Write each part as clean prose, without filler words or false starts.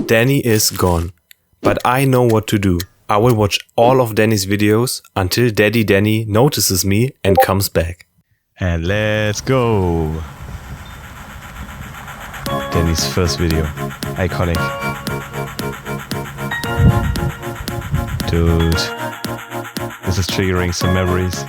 Dani is gone, but I know what to do. I will watch all of Dani's videos until Daddy Dani notices me and comes back. And let's go! Dani's first video. Iconic. Dude. This is triggering some memories.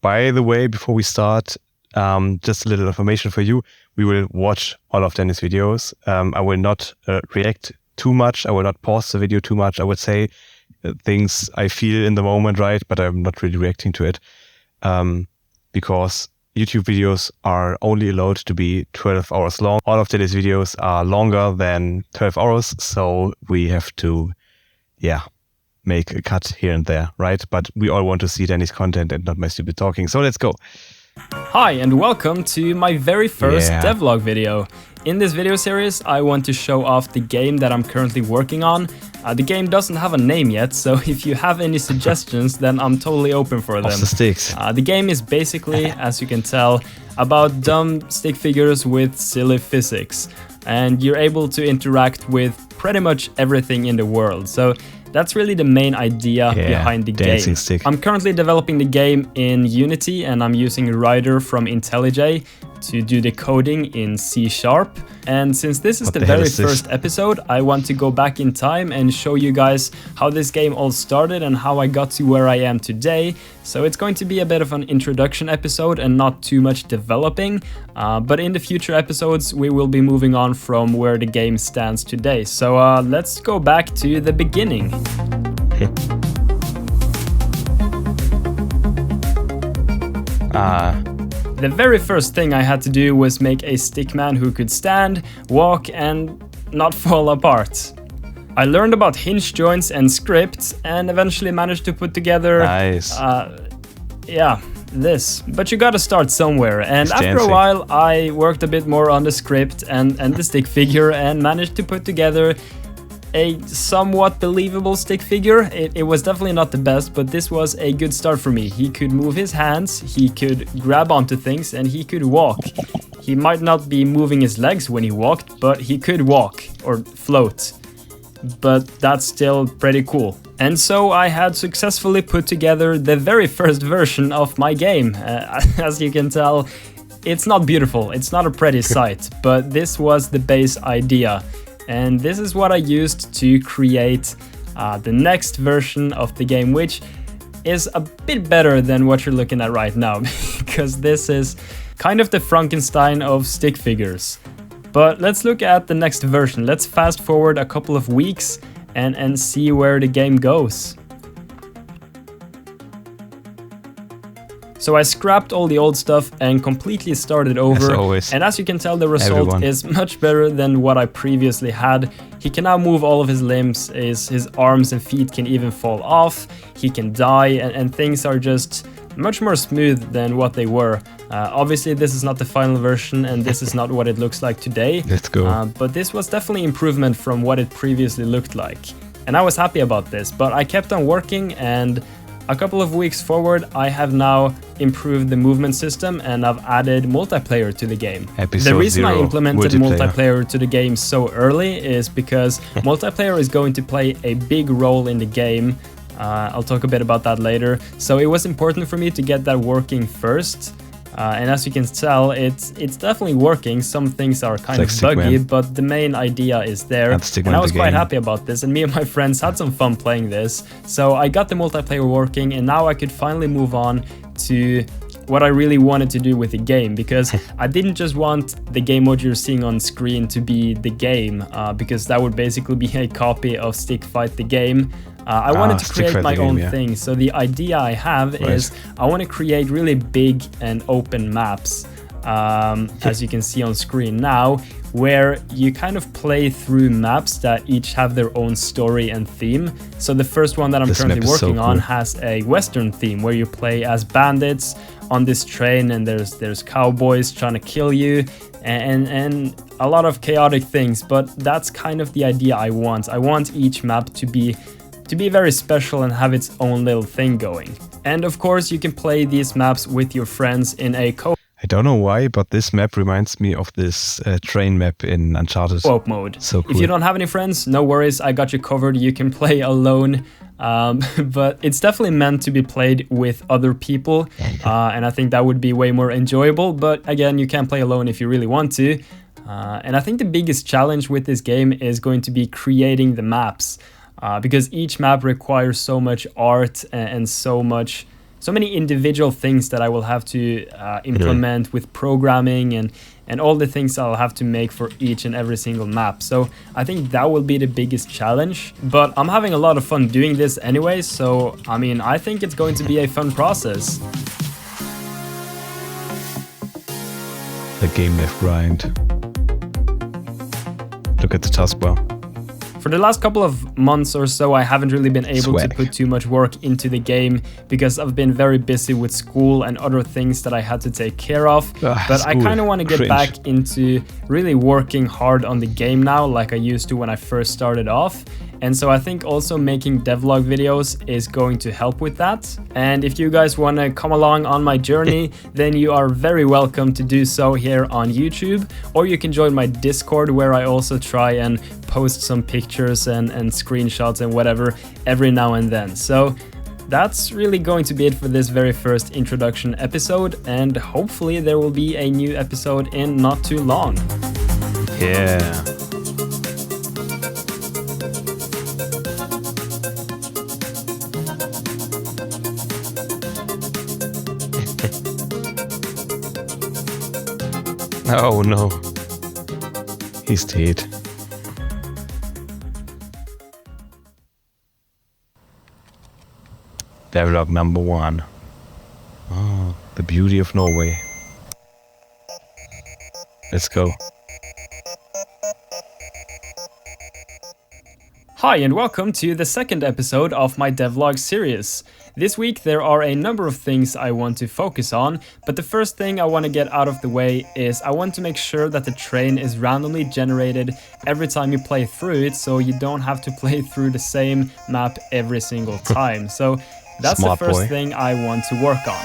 By the way, before we start, just a little information for you. We will watch all of Dani's videos. I will not react too much. I will not pause the video too much. I would say things I feel in the moment, right? But I'm not really reacting to it. Because YouTube videos are only allowed to be 12 hours long. All of Dani's videos are longer than 12 hours. So we have to, make a cut here and there, right? But we all want to see Dani's content and not my stupid talking. So let's go. Hi and welcome to my very first devlog video. In this video series I want to show off the game that I'm currently working on. The game doesn't have a name yet, so if you have any suggestions then I'm totally open for them. Off the sticks. The game is basically, as you can tell, about dumb stick figures with silly physics. And you're able to interact with pretty much everything in the world. So that's really the main idea behind the game. Stick. I'm currently developing the game in Unity and I'm using a writer from IntelliJ to do the coding in C#. And since this is the very first episode, I want to go back in time and show you guys how this game all started and how I got to where I am today. So it's going to be a bit of an introduction episode and not too much developing. But in the future episodes, we will be moving on from where the game stands today. So let's go back to the beginning. The very first thing I had to do was make a stickman who could stand, walk, and not fall apart. I learned about hinge joints and scripts and eventually managed to put together this. But you gotta start somewhere, and after a while I worked a bit more on the script and the stick figure and managed to put together a somewhat believable stick figure. It was definitely not the best, but this was a good start for me. He could move his hands, he could grab onto things, and he could walk. He might not be moving his legs when he walked, but he could walk or float. But that's still pretty cool. And so I had successfully put together the very first version of my game. As you can tell, it's not beautiful, it's not a pretty sight, but this was the base idea. And this is what I used to create the next version of the game, which is a bit better than what you're looking at right now, because this is kind of the Frankenstein of stick figures. But let's look at the next version. Let's fast forward a couple of weeks and see where the game goes. So I scrapped all the old stuff and completely started over. As always. And as you can tell, the result is much better than what I previously had. He can now move all of his limbs, his arms and feet can even fall off. He can die, and things are just much more smooth than what they were. Obviously this is not the final version and this is not what it looks like today. Let's go. But this was definitely improvement from what it previously looked like. And I was happy about this, but I kept on working, and a couple of weeks forward, I have now improved the movement system and I've added multiplayer to the game. The reason I implemented multiplayer to the game so early is because multiplayer is going to play a big role in the game. I'll talk a bit about that later. So it was important for me to get that working first. And as you can tell, it's definitely working. Some things are kind of buggy, but the main idea is there. And I was quite happy about this, and me and my friends had some fun playing this. So I got the multiplayer working, and now I could finally move on to what I really wanted to do with the game, because I didn't just want the game mode you're seeing on screen to be the game, because that would basically be a copy of Stick Fight the game. I wanted to create my own thing, so the idea I have is I want to create really big and open maps, as you can see on screen now, where you kind of play through maps that each have their own story and theme. So the first one that I'm currently working on has a Western theme, where you play as bandits on this train, and there's cowboys trying to kill you, and a lot of chaotic things. But that's kind of the idea I want. I want each map to be very special and have its own little thing going. And of course you can play these maps with your friends in a I don't know why, but this map reminds me of this train map in Uncharted. Co-op mode. So cool. If you don't have any friends, no worries, I got you covered. You can play alone. But it's definitely meant to be played with other people. And I think that would be way more enjoyable. But again, you can play alone if you really want to. And I think the biggest challenge with this game is going to be creating the maps. Because each map requires so much art and so many individual things that I will have to implement with programming and all the things I'll have to make for each and every single map. So I think that will be the biggest challenge. But I'm having a lot of fun doing this anyway, so I mean, I think it's going to be a fun process. The game left grind. Look at the taskbar. For the last couple of months or so, I haven't really been able to put too much work into the game because I've been very busy with school and other things that I had to take care of. But I kind of want to get back into really working hard on the game now, like I used to when I first started off. And so I think also making devlog videos is going to help with that. And if you guys want to come along on my journey, then you are very welcome to do so here on YouTube. Or you can join my Discord, where I also try and post some pictures and screenshots and whatever every now and then. So that's really going to be it for this very first introduction episode. And hopefully there will be a new episode in not too long. Yeah. Oh no, he's dead. Devlog number 1. Oh, the beauty of Norway. Let's go. Hi and welcome to the second episode of my devlog series. This week there are a number of things I want to focus on, but the first thing I want to get out of the way is I want to make sure that the train is randomly generated every time you play through it, so you don't have to play through the same map every single time. So that's Smart the first boy. thing I want to work on.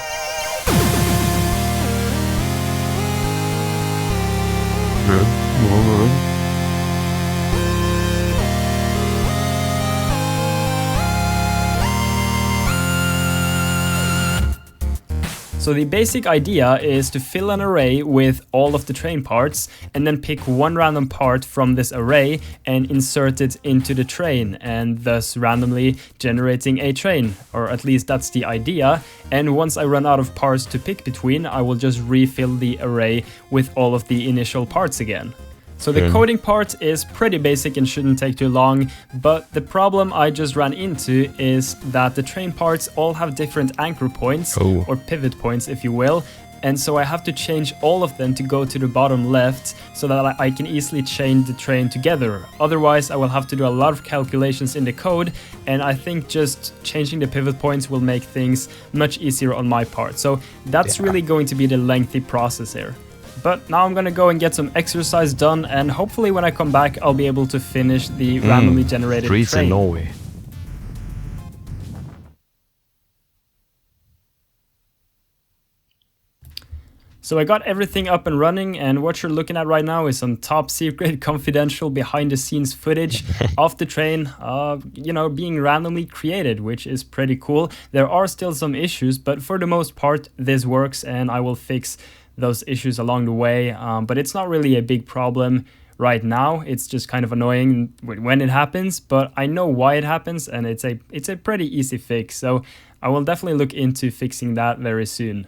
So the basic idea is to fill an array with all of the train parts and then pick one random part from this array and insert it into the train, and thus randomly generating a train, or at least that's the idea. And once I run out of parts to pick between, I will just refill the array with all of the initial parts again. So the coding part is pretty basic and shouldn't take too long, but the problem I just ran into is that the train parts all have different anchor points, or pivot points if you will, and so I have to change all of them to go to the bottom left so that I can easily chain the train together. Otherwise I will have to do a lot of calculations in the code, and I think just changing the pivot points will make things much easier on my part. So that's really going to be the lengthy process here. But now I'm gonna go and get some exercise done, and hopefully when I come back I'll be able to finish the randomly generated Streets train. in Norway. So I got everything up and running, and what you're looking at right now is some top secret confidential behind the scenes footage of the train, being randomly created, which is pretty cool. There are still some issues, but for the most part this works, and I will fix those issues along the way, but it's not really a big problem right now. It's just kind of annoying when it happens, but I know why it happens, and it's a pretty easy fix, so I will definitely look into fixing that very soon.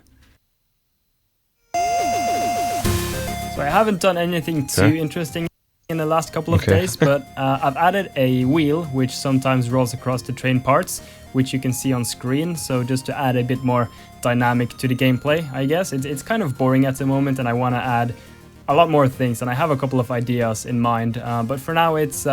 So I haven't done anything too interesting in the last couple of days, but I've added a wheel which sometimes rolls across the train parts, which you can see on screen. So just to add a bit more dynamic to the gameplay, I guess. It's kind of boring at the moment, and I want to add a lot more things, and I have a couple of ideas in mind, but for now it's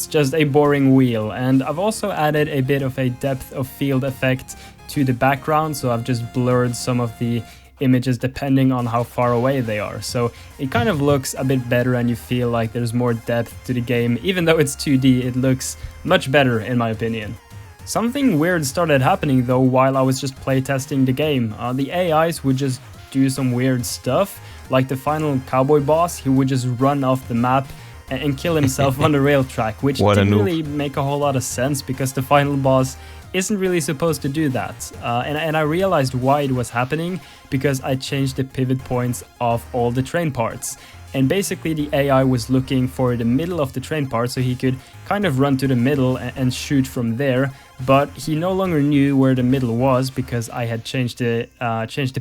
just a boring wheel. And I've also added a bit of a depth of field effect to the background, so I've just blurred some of the images depending on how far away they are, so it kind of looks a bit better and you feel like there's more depth to the game. Even though it's 2D, it looks much better in my opinion. Something weird started happening though while I was just playtesting the game. The AIs would just do some weird stuff. Like the final cowboy boss, he would just run off the map and kill himself on the rail track, which didn't really make a whole lot of sense because the final boss isn't really supposed to do that. And I realized why it was happening because I changed the pivot points of all the train parts. And basically the AI was looking for the middle of the train part so he could kind of run to the middle and shoot from there. But he no longer knew where the middle was because I had changed the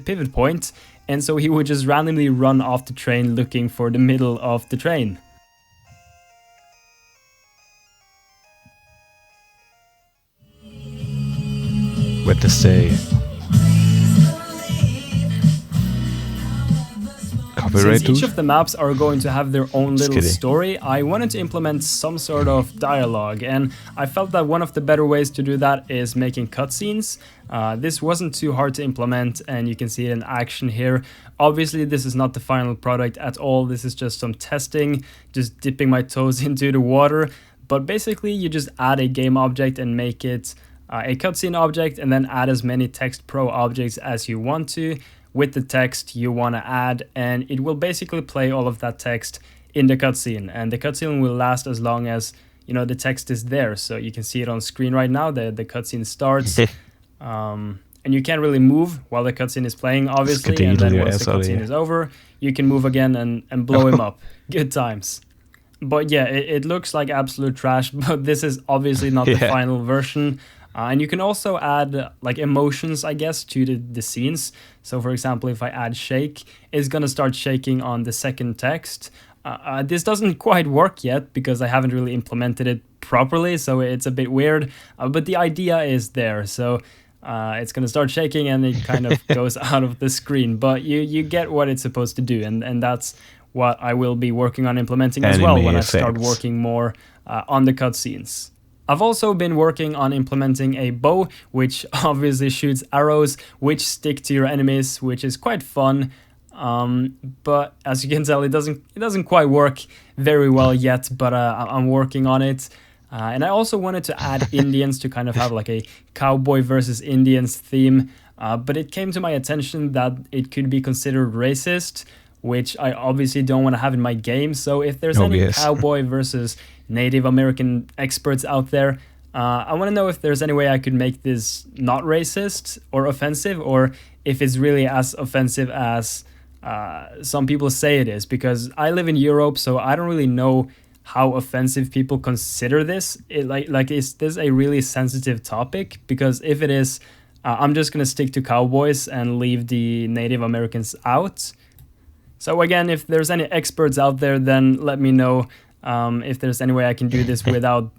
pivot point. And so he would just randomly run off the train looking for the middle of the train. What to say? Since each of the maps are going to have their own little story, I wanted to implement some sort of dialogue, and I felt that one of the better ways to do that is making cutscenes. This wasn't too hard to implement, and you can see it in action here. Obviously, this is not the final product at all. This is just some testing, just dipping my toes into the water. But basically, you just add a game object and make it a cutscene object, and then add as many text pro objects as you want to with the text you want to add, and it will basically play all of that text in the cutscene, and the cutscene will last as long as the text is there. So you can see it on screen right now. The cutscene starts, and you can't really move while the cutscene is playing, obviously. And then once the cutscene is over, you can move again and blow him up. Good times. But yeah, it looks like absolute trash. But this is obviously not the final version. And you can also add like emotions, I guess, to the scenes. So for example, if I add shake, it's gonna start shaking on the second text. This doesn't quite work yet because I haven't really implemented it properly, so it's a bit weird. But the idea is there. So it's gonna start shaking and it kind of goes out of the screen. But you get what it's supposed to do, and that's what I will be working on implementing as well when I start working more on the cutscenes. I've also been working on implementing a bow, which obviously shoots arrows, which stick to your enemies, which is quite fun. But as you can tell, it doesn't quite work very well yet, but I'm working on it. And I also wanted to add Indians to kind of have like a cowboy versus Indians theme. But it came to my attention that it could be considered racist, which I obviously don't want to have in my game. So if there's any cowboy versus Native American experts out there, I want to know if there's any way I could make this not racist or offensive, or if it's really as offensive as some people say it is, because I live in Europe, so I don't really know how offensive people consider this. Is this a really sensitive topic? Because if it is, I'm just going to stick to cowboys and leave the Native Americans out. So again, if there's any experts out there, then let me know if there's any way I can do this without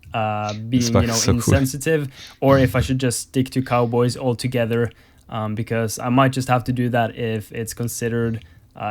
being, insensitive, or if I should just stick to cowboys altogether, because I might just have to do that if it's considered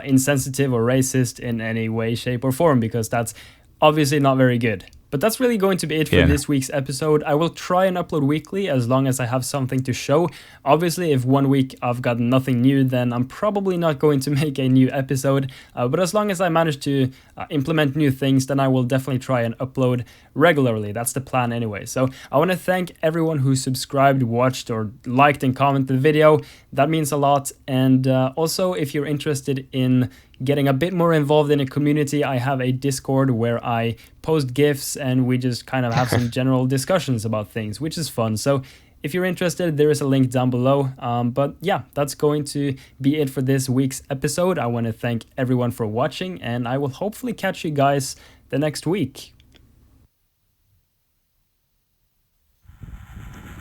insensitive or racist in any way, shape, or form, because that's obviously not very good. But that's really going to be it for this week's episode. I will try and upload weekly as long as I have something to show. Obviously, if 1 week I've got nothing new, then I'm probably not going to make a new episode. But as long as I manage to implement new things, then I will definitely try and upload regularly. That's the plan anyway. So I want to thank everyone who subscribed, watched, or liked and commented the video. That means a lot. And also, if you're interested in getting a bit more involved in a community, I have a Discord where I post GIFs and we just kind of have some general discussions about things, which is fun. So if you're interested, there is a link down below. But yeah, that's going to be it for this week's episode. I want to thank everyone for watching, and I will hopefully catch you guys the next week.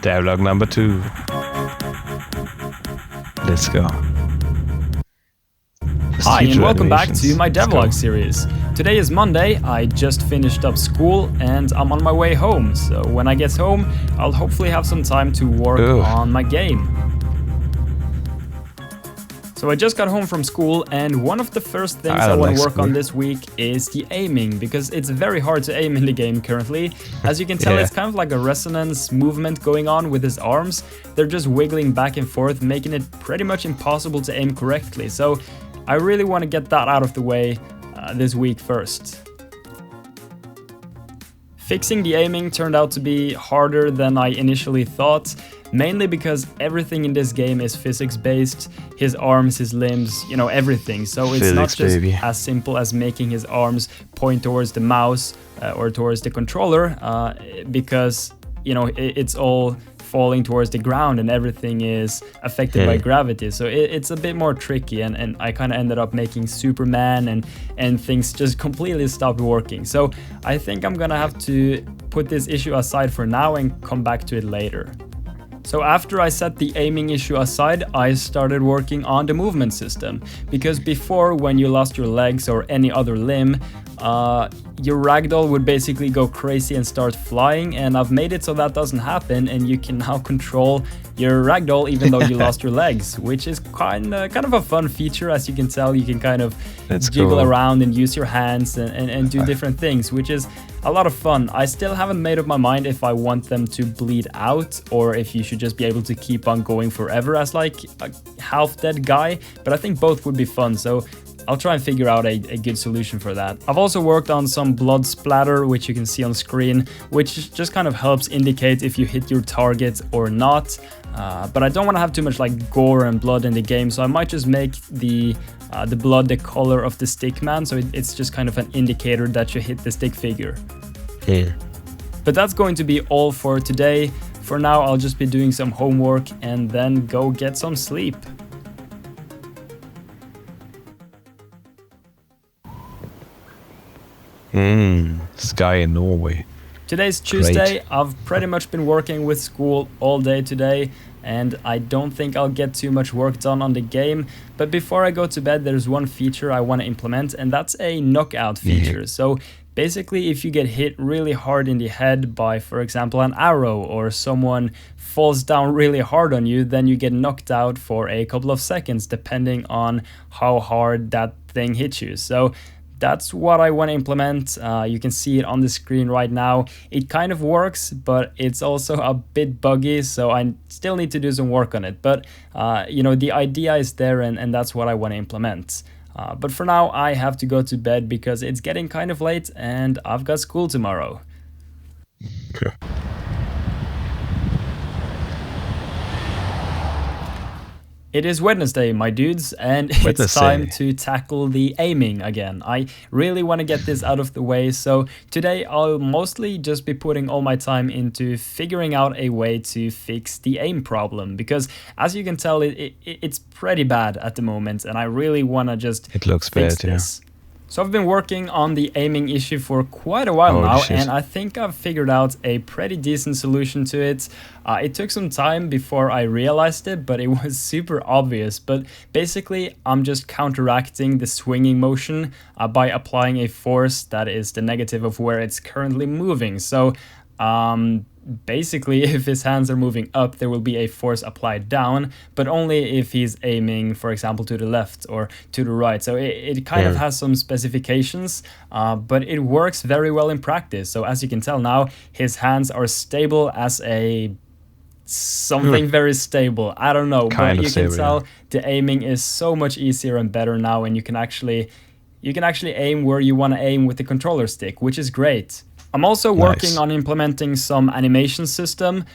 Devlog number 2. Let's go. Hi and welcome back to my devlog series. Today is Monday, I just finished up school and I'm on my way home, so when I get home, I'll hopefully have some time to work on my game. So I just got home from school, and one of the first things I want to work on this week is the aiming, because it's very hard to aim in the game currently. As you can tell, it's kind of like a resonance movement going on with his arms. They're just wiggling back and forth, making it pretty much impossible to aim correctly. So I really want to get that out of the way this week first. Fixing the aiming turned out to be harder than I initially thought. mainly because everything in this game is physics based, his arms, his limbs, you know, everything. So it's not just as simple as making his arms point towards the mouse or towards the controller, because, you know, it's all falling towards the ground and everything is affected by gravity. So it's a bit more tricky, and I kind of ended up making Superman and things just completely stopped working. So I think I'm gonna have to put this issue aside for now and come back to it later. So after I set the aiming issue aside, I started working on the movement system, because before, when you lost your legs or any other limb, your ragdoll would basically go crazy and start flying, and I've made it so that doesn't happen, and you can now control your ragdoll even though you lost your legs, which is kind of a fun feature. As you can tell, you can kind of jiggle around and use your hands and do different things, which is a lot of fun. I still haven't made up my mind if I want them to bleed out or if you should just be able to keep on going forever as like a half-dead guy, but I think both would be fun, so I'll try and figure out a good solution for that. I've also worked on some blood splatter, which you can see on screen, which just kind of helps indicate if you hit your target or not. But I don't want to have too much like gore and blood in the game, so I might just make the blood the color of the stick man, so it's just kind of an indicator that you hit the stick figure. Yeah. But that's going to be all for today. For now, I'll just be doing some homework and then go get some sleep. Sky in Norway. Today's Tuesday. I've pretty much been working with school all day today, and I don't think I'll get too much work done on the game. But before I go to bed, there's one feature I want to implement, and that's a knockout feature. So basically, if you get hit really hard in the head by, for example, an arrow, or someone falls down really hard on you, then you get knocked out for a couple of seconds, depending on how hard that thing hits you. So that's what I want to implement. You can see it on the screen right now. It kind of works, but it's also a bit buggy, so I still need to do some work on it. But, you know, the idea is there, and that's what I want to implement. But for now, I have to go to bed because it's getting kind of late and I've got school tomorrow. Okay. It is Wednesday, my dudes, and it's time to tackle the aiming again. I really want to get this out of the way, so today I'll mostly just be putting all my time into figuring out a way to fix the aim problem, because as you can tell, it's pretty bad at the moment, and I really want to just fix this. So I've been working on the aiming issue for quite a while now, and I think I've figured out a pretty decent solution to it. It took some time before I realized it, but it was super obvious. But basically, I'm just counteracting the swinging motion by applying a force that is the negative of where it's currently moving. So basically, if his hands are moving up, there will be a force applied down, but only if he's aiming, for example, to the left or to the right. So it kind of has some specifications, but it works very well in practice. So as you can tell now, his hands are stable as something very stable. I don't know, but you can tell the aiming is so much easier and better now, and you can actually aim where you want to aim with the controller stick, which is great. I'm also working on implementing some animation system.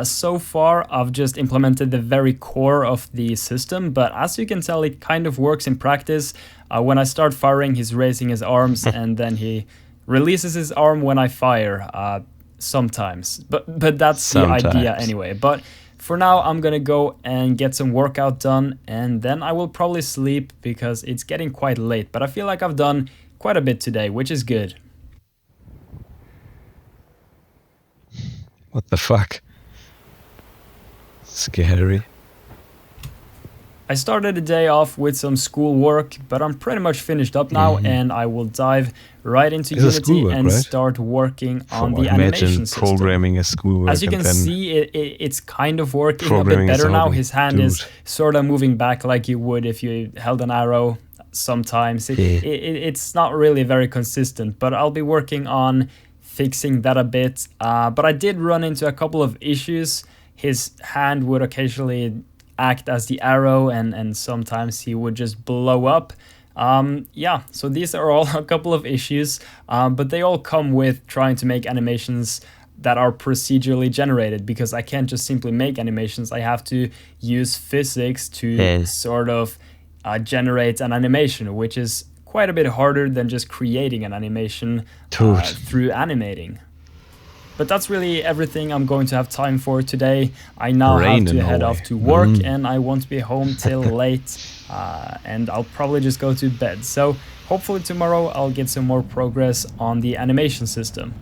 So far, I've just implemented the very core of the system, but as you can tell, it kind of works in practice. When I start firing, he's raising his arms, and then he releases his arm when I fire, sometimes. But that's the idea anyway. But for now, I'm gonna go and get some workout done, and then I will probably sleep because it's getting quite late. But I feel like I've done quite a bit today, which is good. What the fuck? Scary. I started the day off with some school work, but I'm pretty much finished up now, and I will dive right into Unity and start working on the animation system. Programming is schoolwork. As you can see, it's kind of working a bit better now. His hand is sort of moving back like you would if you held an arrow sometimes. It's not really very consistent, but I'll be working on fixing that a bit. But I did run into a couple of issues. His hand would occasionally act as the arrow, and sometimes he would just blow up. So these are all a couple of issues, but they all come with trying to make animations that are procedurally generated, because I can't just simply make animations. I have to use physics to sort of generate an animation, which is quite a bit harder than just creating an animation through animating. But that's really everything I'm going to have time for today. I now have to head off to work, and I won't be home till late, and I'll probably just go to bed. So hopefully tomorrow I'll get some more progress on the animation system.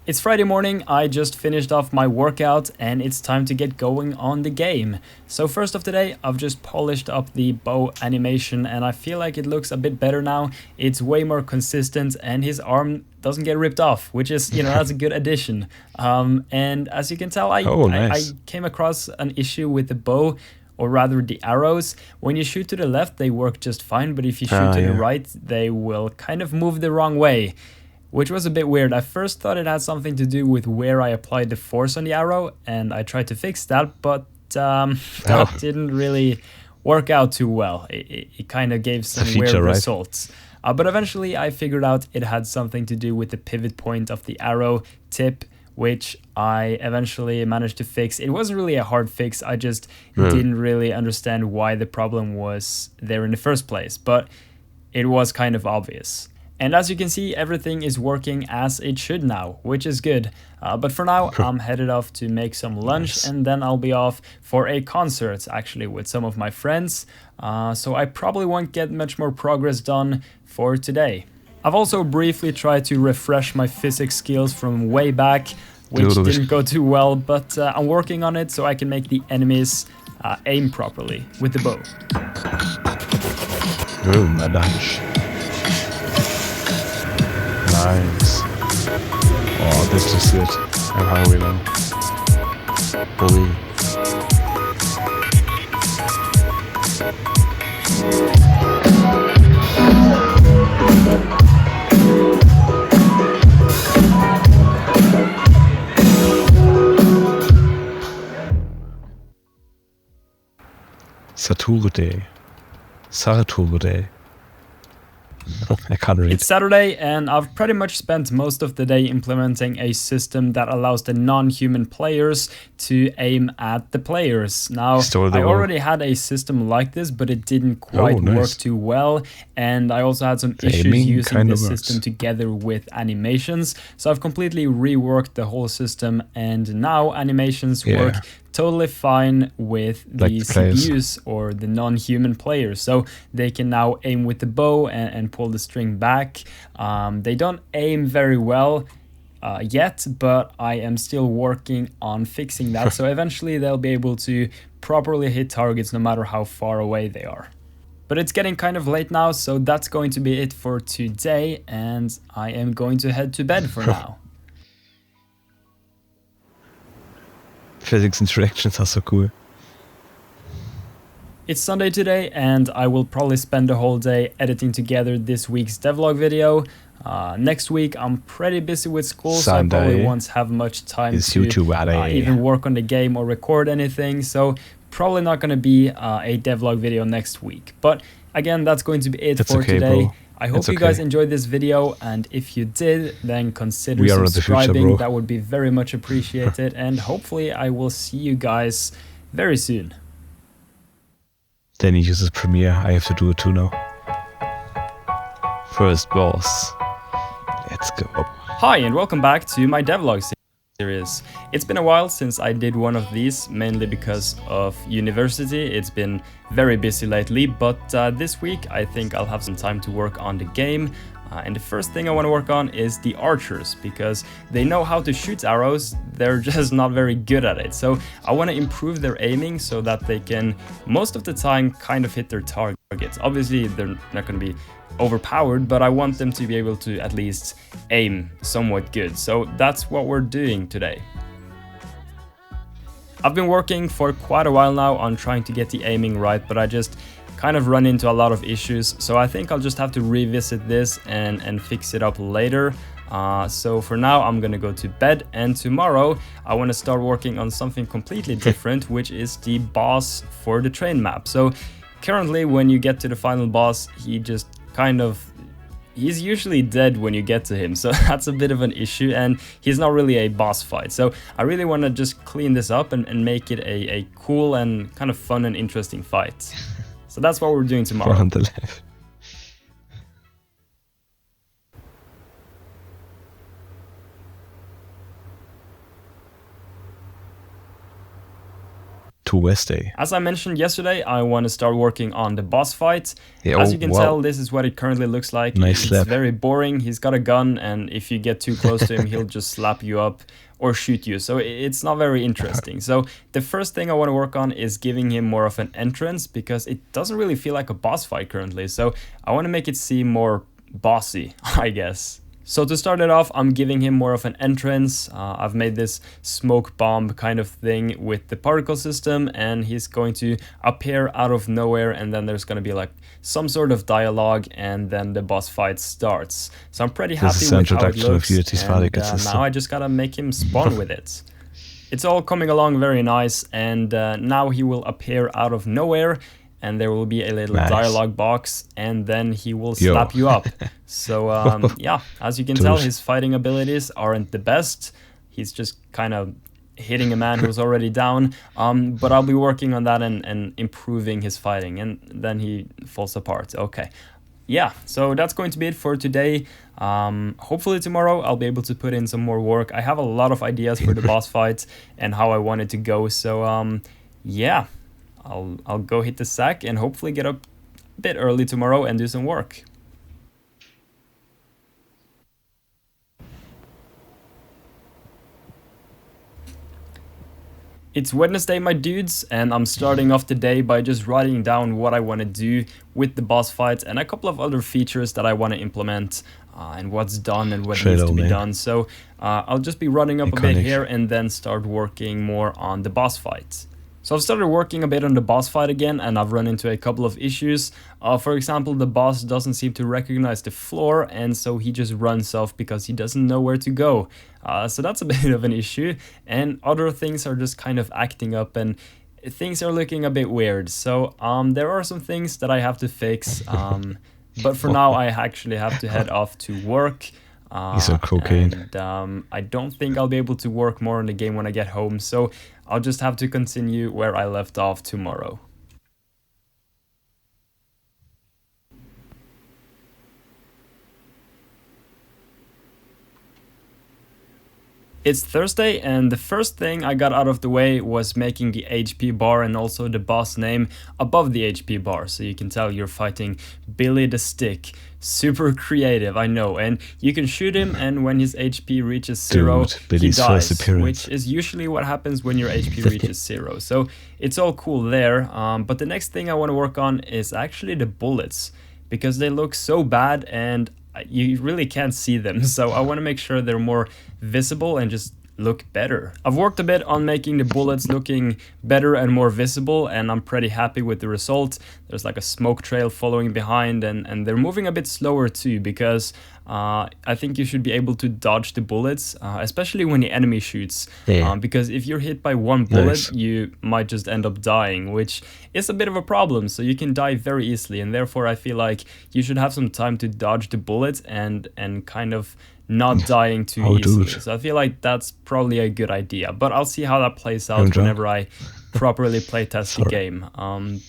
It's Friday morning, I just finished off my workout and it's time to get going on the game. So first off today, I've just polished up the bow animation and I feel like it looks a bit better now. It's way more consistent and his arm doesn't get ripped off, which is, that's a good addition. And as you can tell, I came across an issue with the bow, or rather the arrows. When you shoot to the left, they work just fine, but if you shoot to the right, they will kind of move the wrong way, which was a bit weird. I first thought it had something to do with where I applied the force on the arrow, and I tried to fix that, but that didn't really work out too well. It kind of gave some weird results. But eventually I figured out it had something to do with the pivot point of the arrow tip, which I eventually managed to fix. It wasn't really a hard fix, I just didn't really understand why the problem was there in the first place, but it was kind of obvious. And as you can see, everything is working as it should now, which is good. But for now, I'm headed off to make some lunch, and then I'll be off for a concert, actually, with some of my friends. So I probably won't get much more progress done for today. I've also briefly tried to refresh my physics skills from way back, which didn't go too well, but I'm working on it so I can make the enemies aim properly with the bow. Oh, my gosh. Nice. Oh, this is good. I'm hungry now. Saturday. I can't read. It's Saturday and I've pretty much spent most of the day implementing a system that allows the non-human players to aim at the players. Now, I already had a system like this, but it didn't quite work too well, and I also had some issues using this system together with animations, so I've completely reworked the whole system, and now animations work totally fine with the CPUs or the non-human players. So they can now aim with the bow and pull the string back. They don't aim very well yet, but I am still working on fixing that. So eventually they'll be able to properly hit targets no matter how far away they are. But it's getting kind of late now, so that's going to be it for today, and I am going to head to bed for now. Physics interactions are so cool. It's Sunday today, and I will probably spend the whole day editing together this week's devlog video. Next week, I'm pretty busy with school, so I probably won't have much time to even work on the game or record anything. So probably not going to be a devlog video next week. But again, that's going to be it for today. Bro. I hope you guys enjoyed this video, and if you did, then consider subscribing. That would be very much appreciated, and hopefully I will see you guys very soon. Dani uses Premiere. I have to do it too now. First boss. Let's go. Hi, and welcome back to my devlog series. It's been a while since I did one of these, mainly because of university. It's been very busy lately, but this week I think I'll have some time to work on the game. And the first thing I want to work on is the archers, because they know how to shoot arrows, they're just not very good at it. So I want to improve their aiming so that they can, most of the time, kind of hit their targets. Obviously, they're not going to be overpowered, but I want them to be able to at least aim somewhat good. So that's what we're doing today. I've been working for quite a while now on trying to get the aiming right, but I just kind of run into a lot of issues, so I think I'll just have to revisit this and fix it up later. So for now, I'm gonna go to bed, and tomorrow I want to start working on something completely different, which is the boss for the train map. So currently, when you get to the final boss, he's usually dead when you get to him, so that's a bit of an issue, and he's not really a boss fight. So I really want to just clean this up and make it a cool and kind of fun and interesting fight. So that's what we're doing tomorrow. On the left. To Wednesday. As I mentioned yesterday, I want to start working on the boss fight. Yeah, As you can tell, this is what it currently looks like. Nice slap. It's very boring. He's got a gun, and if you get too close to him, he'll just slap you up or shoot you. So it's not very interesting. So the first thing I want to work on is giving him more of an entrance, because it doesn't really feel like a boss fight currently. So I want to make it seem more bossy, I guess. So to start it off, I'm giving him more of an entrance. I've made this smoke bomb kind of thing with the particle system, and he's going to appear out of nowhere, and then there's going to be like some sort of dialogue, and then the boss fight starts. So I'm pretty happy with how it looks, and now I just gotta make him spawn with it. It's all coming along very nice, and now he will appear out of nowhere, and there will be a little dialogue box, and then he will slap you up. So yeah, as you can tell, his fighting abilities aren't the best. He's just kind of hitting a man who's already down, but I'll be working on that and improving his fighting, and then he falls apart. Okay, yeah, so that's going to be it for today. Hopefully tomorrow I'll be able to put in some more work. I have a lot of ideas for the boss fight and how I want it to go, so yeah, I'll go hit the sack and hopefully get up a bit early tomorrow and do some work. It's Wednesday, my dudes, and I'm starting off the day by just writing down what I want to do with the boss fight and a couple of other features that I want to implement, and what's done and what needs to be done. So I'll just be running up a bit here and then start working more on the boss fight. So I've started working a bit on the boss fight again, and I've run into a couple of issues. For example, the boss doesn't seem to recognize the floor, and so he just runs off because he doesn't know where to go. So that's a bit of an issue, and other things are just kind of acting up, and things are looking a bit weird. So there are some things that I have to fix, but for now I actually have to head off to work. He's on cocaine. And I don't think I'll be able to work more on the game when I get home, so I'll just have to continue where I left off tomorrow. It's Thursday, and the first thing I got out of the way was making the HP bar and also the boss name above the HP bar, so you can tell you're fighting Billy the Stick. Super creative, I know, and you can shoot him, and when his HP reaches 0, he dies, which is usually what happens when your HP reaches 0, so it's all cool there. But the next thing I want to work on is actually the bullets, because they look so bad and you really can't see them, so I want to make sure they're more visible and just look better. I've worked a bit on making the bullets looking better and more visible, and I'm pretty happy with the result. There's like a smoke trail following behind, and they're moving a bit slower too, because I think you should be able to dodge the bullets, especially when the enemy shoots, because if you're hit by one bullet, you might just end up dying, which is a bit of a problem. So you can die very easily, and therefore I feel like you should have some time to dodge the bullets and kind of not dying too easily. So I feel like that's probably a good idea, but I'll see how that plays out whenever I properly playtest the game.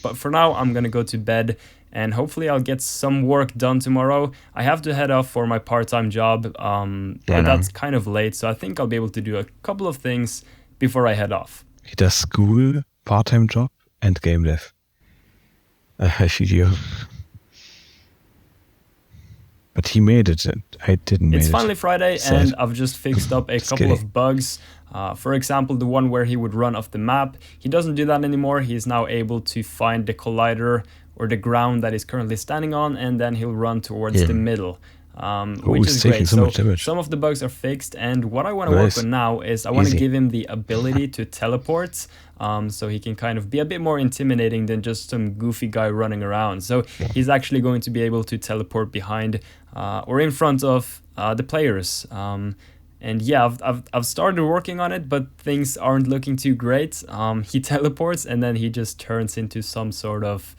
But for now, I'm gonna go to bed, and hopefully I'll get some work done tomorrow. I have to head off for my part-time job, but that's kind of late, so I think I'll be able to do a couple of things before I head off. He does school, part-time job, and game dev. I feel you. But he made it. I didn't make it. It's finally Friday, and I've just fixed up a couple of bugs. For example, the one where he would run off the map. He doesn't do that anymore. He's now able to find the collider or the ground that he's currently standing on, and then he'll run towards the middle. Which is great. So some of the bugs are fixed, and what I want to work on now is I want to give him the ability to teleport, so he can kind of be a bit more intimidating than just some goofy guy running around. So he's actually going to be able to teleport behind or in front of the players. And yeah, I've started working on it, but things aren't looking too great. He teleports and then he just turns into some sort of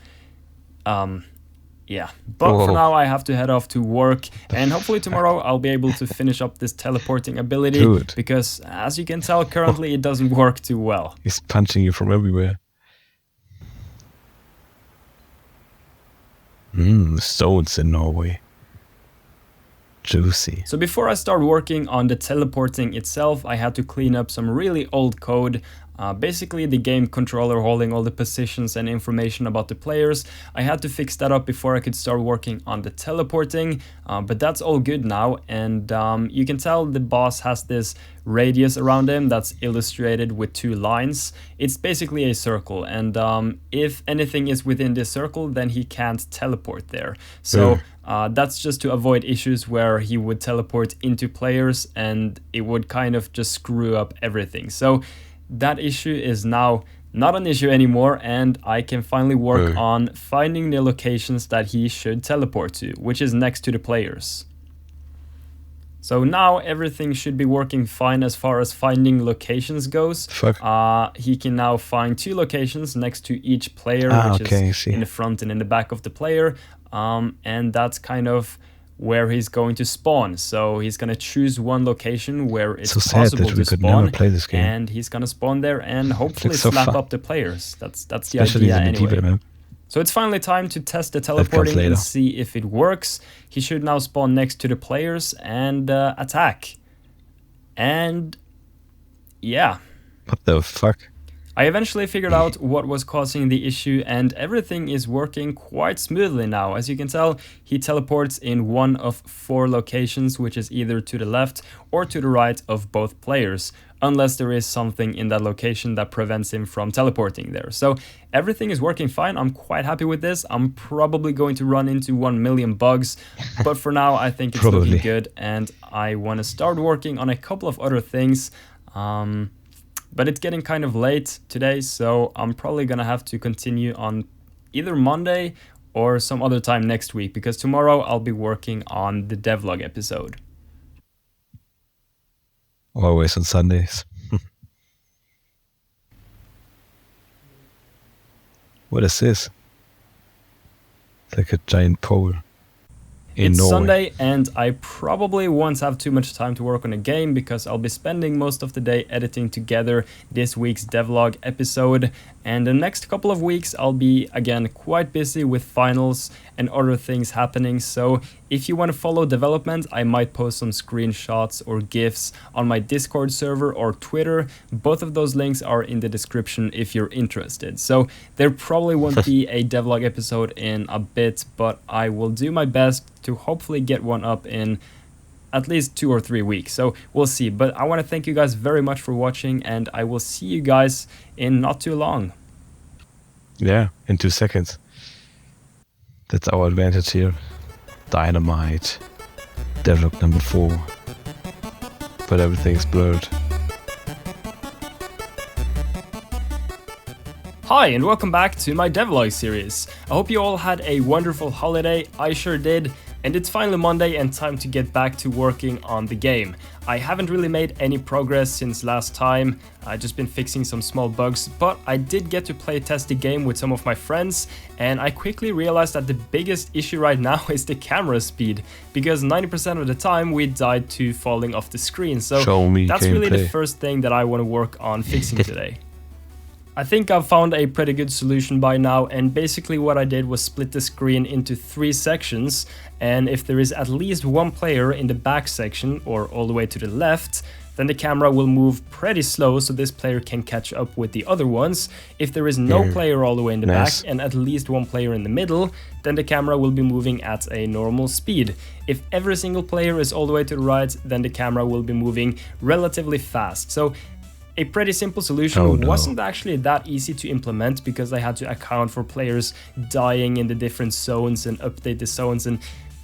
yeah. But for now I have to head off to work, and hopefully tomorrow I'll be able to finish up this teleporting ability. Dude. Because as you can tell, currently it doesn't work too well. He's punching you from everywhere. Stones in Norway. Juicy. So before I start working on the teleporting itself, I had to clean up some really old code. Basically the game controller holding all the positions and information about the players. I had to fix that up before I could start working on the teleporting, but that's all good now. And you can tell the boss has this radius around him that's illustrated with 2 lines. It's basically a circle, and if anything is within this circle, then he can't teleport there. So that's just to avoid issues where he would teleport into players and it would kind of just screw up everything. So that issue is now not an issue anymore, and I can finally work on finding the locations that he should teleport to, which is next to the players. So now everything should be working fine as far as finding locations goes. He can now find 2 locations next to each player, which is in the front and in the back of the player. And that's kind of where he's going to spawn. So he's going to choose one location where it's possible to spawn, and he's going to spawn there and hopefully slap up the players. That's the idea anyway. So it's finally time to test the teleporting and see if it works. He should now spawn next to the players and attack. And yeah. What the fuck? I eventually figured out what was causing the issue, and everything is working quite smoothly now. As you can tell, he teleports in one of 4 locations, which is either to the left or to the right of both players, unless there is something in that location that prevents him from teleporting there. So everything is working fine. I'm quite happy with this. I'm probably going to run into 1 million bugs, but for now I think it's looking good, and I want to start working on a couple of other things. But it's getting kind of late today, so I'm probably gonna have to continue on either Monday or some other time next week, because tomorrow I'll be working on the devlog episode. Always on Sundays. What is this? It's like a giant pole. It's Sunday, and I probably won't have too much time to work on a game, because I'll be spending most of the day editing together this week's devlog episode, and the next couple of weeks I'll be again quite busy with finals and other things happening. So if you want to follow development, I might post some screenshots or GIFs on my Discord server or Twitter. Both of those links are in the description if you're interested. So there probably won't be a devlog episode in a bit, but I will do my best to hopefully get one up in at least 2 or 3 weeks. So we'll see. But I want to thank you guys very much for watching, and I will see you guys in not too long. Yeah, in 2 seconds. That's our advantage here. Dynamite. Devlog number 4. But everything's blurred. Hi, and welcome back to my devlog series. I hope you all had a wonderful holiday. I sure did. And it's finally Monday and time to get back to working on the game. I haven't really made any progress since last time. I've just been fixing some small bugs, but I did get to play test the game with some of my friends, and I quickly realized that the biggest issue right now is the camera speed, because 90% of the time we died to falling off the screen. So that's really the first thing that I want to work on fixing today. I think I've found a pretty good solution by now, and basically what I did was split the screen into 3 sections, and if there is at least one player in the back section or all the way to the left, then the camera will move pretty slow so this player can catch up with the other ones. If there is no player all the way in the back and at least one player in the middle, then the camera will be moving at a normal speed. If every single player is all the way to the right, then the camera will be moving relatively fast. So a pretty simple solution. Wasn't actually that easy to implement, because I had to account for players dying in the different zones and update the zones and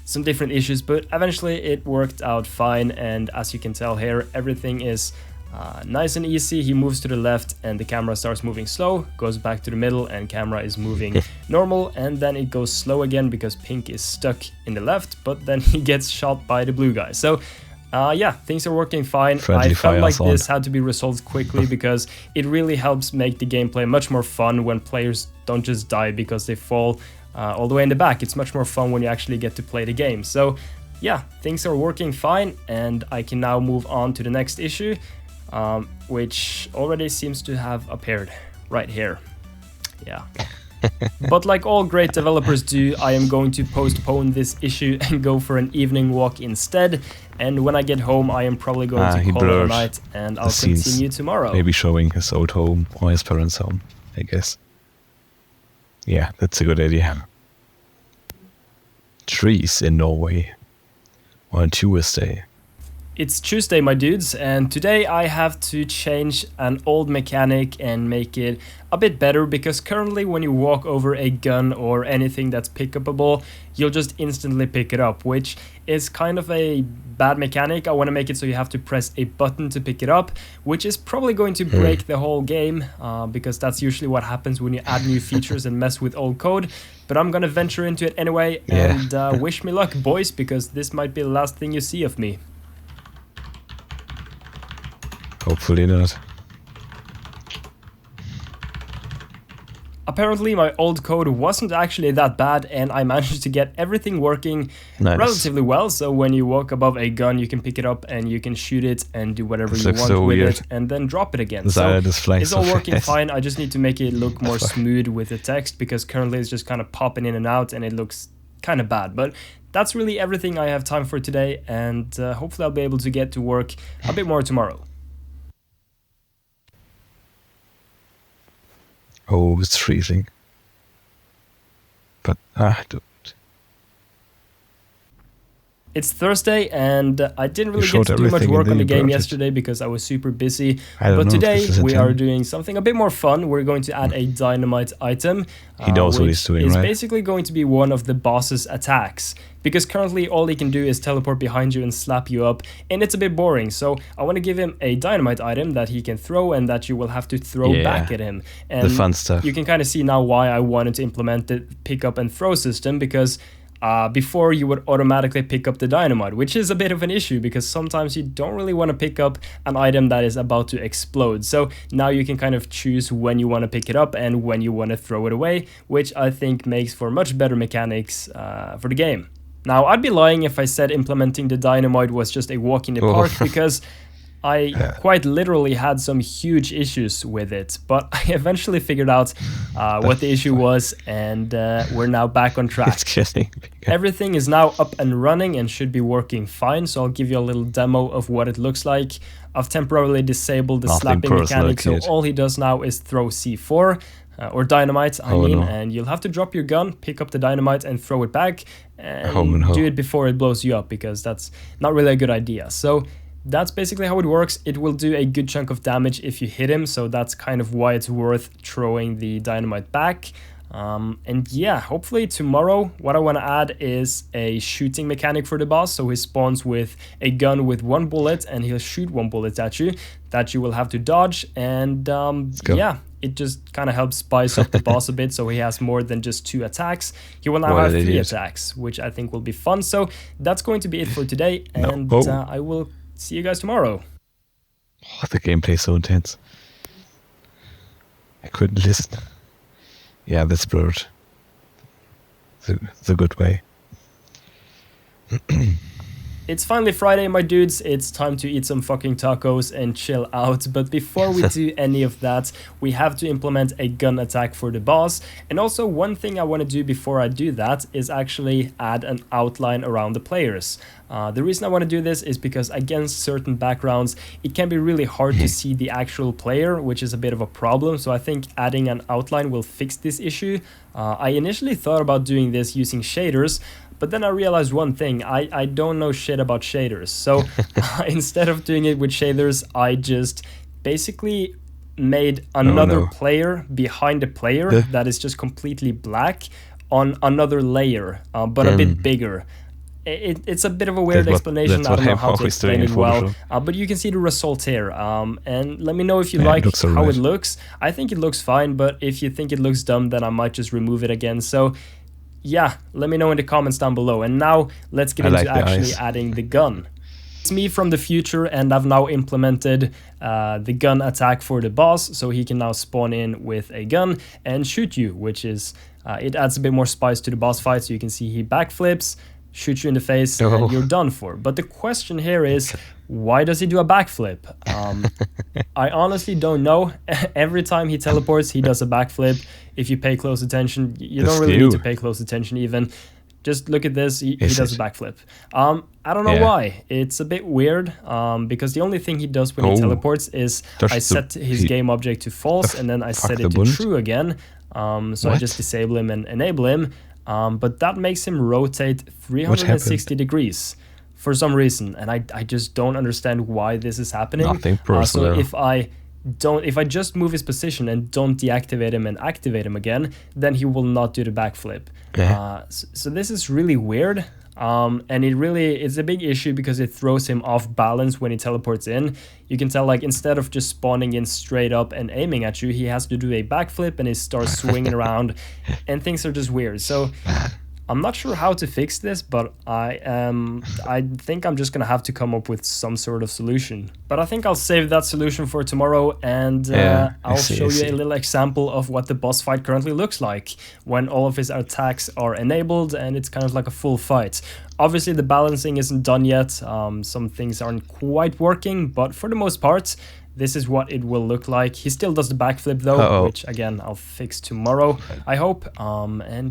some different issues, but eventually it worked out fine, and as you can tell here, everything is Nice and easy, he moves to the left and the camera starts moving slow, goes back to the middle and camera is moving normal, and then it goes slow again because pink is stuck in the left, but then he gets shot by the blue guy. So yeah, things are working fine. Friendly I felt like fire this sound. had to be resolved quickly because it really helps make the gameplay much more fun when players don't just die because they fall all the way in the back. It's much more fun when you actually get to play the game. So yeah, things are working fine, and I can now move on to the next issue, which already seems to have appeared right here. Yeah. But like all great developers do, I am going to postpone this issue and go for an evening walk instead. And when I get home, I am probably going to he call it a blurred night, and the I'll scenes. continue tomorrow. Maybe showing his old home or his parents' home, I guess. Yeah, that's a good idea. Trees in Norway on Tuesday. It's Tuesday, my dudes, and today I have to change an old mechanic and make it a bit better, because currently when you walk over a gun or anything that's pick-upable, you'll just instantly pick it up, which is kind of a bad mechanic. I want to make it so you have to press a button to pick it up, which is probably going to break the whole game, because that's usually what happens when you add new features and mess with old code. But I'm gonna venture into it anyway, and wish me luck, boys, because this might be the last thing you see of me. Hopefully not. Apparently my old code wasn't actually that bad, and I managed to get everything working relatively well. So when you walk above a gun, you can pick it up and you can shoot it and do whatever you want so with weird. it, and then drop it again. The So silent is flying it's so all working fast. fine. I just need to make it look more smooth with the text, because currently it's just kind of popping in and out and it looks kind of bad. But that's really everything I have time for today, and hopefully I'll be able to get to work a bit more tomorrow. Oh, it's freezing. But don't. It's Thursday, and I didn't really showed get to do much everything work and on the then you game burned it. yesterday because I was super busy. I don't But know if today this is a we are 10. doing something a bit more fun. We're going to add a dynamite item. He knows what he's doing, is right? basically going to be one of the boss's attacks. Because currently all he can do is teleport behind you and slap you up, and it's a bit boring. So I want to give him a dynamite item that he can throw and that you will have to throw Yeah, back at him. And the fun stuff. you can kind of see now why I wanted to implement the pick up and throw system, because before you would automatically pick up the dynamite, which is a bit of an issue because sometimes you don't really want to pick up an item that is about to explode. So now you can kind of choose when you want to pick it up and when you want to throw it away, which I think makes for much better mechanics for the game. Now, I'd be lying if I said implementing the dynamite was just a walk in the park, because I quite literally had some huge issues with it, but I eventually figured out what the issue was, and we're now back on track. It's getting bigger. Everything is now up and running and should be working fine, so I'll give you a little demo of what it looks like. I've temporarily disabled the Nothing slapping personal, mechanic, so kid. all he does now is throw C4, or dynamite, I mean, no. and you'll have to drop your gun, pick up the dynamite and throw it back, and no. do it before it blows you up, because that's not really a good idea. So that's basically how it works. It will do a good chunk of damage if you hit him, so that's kind of why it's worth throwing the dynamite back. And yeah, hopefully tomorrow what I want to add is a shooting mechanic for the boss, so he spawns with a gun with one bullet and he'll shoot one bullet at you that you will have to dodge, and yeah, it just kind of helps spice up the boss a bit, so he has more than just 2 attacks. He will now What have an 3 idiot. attacks, which I think will be fun. So that's going to be it for today, and Oh. I will see you guys tomorrow. Oh, the gameplay is so intense. I couldn't listen. Yeah, that's blurred. The good way. It's finally Friday, my dudes. It's time to eat some fucking tacos and chill out. But before we do any of that, we have to implement a gun attack for the boss. And also, one thing I want to do before I do that is actually add an outline around the players. The reason I want to do this is because against certain backgrounds, it can be really hard to see the actual player, which is a bit of a problem. So I think adding an outline will fix this issue. I initially thought about doing this using shaders, but then I realized one thing, I don't know shit about shaders. So instead of doing it with shaders, I just basically made another player behind the player that is just completely black on another layer, but a bit bigger. It's a bit of a weird explanation. I don't know how to explain it well, but you can see the result here. And let me know if you like how it looks. I think it looks fine, but if you think it looks dumb, then I might just remove it again. So yeah, let me know in the comments down below. And now let's get into actually adding the gun. It's me from the future, and I've now implemented the gun attack for the boss, so he can now spawn in with a gun and shoot you, which is, it adds a bit more spice to the boss fight. So you can see he backflips, shoots you in the face, and you're done for. But the question here is, why does he do a backflip? I honestly don't know. Every time he teleports, he does a backflip. If you pay close attention, you don't really need to pay close attention even. Just look at this, he does a backflip. I don't know why. It's a bit weird, because the only thing he does when he teleports is I set his game object to false, and then I set it to true again. So I just disable him and enable him. But that makes him rotate 360 degrees for some reason, and I just don't understand why this is happening. Nothing personal. So if I just move his position and don't deactivate him and activate him again, then he will not do the backflip. So this is really weird. And it's a big issue because it throws him off balance when he teleports in. You can tell, like, instead of just spawning in straight up and aiming at you, he has to do a backflip and he starts swinging around, and things are just weird. So I'm not sure how to fix this, but I think I'm just gonna have to come up with some sort of solution. But I think I'll save that solution for tomorrow, and I'll show you a little example of what the boss fight currently looks like when all of his attacks are enabled and it's kind of like a full fight. Obviously the balancing isn't done yet, some things aren't quite working, but for the most part, this is what it will look like. He still does the backflip though, which again, I'll fix tomorrow, I hope.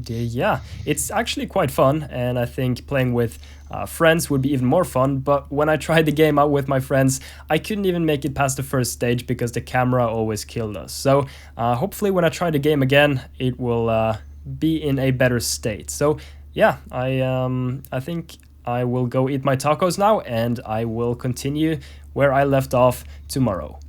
Yeah, it's actually quite fun, and I think playing with friends would be even more fun. But when I tried the game out with my friends, I couldn't even make it past the first stage because the camera always killed us. So hopefully when I try the game again, it will be in a better state. So yeah, I think I will go eat my tacos now, and I will continue where I left off tomorrow.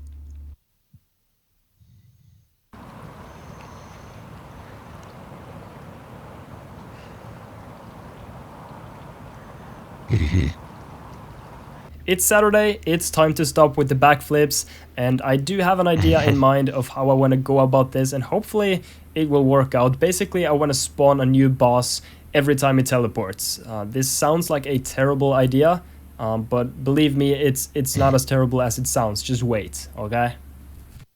It's Saturday, it's time to stop with the backflips, and I do have an idea in mind of how I want to go about this, and hopefully it will work out. Basically, I want to spawn a new boss every time he teleports. This sounds like a terrible idea, but believe me, it's not as terrible as it sounds. Just wait, okay?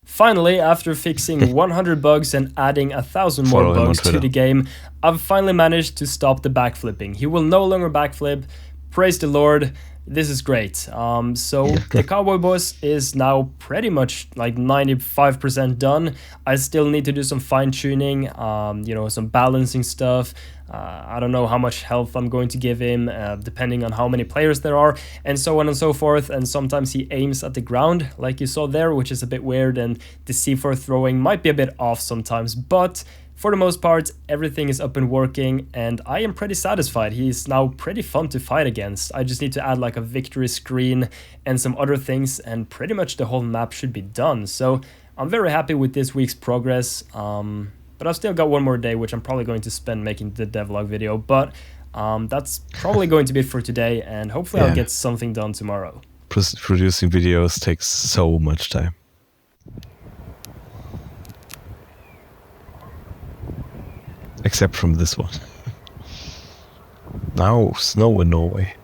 Finally, after fixing 100 bugs and adding 1,000 more bugs to the game, I've finally managed to stop the backflipping. He will no longer backflip. Praise the Lord. This is great. So the cowboy boss is now pretty much like 95% done. I still need to do some fine-tuning, some balancing stuff. I don't know how much health I'm going to give him, depending on how many players there are, and so on and so forth. And sometimes he aims at the ground, like you saw there, which is a bit weird, and the C4 throwing might be a bit off sometimes, but for the most part, everything is up and working, and I am pretty satisfied. He's now pretty fun to fight against. I just need to add like a victory screen and some other things, and pretty much the whole map should be done. So I'm very happy with this week's progress. But I've still got one more day, which I'm probably going to spend making the devlog video. But that's probably going to be it for today, and hopefully I'll get something done tomorrow. Producing videos takes so much time. Except from this one. Now, snow in Norway.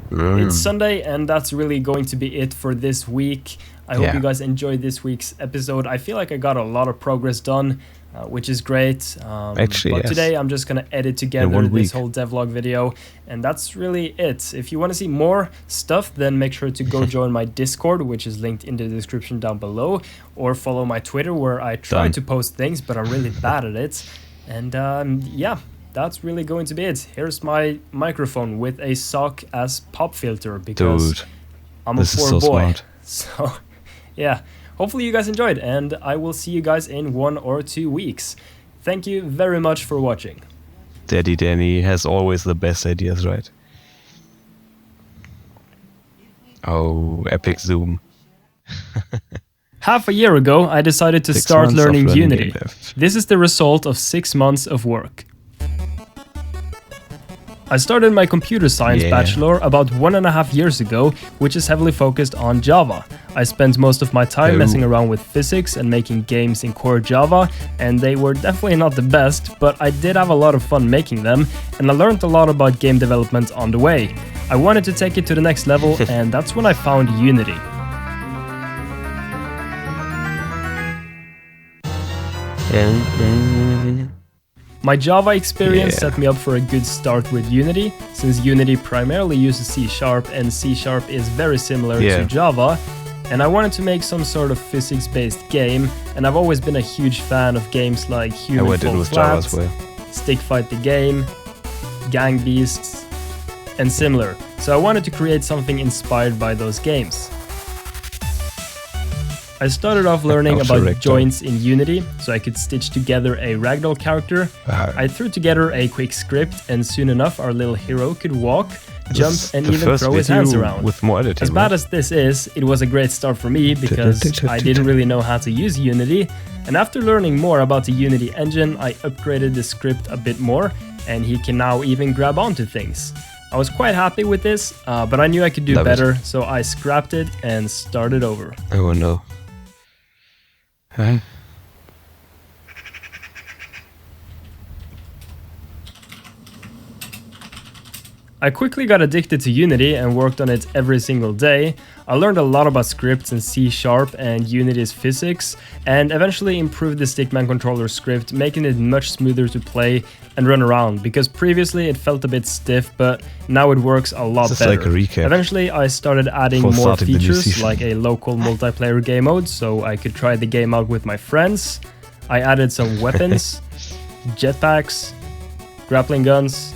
It's Sunday, and that's really going to be it for this week. I hope you guys enjoyed this week's episode. I feel like I got a lot of progress done, which is great. Actually, but today I'm just going to edit together this whole devlog video, and that's really it. If you want to see more stuff, then make sure to go join my Discord, which is linked in the description down below, or follow my Twitter, where I try to post things, but I'm really bad at it. And yeah, that's really going to be it. Here's my microphone with a sock as pop filter, because I'm a poor boy. So yeah, hopefully you guys enjoyed, and I will see you guys in 1 or 2 weeks. Thank you very much for watching. Daddy Dani has always the best ideas, right? Oh, epic zoom. Half a year ago, I decided to start learning Unity. This is the result of 6 months of work. I started my computer science bachelor about 1.5 years ago, which is heavily focused on Java. I spent most of my time messing around with physics and making games in core Java, and they were definitely not the best, but I did have a lot of fun making them, and I learned a lot about game development on the way. I wanted to take it to the next level, and that's when I found Unity. My Java experience set me up for a good start with Unity, since Unity primarily uses C# and C# is very similar to Java, and I wanted to make some sort of physics-based game, and I've always been a huge fan of games like Human Fall Flat, Stick Fight the Game, Gang Beasts, and similar, so I wanted to create something inspired by those games. I started off learning about joints in Unity, so I could stitch together a ragdoll character. I threw together a quick script, and soon enough our little hero could walk, jump, and even throw his hands around. With more editing, as bad as this is, it was a great start for me because I didn't really know how to use Unity, and after learning more about the Unity engine, I upgraded the script a bit more, and he can now even grab onto things. I was quite happy with this, but I knew I could do better, so I scrapped it and started over. Oh no. Huh? I quickly got addicted to Unity and worked on it every single day. I learned a lot about scripts in C# and Unity's physics, and eventually improved the Stickman controller script, making it much smoother to play and run around, because previously it felt a bit stiff, but now it works a lot better. Like a recap. Eventually I started adding more features, like a local multiplayer game mode, so I could try the game out with my friends. I added some weapons, jetpacks, grappling guns,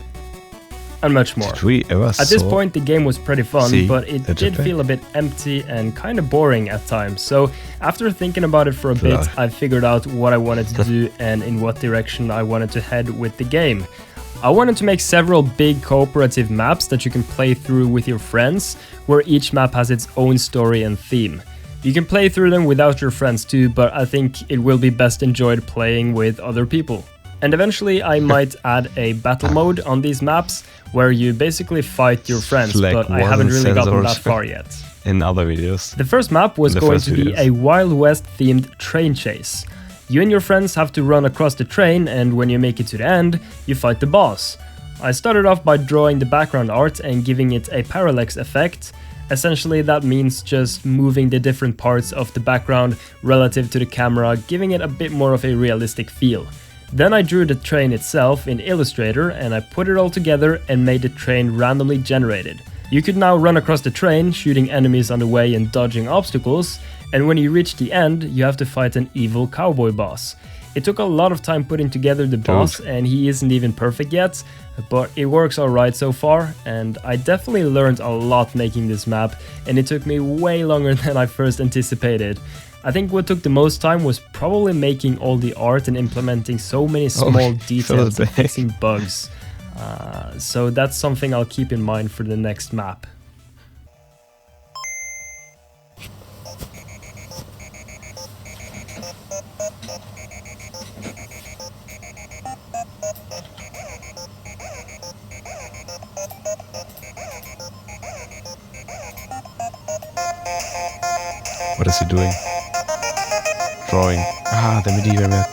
and much more. At this point the game was pretty fun, but it did feel a bit empty and kind of boring at times, so after thinking about it for a bit, I figured out what I wanted to do and in what direction I wanted to head with the game. I wanted to make several big cooperative maps that you can play through with your friends, where each map has its own story and theme. You can play through them without your friends too, but I think it will be best enjoyed playing with other people. And eventually I might add a battle mode on these maps, where you basically fight your friends, but I haven't really gotten that far yet. In other videos. The first map was going to be a Wild West themed train chase. You and your friends have to run across the train, and when you make it to the end, you fight the boss. I started off by drawing the background art and giving it a parallax effect. Essentially that means just moving the different parts of the background relative to the camera, giving it a bit more of a realistic feel. Then I drew the train itself in Illustrator, and I put it all together and made the train randomly generated. You could now run across the train, shooting enemies on the way and dodging obstacles, and when you reach the end, you have to fight an evil cowboy boss. It took a lot of time putting together the boss, and he isn't even perfect yet, but it works alright so far, and I definitely learned a lot making this map, and it took me way longer than I first anticipated. I think what took the most time was probably making all the art and implementing so many small details and fixing bugs. So that's something I'll keep in mind for the next map. What is he doing? Drawing. The medieval map.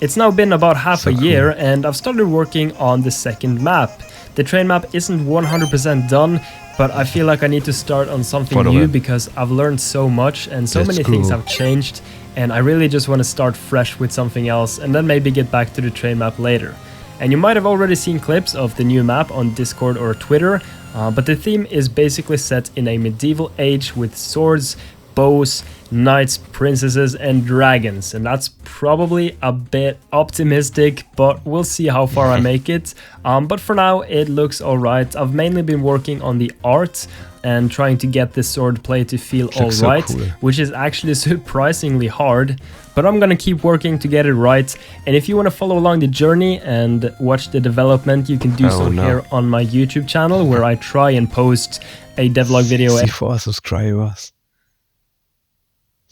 It's now been about half a year, and I've started working on the second map. The train map isn't 100% done, but I feel like I need to start on something new because I've learned so much and so many things have changed, and I really just want to start fresh with something else and then maybe get back to the train map later. And you might have already seen clips of the new map on Discord or Twitter, but the theme is basically set in a medieval age with swords, bows, knights, princesses, and dragons, and that's probably a bit optimistic, but we'll see how far I make it. But for now it looks alright. I've mainly been working on the art and trying to get the sword play to feel alright, which is actually surprisingly hard, but I'm gonna keep working to get it right. And if you want to follow along the journey and watch the development, you can do so here on my YouTube channel, where I try and post a devlog video. 4 subscribers.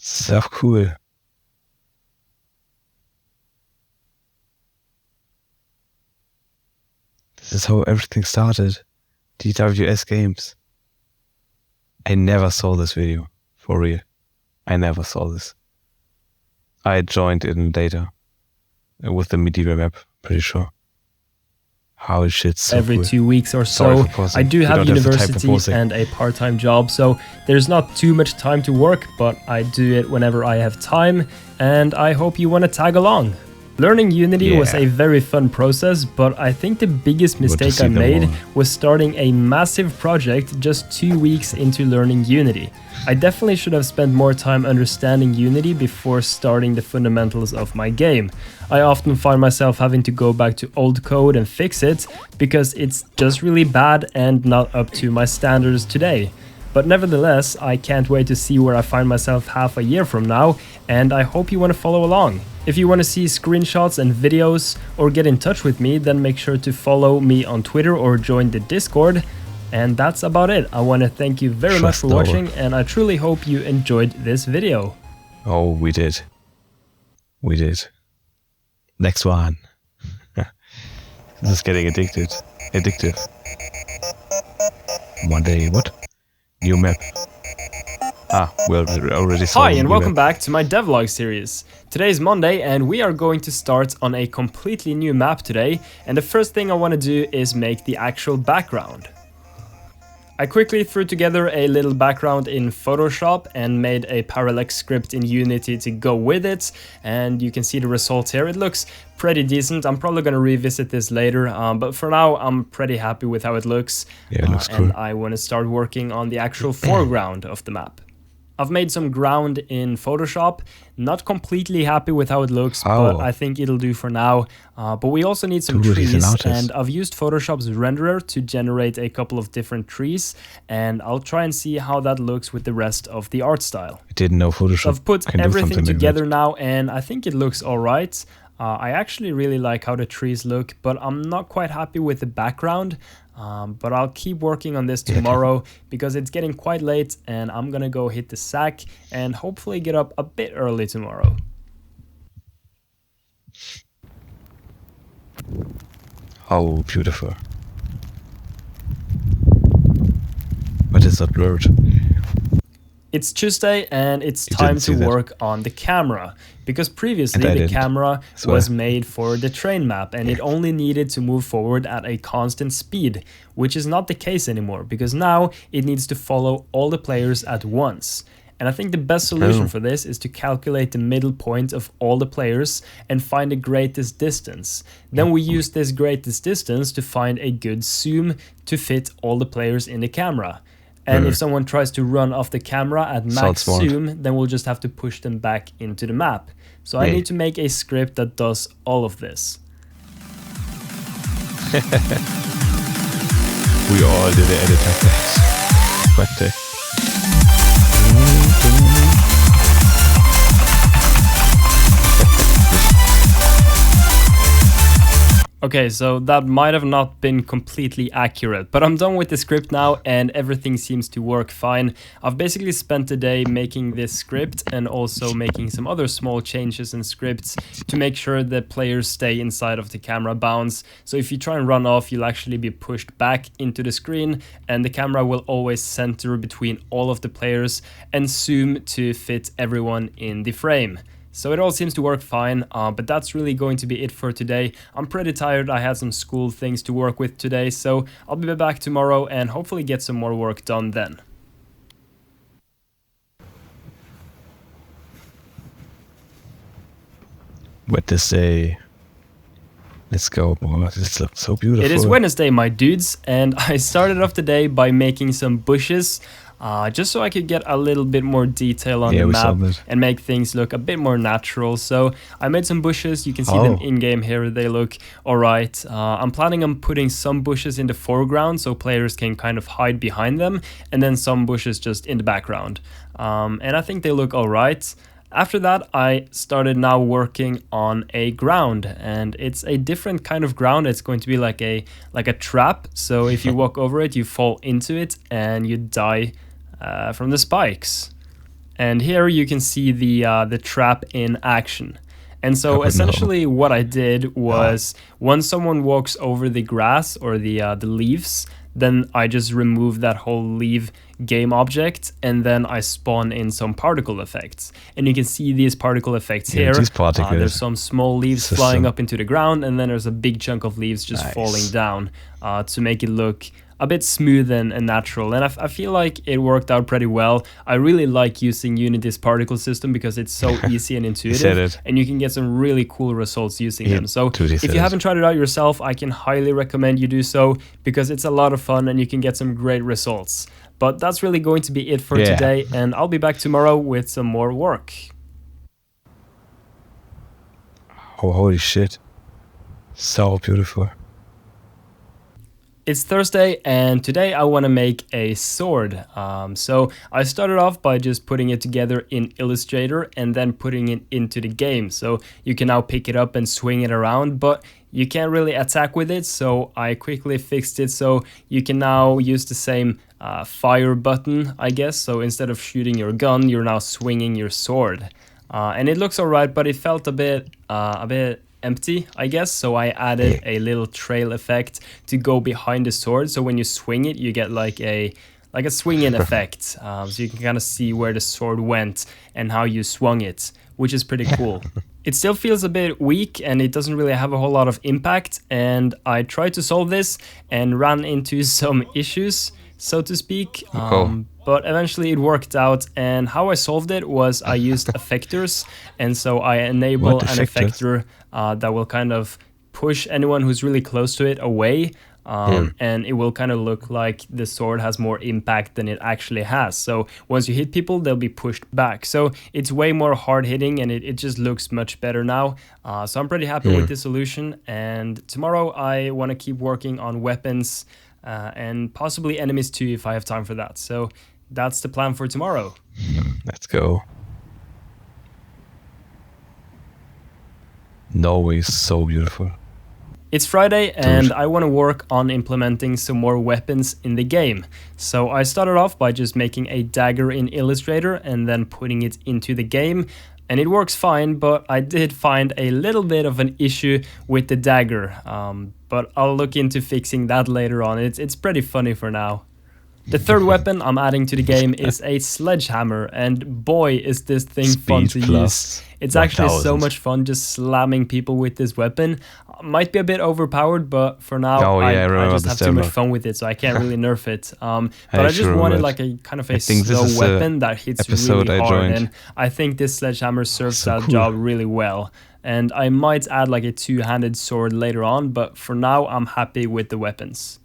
So cool. This That's how everything started. DWS Games. I never saw this video, for real. I never saw this. I joined in data with the medieval map, pretty sure. How is shit so every cool. 2 weeks or Sorry so. for pausing. I do You have don't have to type university proposing. and a part-time job, so there's not too much time to work, but I do it whenever I have time, and I hope you want to tag along. Learning Unity was Yeah. a very fun process, but I think the biggest mistake see I them made all. was starting a massive project just 2 weeks into learning Unity. I definitely should have spent more time understanding Unity before starting the fundamentals of my game. I often find myself having to go back to old code and fix it, because it's just really bad and not up to my standards today. But nevertheless, I can't wait to see where I find myself half a year from now, and I hope you want to follow along. If you want to see screenshots and videos or get in touch with me, then make sure to follow me on Twitter or join the Discord. And that's about it. I want to thank you very much for watching, and I truly hope you enjoyed this video. Oh, we did. We did. Next one. This is getting addictive. One day, what? New map. Well, we already saw Hi the and new welcome map. back to my devlog series. Today is Monday and we are going to start on a completely new map today, and the first thing I want to do is make the actual background. I quickly threw together a little background in Photoshop and made a parallax script in Unity to go with it, and you can see the result here. It looks pretty decent. I'm probably going to revisit this later, but for now I'm pretty happy with how it looks. Yeah, it looks cool. And I want to start working on the actual foreground of the map. I've made some ground in Photoshop, not completely happy with how it looks, but I think it'll do for now. But we also need some Dude, he's an trees, artist. and I've used Photoshop's renderer to generate a couple of different trees, and I'll try and see how that looks with the rest of the art style. I didn't know Photoshop. So I've put can do everything something like together that. now, and I think it looks alright. I actually really like how the trees look, but I'm not quite happy with the background. But I'll keep working on this tomorrow because it's getting quite late and I'm gonna go hit the sack and hopefully get up a bit early tomorrow. How beautiful. But it's not blurred. It's Tuesday and it's You time didn't see to that. work on the camera, because previously And I the didn't. camera So was made for the train map and it only needed to move forward at a constant speed, which is not the case anymore because now it needs to follow all the players at once. And I think the best solution for this is to calculate the middle point of all the players and find the greatest distance. Then we use this greatest distance to find a good zoom to fit all the players in the camera. And if someone tries to run off the camera at max smart. zoom, then we'll just have to push them back into the map. So I need to make a script that does all of this. We all did it at a time. What the? Okay, so that might have not been completely accurate, but I'm done with the script now and everything seems to work fine. I've basically spent the day making this script and also making some other small changes in scripts to make sure that players stay inside of the camera bounds. So if you try and run off, you'll actually be pushed back into the screen and the camera will always center between all of the players and zoom to fit everyone in the frame. So it all seems to work fine, but that's really going to be it for today. I'm pretty tired, I had some school things to work with today, so I'll be back tomorrow and hopefully get some more work done then. What to say? Let's go, boy. This looks so beautiful. It is Wednesday, my dudes, and I started off the day by making some bushes, just so I could get a little bit more detail on the we saw map that. and make things look a bit more natural. So I made some bushes, you can see them in-game here, they look alright. I'm planning on putting some bushes in the foreground so players can kind of hide behind them, and then some bushes just in the background. And I think they look alright. After that, I started now working on a ground, and it's a different kind of ground. It's going to be like a trap. So if you walk over it, you fall into it and you die from the spikes. And here you can see the trap in action. And so no. essentially what I did was when someone walks over the grass or the leaves, then I just remove that whole leaf game object, and then I spawn in some particle effects. And you can see these particle effects here. These particles. There's some small leaves flying up into the ground, and then there's a big chunk of leaves just falling down to make it look a bit smooth and natural. And I feel like it worked out pretty well. I really like using Unity's particle system because it's so easy and intuitive, and you can get some really cool results using them. So if you haven't tried it out yourself, I can highly recommend you do so because it's a lot of fun and you can get some great results. But that's really going to be it for today, and I'll be back tomorrow with some more work. Oh, holy shit. So beautiful. It's Thursday, and today I want to make a sword. So I started off by just putting it together in Illustrator and then putting it into the game. So you can now pick it up and swing it around, but you can't really attack with it. So I quickly fixed it so you can now use the same fire button, I guess. So instead of shooting your gun, you're now swinging your sword. And it looks alright, but it felt a bit empty, I guess. So I added a little trail effect to go behind the sword. So when you swing it, you get like a swing-in effect. So you can kind of see where the sword went and how you swung it, which is pretty cool. It still feels a bit weak and it doesn't really have a whole lot of impact. And I tried to solve this and ran into some issues, so to speak. But eventually it worked out, and how I solved it was I used effectors, and so I enable an effector that will kind of push anyone who's really close to it away, and it will kind of look like the sword has more impact than it actually has. So once you hit people, they'll be pushed back. So it's way more hard hitting, and it just looks much better now. So I'm pretty happy with this solution, and tomorrow I want to keep working on weapons and possibly enemies too if I have time for that. So that's the plan for tomorrow. Let's go. Norway is so beautiful. It's Friday and I want to work on implementing some more weapons in the game. So I started off by just making a dagger in Illustrator and then putting it into the game. And it works fine, but I did find a little bit of an issue with the dagger. But I'll look into fixing that later on. It's pretty funny for now. The third weapon I'm adding to the game is a sledgehammer, and boy is this thing fun to use. It's actually so much fun just slamming people with this weapon. Might be a bit overpowered, but for now I just have too much fun with it, so I can't really nerf it. But I just wanted like a kind of a slow weapon that hits really hard, and I think this sledgehammer serves that job really well. And I might add like a two-handed sword later on, but for now I'm happy with the weapons.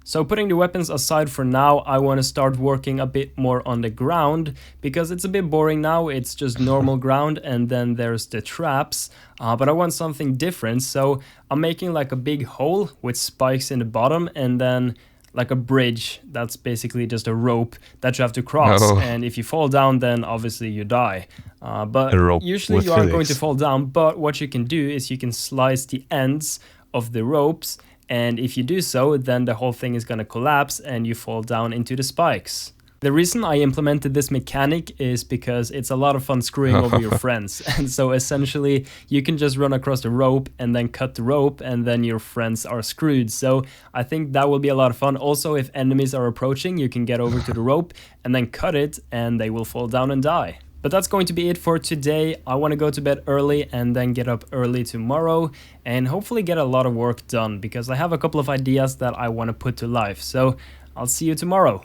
So putting the weapons aside for now, I want to start working a bit more on the ground because it's a bit boring now. It's just normal ground and then there's the traps, but I want something different. So I'm making like a big hole with spikes in the bottom and then like a bridge that's basically just a rope that you have to cross. And if you fall down, then obviously you die. But usually you aren't going to fall down, but what you can do is you can slice the ends of the ropes, and if you do so, then the whole thing is going to collapse and you fall down into the spikes. The reason I implemented this mechanic is because it's a lot of fun screwing over your friends. And so essentially you can just run across the rope and then cut the rope and then your friends are screwed. So I think that will be a lot of fun. Also, if enemies are approaching, you can get over to the rope and then cut it and they will fall down and die. But that's going to be it for today. I want to go to bed early and then get up early tomorrow and hopefully get a lot of work done because I have a couple of ideas that I want to put to life. So I'll see you tomorrow.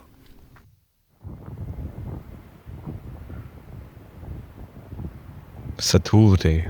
Saturday.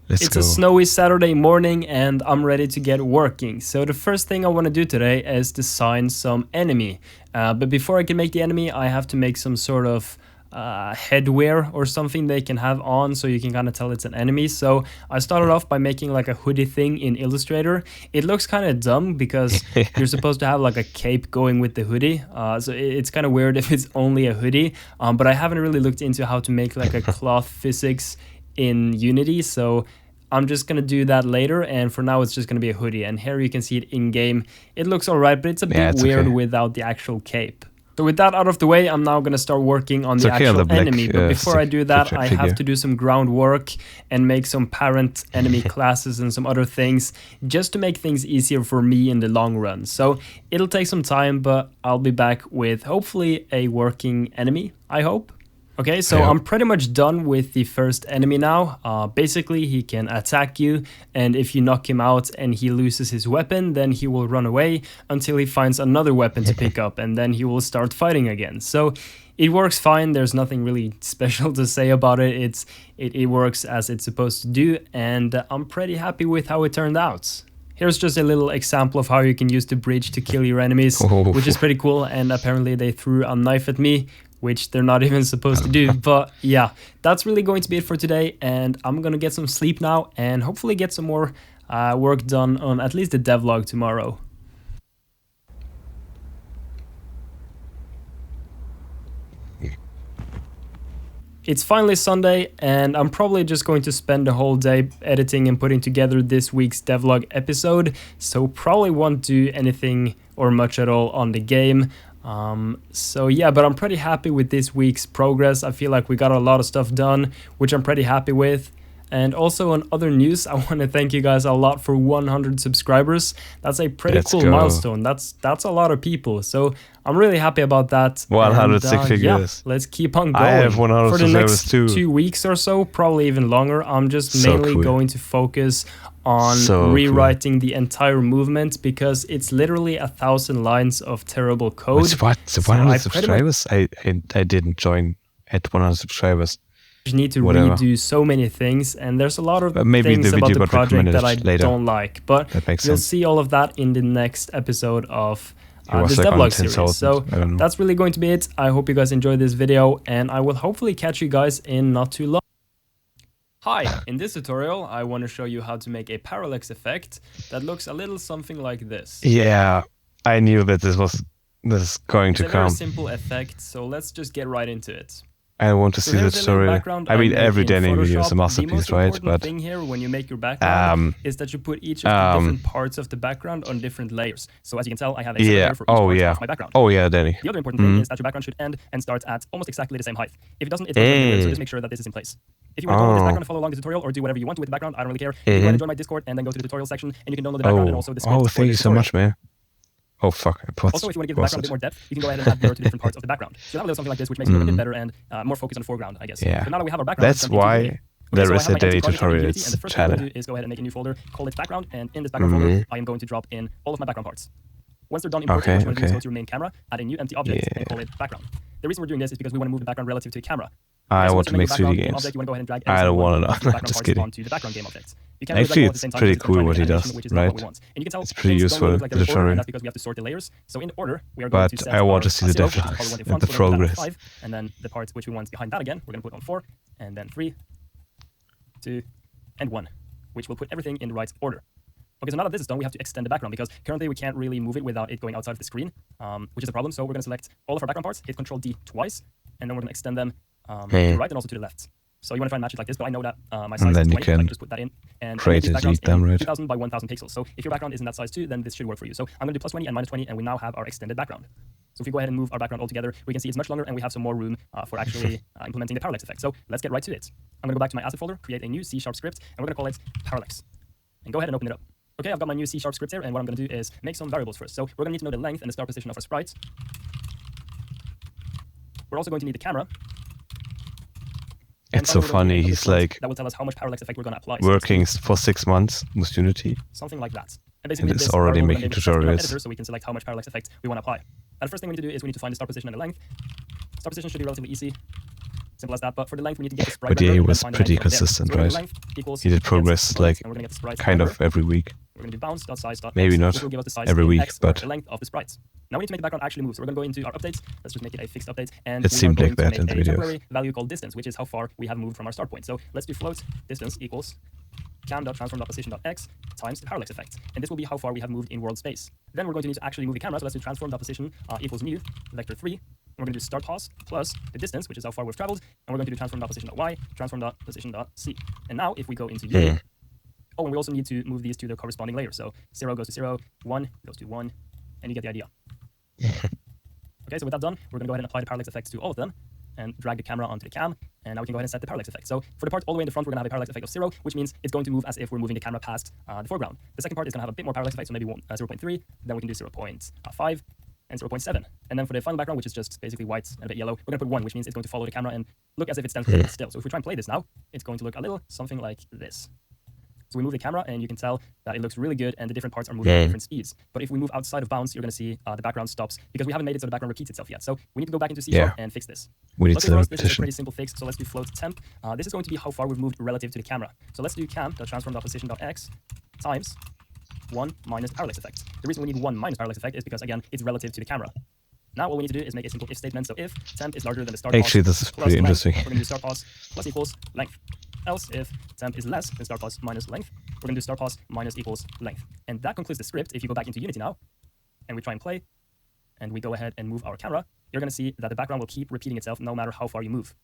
It's a snowy Saturday morning and I'm ready to get working. So the first thing I want to do today is design some enemy. But before I can make the enemy, I have to make some sort of headwear or something they can have on so you can kind of tell it's an enemy. So I started off by making like a hoodie thing in Illustrator. It looks kind of dumb because you're supposed to have like a cape going with the hoodie. So it's kind of weird if it's only a hoodie. But I haven't really looked into how to make like a cloth physics in Unity. So I'm just going to do that later. And for now, it's just going to be a hoodie. And here you can see it in game. It looks all right, but it's a bit weird without the actual cape. So with that out of the way, I'm now going to start working on It's the okay on actual the black, enemy. But before I do that, I have figure. to do some groundwork and make some parent enemy classes and some other things just to make things easier for me in the long run. So it'll take some time, but I'll be back with hopefully a working enemy, I hope. Okay, so Yeah. I'm pretty much done with the first enemy now. Basically, he can attack you, and if you knock him out and he loses his weapon, then he will run away until he finds another weapon to pick up, and then he will start fighting again. So it works fine. There's nothing really special to say about it. It works as it's supposed to do, and I'm pretty happy with how it turned out. Here's just a little example of how you can use the bridge to kill your enemies, which is pretty cool, and apparently they threw a knife at me, which they're not even supposed to do. But yeah, that's really going to be it for today, and I'm gonna get some sleep now and hopefully get some more work done on at least the devlog tomorrow. It's finally Sunday, and I'm probably just going to spend the whole day editing and putting together this week's devlog episode, so probably won't do anything or much at all on the game. So yeah, but I'm pretty happy with this week's progress. I feel like we got a lot of stuff done, which I'm pretty happy with. And also on other news, I want to thank you guys a lot for 100 subscribers. That's a pretty Let's cool go. milestone. That's a lot of people. So I'm really happy about that. 106 And, figures. Yeah, let's keep on going. I have 100 for the subscribers next too. 2 weeks or so, probably even longer. I'm just So mainly cool. going to focus on So cool. rewriting the entire movement because it's literally 1,000 lines of terrible code. Wait, what? The So I 100 pretty much- subscribers? I didn't join at 100 subscribers. You need to Whatever. redo so many things, and there's a lot of But maybe things the about video the got project recommended that I later. don't like. But That makes you'll sense. see all of that in the next episode of It was this like on devlog series. 10,000. So I don't know. that's really going to be it. I hope you guys enjoyed this video, and I will hopefully catch you guys in not too long. Hi, in this tutorial I want to show you how to make a parallax effect that looks a little something like this. Yeah, I knew that this is going It's to a very come. simple effect, so let's just get right into it. I want to So see the here's a little tutorial. background I mean, made every in Dani video is Photoshop. a masterpiece, The most right? important But thing here when you make your background is that you put each of the different parts of the background on different layers. So as you can tell, I have a separate layer for each part of my background. Oh yeah, Dani. The other important thing is that your background should end and start at almost exactly the same height. If it doesn't, it's not going to be good, so just make sure that this is in place. If you want to download this background and follow along the tutorial or do whatever you want with the background, I don't really care. You can go ahead and join my Discord and then go to the tutorial section and you can download the background and also the script for thank you the so tutorial. much, man. Oh fuck, I paused. Also, if you want to give the background a bit more depth, you can go ahead and add blur to different parts of the background. So that will do something like this, which makes it look a bit better and more focused on the foreground, I guess. Yeah. But now that we have our background, That's why there so is I a have my Dani empty project on tutorial. Unity, and the first thing I'm Channel. going to do is go ahead and make a new folder, call it background, and in this background folder, I am going to drop in all of my background parts. Once they're done importing, what you want to do is go to your main camera, add a new empty object, and call it background. The reason we're doing this is because we want to move the background relative to the camera. I So want once to you make your 3D background games. object, you want to go ahead and drag I every don't single want one to. of the background Just parts kidding. onto the background game object. You can't Actually, do it all at the same it's time pretty because cool trying to what he make an does, animation, which is not what right? we want. And you can tell It's pretty things don't useful, look like the they're in order, tutorial. and that's because we have to sort the layers. So in order, we are going to But set I want our to see the 0, which is devlogs probably one in and front, the we're gonna put that progress. at 5, and then the parts which we want behind that again, we're going to put on 4, and then 3, 2, and 1, which will put everything in the right order. Okay, so now that this is done, we have to extend the background because currently we can't really move it without it going outside of the screen, which is a problem. So we're going to select all of our background parts, hit Control D twice, and then we're going to extend them to the right and also to the left. So you want to try and match it like this, but I know that my size then is you 20, so I can can just put that in. And create these it, backgrounds delete them, in right? 2000 by 1000 pixels. So if your background is in that size too, then this should work for you. So I'm going to do plus 20 and minus 20, and we now have our extended background. So if we go ahead and move our background all together, we can see it's much longer and we have some more room for actually implementing the parallax effect. So let's get right to it. I'm going to go back to my asset folder, create a new C# script, and we're going to call it parallax. And go ahead and open it up. Okay, I've got my new C# script here, and what I'm going to do is make some variables first. So we're going to need to know the length and the start position of our sprite. We're also going to need the camera. It's so funny. He's like that will tell us how much parallax effect we're going to apply. working for 6 months with Unity. Something like that. And basically, And it's this already variable we're making gonna set in our tutorials. editor so we can select how much parallax effect we want to apply. And the first thing we need to do is we need to find the start position and the length. Start position should be relatively easy. Simple as that. But for the length, we need to get the sprite But yeah, render he and was find the pretty length from there. consistent, So we're gonna do right? length equals He did against progress the like and we're gonna get the sprite kind number. of every week. We're going to do bounce dot size dot Maybe x, not which will give us the size every in week, x, or but the length of the sprites. Now we need to make the background actually move. So we're going to go into our updates. Let's just make it a fixed update. And It we are seemed going like to that make in the a videos. temporary value called distance, which is how far we have moved from our start point. So let's do float distance equals cam.transform.position.x times the parallax effect. And this will be how far we have moved in world space. Then we're going to need to actually move the camera. So let's do transform.position equals new vector 3. And we're going to do start pause plus the distance, which is how far we've traveled. And we're going to do transform.position.y, transform.position.c. And now if we go into U, oh, and we also need to move these to the corresponding layer. So 0 goes to 0, 1 goes to 1, and you get the idea. Okay, Okay, so with that done, we're going to go ahead and apply the parallax effects to all of them and drag the camera onto the cam, and now we can go ahead and set the parallax effect. So for the part all the way in the front, we're going to have a parallax effect of 0, which means it's going to move as if we're moving the camera past the foreground. The second part is going to have a bit more parallax effect, so maybe 0.3, then we can do 0.5, and 0.7. And then for the final background, which is just basically white and a bit yellow, we're going to put 1, which means it's going to follow the camera and look as if it stands completely still. So if we try and play this now, it's going to look a little something like this. So we move the camera, and you can tell that it looks really good, and the different parts are moving at different speeds. But if we move outside of bounds, you're going to see the background stops, because we haven't made it so the background repeats itself yet. So we need to go back into C# and fix this. We need some This is a pretty simple fix, so let's do float temp. This is going to be how far we've moved relative to the camera. So let's do cam.transform.position.x times 1 minus parallax effect. The reason we need 1 minus parallax effect is because, again, it's relative to the camera. Now what we need to do is make a simple if statement. So if temp is larger than the start Actually, pause this is plus pretty length, interesting. we're going to do start pause plus equals length. Else, if temp is less than start pause minus length, we're going to do start pause minus equals length. And that concludes the script. If you go back into Unity now, and we try and play, and we go ahead and move our camera, you're going to see that the background will keep repeating itself no matter how far you move.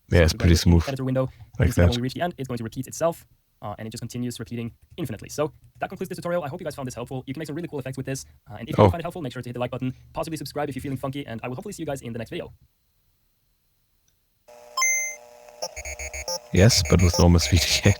Yeah, it's pretty smooth. Editor window, Like that. when we reach the end, it's going to repeat itself, and it just continues repeating infinitely. So that concludes this tutorial. I hope you guys found this helpful. You can make some really cool effects with this. And if you find it helpful, make sure to hit the like button, possibly subscribe if you're feeling funky, and I will hopefully see you guys in the next video. Yes, but with normal speed again.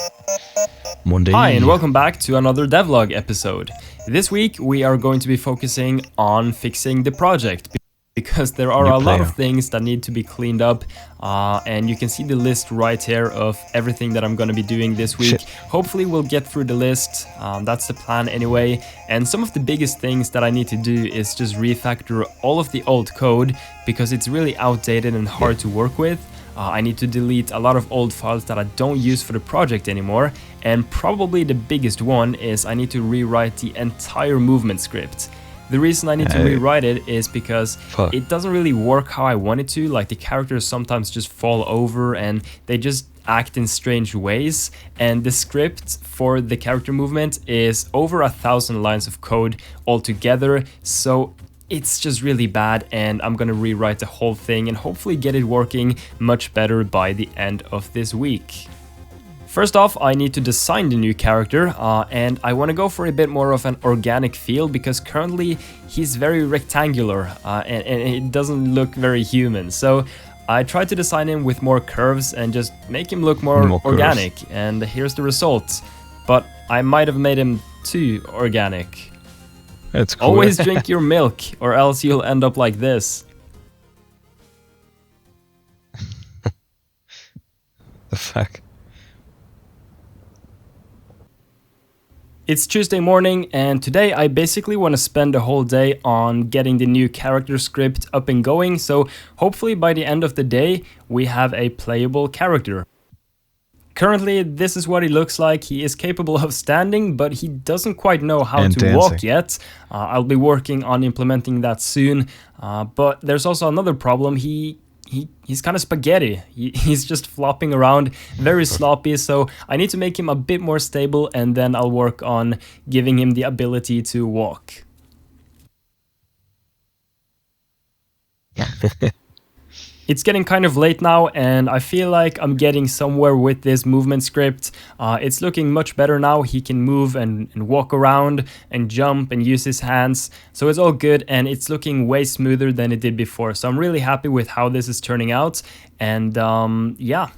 Monday. Hi, and welcome back to another devlog episode. This week, we are going to be focusing on fixing the project, because there are a lot of things that need to be cleaned up, and you can see the list right here of everything that I'm going to be doing this week. Hopefully we'll get through the list, that's the plan anyway, and some of the biggest things that I need to do is just refactor all of the old code, because it's really outdated and hard to work with. I need to delete a lot of old files that I don't use for the project anymore, and probably the biggest one is I need to rewrite the entire movement script. The reason I need to rewrite it is because it doesn't really work how I want it to. Like, the characters sometimes just fall over and they just act in strange ways. And the script for the character movement is over 1,000 lines of code altogether. So it's just really bad, and I'm gonna rewrite the whole thing and hopefully get it working much better by the end of this week. First off, I need to design the new character, and I want to go for a bit more of an organic feel, because currently he's very rectangular and it doesn't look very human. So I tried to design him with more curves and just make him look more organic, and here's the result. But I might have made him too organic. That's cool. Always drink your milk, or else you'll end up like this. The fuck? It's Tuesday morning, and today I basically want to spend the whole day on getting the new character script up and going, so hopefully by the end of the day we have a playable character. Currently, this is what he looks like. He is capable of standing, but he doesn't quite know how to walk yet. I'll be working on implementing that soon, but there's also another problem. He's kind of spaghetti. He's just flopping around, very sloppy, so I need to make him a bit more stable, and then I'll work on giving him the ability to walk. It's getting kind of late now, and I feel like I'm getting somewhere with this movement script. It's looking much better now. He can move and walk around and jump and use his hands. So it's all good, and it's looking way smoother than it did before. So I'm really happy with how this is turning out. And yeah.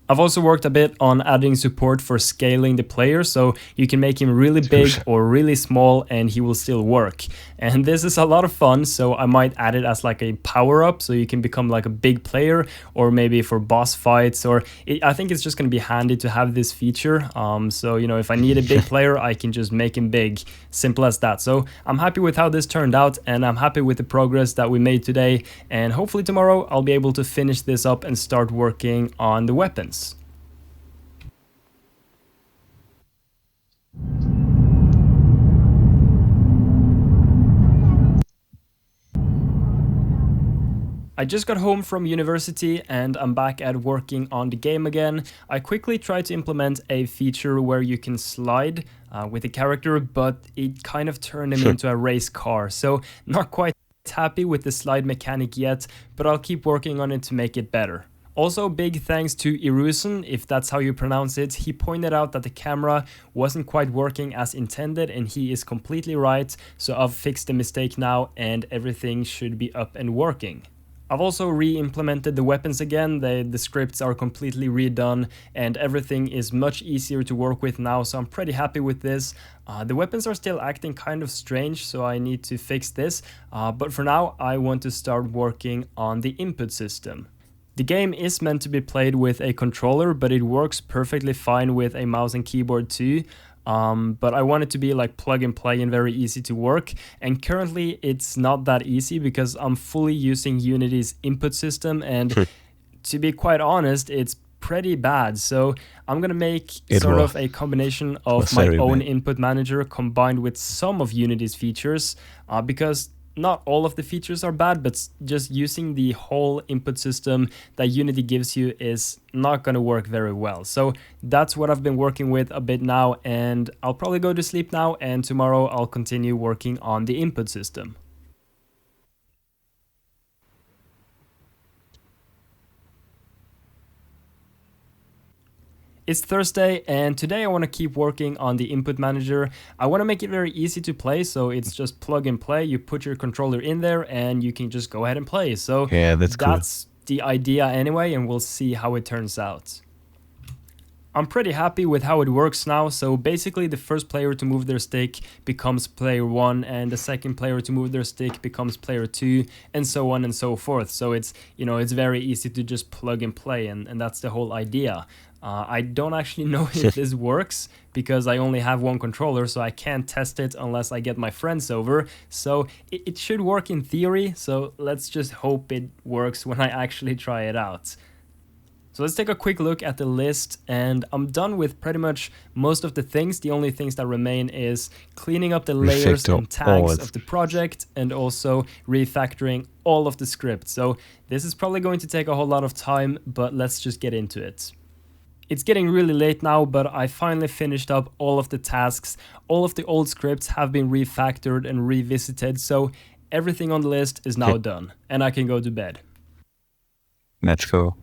I've also worked a bit on adding support for scaling the player, so you can make him really big or really small and he will still work. And this is a lot of fun, so I might add it as like a power-up, so you can become like a big player, or maybe for boss fights, or I think it's just going to be handy to have this feature. So, you know, if I need a big player, I can just make him big. Simple as that. So I'm happy with how this turned out, and I'm happy with the progress that we made today, and hopefully tomorrow I'll be able to finish this up and start working on the weapons. I just got home from university and I'm back at working on the game again. I quickly tried to implement a feature where you can slide with the character, but it kind of turned him into a race car. So not quite happy with the slide mechanic yet, but I'll keep working on it to make it better. Also, big thanks to Irusen, if that's how you pronounce it. He pointed out that the camera wasn't quite working as intended, and he is completely right. So I've fixed the mistake now and everything should be up and working. I've also re-implemented the weapons again. The scripts are completely redone and everything is much easier to work with now, so I'm pretty happy with this. The weapons are still acting kind of strange, so I need to fix this. But for now, I want to start working on the input system. The game is meant to be played with a controller, but it works perfectly fine with a mouse and keyboard too. But I want it to be like plug and play and very easy to work, and currently it's not that easy because I'm fully using Unity's input system, and to be quite honest, it's pretty bad. So I'm gonna make of a combination of my own input manager combined with some of Unity's features, because not all of the features are bad, but just using the whole input system that Unity gives you is not going to work very well. So that's what I've been working with a bit now, and I'll probably go to sleep now, and tomorrow I'll continue working on the input system. It's Thursday, and today I want to keep working on the input manager. I want to make it very easy to play, so it's just plug and play. You put your controller in there and you can just go ahead and play. So yeah, that's cool. The idea anyway, and we'll see how it turns out. I'm pretty happy with how it works now. So basically the first player to move their stick becomes player 1, and the second player to move their stick becomes player 2, and so on and so forth. So it's, it's very easy to just plug and play, and that's the whole idea. I don't actually know if this works because I only have one controller, so I can't test it unless I get my friends over. So it should work in theory, so let's just hope it works when I actually try it out. So let's take a quick look at the list, and I'm done with pretty much most of the things. The only things that remain is cleaning up the layers and tags of the project, and also refactoring all of the scripts. So this is probably going to take a whole lot of time, but let's just get into it. It's getting really late now, but I finally finished up all of the tasks. All of the old scripts have been refactored and revisited, so everything on the list is now done, and I can go to bed. Let's go.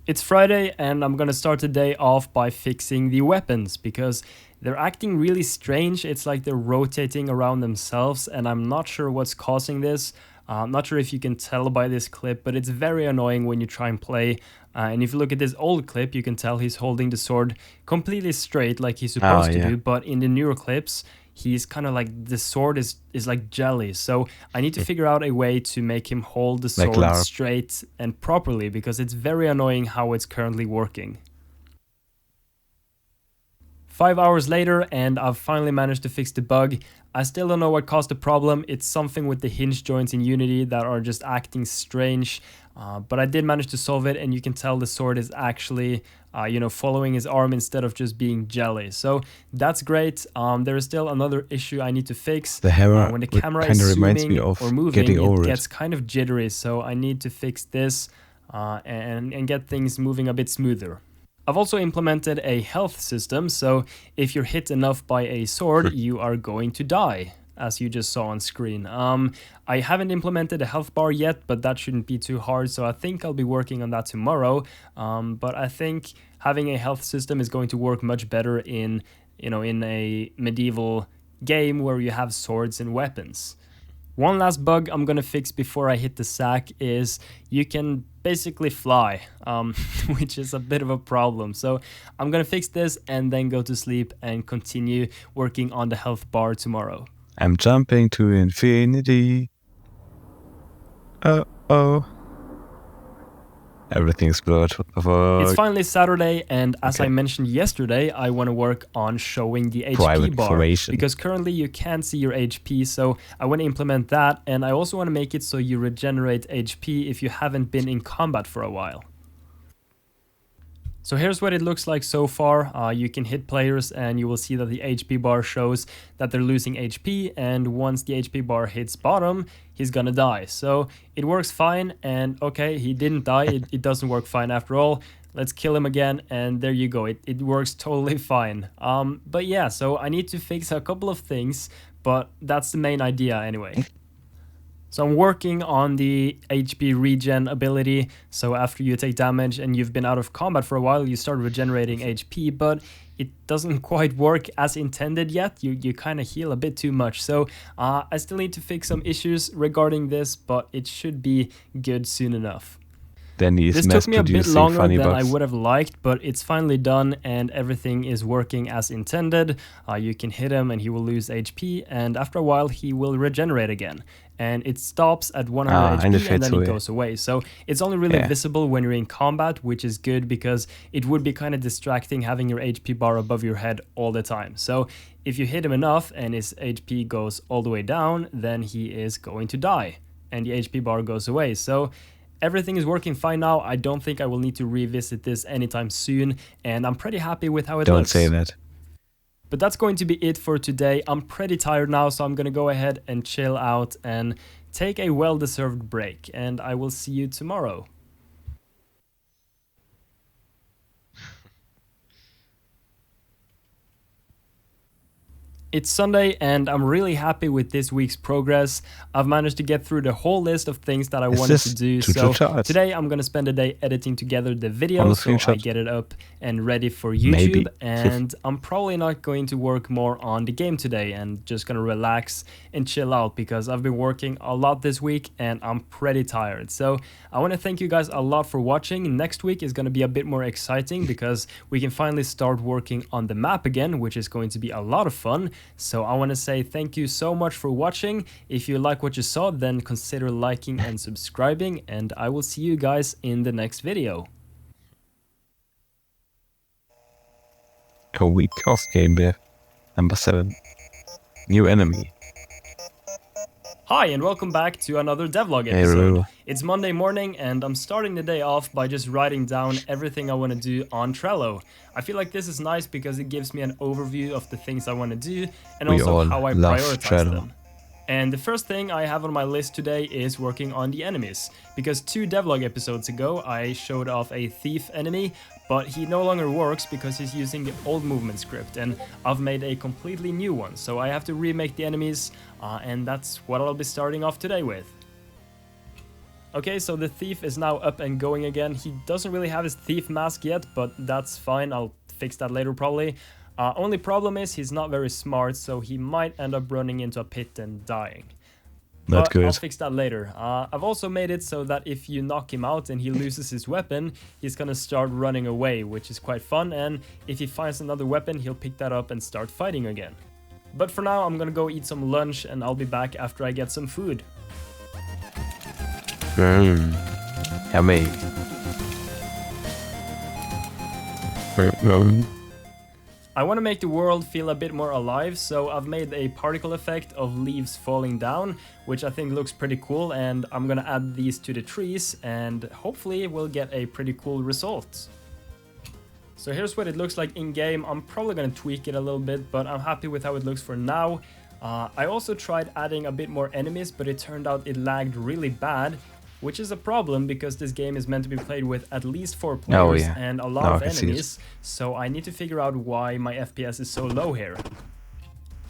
It's Friday, and I'm gonna start the day off by fixing the weapons, because they're acting really strange. It's like they're rotating around themselves, and I'm not sure what's causing this. I'm not sure if you can tell by this clip, but it's very annoying when you try and play. And if you look at this old clip, you can tell he's holding the sword completely straight like he's supposed to do. But in the newer clips, he's kind of like, the sword is like jelly. So I need to figure out a way to make him hold the sword straight and properly, because it's very annoying how it's currently working. 5 hours later, and I've finally managed to fix the bug. I still don't know what caused the problem. It's something with the hinge joints in Unity that are just acting strange. But I did manage to solve it, and you can tell the sword is actually, following his arm instead of just being jelly. So that's great. There is still another issue I need to fix. The hammer, when the camera is zooming or moving, it gets kind of jittery. So I need to fix this and get things moving a bit smoother. I've also implemented a health system, so if you're hit enough by a sword, you are going to die, as you just saw on screen. I haven't implemented a health bar yet, but that shouldn't be too hard, so I think I'll be working on that tomorrow. But I think having a health system is going to work much better in a medieval game where you have swords and weapons. One last bug I'm gonna fix before I hit the sack is you can basically fly, which is a bit of a problem. So I'm gonna fix this and then go to sleep and continue working on the health bar tomorrow. I'm jumping to infinity. Oh. Everything's good. It's finally Saturday, and as I mentioned yesterday, I want to work on showing the HP bar, because currently you can't see your HP, so I want to implement that, and I also want to make it so you regenerate HP if you haven't been in combat for a while. So here's what it looks like so far. You can hit players and you will see that the HP bar shows that they're losing HP, and once the HP bar hits bottom, he's gonna die. So it works fine, and okay, he didn't die, it doesn't work fine after all. Let's kill him again, and there you go, it works totally fine. But yeah, so I need to fix a couple of things, but that's the main idea anyway. So I'm working on the HP regen ability. So after you take damage and you've been out of combat for a while, you start regenerating HP, but it doesn't quite work as intended yet. You kind of heal a bit too much. So I still need to fix some issues regarding this, but it should be good soon enough. This took me a bit longer funny than bugs. I would have liked, but it's finally done and everything is working as intended. You can hit him and he will lose HP, and after a while he will regenerate again. And it stops at 100 HP and then it goes away. So it's only really visible when you're in combat, which is good because it would be kind of distracting having your HP bar above your head all the time. So if you hit him enough and his HP goes all the way down, then he is going to die and the HP bar goes away. So everything is working fine now. I don't think I will need to revisit this anytime soon, and I'm pretty happy with how it looks. Don't say that. But that's going to be it for today. I'm pretty tired now, so I'm going to go ahead and chill out and take a well-deserved break, and I will see you tomorrow. It's Sunday and I'm really happy with this week's progress. I've managed to get through the whole list of things that I wanted to do. So today I'm going to spend a day editing together the video so I get it up and ready for YouTube. And I'm probably not going to work more on the game today and just going to relax and chill out because I've been working a lot this week and I'm pretty tired. So I want to thank you guys a lot for watching. Next week is going to be a bit more exciting because we can finally start working on the map again, which is going to be a lot of fun. So I want to say thank you so much for watching. If you like what you saw, then consider liking and subscribing, and I will see you guys in the next video. A week off game there. Number 7. New enemy. Hi and welcome back to another devlog episode. It's Monday morning and I'm starting the day off by just writing down everything I want to do on Trello. I feel like this is nice because it gives me an overview of the things I want to do and also how I prioritize them. And the first thing I have on my list today is working on the enemies, because 2 devlog episodes ago I showed off a thief enemy, but he no longer works because he's using the old movement script and I've made a completely new one, so I have to remake the enemies and that's what I'll be starting off today with. Okay, so the thief is now up and going again. He doesn't really have his thief mask yet, but that's fine, I'll fix that later probably. Only problem is he's not very smart, so he might end up running into a pit and dying. Not good. I'll fix that later. I've also made it so that if you knock him out and he loses his weapon, he's gonna start running away, which is quite fun, and if he finds another weapon, he'll pick that up and start fighting again. But for now, I'm gonna go eat some lunch and I'll be back after I get some food. Yummy. I want to make the world feel a bit more alive, so I've made a particle effect of leaves falling down, which I think looks pretty cool, and I'm gonna add these to the trees, and hopefully we'll get a pretty cool result. So here's what it looks like in-game. I'm probably gonna tweak it a little bit, but I'm happy with how it looks for now. I also tried adding a bit more enemies, but it turned out it lagged really bad, which is a problem because this game is meant to be played with at least 4 players and a lot of enemies, so I need to figure out why my FPS is so low here.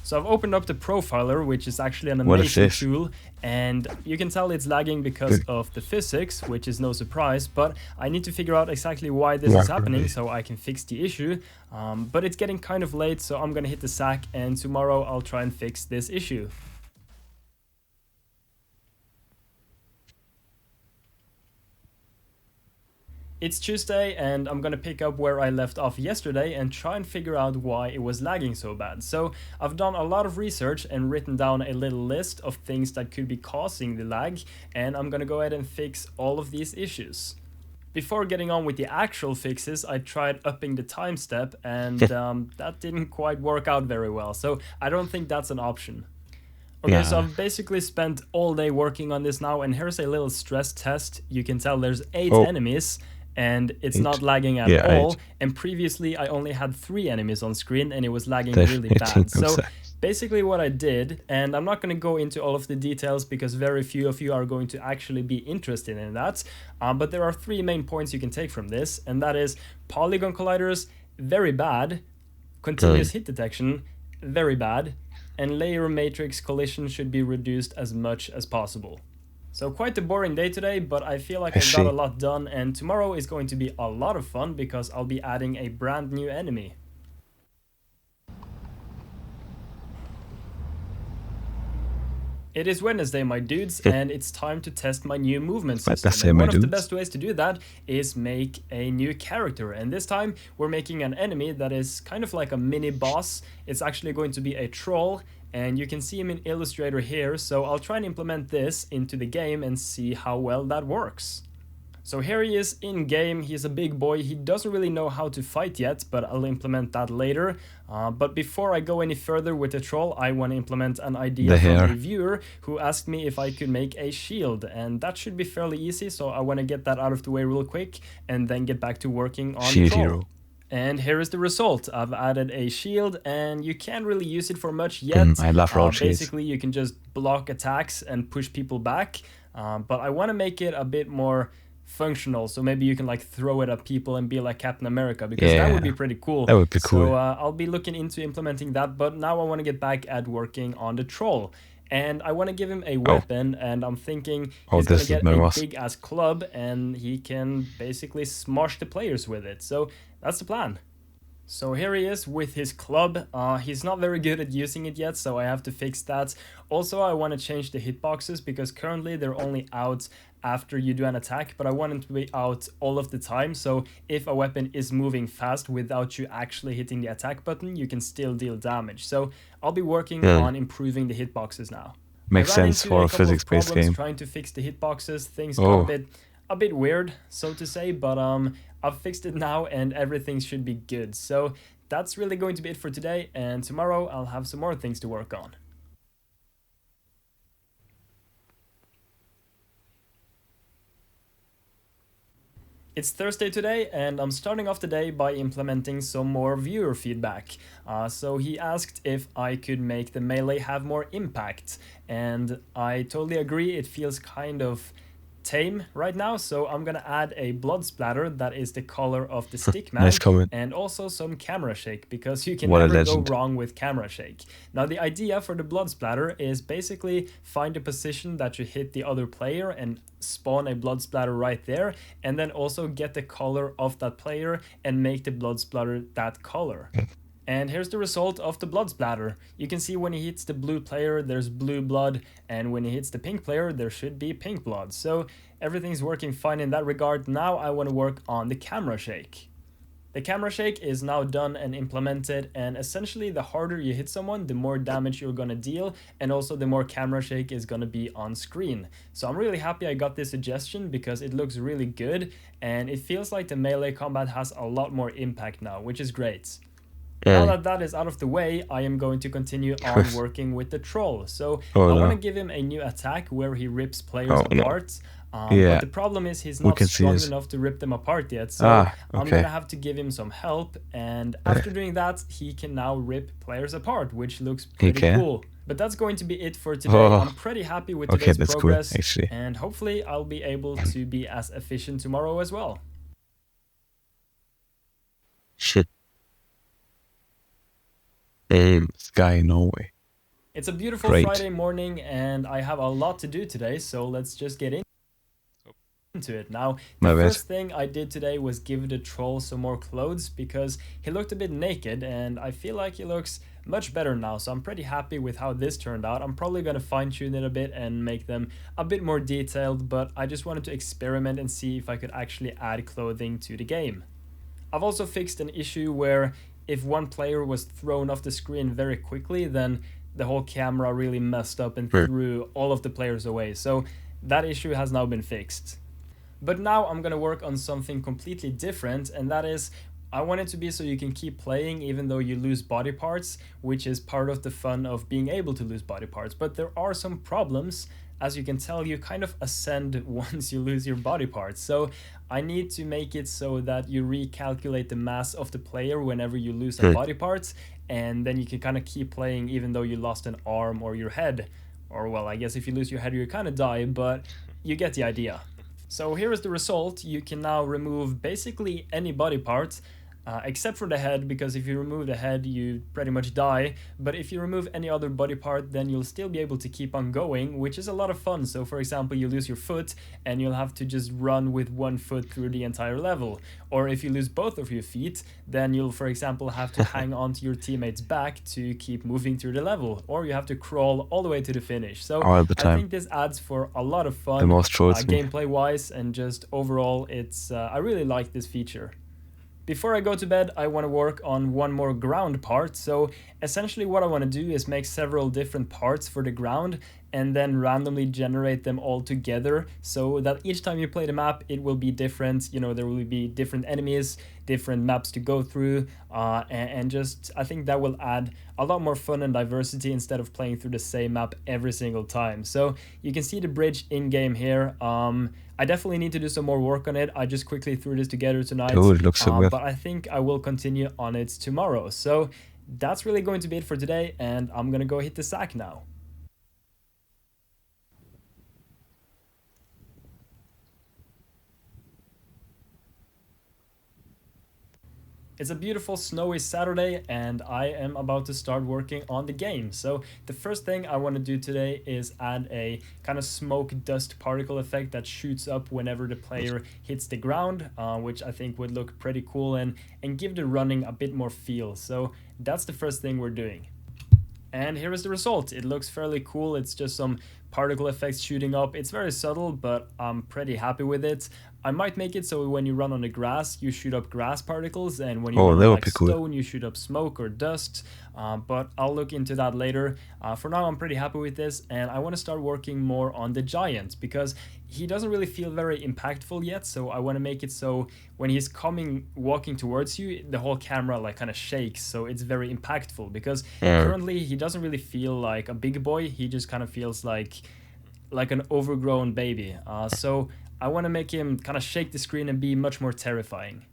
So I've opened up the profiler, which is actually an animation tool, and you can tell it's lagging because of the physics, which is no surprise, but I need to figure out exactly why this is happening so I can fix the issue. But it's getting kind of late, so I'm gonna hit the sack, and tomorrow I'll try and fix this issue. It's Tuesday and I'm gonna pick up where I left off yesterday and try and figure out why it was lagging so bad. So I've done a lot of research and written down a little list of things that could be causing the lag, and I'm gonna go ahead and fix all of these issues. Before getting on with the actual fixes, I tried upping the time step and that didn't quite work out very well, so I don't think that's an option. Okay, so I've basically spent all day working on this now, and here's a little stress test. You can tell there's 8 enemies, and it's not lagging at all. And previously I only had 3 enemies on screen and it was lagging really bad. So basically what I did, and I'm not going to go into all of the details because very few of you are going to actually be interested in that, but there are 3 main points you can take from this, and that is polygon colliders, very bad, continuous hit detection, very bad, and layer matrix collision should be reduced as much as possible. So quite a boring day today, but I feel like I got a lot done, and tomorrow is going to be a lot of fun because I'll be adding a brand new enemy. It is Wednesday, my dudes, and it's time to test my new movement system. And one of the best ways to do that is make a new character. And this time, we're making an enemy that is kind of like a mini boss. It's actually going to be a troll, and you can see him in Illustrator here. So I'll try and implement this into the game and see how well that works. So here he is in game. He's a big boy. He doesn't really know how to fight yet, but I'll implement that later. But before I go any further with the troll, I want to implement an idea from a viewer who asked me if I could make a shield, and that should be fairly easy. So I want to get that out of the way real quick and then get back to working on the troll. Hero. And here is the result. I've added a shield, and you can't really use it for much yet. I love roll shields. Basically, you can just block attacks and push people back. But I want to make it a bit more functional, so maybe you can like throw it at people and be like Captain America, because that would be pretty cool. That would be cool. So I'll be looking into implementing that, but now I want to get back at working on the troll. And I want to give him a weapon, and I'm thinking he's going to get a big ass club, and he can basically smash the players with it. So that's the plan. So here he is with his club. He's not very good at using it yet, so I have to fix that. Also, I want to change the hitboxes because currently they're only out after you do an attack, but I want them to be out all of the time. So if a weapon is moving fast without you actually hitting the attack button, you can still deal damage. So I'll be working on improving the hitboxes now. Makes sense for a physics-based game. Trying to fix the hitboxes, things got a bit weird, so to say, but I've fixed it now and everything should be good. So that's really going to be it for today, and tomorrow I'll have some more things to work on. It's Thursday today, and I'm starting off the day by implementing some more viewer feedback. So he asked if I could make the melee have more impact, and I totally agree. It feels kind of tame right now, so I'm gonna add a blood splatter that is the color of the stick man. Nice comment. And also some camera shake, because you can never go wrong with camera shake. Now the idea for the blood splatter is basically find a position that you hit the other player and spawn a blood splatter right there, and then also get the color of that player and make the blood splatter that color. And here's the result of the blood splatter. You can see when he hits the blue player, there's blue blood, and when he hits the pink player, there should be pink blood. So everything's working fine in that regard. Now I want to work on the camera shake. The camera shake is now done and implemented, and essentially the harder you hit someone, the more damage you're gonna deal, and also the more camera shake is gonna be on screen. So I'm really happy I got this suggestion because it looks really good, and it feels like the melee combat has a lot more impact now, which is great. Now that that is out of the way, I am going to continue on working with the troll. So I want to give him a new attack where he rips players apart. But the problem is he's not strong enough to rip them apart yet. So I'm going to have to give him some help. And after doing that, he can now rip players apart, which looks pretty cool. But that's going to be it for today. I'm pretty happy with today's progress. Cool, actually. And hopefully I'll be able to be as efficient tomorrow as well. Shit. Sky, Norway. It's a beautiful Friday morning, and I have a lot to do today, so let's just get into it. Now, the first thing I did today was give the troll some more clothes because he looked a bit naked, and I feel like he looks much better now, so I'm pretty happy with how this turned out. I'm probably going to fine-tune it a bit and make them a bit more detailed, but I just wanted to experiment and see if I could actually add clothing to the game. I've also fixed an issue where if one player was thrown off the screen very quickly, then the whole camera really messed up and threw all of the players away. So that issue has now been fixed. But now I'm gonna work on something completely different, and that is I want it to be so you can keep playing even though you lose body parts, which is part of the fun of being able to lose body parts. But there are some problems. As you can tell, you kind of ascend once you lose your body parts. So I need to make it so that you recalculate the mass of the player whenever you lose a body part, and then you can kind of keep playing even though you lost an arm or your head. Or well, I guess if you lose your head, you kind of die, but you get the idea. So here is the result. You can now remove basically any body part except for the head, because if you remove the head, you pretty much die. But if you remove any other body part, then you'll still be able to keep on going, which is a lot of fun. So for example, you lose your foot and you'll have to just run with one foot through the entire level. Or if you lose both of your feet, then you'll, for example, have to hang on to your teammate's back to keep moving through the level, or you have to crawl all the way to the finish. So All the I time. think this adds for a lot of fun, The most trolls me. gameplay wise, and just overall, it's I really like this feature. Before I go to bed, I want to work on one more ground part. So essentially what I want to do is make several different parts for the ground and then randomly generate them all together so that each time you play the map, it will be different. You know, there will be different enemies, different maps to go through, and just I think that will add a lot more fun and diversity instead of playing through the same map every single time. So you can see the bridge in game here. I definitely need to do some more work on it. I just quickly threw this together tonight. Dude, it looks so good. But I think I will continue on it tomorrow. So that's really going to be it for today, and I'm gonna go hit the sack now. It's a beautiful snowy Saturday and I am about to start working on the game. So the first thing I want to do today is add a kind of smoke dust particle effect that shoots up whenever the player hits the ground, which I think would look pretty cool and give the running a bit more feel. So that's the first thing we're doing. And here is the result. It looks fairly cool. It's just some particle effects shooting up. It's very subtle, but I'm pretty happy with it. I might make it so when you run on the grass, you shoot up grass particles, and when you run on like stone, you shoot up smoke or dust. But I'll look into that later. For now, I'm pretty happy with this, and I want to start working more on the giant because he doesn't really feel very impactful yet. So I want to make it so when he's walking towards you, the whole camera like kind of shakes, so it's very impactful. Because currently he doesn't really feel like a big boy. He just kind of feels like an overgrown baby. So I want to make him kind of shake the screen and be much more terrifying.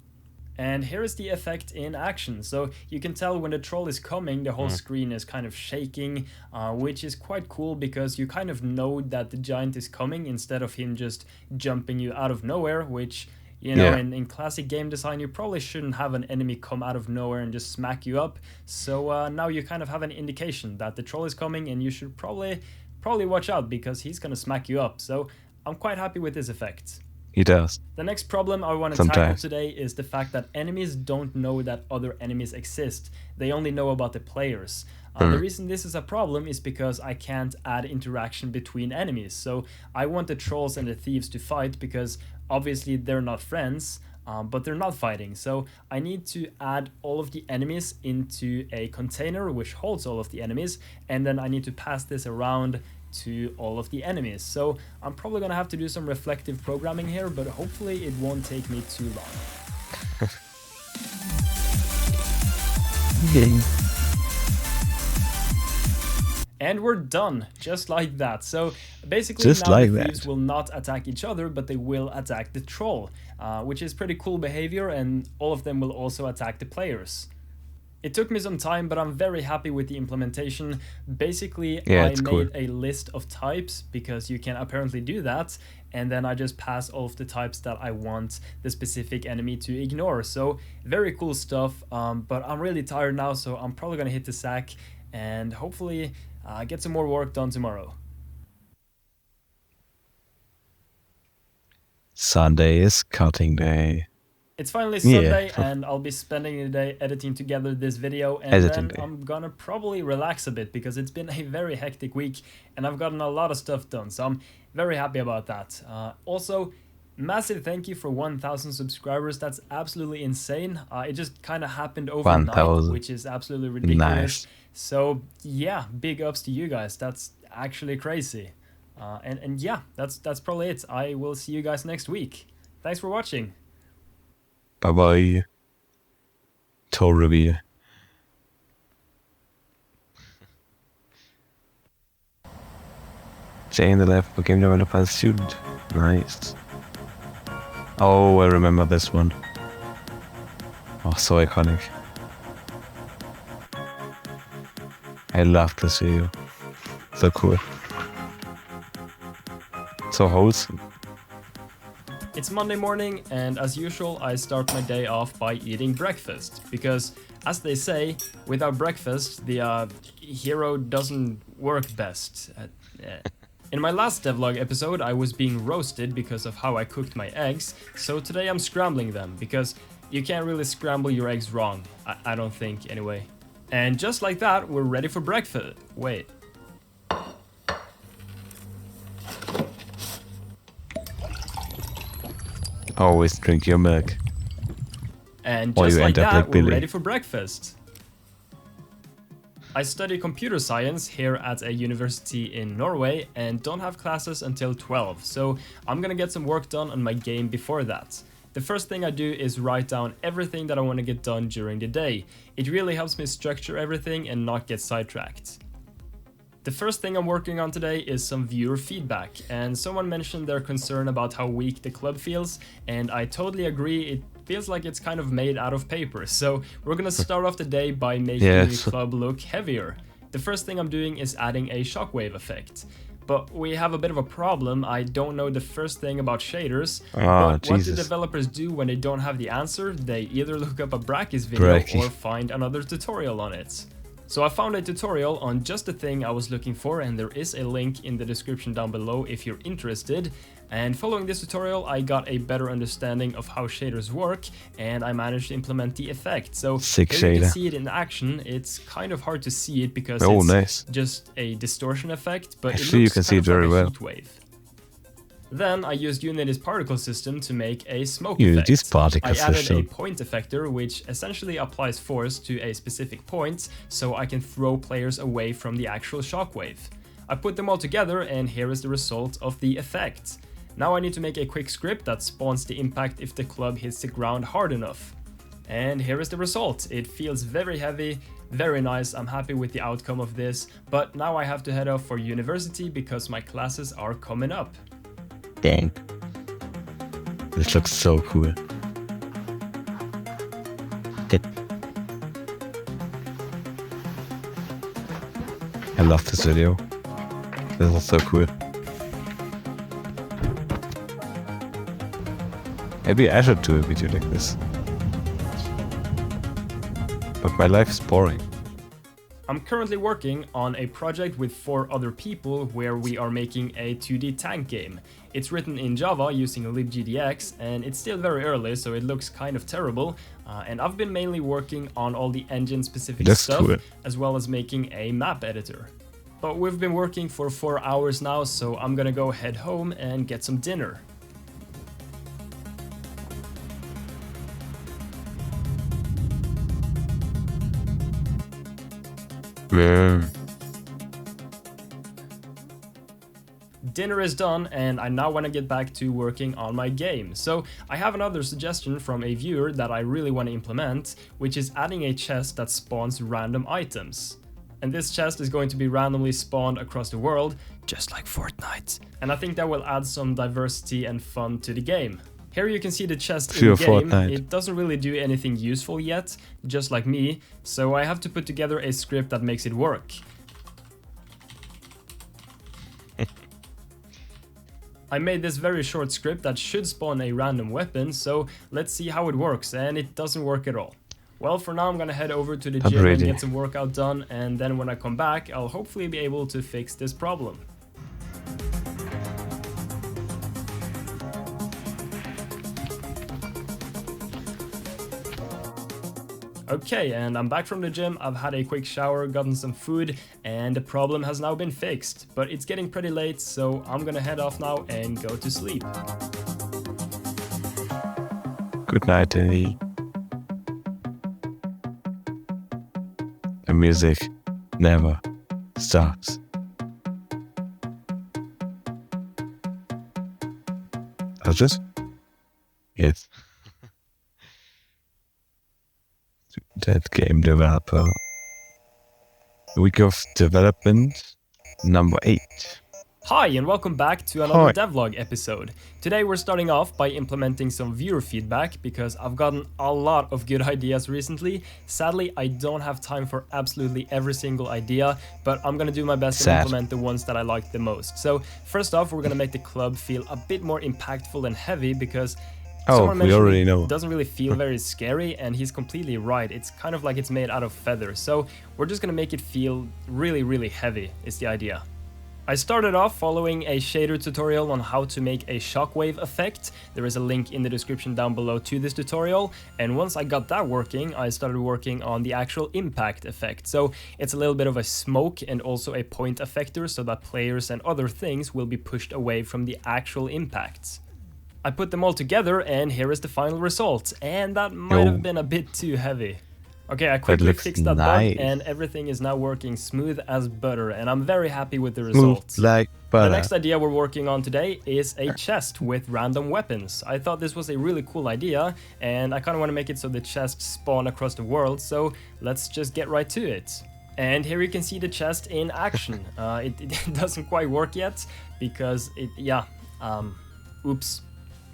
And here is the effect in action. So you can tell when the troll is coming, the whole screen is kind of shaking, which is quite cool because you kind of know that the giant is coming instead of him just jumping you out of nowhere, which, you know, in classic game design, you probably shouldn't have an enemy come out of nowhere and just smack you up. So now you kind of have an indication that the troll is coming and you should probably watch out because he's gonna smack you up. So I'm quite happy with this effect. He does. The next problem I want to tackle today is the fact that enemies don't know that other enemies exist. They only know about the players. The reason this is a problem is because I can't add interaction between enemies. So I want the trolls and the thieves to fight because obviously they're not friends, but they're not fighting. So I need to add all of the enemies into a container which holds all of the enemies, and then I need to pass this around to all of the enemies. So I'm probably gonna have to do some reflective programming here, but hopefully it won't take me too long. And we're done, just like that. So basically just now like the thieves will not attack each other, but they will attack the troll, which is pretty cool behavior, and all of them will also attack the players. It took me some time, but I'm very happy with the implementation. Basically, I made a list of types because you can apparently do that, and then I just pass all of the types that I want the specific enemy to ignore. So very cool stuff, but I'm really tired now, so I'm probably gonna hit the sack and hopefully get some more work done tomorrow. Sunday is cutting day. It's finally Sunday, and I'll be spending the day editing together this video, and then I'm gonna probably relax a bit because it's been a very hectic week and I've gotten a lot of stuff done, so I'm very happy about that. Also, massive thank you for 1,000 subscribers. That's absolutely insane. It just kind of happened overnight, which is absolutely ridiculous. So yeah, big ups to you guys. That's actually crazy. And yeah, that's probably it. I will see you guys next week. Thanks for watching. Bye bye. Torreview. Jay in the left for game developer student. Nice. Oh, I remember this one. Oh, so iconic. I love this video. So cool. So wholesome. It's Monday morning, and as usual, I start my day off by eating breakfast, because, as they say, without breakfast, the hero doesn't work best. In my last devlog episode, I was being roasted because of how I cooked my eggs, so today I'm scrambling them, because you can't really scramble your eggs wrong, I don't think, anyway. And just like that, we're ready for breakfast. Wait. Always drink your milk. And Or just you like end up that, like we're Billy. ready for breakfast. I study computer science here at a university in Norway and don't have classes until 12, so I'm gonna get some work done on my game before that. The first thing I do is write down everything that I want to get done during the day. It really helps me structure everything and not get sidetracked. The first thing I'm working on today is some viewer feedback, and someone mentioned their concern about how weak the club feels, and I totally agree. It feels like it's kind of made out of paper, so we're gonna start off the day by making Yes. the club look heavier. The first thing I'm doing is adding a shockwave effect. But we have a bit of a problem. I don't know the first thing about shaders, Ah, but what do Jesus. developers do when they don't have the answer? They either look up a Brackeys video Brackeys. or find another tutorial on it. So I found a tutorial on just the thing I was looking for, and there is a link in the description down below if you're interested. And following this tutorial, I got a better understanding of how shaders work, and I managed to implement the effect. So Sick here you can shader. see it in action. It's kind of hard to see it because Oh, it's nice. just a distortion effect, but Actually, it you looks can see kind it of very like a well. heat wave. Then I used Unity's particle system to make a smoke Unity's effect. particle I added system. a point effector, which essentially applies force to a specific point, so I can throw players away from the actual shockwave. I put them all together, and here is the result of the effect. Now I need to make a quick script that spawns the impact if the club hits the ground hard enough. And here is the result. It feels very heavy, very nice. I'm happy with the outcome of this, but now I have to head off for university because my classes are coming up. Dang. This looks so cool. Good. I love this video. This is so cool. Maybe I should do a video like this. But my life is boring. I'm currently working on a project with 4 other people where we are making a 2D tank game. It's written in Java using libgdx, and it's still very early, so it looks kind of terrible. And I've been mainly working on all the engine-specific That's stuff, cool. as well as making a map editor. But we've been working for 4 hours now, so I'm gonna go head home and get some dinner. Yeah. Dinner is done, and I now want to get back to working on my game. So I have another suggestion from a viewer that I really want to implement, which is adding a chest that spawns random items. And this chest is going to be randomly spawned across the world, just like Fortnite. And I think that will add some diversity and fun to the game. Here you can see the chest in Pure the game. Fortnite. It doesn't really do anything useful yet, just like me, so I have to put together a script that makes it work. I made this very short script that should spawn a random weapon, so let's see how it works, and it doesn't work at all. Well, for now I'm gonna head over to the I'm gym and ready. get some workout done, and then when I come back, I'll hopefully be able to fix this problem. Okay, and I'm back from the gym. I've had a quick shower, gotten some food, and the problem has now been fixed. But it's getting pretty late, so I'm gonna head off now and go to sleep. Good night, Dani. The music never stops. How's this? Yes. That game developer. Week of development number 8. Hi and welcome back to another Hi. devlog episode. Today we're starting off by implementing some viewer feedback because I've gotten a lot of good ideas recently. Sadly, I don't have time for absolutely every single idea, but I'm gonna do my best to implement the ones that I like the most. So first off, we're gonna make the club feel a bit more impactful and heavy because someone we mentioned already know. it doesn't really feel very scary, and he's completely right. It's kind of like it's made out of feathers. So we're just gonna make it feel really, really heavy is the idea. I started off following a shader tutorial on how to make a shockwave effect. There is a link in the description down below to this tutorial, and once I got that working, I started working on the actual impact effect. So it's a little bit of a smoke and also a point effector so that players and other things will be pushed away from the actual impacts. I put them all together and here is the final result, and that might have been a bit too heavy. Okay, I quickly fixed that bug and everything is now working smooth as butter, and I'm very happy with the results. Like butter. The next idea we're working on today is a chest with random weapons. I thought this was a really cool idea, and I kind of want to make it so the chests spawn across the world, so let's just get right to it. And here you can see the chest in action. It doesn't quite work yet because oops.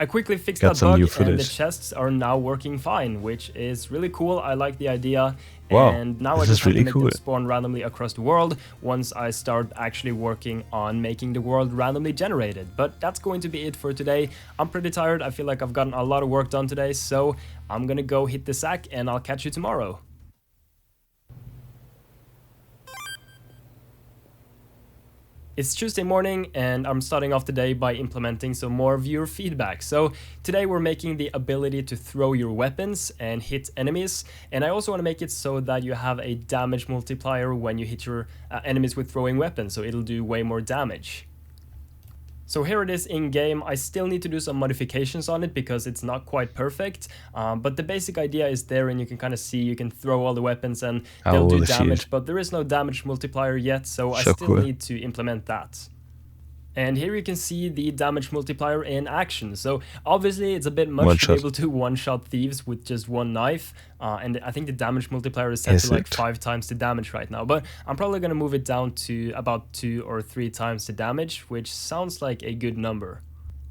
I quickly fixed that bug and the chests are now working fine, which is really cool. I like the idea. Wow, and now I just have to make them spawn randomly across the world once I start actually working on making the world randomly generated. But that's going to be it for today. I'm pretty tired. I feel like I've gotten a lot of work done today, so I'm gonna go hit the sack and I'll catch you tomorrow. It's Tuesday morning and I'm starting off the day by implementing some more viewer feedback. So today we're making the ability to throw your weapons and hit enemies, and I also want to make it so that you have a damage multiplier when you hit your enemies with throwing weapons, so it'll do way more damage. So here it is in game. I still need to do some modifications on it because it's not quite perfect, but the basic idea is there, and you can kind of see you can throw all the weapons and they'll do damage, but there is no damage multiplier yet, so I still need to implement that. And here you can see the damage multiplier in action. So obviously it's a bit much to be able to one-shot thieves with just one knife. And I think the damage multiplier is set to like 5 times the damage right now. But I'm probably going to move it down to about 2 or 3 times the damage, which sounds like a good number.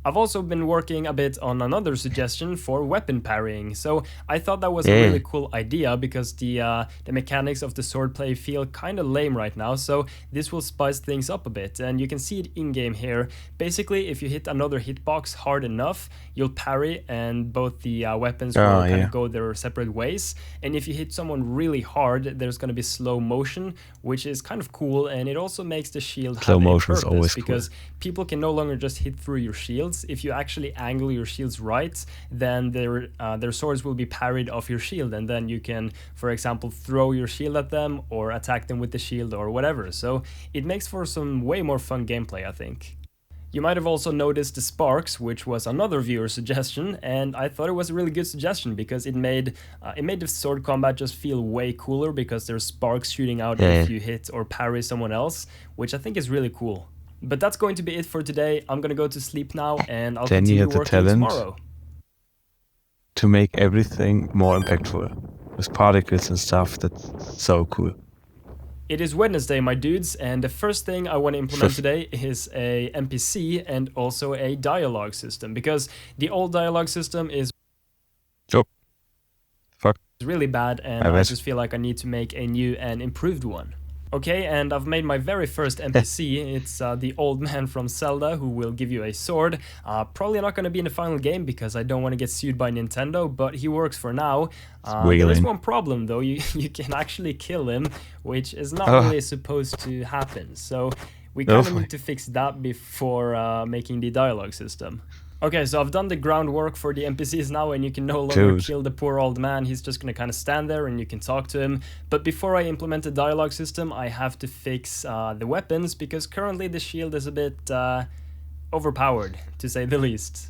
I've also been working a bit on another suggestion for weapon parrying, so I thought that was a really cool idea because the mechanics of the swordplay feel kind of lame right now, so this will spice things up a bit, and you can see it in-game here. Basically, if you hit another hitbox hard enough, you'll parry and both the weapons will kind of go their separate ways, and if you hit someone really hard, there's going to be slow motion, which is kind of cool, and it also makes the shield have a purpose because people can no longer just hit through your shields. If you actually angle your shields right, then their swords will be parried off your shield, and then you can, for example, throw your shield at them or attack them with the shield or whatever. So it makes for some way more fun gameplay, I think. You might have also noticed the sparks, which was another viewer suggestion, and I thought it was a really good suggestion because it made the sword combat just feel way cooler because there's sparks shooting out if you hit or parry someone else, which I think is really cool. But that's going to be it for today. I'm gonna go to sleep now, and I'll continue working tomorrow. To make everything more impactful with particles and stuff. That's so cool. It is Wednesday, my dudes, and the first thing I want to implement today is a NPC and also a dialogue system, because the old dialogue system is really bad, and I just feel like I need to make a new and improved one. Okay, and I've made my very first NPC. It's the old man from Zelda who will give you a sword. Probably not going to be in the final game because I don't want to get sued by Nintendo, but he works for now. There is one problem though, you can actually kill him, which is not really supposed to happen. So we kind of need to fix that before making the dialogue system. Okay, so I've done the groundwork for the NPCs now, and you can no longer kill the poor old man. He's just gonna kind of stand there and you can talk to him. But before I implement the dialogue system, I have to fix the weapons, because currently the shield is a bit overpowered, to say the least.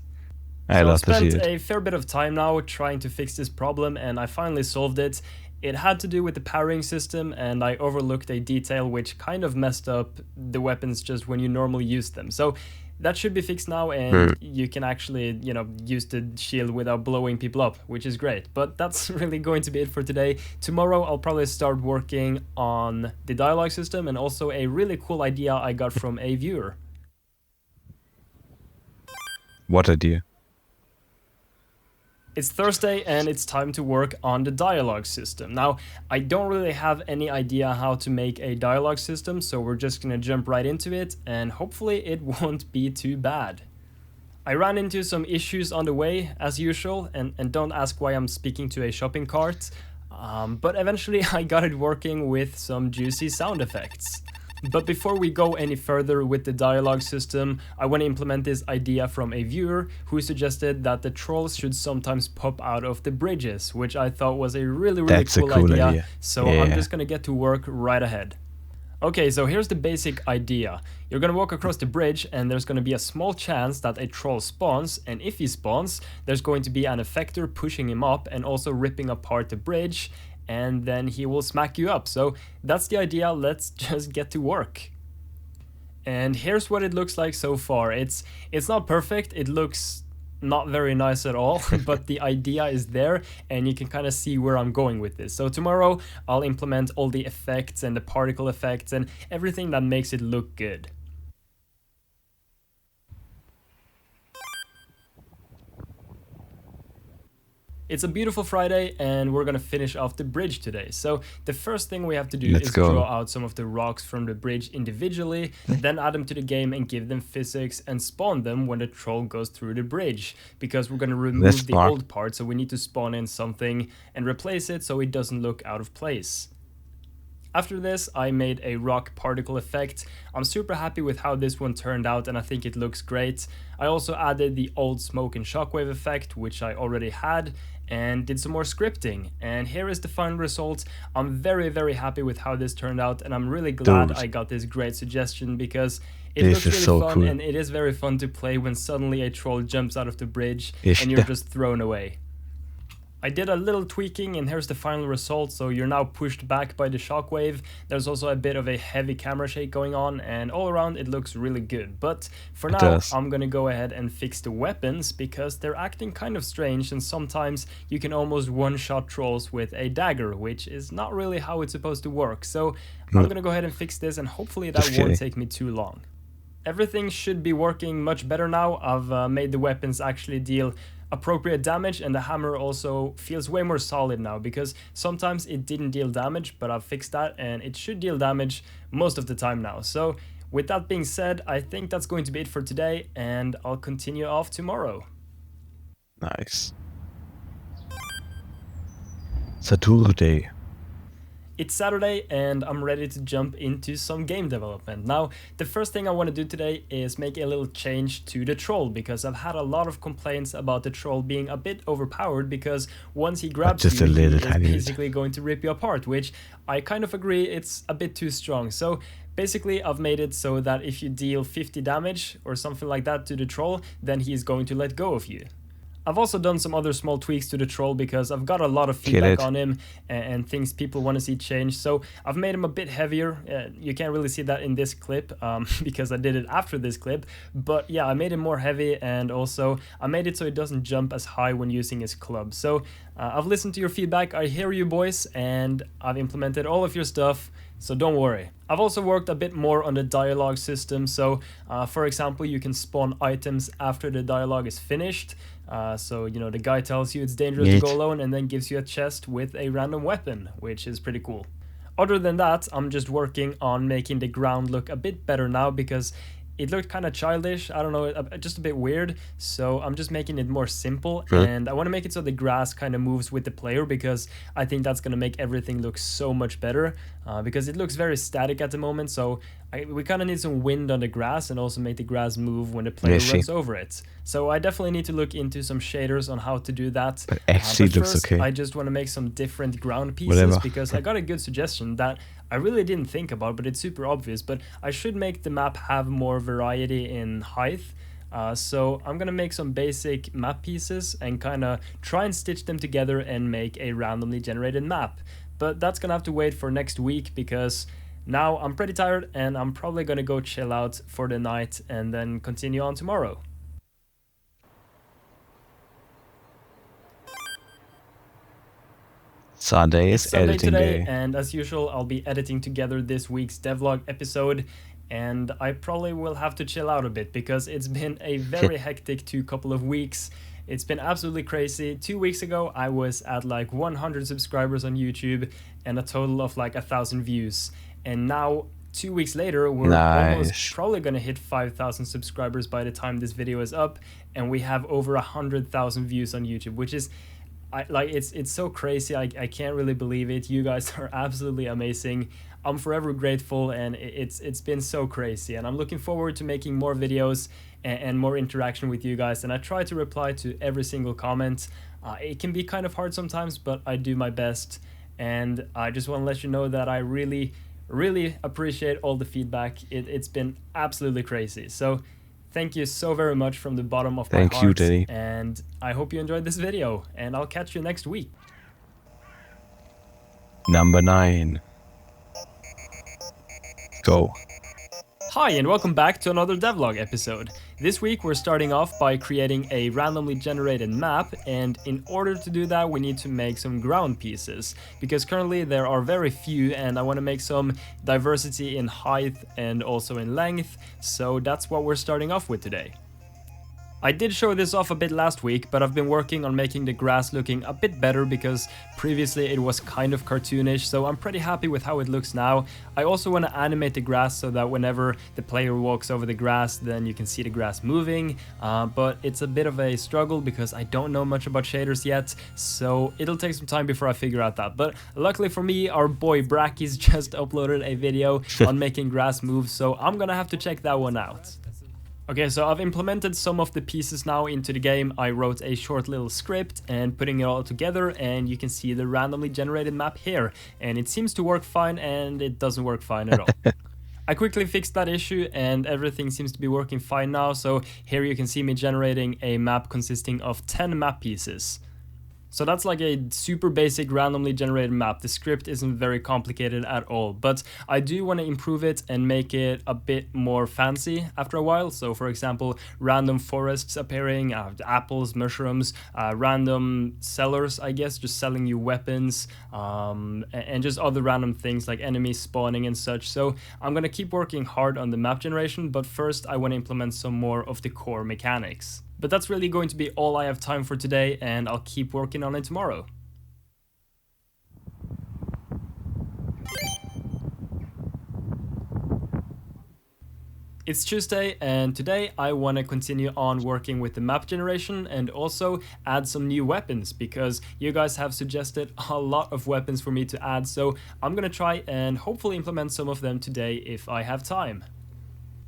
So I've spent a fair bit of time now trying to fix this problem, and I finally solved it. It had to do with the parrying system, and I overlooked a detail which kind of messed up the weapons just when you normally use them. So that should be fixed now, and you can actually, use the shield without blowing people up, which is great. But that's really going to be it for today. Tomorrow I'll probably start working on the dialogue system and also a really cool idea I got from a viewer. What idea? It's Thursday and it's time to work on the dialogue system. Now, I don't really have any idea how to make a dialogue system, so we're just gonna jump right into it and hopefully it won't be too bad. I ran into some issues on the way, as usual, and don't ask why I'm speaking to a shopping cart, but eventually I got it working with some juicy sound effects. But before we go any further with the dialogue system, I want to implement this idea from a viewer who suggested that the trolls should sometimes pop out of the bridges, which I thought was a really That's cool a cool idea. idea. So Yeah. I'm just gonna get to work right ahead. Okay, so here's the basic idea. You're gonna walk across the bridge and there's gonna be a small chance that a troll spawns, and if he spawns, there's going to be an effector pushing him up and also ripping apart the bridge, and then he will smack you up. So that's the idea, let's just get to work. And here's what it looks like so far. It's not perfect, it looks not very nice at all, but the idea is there and you can kind of see where I'm going with this. So tomorrow I'll implement all the effects and the particle effects and everything that makes it look good. It's a beautiful Friday and we're gonna finish off the bridge today. So the first thing we have to do Let's is go. draw out some of the rocks from the bridge individually, then add them to the game and give them physics and spawn them when the troll goes through the bridge. Because we're gonna remove That's the smart. old part, so we need to spawn in something and replace it so it doesn't look out of place. After this, I made a rock particle effect. I'm super happy with how this one turned out and I think it looks great. I also added the old smoke and shockwave effect, which I already had, and did some more scripting. And here is the final result. I'm very happy with how this turned out and I'm really glad Dude. I got this great suggestion because it This looks is really so fun cool. and it is very fun to play when suddenly a troll jumps out of the bridge Ish. and you're just thrown away. I did a little tweaking and here's the final result. So you're now pushed back by the shockwave. There's also a bit of a heavy camera shake going on and all around it looks really good. But for It now, does. I'm gonna go ahead and fix the weapons because they're acting kind of strange and sometimes you can almost one-shot trolls with a dagger, which is not really how it's supposed to work. So I'm gonna go ahead and fix this and hopefully that Just won't kidding. take me too long. Everything should be working much better now. I've made the weapons actually deal appropriate damage and the hammer also feels way more solid now because sometimes it didn't deal damage, but I've fixed that and it should deal damage most of the time now. So with that being said, I think that's going to be it for today and I'll continue off tomorrow. Nice. Saturday. It's Saturday and I'm ready to jump into some game development. Now, the first thing I want to do today is make a little change to the troll because I've had a lot of complaints about the troll being a bit overpowered because once he grabs just you, a little he is tiny bit. basically going to rip you apart, which I kind of agree it's a bit too strong. So basically I've made it so that if you deal 50 damage or something like that to the troll, then he's going to let go of you. I've also done some other small tweaks to the troll because I've got a lot of feedback it. on him and things people want to see change. So I've made him a bit heavier. You can't really see that in this clip because I did it after this clip. But yeah, I made him more heavy and also I made it so it doesn't jump as high when using his club. So I've listened to your feedback. I hear you boys and I've implemented all of your stuff. So don't worry. I've also worked a bit more on the dialogue system. So for example, you can spawn items after the dialogue is finished. So, you know, the guy tells you it's dangerous to Neat. go alone and then gives you a chest with a random weapon, which is pretty cool. Other than that, I'm just working on making the ground look a bit better now because it looked kind of childish, I don't know, just a bit weird, so I'm just making it more simple, and I want to make it so the grass kind of moves with the player because I think that's going to make everything look so much better, because it looks very static at the moment, so we kind of need some wind on the grass and also make the grass move when the player Yes, runs over it. So I definitely need to look into some shaders on how to do that. But actually but it looks first, okay. I just want to make some different ground pieces Whatever. because I got a good suggestion that I really didn't think about, but it's super obvious. But I should make the map have more variety in height. So I'm gonna make some basic map pieces and kind of try and stitch them together and make a randomly generated map. But that's gonna have to wait for next week because now I'm pretty tired and I'm probably gonna go chill out for the night and then continue on tomorrow. Sunday It's is Sunday editing today, day. and as usual, I'll be editing together this week's devlog episode. and I probably will have to chill out a bit because it's been a very hectic couple of weeks. It's been absolutely crazy. 2 weeks ago, I was at like 100 subscribers on YouTube and a total of like 1,000 views. And now, 2 weeks later, we're almost probably gonna hit 5,000 subscribers by the time this video is up, and we have over 100,000 views on YouTube, which is it's so crazy. I can't really believe it. You guys are absolutely amazing. I'm forever grateful, and it's been so crazy, and I'm looking forward to making more videos and more interaction with you guys, and I try to reply to every single comment. It can be kind of hard sometimes, but I do my best, and I just want to let you know that I really appreciate all the feedback. It's been absolutely crazy. So thank you so very much from the bottom of my heart. Thank you, Dani. And I hope you enjoyed this video, and I'll catch you next week. Number 9. Go. Hi, and welcome back to another devlog episode. This week we're starting off by creating a randomly generated map, and in order to do that we need to make some ground pieces, because currently there are very few and I want to make some diversity in height and also in length, so that's what we're starting off with today. I did show this off a bit last week, but I've been working on making the grass looking a bit better because previously it was kind of cartoonish, so I'm pretty happy with how it looks now. I also want to animate the grass so that whenever the player walks over the grass, then you can see the grass moving, but it's a bit of a struggle because I don't know much about shaders yet, so it'll take some time before I figure out that. But luckily for me, our boy Bracky's just uploaded a video on making grass move, so I'm gonna have to check that one out. Okay, so I've implemented some of the pieces now into the game. I wrote a short little script and putting it all together, and you can see the randomly generated map here. And it seems to work fine, and it doesn't work fine at all. I quickly fixed that issue and everything seems to be working fine now. So here you can see me generating a map consisting of 10 map pieces. So that's like a super basic randomly generated map. The script isn't very complicated at all, but I do want to improve it and make it a bit more fancy after a while. So for example, random forests appearing, apples, mushrooms, random sellers, I guess, just selling you weapons, and just other random things like enemies spawning and such. So I'm going to keep working hard on the map generation, but first I want to implement some more of the core mechanics. But that's really going to be all I have time for today, and I'll keep working on it tomorrow. It's Tuesday, and today I want to continue on working with the map generation and also add some new weapons, because you guys have suggested a lot of weapons for me to add, so I'm gonna try and hopefully implement some of them today if I have time.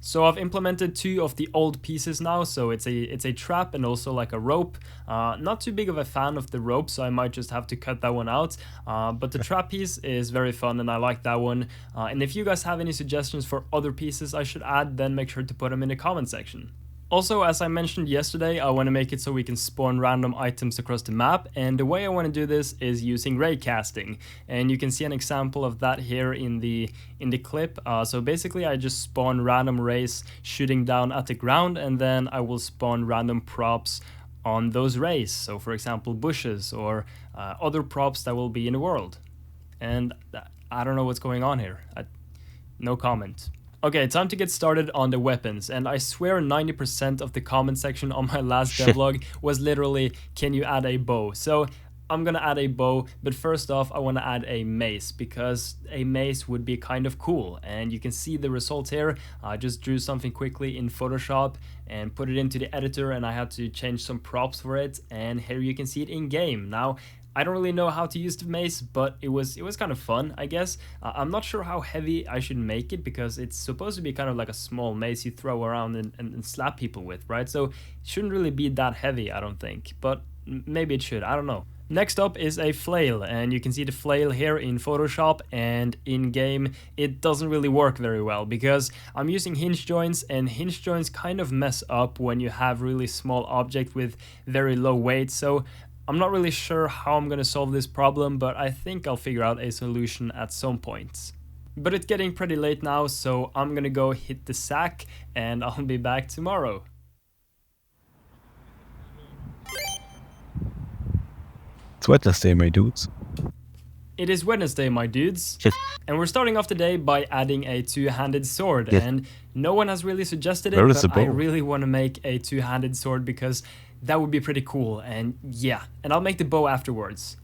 So I've implemented 2 of the old pieces now, so it's a trap and also like a rope. Not too big of a fan of the rope, so I might just have to cut that one out. But the trap piece is very fun and I like that one. And if you guys have any suggestions for other pieces I should add, then make sure to put them in the comment section. Also, as I mentioned yesterday, I want to make it so we can spawn random items across the map, and the way I want to do this is using ray casting, and you can see an example of that here in the clip. So basically I just spawn random rays shooting down at the ground, and then I will spawn random props on those rays, so for example bushes or other props that will be in the world. And I don't know what's going on here. No comment. Okay, time to get started on the weapons, and I swear 90% of the comment section on my last devlog was literally, can you add a bow? So I'm gonna add a bow, but first off I want to add a mace, because a mace would be kind of cool, and you can see the result here. I just drew something quickly in Photoshop and put it into the editor, and I had to change some props for it, and here you can see it in game. Now, I don't really know how to use the mace, but it was kind of fun, I guess. I'm not sure how heavy I should make it, because it's supposed to be kind of like a small mace you throw around and slap people with, right? So it shouldn't really be that heavy, I don't think, but maybe it should, I don't know. Next up is a flail, and you can see the flail here in Photoshop, and in game it doesn't really work very well because I'm using hinge joints, and hinge joints kind of mess up when you have really small object with very low weight. So I'm not really sure how I'm gonna solve this problem, but I think I'll figure out a solution at some point. But it's getting pretty late now, so I'm gonna go hit the sack, and I'll be back tomorrow. It's Wednesday, my dudes. It is Wednesday, my dudes. Yes. And we're starting off the day by adding a two-handed sword. Yes. And no one has really suggested it, Where is but the I bow? really want to make a two-handed sword because that would be pretty cool. And yeah, and I'll make the bow afterwards.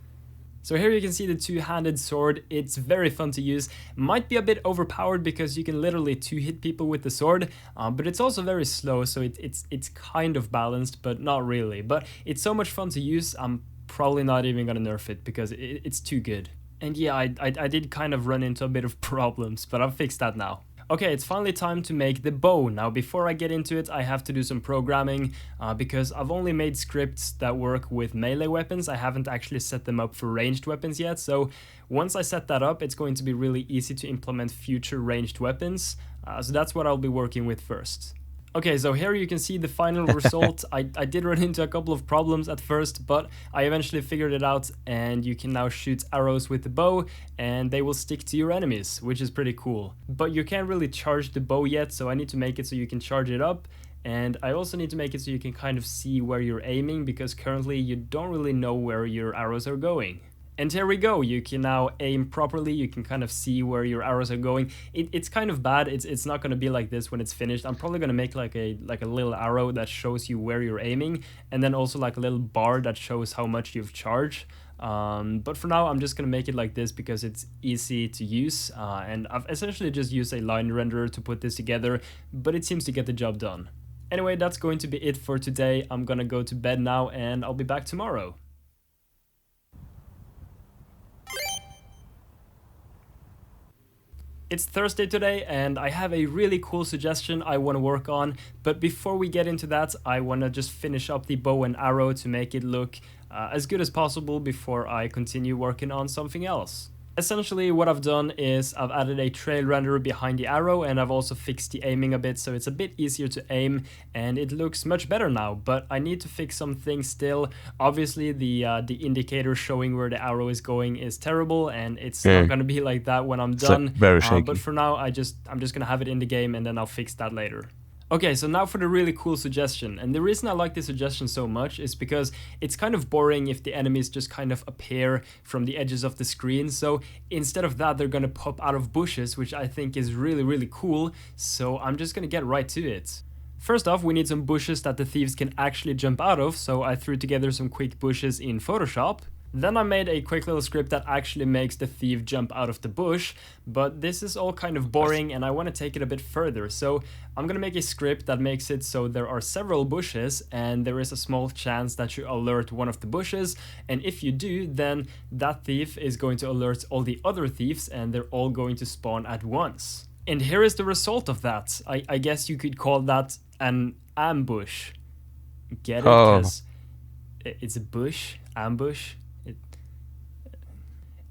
So here you can see the two-handed sword. It's very fun to use. Might be a bit overpowered because you can literally two-hit people with the sword, but it's also very slow, so it's kind of balanced, but not really. But it's so much fun to use, I'm probably not even gonna nerf it because it's too good. And yeah, I did kind of run into a bit of problems, but I've fixed that now. Okay, it's finally time to make the bow. Now, before I get into it, I have to do some programming because I've only made scripts that work with melee weapons. I haven't actually set them up for ranged weapons yet. So once I set that up, it's going to be really easy to implement future ranged weapons. So that's what I'll be working with first. Okay, so here you can see the final result. I did run into a couple of problems at first, but I eventually figured it out, and you can now shoot arrows with the bow and they will stick to your enemies, which is pretty cool. But you can't really charge the bow yet, so I need to make it so you can charge it up, and I also need to make it so you can kind of see where you're aiming, because currently you don't really know where your arrows are going. And here we go, you can now aim properly, you can kind of see where your arrows are going. It's kind of bad, it's not going to be like this when it's finished. I'm probably going to make like a little arrow that shows you where you're aiming, and then also like a little bar that shows how much you've charged. But for now I'm just going to make it like this because it's easy to use, and I've essentially just used a line renderer to put this together, but it seems to get the job done. Anyway, that's going to be it for today. I'm gonna go to bed now and I'll be back tomorrow. It's Thursday today and I have a really cool suggestion I want to work on, but before we get into that I want to just finish up the bow and arrow to make it look as good as possible before I continue working on something else. Essentially what I've done is I've added a trail renderer behind the arrow, and I've also fixed the aiming a bit so it's a bit easier to aim and it looks much better now, but I need to fix some things still. Obviously the indicator showing where the arrow is going is terrible, and it's not going to be like that when I'm done. Very shaky. But for now I'm just going to have it in the game and then I'll fix that later. Okay, so now for the really cool suggestion, and the reason I like this suggestion so much is because it's kind of boring if the enemies just kind of appear from the edges of the screen, so instead of that they're gonna pop out of bushes, which I think is really cool, so I'm just gonna get right to it. First off, we need some bushes that the thieves can actually jump out of, so I threw together some quick bushes in Photoshop. Then I made a quick little script that actually makes the thief jump out of the bush, but this is all kind of boring and I want to take it a bit further, so I'm gonna make a script that makes it so there are several bushes and there is a small chance that you alert one of the bushes, and if you do, then that thief is going to alert all the other thieves and they're all going to spawn at once. And here is the result of that. I guess you could call that an ambush. Get it? Oh. 'Cause it's a bush, ambush.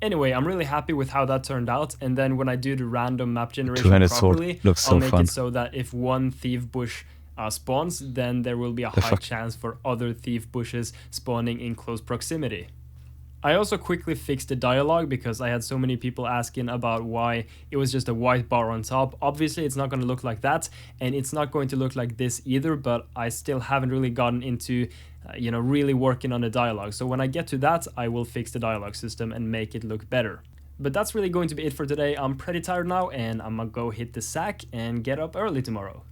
Anyway, I'm really happy with how that turned out, and then when I do the random map generation Two-handed properly, sword looks so I'll make fun. it so that if one thief bush spawns, then there will be a high chance for other thief bushes spawning in close proximity. I also quickly fixed the dialogue because I had so many people asking about why it was just a white bar on top. Obviously it's not going to look like that, and it's not going to look like this either, but I still haven't really gotten into really working on the dialogue. So when I get to that, I will fix the dialogue system and make it look better. But that's really going to be it for today. I'm pretty tired now and I'm gonna go hit the sack and get up early tomorrow.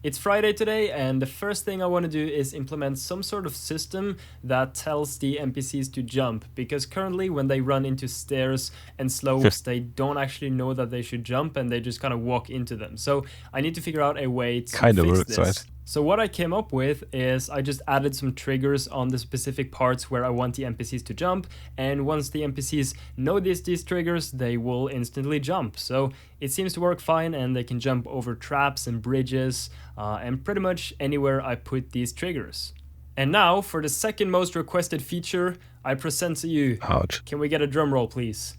It's Friday today, and the first thing I want to do is implement some sort of system that tells the NPCs to jump, because currently when they run into stairs and slopes, they don't actually know that they should jump and they just kind of walk into them. So I need to figure out a way to Kind of fix works, this. right? So what I came up with is I just added some triggers on the specific parts where I want the NPCs to jump, and once the NPCs know these triggers, they will instantly jump. So it seems to work fine, and they can jump over traps and bridges, and pretty much anywhere I put these triggers. And now for the second most requested feature, I present to you. Ouch. Can we get a drum roll, please?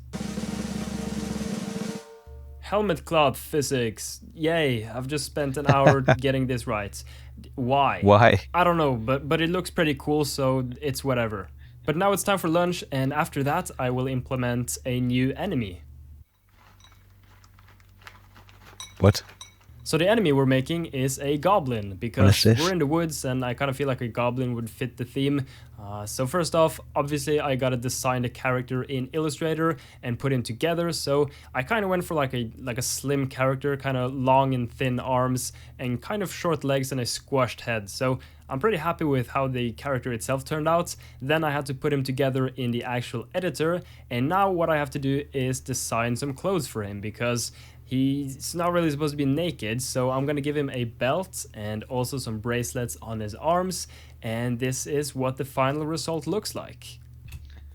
Helmet club physics. Yay, I've just spent an hour getting this right. Why? Why? I don't know, but it looks pretty cool, so it's whatever. But now it's time for lunch, and after that I will implement a new enemy. What? So the enemy we're making is a goblin, because this? we're in the woods and I kind of feel like a goblin would fit the theme. So first off, obviously I gotta design the character in Illustrator and put him together. So I kind of went for like a slim character, kind of long and thin arms and kind of short legs and a squashed head. So I'm pretty happy with how the character itself turned out. Then I had to put him together in the actual editor, and now what I have to do is design some clothes for him, because he's not really supposed to be naked, so I'm gonna give him a belt and also some bracelets on his arms, and this is what the final result looks like.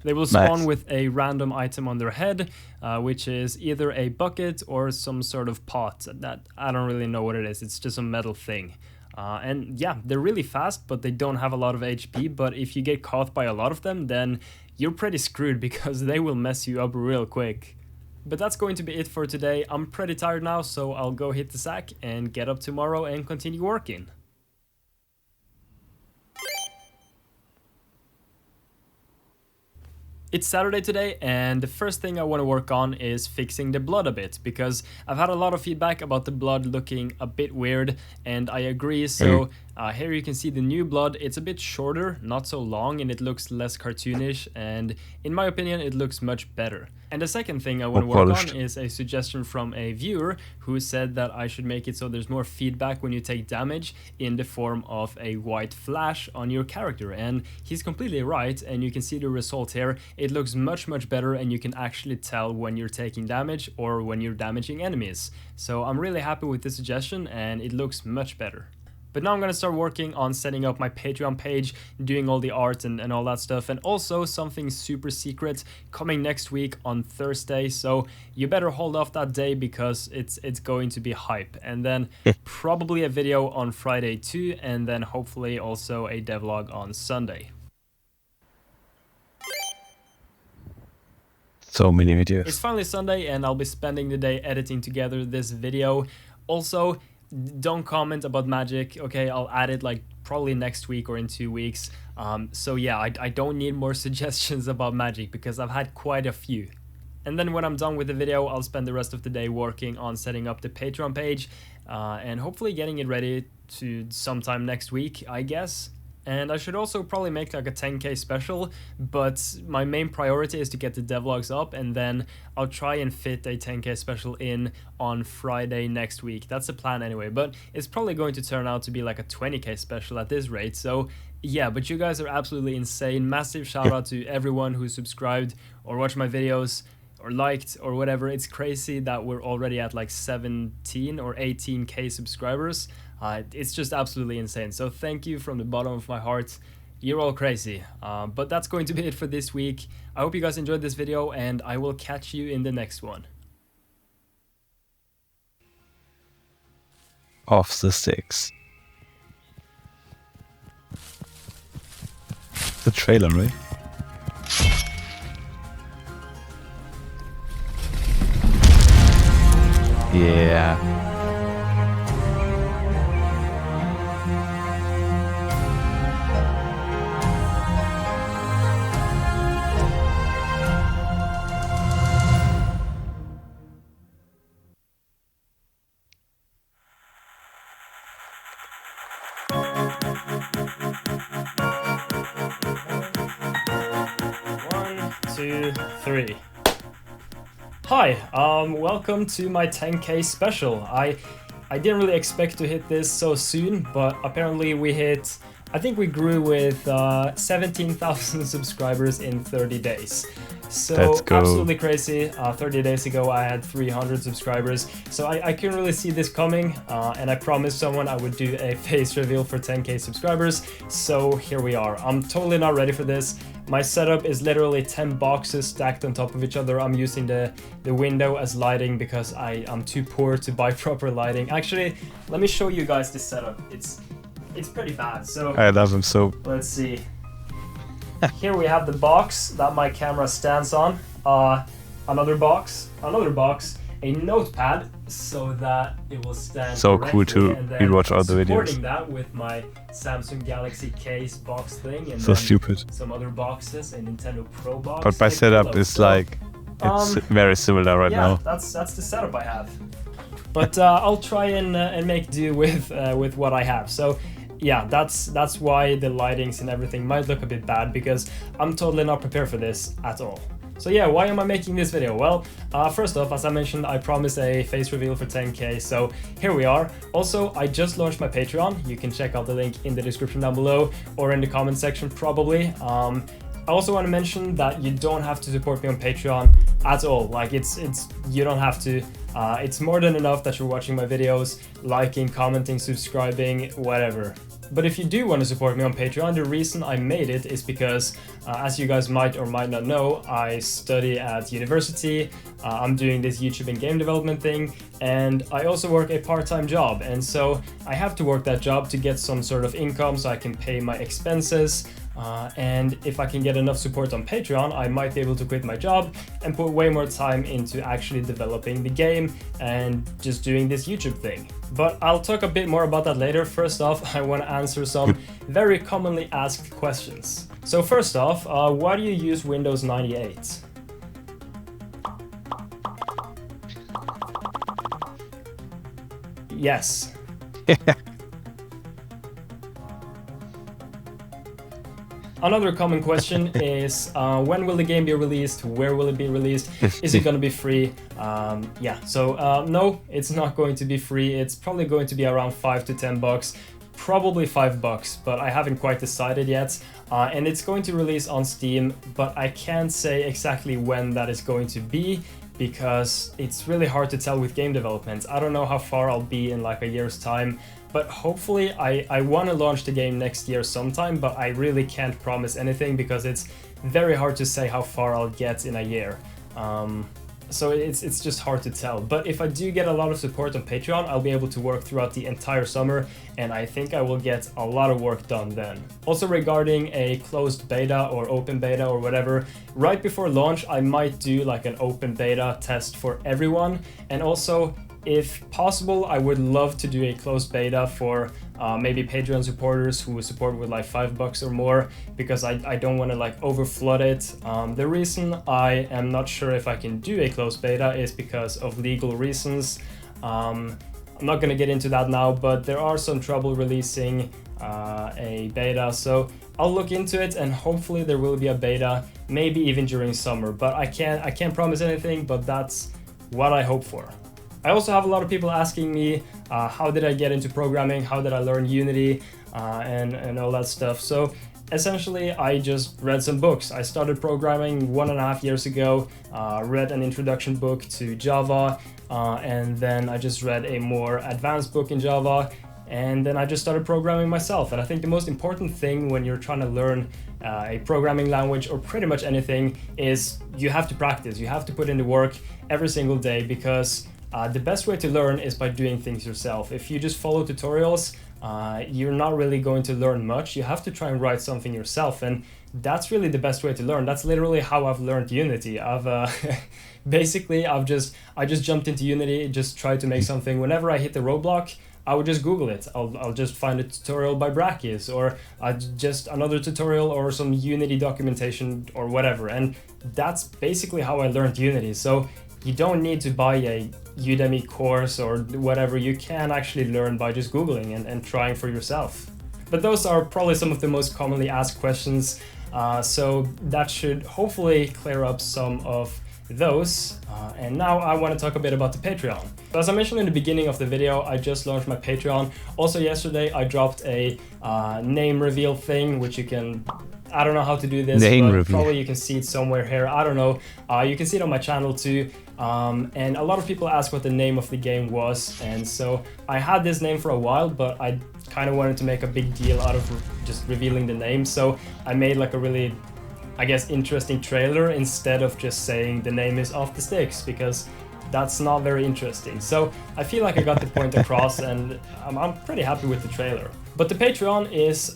They will spawn Nice. with a random item on their head, which is either a bucket or some sort of pot. That I don't really know what it is, it's just a metal thing. And yeah, they're really fast, but they don't have a lot of HP, but if you get caught by a lot of them, then you're pretty screwed because they will mess you up real quick. But that's going to be it for today. I'm pretty tired now, so I'll go hit the sack and get up tomorrow and continue working. It's Saturday today, and the first thing I want to work on is fixing the blood a bit, because I've had a lot of feedback about the blood looking a bit weird, and I agree. So here you can see the new blood. It's a bit shorter, not so long, and it looks less cartoonish, and in my opinion it looks much better. And the second thing I want to work on is a suggestion from a viewer who said that I should make it so there's more feedback when you take damage in the form of a white flash on your character, and he's completely right, and you can see the result here. It looks much better, and you can actually tell when you're taking damage or when you're damaging enemies. So I'm really happy with this suggestion, and it looks much better. But now I'm gonna start working on setting up my Patreon page, doing all the art and all that stuff, and also something super secret coming next week on Thursday, so you better hold off that day because it's going to be hype. And then probably a video on Friday too, and then hopefully also a devlog on Sunday. So many videos. It's finally Sunday, and I'll be spending the day editing together this video. Also, don't comment about magic, okay? I'll add it like probably next week or in 2 weeks. So yeah, I don't need more suggestions about magic because I've had quite a few. And then when I'm done with the video, I'll spend the rest of the day working on setting up the Patreon page and hopefully getting it ready to sometime next week, I guess. And I should also probably make like a 10k special, but my main priority is to get the devlogs up, and then I'll try and fit a 10k special in on Friday next week. That's the plan anyway, but it's probably going to turn out to be like a 20k special at this rate. So yeah, but you guys are absolutely insane. Massive shout out to everyone who subscribed or watched my videos or liked or whatever. It's crazy that we're already at like 17 or 18k subscribers. It's just absolutely insane. So thank you from the bottom of my heart. You're all crazy. But that's going to be it for this week. I hope you guys enjoyed this video, and I will catch you in the next one. Off the sticks. The trailer, right? Yeah. One, two, three. Hi, welcome to my 10k special. I didn't really expect to hit this so soon, but apparently I think we grew with 17,000 subscribers in 30 days. So Let's go. Absolutely crazy. 30 days ago I had 300 subscribers, so I couldn't really see this coming, and I promised someone I would do a face reveal for 10k subscribers, so here we are. I'm totally not ready for this. My setup is literally 10 boxes stacked on top of each other. I'm using the window as lighting because I'm too poor to buy proper lighting. Actually, let me show you guys this setup. It's pretty bad. So I love him so. let's see. Here we have the box that my camera stands on. Another box, a notepad so that it will stand So cool correctly, to and then rewatch all the supporting videos. that with my Samsung Galaxy case box thing, and So then stupid. some other boxes, a Nintendo Pro box. But my a setup pillow. is So, like, it's very similar right yeah, now. that's the setup I have. But I'll try and make do with what I have. So yeah, that's why the lightings and everything might look a bit bad, because I'm totally not prepared for this at all. So yeah, why am I making this video? Well, first off, as I mentioned, I promised a face reveal for 10k, so here we are. Also, I just launched my Patreon. You can check out the link in the description down below, or in the comment section probably. I also want to mention that you don't have to support me on Patreon at all. Like you don't have to. It's more than enough that you're watching my videos, liking, commenting, subscribing, whatever. But if you do want to support me on Patreon, the reason I made it is because, as you guys might or might not know, I study at university, I'm doing this YouTube and game development thing, and I also work a part-time job, and so I have to work that job to get some sort of income so I can pay my expenses. And if I can get enough support on Patreon, I might be able to quit my job and put way more time into actually developing the game and just doing this YouTube thing. But I'll talk a bit more about that later. First off, I want to answer some very commonly asked questions. So first off, why do you use Windows 98? Yes. Another common question is, when will the game be released? Where will it be released? Is it going to be free? Yeah, so no, it's not going to be free. It's probably going to be around $5 to $10, probably $5, but I haven't quite decided yet. And it's going to release on Steam, but I can't say exactly when that is going to be, because it's really hard to tell with game development. I don't know how far I'll be in like a year's time. But hopefully I want to launch the game next year sometime, but I really can't promise anything because it's very hard to say how far I'll get in a year. So it's just hard to tell. But if I do get a lot of support on Patreon, I'll be able to work throughout the entire summer, and I think I will get a lot of work done then. Also, regarding a closed beta or open beta or whatever, right before launch I might do like an open beta test for everyone, and also, if possible, I would love to do a closed beta for maybe Patreon supporters who support with like $5 or more, because I don't want to like overflood it. The reason I am not sure if I can do a closed beta is because of legal reasons. I'm not going to get into that now, but there are some trouble releasing a beta, so I'll look into it and hopefully there will be a beta, maybe even during summer. But I can't promise anything, but that's what I hope for. I also have a lot of people asking me, how did I get into programming? How did I learn Unity and all that stuff? So essentially, I just read some books. I started programming 1.5 years ago, read an introduction book to Java, and then I just read a more advanced book in Java, and then I just started programming myself. And I think the most important thing when you're trying to learn a programming language or pretty much anything is you have to practice. You have to put in the work every single day, because the best way to learn is by doing things yourself. If you just follow tutorials, you're not really going to learn much. You have to try and write something yourself, and that's really the best way to learn. That's literally how I've learned Unity. Basically, I just jumped into Unity, just tried to make something. Whenever I hit the roadblock, I would just Google it. I'll just find a tutorial by Brachis, or just another tutorial or some Unity documentation or whatever. And that's basically how I learned Unity. So you don't need to buy a Udemy course or whatever. You can actually learn by just Googling and trying for yourself. But those are probably some of the most commonly asked questions. So that should hopefully clear up some of those. And now I want to talk a bit about the Patreon. So as I mentioned in the beginning of the video, I just launched my Patreon. Also yesterday I dropped a name reveal thing, which you can, I don't know how to do this, but probably you can see it somewhere here. I don't know. You can see it on my channel too. And a lot of people ask what the name of the game was. And so I had this name for a while, but I kind of wanted to make a big deal out of just revealing the name. So I made like a really, I guess, interesting trailer instead of just saying the name is Off the Sticks, because that's not very interesting. So I feel like I got the point across, and I'm pretty happy with the trailer. But the Patreon is,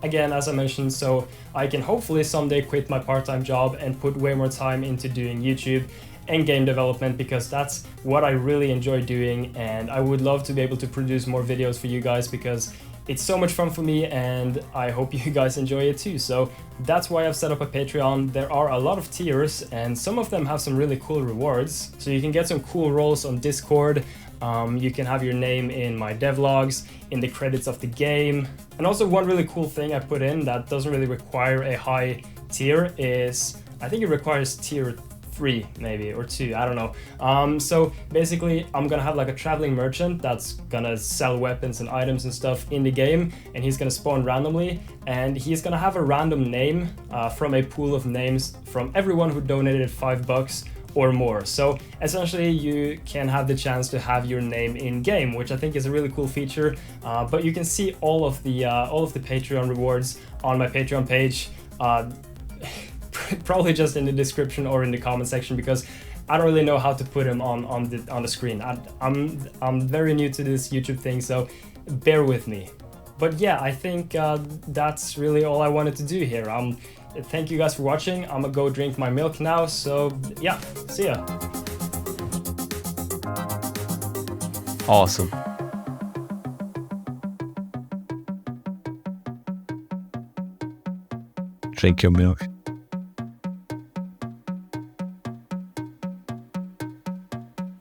again, as I mentioned, so I can hopefully someday quit my part-time job and put way more time into doing YouTube and game development, because that's what I really enjoy doing, and I would love to be able to produce more videos for you guys, because it's so much fun for me and I hope you guys enjoy it too. So that's why I've set up a Patreon. There are a lot of tiers and some of them have some really cool rewards. So you can get some cool roles on Discord, You can have your name in my devlogs, in the credits of the game. And also one really cool thing I put in that doesn't really require a high tier is, I think it requires tier 3 maybe, or 2, I don't know. So basically I'm gonna have like a traveling merchant that's gonna sell weapons and items and stuff in the game, and he's gonna spawn randomly, and he's gonna have a random name from a pool of names from everyone who donated $5 or more. So essentially you can have the chance to have your name in game, which I think is a really cool feature. But you can see all of the Patreon rewards on my Patreon page, probably just in the description or in the comment section, because I don't really know how to put them on the screen. I'm very new to this YouTube thing, so bear with me. But yeah, I think that's really all I wanted to do here. Thank you guys for watching. I'm gonna go drink my milk now, so yeah, see ya. Awesome. Drink your milk.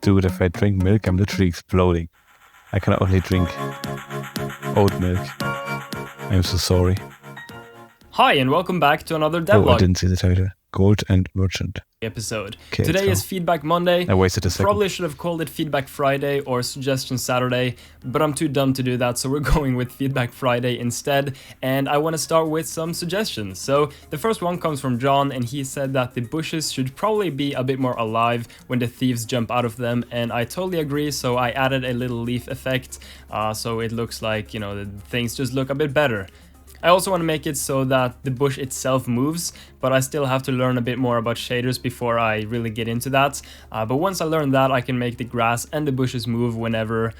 Dude, if I drink milk, I'm literally exploding. I can only drink oat milk. I'm so sorry. Hi, and welcome back to another Oh, I devlog didn't see the title. Gold and Merchant. episode. Okay, Today so is Feedback Monday. I wasted a second. Probably should have called it Feedback Friday or Suggestion Saturday, but I'm too dumb to do that, so we're going with Feedback Friday instead. And I want to start with some suggestions. So the first one comes from John, and he said that the bushes should probably be a bit more alive when the thieves jump out of them, and I totally agree. So I added a little leaf effect, so it looks like, you know, the things just look a bit better. I also want to make it so that the bush itself moves, but I still have to learn a bit more about shaders before I really get into that. But once I learn that, I can make the grass and the bushes move whenever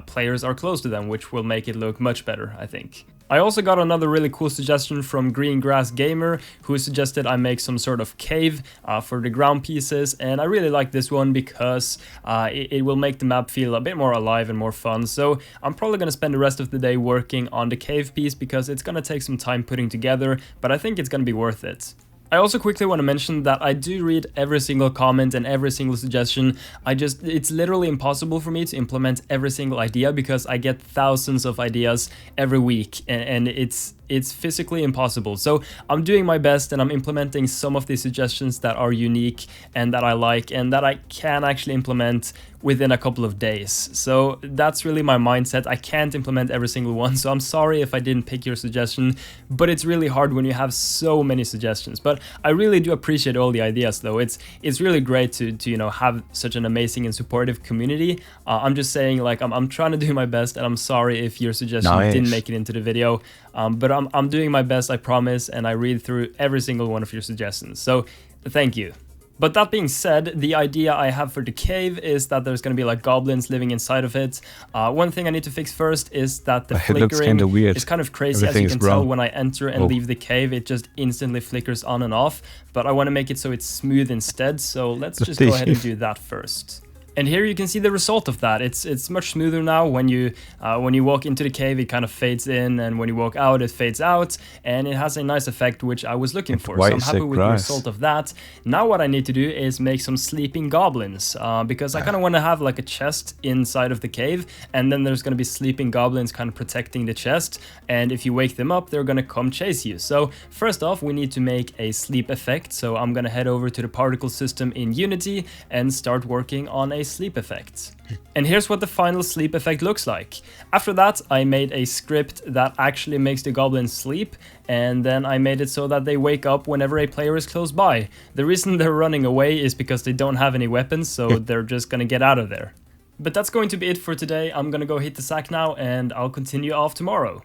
players are close to them, which will make it look much better, I think. I also got another really cool suggestion from Green Grass Gamer, who suggested I make some sort of cave for the ground pieces, and I really like this one because it will make the map feel a bit more alive and more fun. So I'm probably going to spend the rest of the day working on the cave piece because it's going to take some time putting together, but I think it's going to be worth it. I also quickly want to mention that I do read every single comment and every single suggestion. It's literally impossible for me to implement every single idea because I get thousands of ideas every week, and it's physically impossible. So I'm doing my best, and I'm implementing some of these suggestions that are unique and that I like and that I can actually implement within a couple of days. So that's really my mindset. I can't implement every single one, so I'm sorry if I didn't pick your suggestion, but it's really hard when you have so many suggestions. But I really do appreciate all the ideas, though. It's really great to you know, have such an amazing and supportive community. I'm just saying, like, I'm trying to do my best, and I'm sorry if your suggestion didn't make it into the video. But I'm doing my best, I promise, and I read through every single one of your suggestions. So thank you. But that being said, the idea I have for the cave is that there's going to be like goblins living inside of it. One thing I need to fix first is that the flickering is kind of crazy. Everything as you can tell, when I enter and leave the cave, it just instantly flickers on and off. But I want to make it so it's smooth instead, so let's just go ahead and do that first. And here you can see the result of that. It's much smoother now. When you walk into the cave, it kind of fades in, and when you walk out, it fades out, and it has a nice effect, which I was looking for. So I'm happy with the result of that. Now what I need to do is make some sleeping goblins, because I kind of want to have like a chest inside of the cave, and then there's going to be sleeping goblins kind of protecting the chest, and if you wake them up, they're going to come chase you. So first off, we need to make a sleep effect. So I'm going to head over to the particle system in Unity and start working on a sleep effect. And here's what the final sleep effect looks like. After that, I made a script that actually makes the goblins sleep, and then I made it so that they wake up whenever a player is close by. The reason they're running away is because they don't have any weapons, so they're just gonna get out of there. But that's going to be it for today. I'm gonna go hit the sack now, and I'll continue off tomorrow.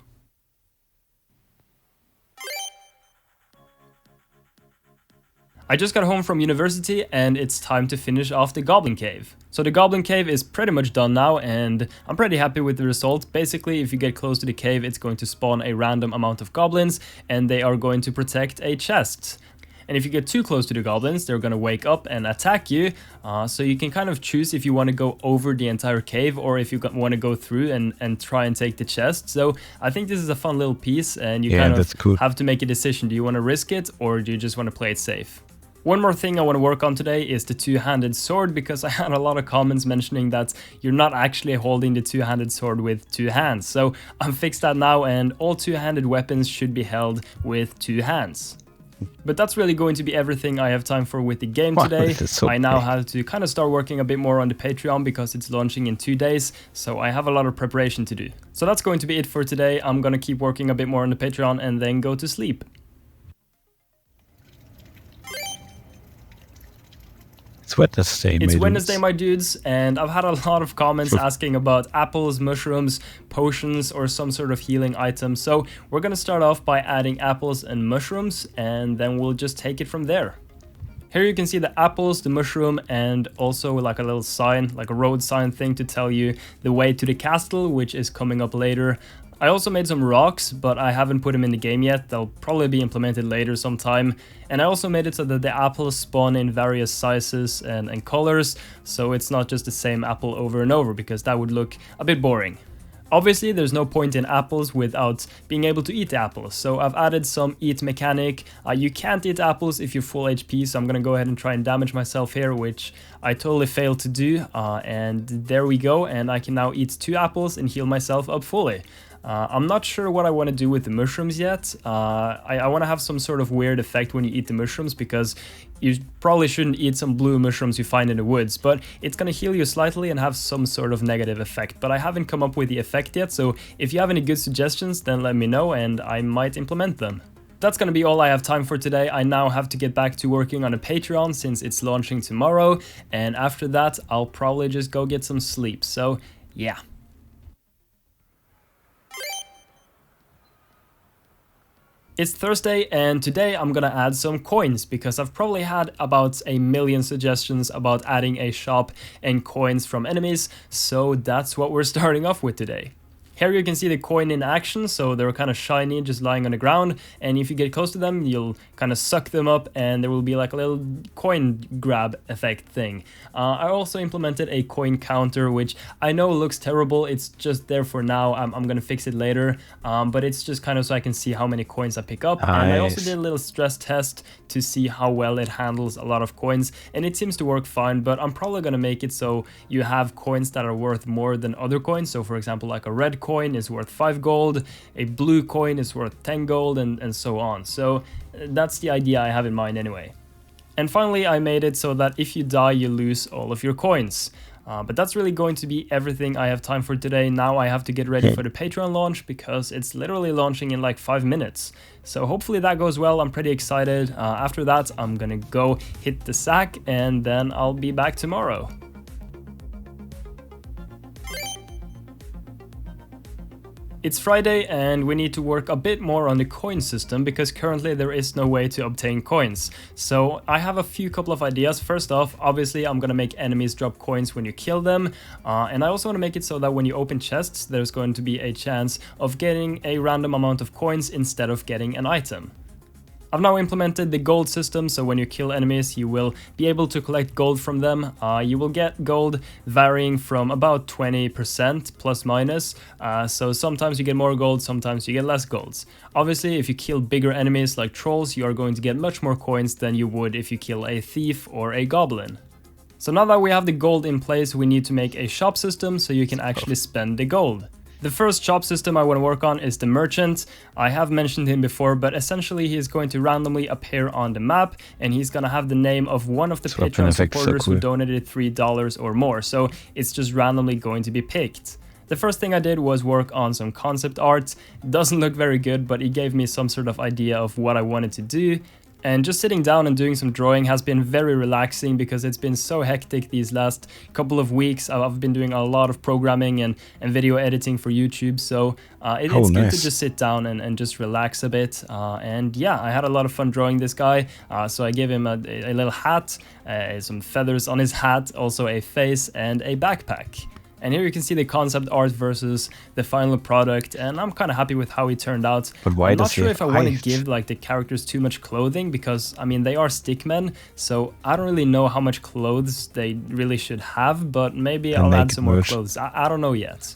I just got home from university, and it's time to finish off the Goblin Cave. So the Goblin Cave is pretty much done now, and I'm pretty happy with the result. Basically, if you get close to the cave, it's going to spawn a random amount of goblins, and they are going to protect a chest. And if you get too close to the goblins, they're going to wake up and attack you. So you can kind of choose if you want to go over the entire cave or if you want to go through and try and take the chest. So I think this is a fun little piece, and you kind of have to make a decision. Do you want to risk it, or do you just want to play it safe? One more thing I want to work on today is the two-handed sword, because I had a lot of comments mentioning that you're not actually holding the two-handed sword with two hands. So I've fixed that now, and all two-handed weapons should be held with two hands. But that's really going to be everything I have time for with the game today. I now have to kind of start working a bit more on the Patreon because it's launching in 2 days, so I have a lot of preparation to do. So that's going to be it for today. I'm gonna keep working a bit more on the Patreon and then go to sleep. It's Wednesday, It's Wednesday, my dudes, and I've had a lot of comments asking about apples, mushrooms, potions, or some sort of healing item. So we're gonna start off by adding apples and mushrooms, and then we'll just take it from there. Here you can see the apples, the mushroom, and also like a little sign, like a road sign thing to tell you the way to the castle, which is coming up later. I also made some rocks, but I haven't put them in the game yet. They'll probably be implemented later sometime. And I also made it so that the apples spawn in various sizes and colors, so it's not just the same apple over and over, because that would look a bit boring. Obviously, there's no point in apples without being able to eat apples, so I've added some eat mechanic. You can't eat apples if you're full HP, so I'm gonna go ahead and try and damage myself here, which I totally failed to do. And there we go, and I can now eat 2 apples and heal myself up fully. I'm not sure what I want to do with the mushrooms yet. I want to have some sort of weird effect when you eat the mushrooms, because you probably shouldn't eat some blue mushrooms you find in the woods, but it's going to heal you slightly and have some sort of negative effect. But I haven't come up with the effect yet, so if you have any good suggestions, then let me know and I might implement them. That's gonna be all I have time for today. I now have to get back to working on a Patreon since it's launching tomorrow, and after that I'll probably just go get some sleep. So yeah. It's Thursday, and today I'm gonna add some coins, because I've probably had about 1 million suggestions about adding a shop and coins from enemies, so that's what we're starting off with today. Here you can see the coin in action, so they're kind of shiny, just lying on the ground, and if you get close to them, you'll kind of suck them up, and there will be like a little coin grab effect thing. I also implemented a coin counter, which I know looks terrible. It's just there for now. I'm gonna fix it later, but it's just kind of so I can see how many coins I pick up. Nice. And I also did a little stress test to see how well it handles a lot of coins, and it seems to work fine, but I'm probably gonna make it so you have coins that are worth more than other coins. So for example, like a red coin is worth 5 gold, a blue coin is worth 10 gold, and so on. So that's the idea I have in mind anyway. And finally, I made it so that if you die, you lose all of your coins. But that's really going to be everything I have time for today. Now I have to get ready for the Patreon launch, because it's literally launching in like 5 minutes. So hopefully that goes well. I'm pretty excited. After that, I'm gonna go hit the sack, and then I'll be back tomorrow. It's Friday, and we need to work a bit more on the coin system, because currently there is no way to obtain coins. So I have a couple of ideas. First off, obviously I'm gonna make enemies drop coins when you kill them, and I also want to make it so that when you open chests, there's going to be a chance of getting a random amount of coins instead of getting an item. I've now implemented the gold system, so when you kill enemies, you will be able to collect gold from them. You will get gold varying from about 20% plus minus, so sometimes you get more gold, sometimes you get less golds. Obviously, if you kill bigger enemies like trolls, you are going to get much more coins than you would if you kill a thief or a goblin. So now that we have the gold in place, we need to make a shop system so you can actually spend the gold. The first shop system I want to work on is the merchant. I have mentioned him before, but essentially he is going to randomly appear on the map, and he's going to have the name of one of the Patreon supporters who donated $3 or more, so it's just randomly going to be picked. The first thing I did was work on some concept art. It doesn't look very good, but it gave me some sort of idea of what I wanted to do. And just sitting down and doing some drawing has been very relaxing, because it's been so hectic these last couple of weeks. I've been doing a lot of programming and video editing for YouTube, so it's good to just sit down and just relax a bit. And yeah, I had a lot of fun drawing this guy, so I gave him a little hat, some feathers on his hat, also a face and a backpack. And here you can see the concept art versus the final product, and I'm kind of happy with how he turned out. But why I'm not sure if I want to give like the characters too much clothing, because I mean they are stickmen, so I don't really know how much clothes they really should have, but maybe I'll add some more clothes. I don't know yet.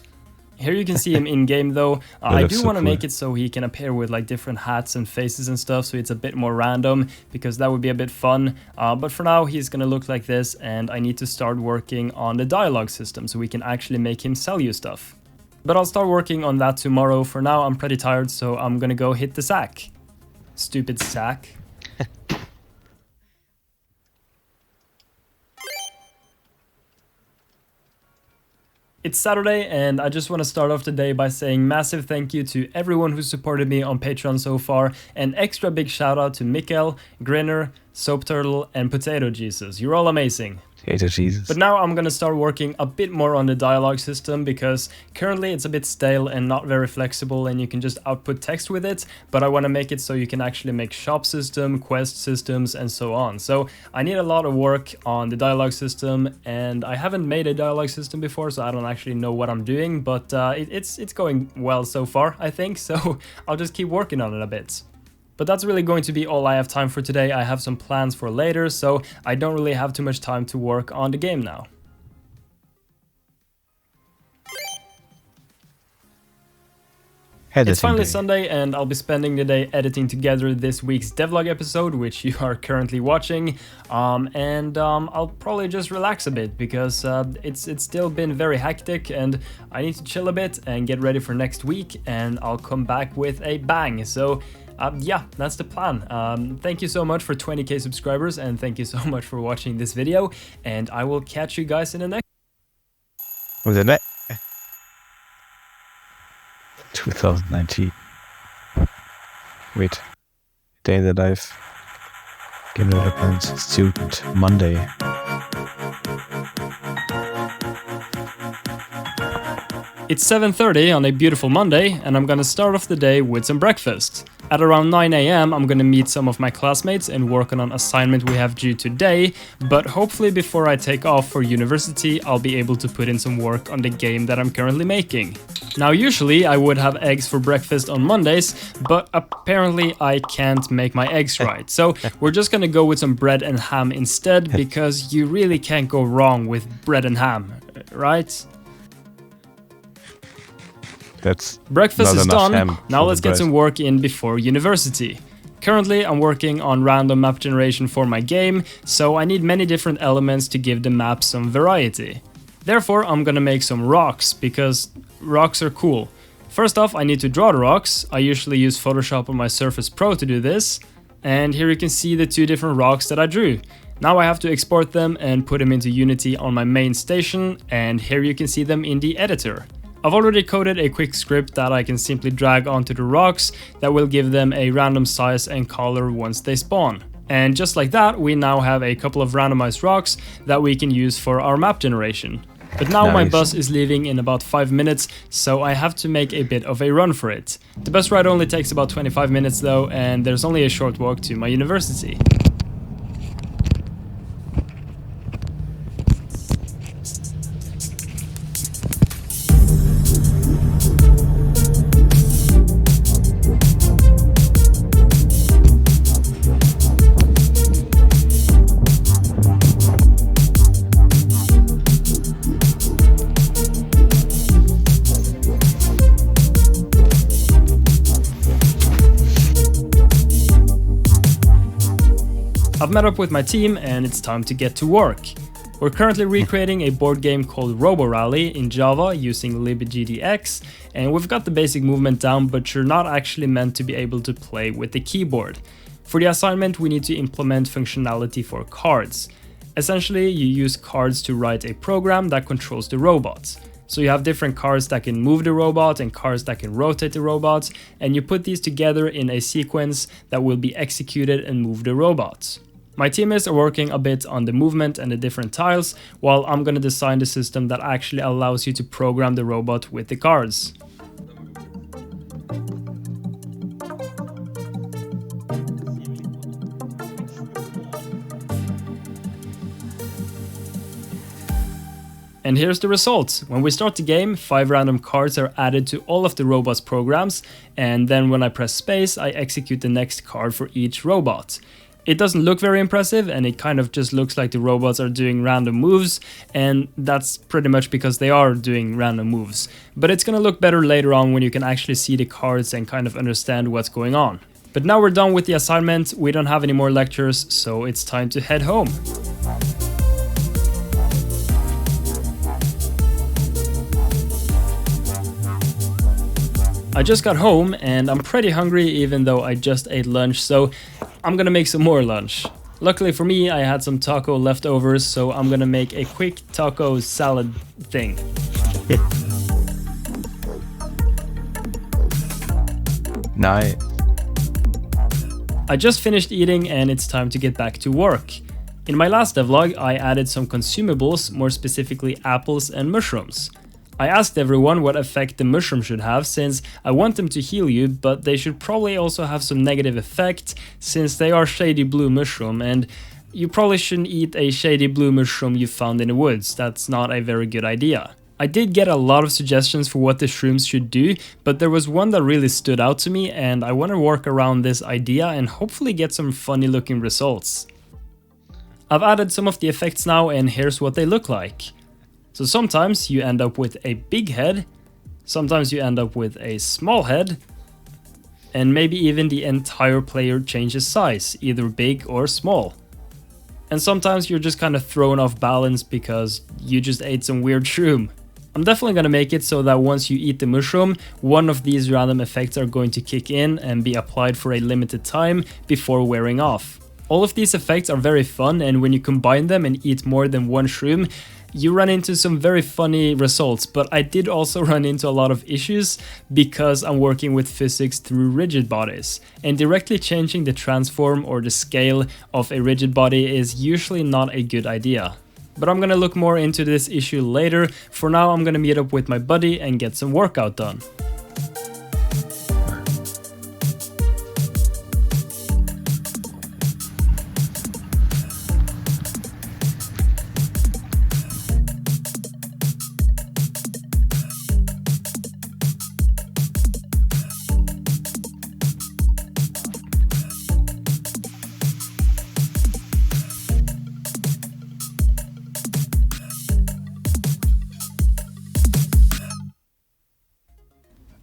Here you can see him in-game though. I looks do so want to cool. make it so he can appear with like different hats and faces and stuff, so it's a bit more random, because that would be a bit fun. But for now, he's gonna look like this, and I need to start working on the dialogue system so we can actually make him sell you stuff. But I'll start working on that tomorrow. For now, I'm pretty tired, so I'm gonna go hit the sack. Stupid sack. It's Saturday, and I just want to start off the day by saying massive thank you to everyone who supported me on Patreon so far, and extra big shout out to Mikkel, Grinner, Soap Turtle, and Potato Jesus. You're all amazing. Potato Jesus. But now I'm gonna start working a bit more on the dialogue system, because currently it's a bit stale and not very flexible, and you can just output text with it, but I want to make it so you can actually make shop system, quest systems, and so on. So I need a lot of work on the dialogue system, and I haven't made a dialogue system before, so I don't actually know what I'm doing, but it's going well so far, I think, so I'll just keep working on it a bit. But that's really going to be all I have time for today. I have some plans for later, so I don't really have too much time to work on the game now. It's finally Sunday, and I'll be spending the day editing together this week's devlog episode, which you are currently watching. I'll probably just relax a bit, because it's still been very hectic, and I need to chill a bit and get ready for next week, and I'll come back with a bang. So yeah, that's the plan. Thank you so much for 20k subscribers, and thank you so much for watching this video, and I will catch you guys in the next. Was it that? 2019. Wait. Day in the life. Game development student. Monday. It's 7:30 on a beautiful Monday, and I'm gonna start off the day with some breakfast. At around 9 AM, I'm gonna meet some of my classmates and work on an assignment we have due today, but hopefully before I take off for university, I'll be able to put in some work on the game that I'm currently making. Now, usually I would have eggs for breakfast on Mondays, but apparently I can't make my eggs right. So we're just gonna go with some bread and ham instead, because you really can't go wrong with bread and ham, right? That's breakfast not is enough done. ham Now for let's the get bread. some work in before university. Currently, I'm working on random map generation for my game, so I need many different elements to give the map some variety. Therefore, I'm gonna make some rocks, because rocks are cool. First off, I need to draw the rocks. I usually use Photoshop on my Surface Pro to do this. And here you can see the two different rocks that I drew. Now I have to export them and put them into Unity on my main station, and here you can see them in the editor. I've already coded a quick script that I can simply drag onto the rocks that will give them a random size and color once they spawn. And just like that, we now have a couple of randomized rocks that we can use for our map generation. But now my Nice. bus is leaving in about 5 minutes, so I have to make a bit of a run for it. The bus ride only takes about 25 minutes though, and there's only a short walk to my university. I've met up with my team, and it's time to get to work. We're currently recreating a board game called Robo Rally in Java using libgdx, and we've got the basic movement down, but you're not actually meant to be able to play with the keyboard. For the assignment, we need to implement functionality for cards. Essentially, you use cards to write a program that controls the robots. So you have different cards that can move the robot and cards that can rotate the robots, and you put these together in a sequence that will be executed and move the robots. My teammates are working a bit on the movement and the different tiles, while I'm gonna design the system that actually allows you to program the robot with the cards. And here's the result. When we start the game, 5 random cards are added to all of the robot's programs, and then when I press space, I execute the next card for each robot. It doesn't look very impressive, and it kind of just looks like the robots are doing random moves, and that's pretty much because they are doing random moves. But it's gonna look better later on when you can actually see the cards and kind of understand what's going on. But now we're done with the assignment, we don't have any more lectures, so it's time to head home. I just got home and I'm pretty hungry even though I just ate lunch, so I'm gonna make some more lunch. Luckily for me, I had some taco leftovers, so I'm gonna make a quick taco salad thing. Nice. I just finished eating and it's time to get back to work. In my last devlog, I added some consumables, more specifically apples and mushrooms. I asked everyone what effect the mushroom should have, since I want them to heal you, but they should probably also have some negative effect, since they are shady blue mushroom, and you probably shouldn't eat a shady blue mushroom you found in the woods. That's not a very good idea. I did get a lot of suggestions for what the shrooms should do, but there was one that really stood out to me, and I want to work around this idea and hopefully get some funny looking results. I've added some of the effects now, and here's what they look like. So sometimes you end up with a big head, sometimes you end up with a small head, and maybe even the entire player changes size, either big or small. And sometimes you're just kind of thrown off balance because you just ate some weird shroom. I'm definitely gonna make it so that once you eat the mushroom, one of these random effects are going to kick in and be applied for a limited time before wearing off. All of these effects are very fun, and when you combine them and eat more than one shroom, you run into some very funny results, but I did also run into a lot of issues because I'm working with physics through rigid bodies, and directly changing the transform or the scale of a rigid body is usually not a good idea. But I'm gonna look more into this issue later. For now, I'm gonna meet up with my buddy and get some workout done.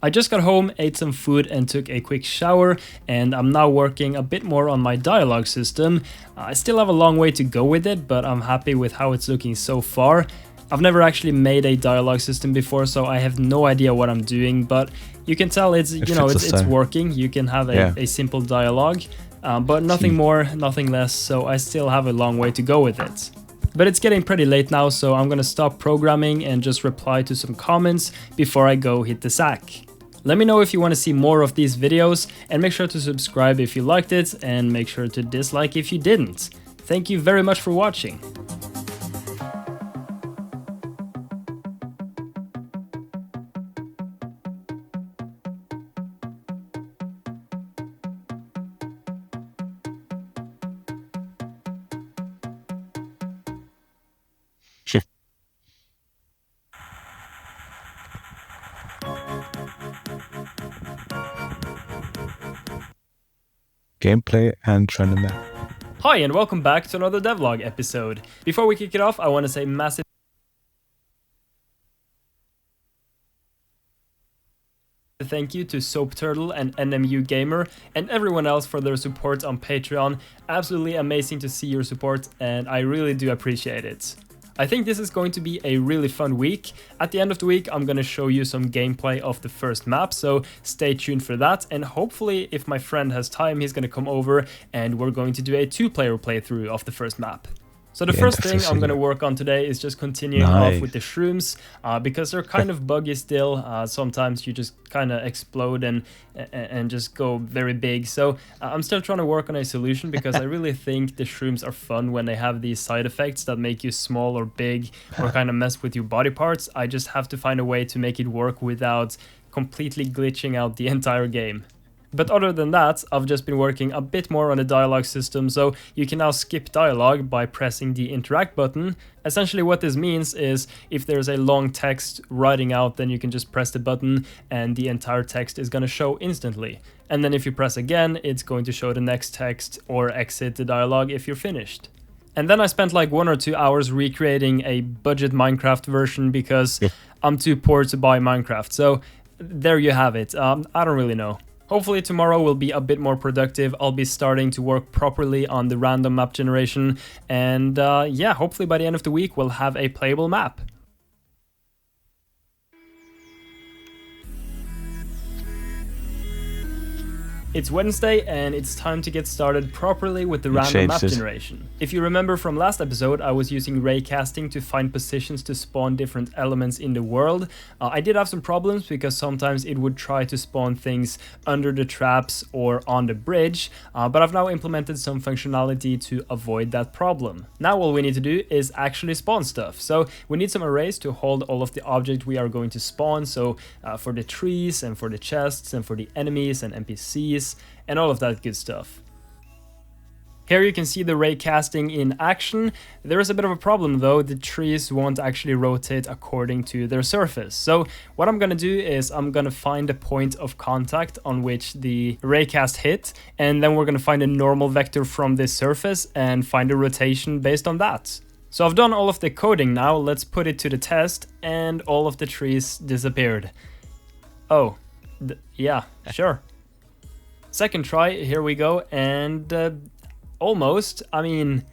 I just got home, ate some food and took a quick shower, and I'm now working a bit more on my dialogue system. I still have a long way to go with it, but I'm happy with how it's looking so far. I've never actually made a dialogue system before, so I have no idea what I'm doing, but you can tell it's working. You can have a simple dialogue, but nothing more, nothing less, so I still have a long way to go with it. But it's getting pretty late now, so I'm gonna stop programming and just reply to some comments before I go hit the sack. Let me know if you want to see more of these videos, and make sure to subscribe if you liked it, and make sure to dislike if you didn't. Thank you very much for watching. Gameplay and random map. Hi and welcome back to another devlog episode. Before we kick it off, I want to say massive thank you to Soap Turtle and NMU Gamer and everyone else for their support on Patreon. Absolutely amazing to see your support, and I really do appreciate it. I think this is going to be a really fun week. At the end of the week, I'm going to show you some gameplay of the first map, so stay tuned for that. And hopefully, if my friend has time, he's going to come over and we're going to do a 2-player playthrough of the first map. So the first thing I'm going to work on today is just continuing off with the shrooms, because they're kind of buggy still. Sometimes you just kind of explode and just go very big. So I'm still trying to work on a solution, because I really think the shrooms are fun when they have these side effects that make you small or big or kind of mess with your body parts. I just have to find a way to make it work without completely glitching out the entire game. But other than that, I've just been working a bit more on the dialogue system, so you can now skip dialogue by pressing the interact button. Essentially what this means is if there's a long text writing out, then you can just press the button and the entire text is going to show instantly. And then if you press again, it's going to show the next text or exit the dialogue if you're finished. And then I spent like 1 or 2 hours recreating a budget Minecraft version because I'm too poor to buy Minecraft. So there you have it. I don't really know. Hopefully tomorrow will be a bit more productive. I'll be starting to work properly on the random map generation. And yeah, hopefully by the end of the week we'll have a playable map. It's Wednesday and it's time to get started properly with the random map generation. If you remember from last episode, I was using raycasting to find positions to spawn different elements in the world. I did have some problems because sometimes it would try to spawn things under the traps or on the bridge, but I've now implemented some functionality to avoid that problem. Now all we need to do is actually spawn stuff. So we need some arrays to hold all of the objects we are going to spawn. So for the trees and for the chests and for the enemies and NPCs, and all of that good stuff. Here you can see the raycasting in action. There is a bit of a problem though, the trees won't actually rotate according to their surface. So what I'm gonna do is I'm gonna find a point of contact on which the raycast hit, and then we're gonna find a normal vector from this surface and find a rotation based on that. So I've done all of the coding now, let's put it to the test, and all of the trees disappeared. Oh, yeah, sure. Second try, here we go, and almost, I mean,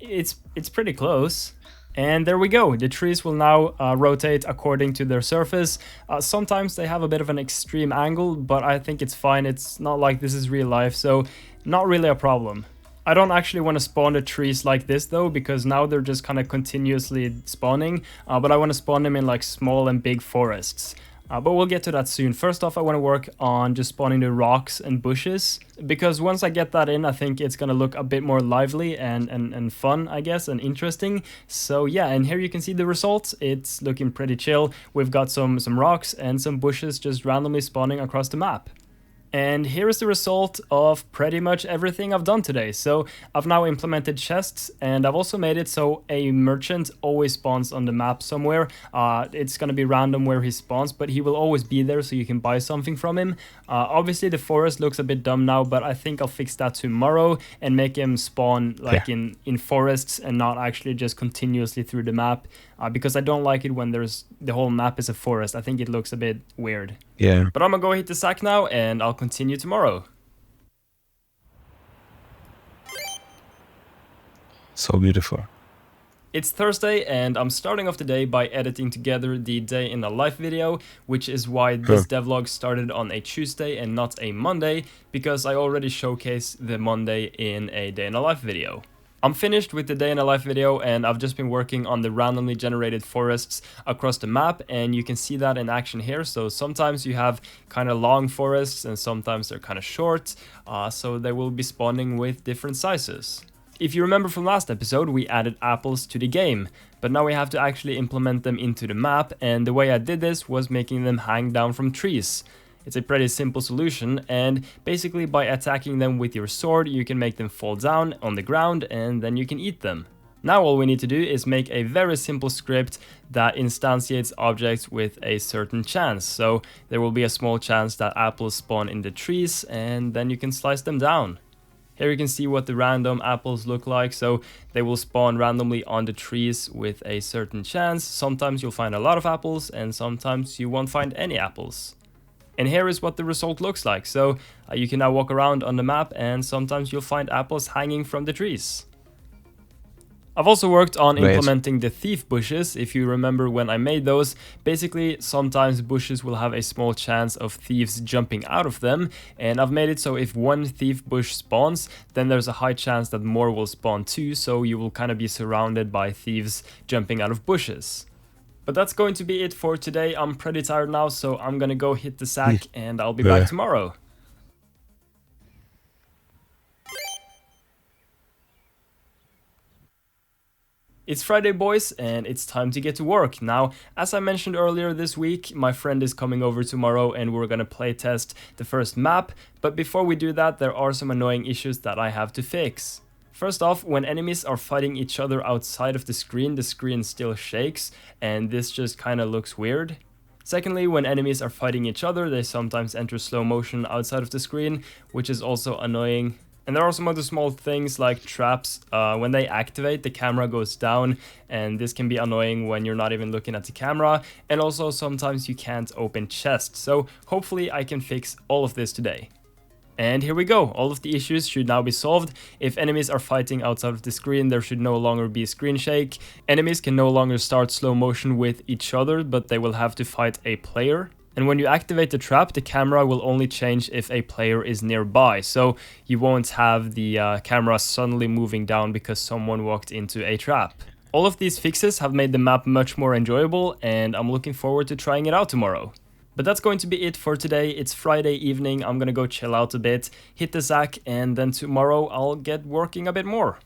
it's pretty close. And there we go, the trees will now rotate according to their surface. Sometimes they have a bit of an extreme angle, but I think it's fine, it's not like this is real life, so not really a problem. I don't actually want to spawn the trees like this though, because now they're just kind of continuously spawning, but I want to spawn them in like small and big forests. But we'll get to that soon. First off, I want to work on just spawning the rocks and bushes, because once I get that in, I think it's going to look a bit more lively and fun, I guess, and interesting. So yeah, and here you can see the results. It's looking pretty chill. We've got some rocks and some bushes just randomly spawning across the map. And here is the result of pretty much everything I've done today. So I've now implemented chests, and I've also made it so a merchant always spawns on the map somewhere. It's going to be random where he spawns, but he will always be there so you can buy something from him. Obviously the forest looks a bit dumb now, but I think I'll fix that tomorrow and make him spawn like in forests and not actually just continuously through the map. Because I don't like it when the whole map is a forest. I think it looks a bit weird. Yeah. But I'm gonna go hit the sack now, and I'll continue tomorrow. So beautiful. It's Thursday, and I'm starting off the day by editing together the day in a life video, which is why this devlog started on a Tuesday and not a Monday, because I already showcased the Monday in a day in a life video. I'm finished with the day in a life video, and I've just been working on the randomly generated forests across the map, and you can see that in action here. So sometimes you have kind of long forests and sometimes they're kind of short, so they will be spawning with different sizes. If you remember from last episode, we added apples to the game, but now we have to actually implement them into the map, and the way I did this was making them hang down from trees. It's a pretty simple solution, and basically by attacking them with your sword, you can make them fall down on the ground and then you can eat them. Now all we need to do is make a very simple script that instantiates objects with a certain chance. So there will be a small chance that apples spawn in the trees, and then you can slice them down. Here you can see what the random apples look like. So they will spawn randomly on the trees with a certain chance. Sometimes you'll find a lot of apples and sometimes you won't find any apples. And here is what the result looks like. So you can now walk around on the map, and sometimes you'll find apples hanging from the trees. I've also worked on implementing the thief bushes. If you remember when I made those, basically sometimes bushes will have a small chance of thieves jumping out of them, and I've made it so if one thief bush spawns, then there's a high chance that more will spawn too, so you will kind of be surrounded by thieves jumping out of bushes. But that's going to be it for today. I'm pretty tired now, so I'm gonna go hit the sack and I'll be back tomorrow. It's Friday, boys, and it's time to get to work. Now, as I mentioned earlier this week, my friend is coming over tomorrow and we're gonna play test the first map, but before we do that, there are some annoying issues that I have to fix. First off, when enemies are fighting each other outside of the screen still shakes, and this just kinda looks weird. Secondly, when enemies are fighting each other, they sometimes enter slow motion outside of the screen, which is also annoying. And there are some other small things like traps. When they activate, the camera goes down, and this can be annoying when you're not even looking at the camera. And also sometimes you can't open chests. So hopefully I can fix all of this today. And here we go, all of the issues should now be solved. If enemies are fighting outside of the screen, there should no longer be screen shake. Enemies can no longer start slow motion with each other, but they will have to fight a player. And when you activate the trap, the camera will only change if a player is nearby, so you won't have the camera suddenly moving down because someone walked into a trap. All of these fixes have made the map much more enjoyable, and I'm looking forward to trying it out tomorrow. But that's going to be it for today. It's Friday evening, I'm gonna go chill out a bit, hit the sack, and then tomorrow I'll get working a bit more.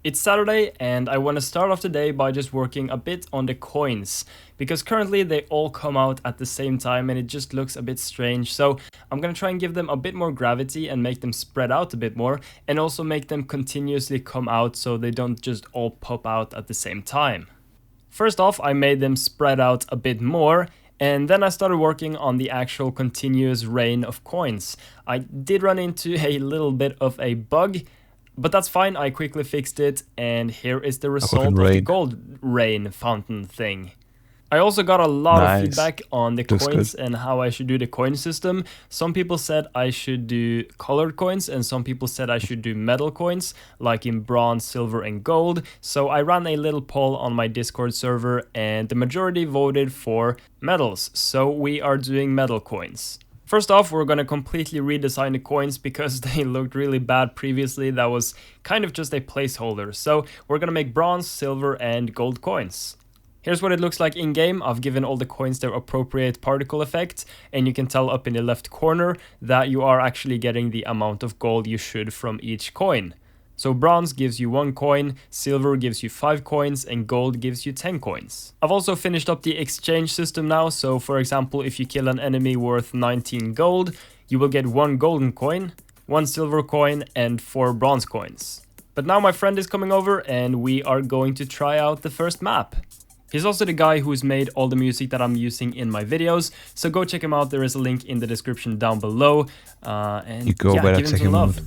It's Saturday and I want to start off the day by just working a bit on the coins, because currently they all come out at the same time and it just looks a bit strange, so I'm gonna try and give them a bit more gravity and make them spread out a bit more, and also make them continuously come out so they don't just all pop out at the same time. First off, I made them spread out a bit more, and then I started working on the actual continuous rain of coins. I did run into a little bit of a bug, but that's fine, I quickly fixed it, and here is the result of the gold rain fountain thing. I also got a lot of feedback on the coins and how I should do the coin system. Some people said I should do colored coins, and some people said I should do metal coins, like in bronze, silver, and gold. So I ran a little poll on my Discord server, and the majority voted for metals, so we are doing metal coins. First off, we're gonna completely redesign the coins because they looked really bad previously. That was kind of just a placeholder. So we're gonna make bronze, silver, and gold coins. Here's what it looks like in game. I've given all the coins their appropriate particle effect, and you can tell up in the left corner that you are actually getting the amount of gold you should from each coin. So bronze gives you 1 coin, silver gives you 5 coins, and gold gives you 10 coins. I've also finished up the exchange system now, so for example, if you kill an enemy worth 19 gold, you will get 1 golden coin, 1 silver coin, and 4 bronze coins. But now my friend is coming over, and we are going to try out the first map. He's also the guy who's made all the music that I'm using in my videos, so go check him out, there is a link in the description down below, and you go, yeah, give him some love.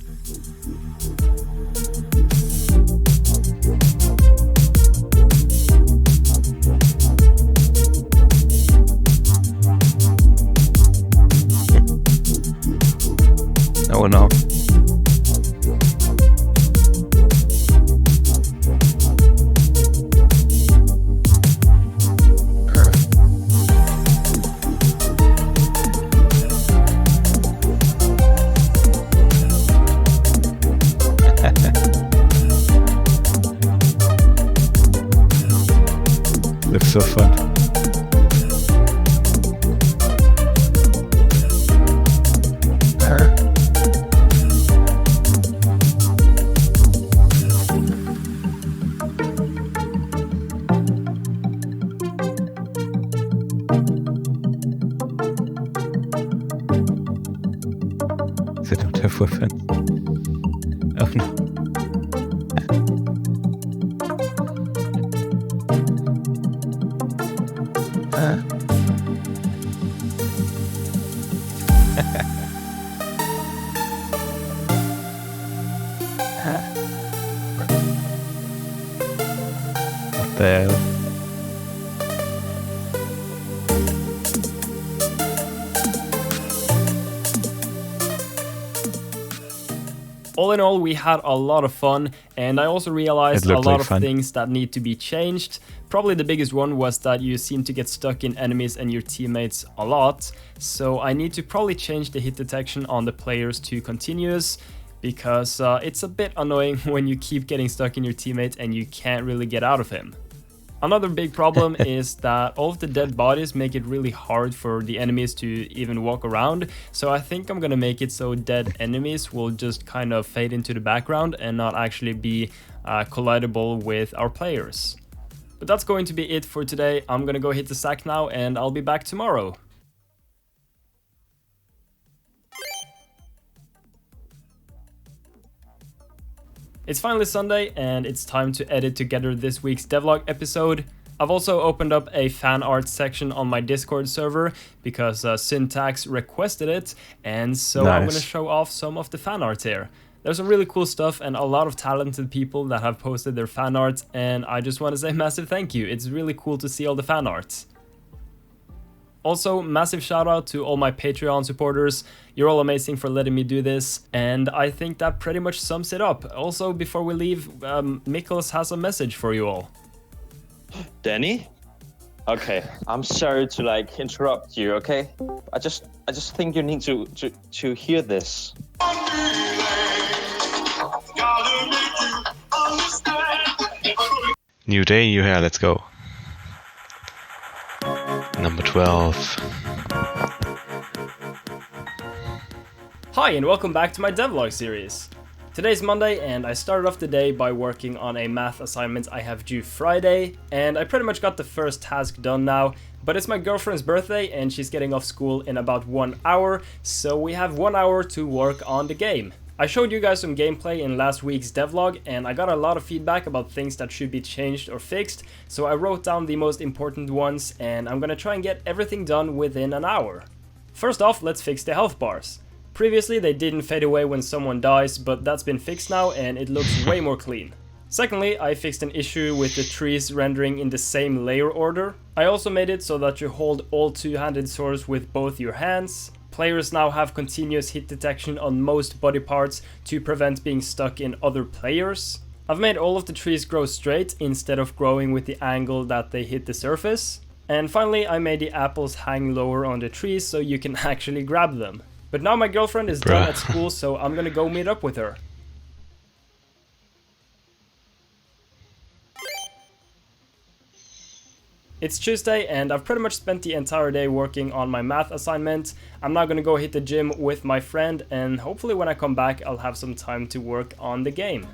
Oh no. Looks so fun. They don't have weapons. Oh no. What the hell? All in all, we had a lot of fun, and I also realized a lot of things that need to be changed. Probably the biggest one was that you seem to get stuck in enemies and your teammates a lot, so I need to probably change the hit detection on the players to continuous, because it's a bit annoying when you keep getting stuck in your teammate and you can't really get out of him. Another big problem is that all of the dead bodies make it really hard for the enemies to even walk around, so I think I'm gonna make it so dead enemies will just kind of fade into the background and not actually be collidable with our players. But that's going to be it for today. I'm gonna go hit the sack now and I'll be back tomorrow. It's finally Sunday and it's time to edit together this week's devlog episode. I've also opened up a fan art section on my Discord server because Syntax requested it, and so Nice. I'm going to show off some of the fan art here. There's some really cool stuff and a lot of talented people that have posted their fan art, and I just want to say massive thank you. It's really cool to see all the fan art. Also, massive shout out to all my Patreon supporters. You're all amazing for letting me do this, and I think that pretty much sums it up. Also, before we leave, Miklos has a message for you all. Dani? Okay, I'm sorry to like interrupt you, okay? I just think you need to hear this. New day, new hair, let's go. Number 12. Hi and welcome back to my devlog series. Today's Monday and I started off the day by working on a math assignment I have due Friday, and I pretty much got the first task done now, but it's my girlfriend's birthday and she's getting off school in about 1 hour, so we have 1 hour to work on the game. I showed you guys some gameplay in last week's devlog and I got a lot of feedback about things that should be changed or fixed, so I wrote down the most important ones and I'm gonna try and get everything done within an hour. First off, let's fix the health bars. Previously they didn't fade away when someone dies, but that's been fixed now and it looks way more clean. Secondly, I fixed an issue with the trees rendering in the same layer order. I also made it so that you hold all two-handed swords with both your hands. Players now have continuous hit detection on most body parts to prevent being stuck in other players. I've made all of the trees grow straight instead of growing with the angle that they hit the surface. And finally, I made the apples hang lower on the trees so you can actually grab them. But now my girlfriend is done at school, so I'm gonna go meet up with her. It's Tuesday and I've pretty much spent the entire day working on my math assignment. I'm now gonna go hit the gym with my friend and hopefully when I come back I'll have some time to work on the game.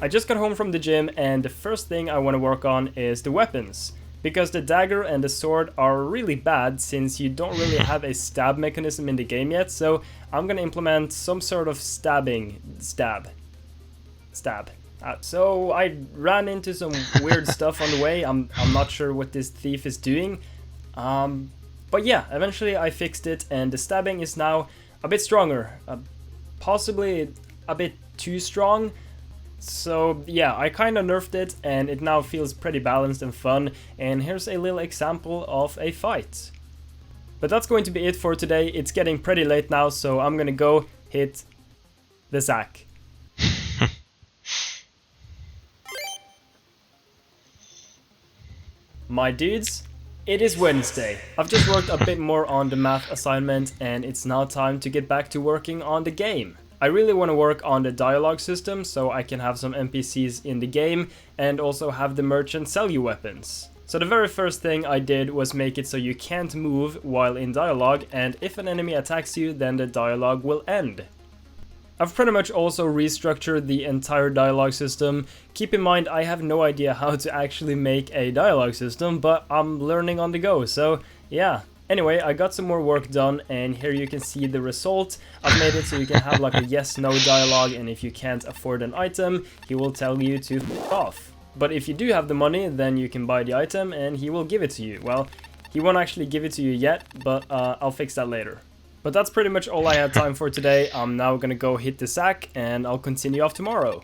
I just got home from the gym and the first thing I want to work on is the weapons. Because the dagger and the sword are really bad since you don't really have a stab mechanism in the game yet, so I'm gonna implement some sort of stab. So I ran into some weird stuff on the way. I'm not sure what this thief is doing. But yeah, eventually I fixed it and the stabbing is now a bit stronger. Possibly a bit too strong. So yeah, I kinda nerfed it and it now feels pretty balanced and fun, and here's a little example of a fight. But that's going to be it for today. It's getting pretty late now, so I'm gonna go hit the sack. My dudes, it is Wednesday. I've just worked a bit more on the math assignment and it's now time to get back to working on the game. I really want to work on the dialogue system so I can have some NPCs in the game and also have the merchant sell you weapons. So the very first thing I did was make it so you can't move while in dialogue, and if an enemy attacks you then the dialogue will end. I've pretty much also restructured the entire dialogue system. Keep in mind I have no idea how to actually make a dialogue system, but I'm learning on the go, so yeah. Anyway, I got some more work done and here you can see the result. I've made it so you can have like a yes-no dialogue, and if you can't afford an item, he will tell you to f*** off. But if you do have the money, then you can buy the item and he will give it to you. Well, he won't actually give it to you yet, but I'll fix that later. But that's pretty much all I had time for today. I'm now gonna go hit the sack and I'll continue off tomorrow.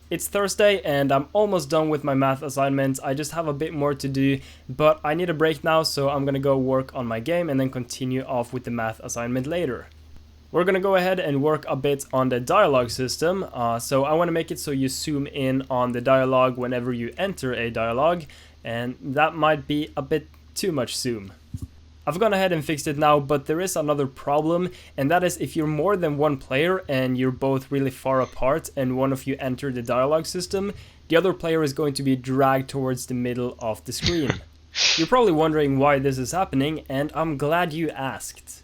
It's Thursday and I'm almost done with my math assignment. I just have a bit more to do, but I need a break now, so I'm gonna go work on my game and then continue off with the math assignment later. We're gonna go ahead and work a bit on the dialogue system. So I wanna make it so you zoom in on the dialogue whenever you enter a dialogue, and that might be a bit too much zoom. I've gone ahead and fixed it now, but there is another problem, and that is if you're more than one player and you're both really far apart and one of you enter the dialogue system, the other player is going to be dragged towards the middle of the screen. You're probably wondering why this is happening, and I'm glad you asked.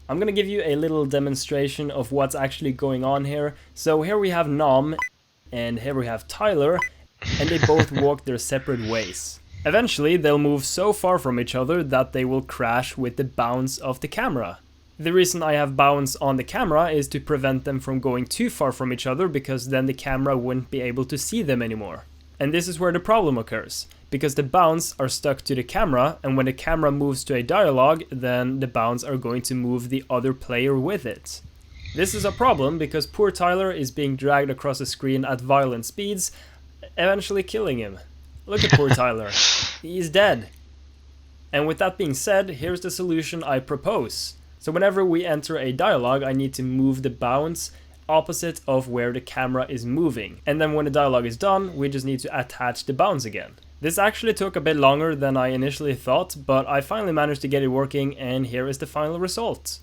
I'm gonna give you a little demonstration of what's actually going on here. So here we have Nom, and here we have Tyler, and they both walk their separate ways. Eventually, they'll move so far from each other that they will crash with the bounce of the camera. The reason I have bounce on the camera is to prevent them from going too far from each other, because then the camera wouldn't be able to see them anymore. And this is where the problem occurs, because the bounce are stuck to the camera, and when the camera moves to a dialogue, then the bounce are going to move the other player with it. This is a problem because poor Tyler is being dragged across the screen at violent speeds, eventually killing him. Look at poor Tyler. He's dead. And with that being said, here's the solution I propose. So whenever we enter a dialogue, I need to move the bounce opposite of where the camera is moving. And then when the dialogue is done, we just need to attach the bounce again. This actually took a bit longer than I initially thought, but I finally managed to get it working, and here is the final result.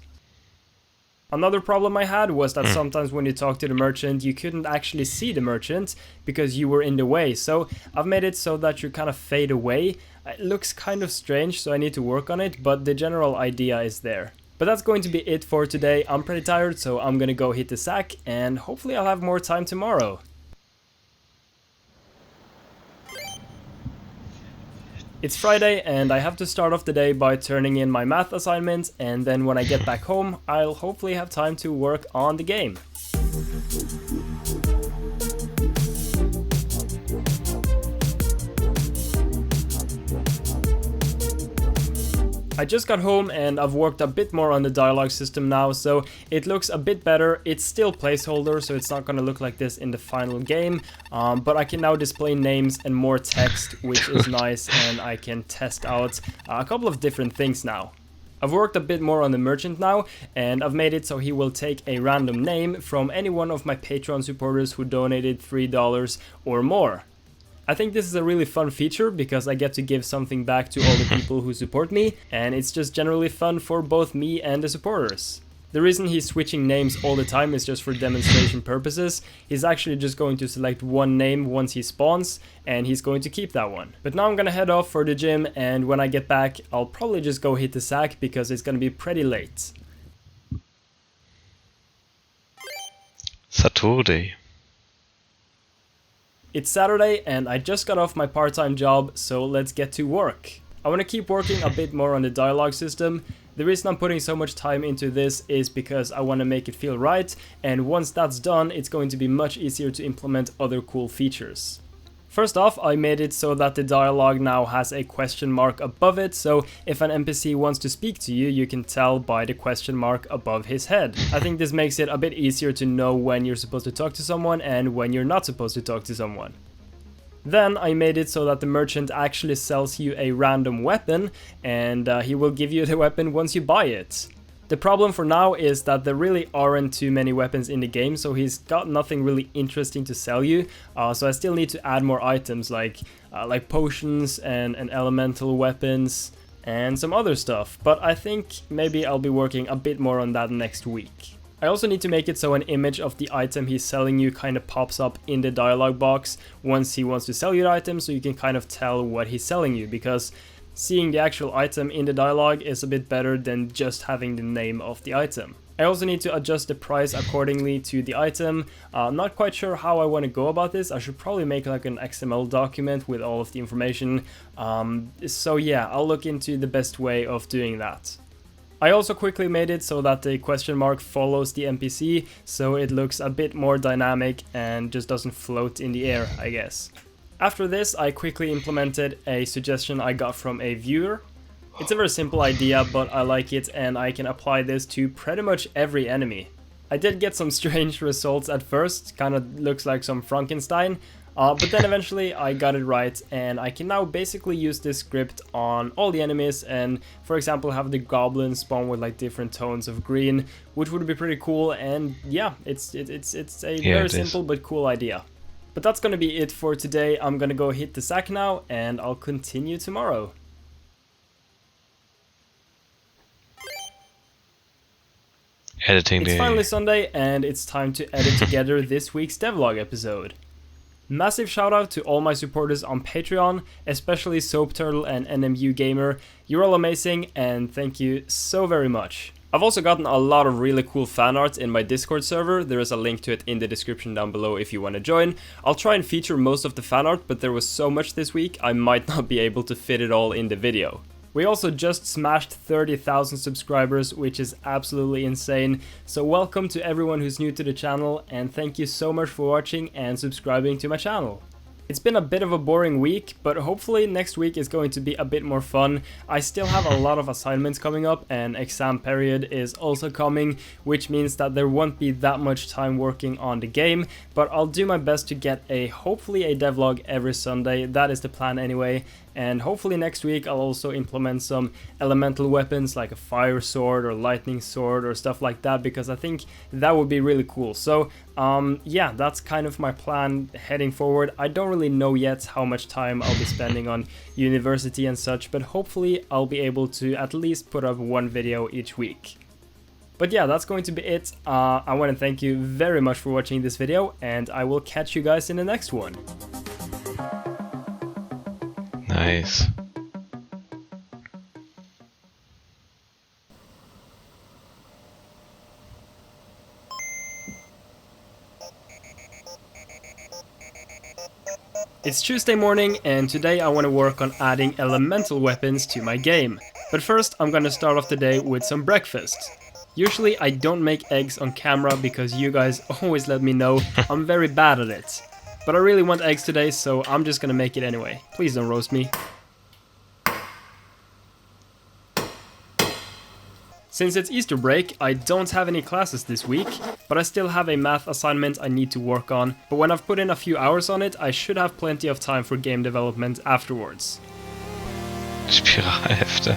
Another problem I had was that sometimes when you talk to the merchant, you couldn't actually see the merchant because you were in the way. So I've made it so that you kind of fade away. It looks kind of strange, so I need to work on it, but the general idea is there. But that's going to be it for today. I'm pretty tired, so I'm gonna go hit the sack, and hopefully I'll have more time tomorrow. It's Friday, and I have to start off the day by turning in my math assignment, and then when I get back home, I'll hopefully have time to work on the game. I just got home and I've worked a bit more on the dialogue system now, so it looks a bit better. It's still placeholder, so it's not going to look like this in the final game, but I can now display names and more text, which is nice, and I can test out a couple of different things now. I've worked a bit more on the merchant now, and I've made it so he will take a random name from any one of my Patreon supporters who donated $3 or more. I think this is a really fun feature because I get to give something back to all the people who support me, and it's just generally fun for both me and the supporters. The reason he's switching names all the time is just for demonstration purposes. He's actually just going to select one name once he spawns, and he's going to keep that one. But now I'm gonna head off for the gym, and when I get back, I'll probably just go hit the sack because it's gonna be pretty late. Saturday. It's Saturday and I just got off my part-time job, so let's get to work. I want to keep working a bit more on the dialogue system. The reason I'm putting so much time into this is because I want to make it feel right, and once that's done, it's going to be much easier to implement other cool features. First off, I made it so that the dialogue now has a question mark above it, so if an NPC wants to speak to you, you can tell by the question mark above his head. I think this makes it a bit easier to know when you're supposed to talk to someone and when you're not supposed to talk to someone. Then I made it so that the merchant actually sells you a random weapon, and he will give you the weapon once you buy it. The problem for now is that there really aren't too many weapons in the game, so he's got nothing really interesting to sell you, so I still need to add more items like potions and elemental weapons and some other stuff, but I think maybe I'll be working a bit more on that next week. I also need to make it so an image of the item he's selling you kind of pops up in the dialogue box once he wants to sell you the item, so you can kind of tell what he's selling you, because seeing the actual item in the dialogue is a bit better than just having the name of the item. I also need to adjust the price accordingly to the item. I'm not quite sure how I want to go about this. I should probably make like an XML document with all of the information. So yeah, I'll look into the best way of doing that. I also quickly made it so that the question mark follows the NPC, so it looks a bit more dynamic and just doesn't float in the air, I guess. After this, I quickly implemented a suggestion I got from a viewer. It's a very simple idea, but I like it, and I can apply this to pretty much every enemy. I did get some strange results at first, kind of looks like some Frankenstein, but then eventually I got it right, and I can now basically use this script on all the enemies and, for example, have the goblins spawn with like different tones of green, which would be pretty cool, and yeah, it's a very simple but cool idea. But that's gonna be it for today. I'm gonna go hit the sack now, and I'll continue tomorrow. Editing It's day. finally Sunday and it's time to edit together this week's devlog episode. Massive shout out to all my supporters on Patreon, especially Soap Turtle and NMU Gamer. You're all amazing and thank you so very much. I've also gotten a lot of really cool fan art in my Discord server. There is a link to it in the description down below if you want to join. I'll try and feature most of the fan art, but there was so much this week I might not be able to fit it all in the video. We also just smashed 30,000 subscribers, which is absolutely insane. So welcome to everyone who's new to the channel and thank you so much for watching and subscribing to my channel. It's been a bit of a boring week, but hopefully next week is going to be a bit more fun. I still have a lot of assignments coming up and exam period is also coming, which means that there won't be that much time working on the game, but I'll do my best to get hopefully a devlog every Sunday. That is the plan anyway. And hopefully next week I'll also implement some elemental weapons like a fire sword or lightning sword or stuff like that, because I think that would be really cool. So yeah, that's kind of my plan heading forward. I don't really know yet how much time I'll be spending on university and such, but hopefully I'll be able to at least put up one video each week. But yeah, that's going to be it. I want to thank you very much for watching this video and I will catch you guys in the next one. Nice. It's Tuesday morning and today I want to work on adding elemental weapons to my game. But first I'm gonna start off the day with some breakfast. Usually I don't make eggs on camera because you guys always let me know I'm very bad at it. But I really want eggs today, so I'm just gonna make it anyway. Please don't roast me. Since it's Easter break, I don't have any classes this week, but I still have a math assignment I need to work on. But when I've put in a few hours on it, I should have plenty of time for game development afterwards. Spiralhefte.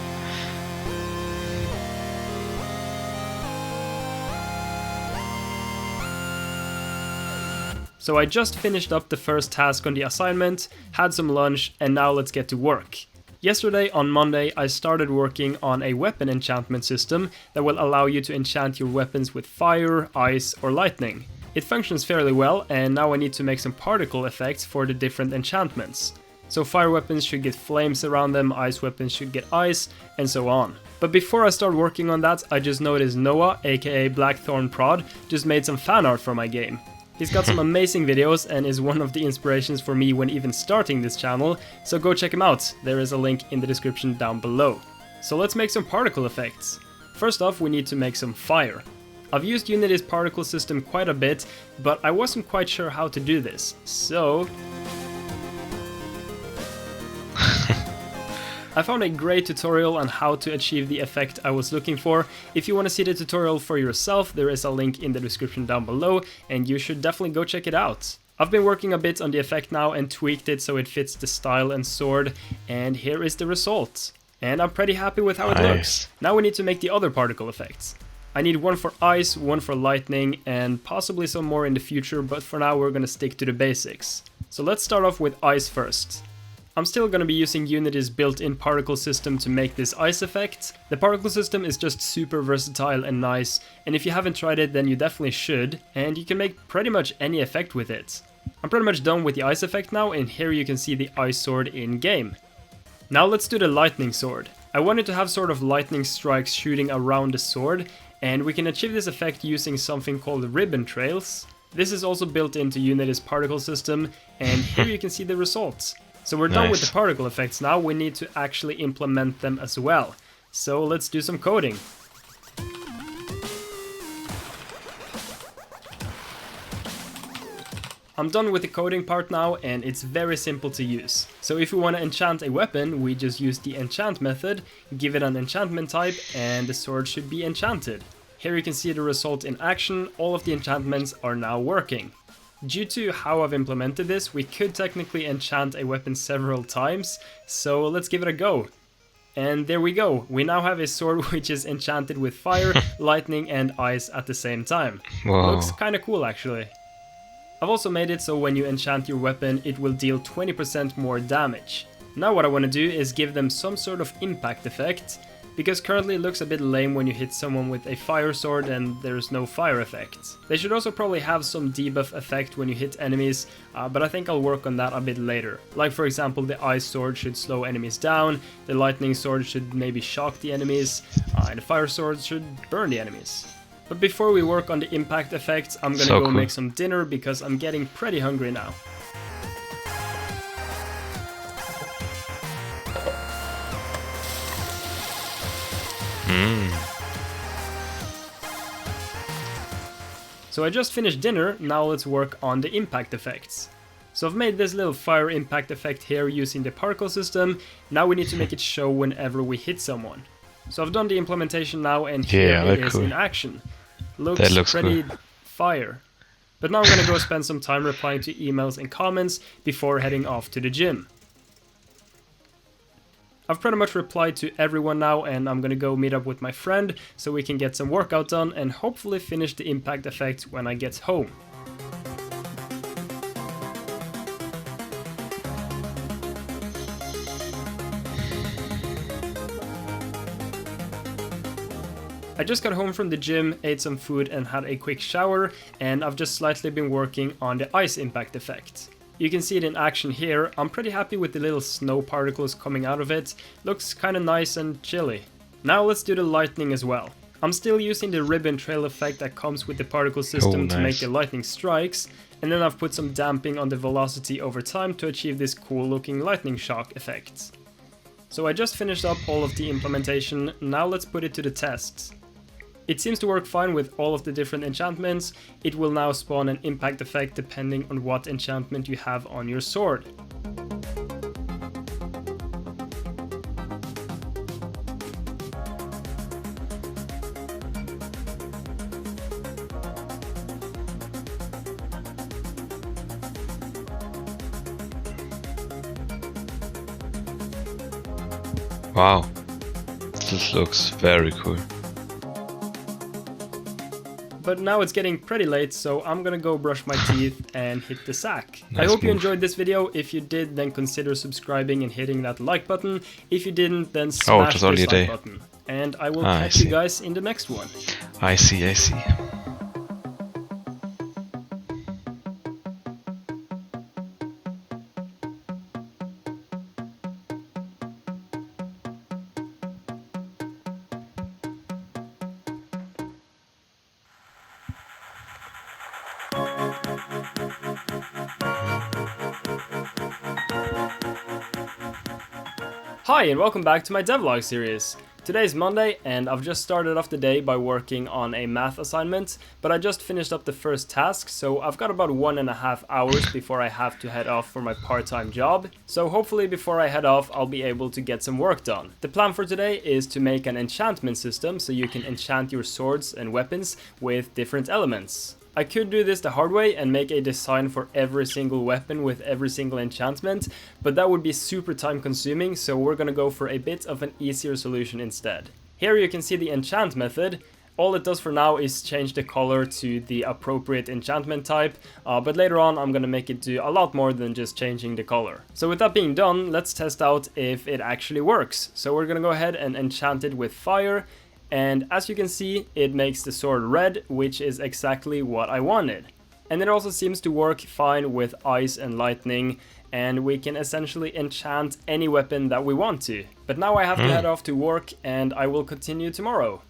So I just finished up the first task on the assignment, had some lunch, and now let's get to work. Yesterday, on Monday, I started working on a weapon enchantment system that will allow you to enchant your weapons with fire, ice, or lightning. It functions fairly well, and now I need to make some particle effects for the different enchantments. So fire weapons should get flames around them, ice weapons should get ice, and so on. But before I start working on that, I just noticed Noah, aka Blackthorn Prod, just made some fan art for my game. He's got some amazing videos and is one of the inspirations for me when even starting this channel, so go check him out, there is a link in the description down below. So let's make some particle effects. First off, we need to make some fire. I've used Unity's particle system quite a bit, but I wasn't quite sure how to do this, so I found a great tutorial on how to achieve the effect I was looking for. If you want to see the tutorial for yourself, there is a link in the description down below, and you should definitely go check it out. I've been working a bit on the effect now and tweaked it so it fits the style and sword, and here is the result. And I'm pretty happy with how it looks. Now we need to make the other particle effects. I need one for ice, one for lightning, and possibly some more in the future, but for now we're gonna stick to the basics. So let's start off with ice first. I'm still gonna be using Unity's built-in particle system to make this ice effect. The particle system is just super versatile and nice, and if you haven't tried it then you definitely should, and you can make pretty much any effect with it. I'm pretty much done with the ice effect now, and here you can see the ice sword in game. Now let's do the lightning sword. I wanted to have sort of lightning strikes shooting around the sword, and we can achieve this effect using something called ribbon trails. This is also built into Unity's particle system, and here you can see the results. So we're done with the particle effects now, we need to actually implement them as well. So let's do some coding. I'm done with the coding part now and it's very simple to use. So if we want to enchant a weapon, we just use the enchant method, give it an enchantment type, and the sword should be enchanted. Here you can see the result in action, all of the enchantments are now working. Due to how I've implemented this, we could technically enchant a weapon several times, so let's give it a go. And there we go, we now have a sword which is enchanted with fire, lightning and ice at the same time. Whoa. Looks kinda cool actually. I've also made it so when you enchant your weapon, it will deal 20% more damage. Now what I want to do is give them some sort of impact effect. because currently it looks a bit lame when you hit someone with a fire sword and there's no fire effect. They should also probably have some debuff effect when you hit enemies, but I think I'll work on that a bit later. Like for example, the ice sword should slow enemies down, the lightning sword should maybe shock the enemies, and the fire sword should burn the enemies. But before we work on the impact effects, I'm gonna go make some dinner because I'm getting pretty hungry now. So I just finished dinner, now let's work on the impact effects. So I've made this little fire impact effect here using the particle system. Now we need to make it show whenever we hit someone. So I've done the implementation now and here it is in action. Looks pretty fire. But now I'm gonna go spend some time replying to emails and comments before heading off to the gym. I've pretty much replied to everyone now and I'm gonna go meet up with my friend so we can get some workout done and hopefully finish the impact effect when I get home. I just got home from the gym, ate some food and had a quick shower, and I've just slightly been working on the ice impact effect. You can see it in action here. I'm pretty happy with the little snow particles coming out of it. Looks kinda nice and chilly. Now let's do the lightning as well. I'm still using the ribbon trail effect that comes with the particle system to make the lightning strikes, and then I've put some damping on the velocity over time to achieve this cool looking lightning shock effect. So I just finished up all of the implementation, now let's put it to the test. It seems to work fine with all of the different enchantments. It will now spawn an impact effect depending on what enchantment you have on your sword. Wow, this looks very cool. But now it's getting pretty late, so I'm gonna go brush my teeth and hit the sack. Nice I hope you move. enjoyed this video. If you did, then consider subscribing and hitting that like button. If you didn't, then smash was the only a dislike day. button. And I will I catch you see. guys in the next one. I see. Hi and welcome back to my devlog series. Today's Monday and I've just started off the day by working on a math assignment, but I just finished up the first task, so I've got about 1.5 hours before I have to head off for my part-time job. So hopefully before I head off I'll be able to get some work done. The plan for today is to make an enchantment system so you can enchant your swords and weapons with different elements. I could do this the hard way and make a design for every single weapon with every single enchantment, but that would be super time consuming, so we're gonna go for a bit of an easier solution instead. Here you can see the enchant method. All it does for now is change the color to the appropriate enchantment type, but later on I'm gonna make it do a lot more than just changing the color. So with that being done, let's test out if it actually works. So we're gonna go ahead and enchant it with fire. And as you can see, it makes the sword red, which is exactly what I wanted. And it also seems to work fine with ice and lightning, and we can essentially enchant any weapon that we want to. But now I have to head off to work, and I will continue tomorrow.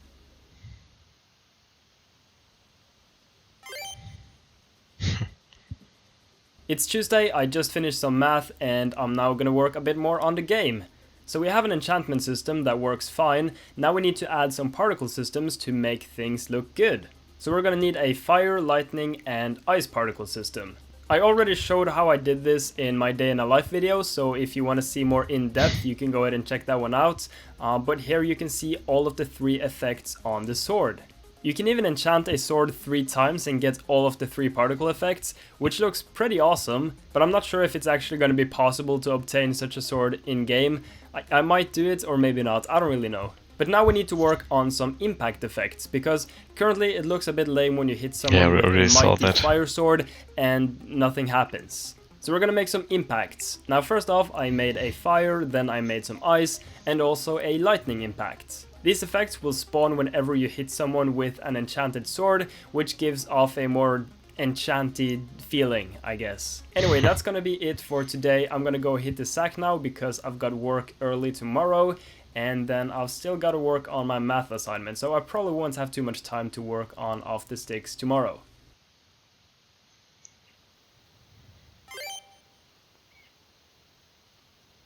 It's Tuesday, I just finished some math, and I'm now gonna work a bit more on the game. So we have an enchantment system that works fine. Now we need to add some particle systems to make things look good. So we're gonna need a fire, lightning, and ice particle system. I already showed how I did this in my day in a life video, so if you want to see more in depth, you can go ahead and check that one out. But here you can see all of the 3 effects on the sword. You can even enchant a sword 3 times and get all of the 3 particle effects, which looks pretty awesome, but I'm not sure if it's actually going to be possible to obtain such a sword in-game. I might do it or maybe not, I don't really know. But now we need to work on some impact effects, because currently it looks a bit lame when you hit someone with a mighty fire sword and nothing happens. So we're gonna make some impacts. Now first off I made a fire, then I made some ice and also a lightning impact. These effects will spawn whenever you hit someone with an enchanted sword, which gives off a more enchanted feeling, I guess. Anyway, that's gonna be it for today. I'm gonna go hit the sack now because I've got work early tomorrow, and then I've still got to work on my math assignment, so I probably won't have too much time to work on Off the Sticks tomorrow.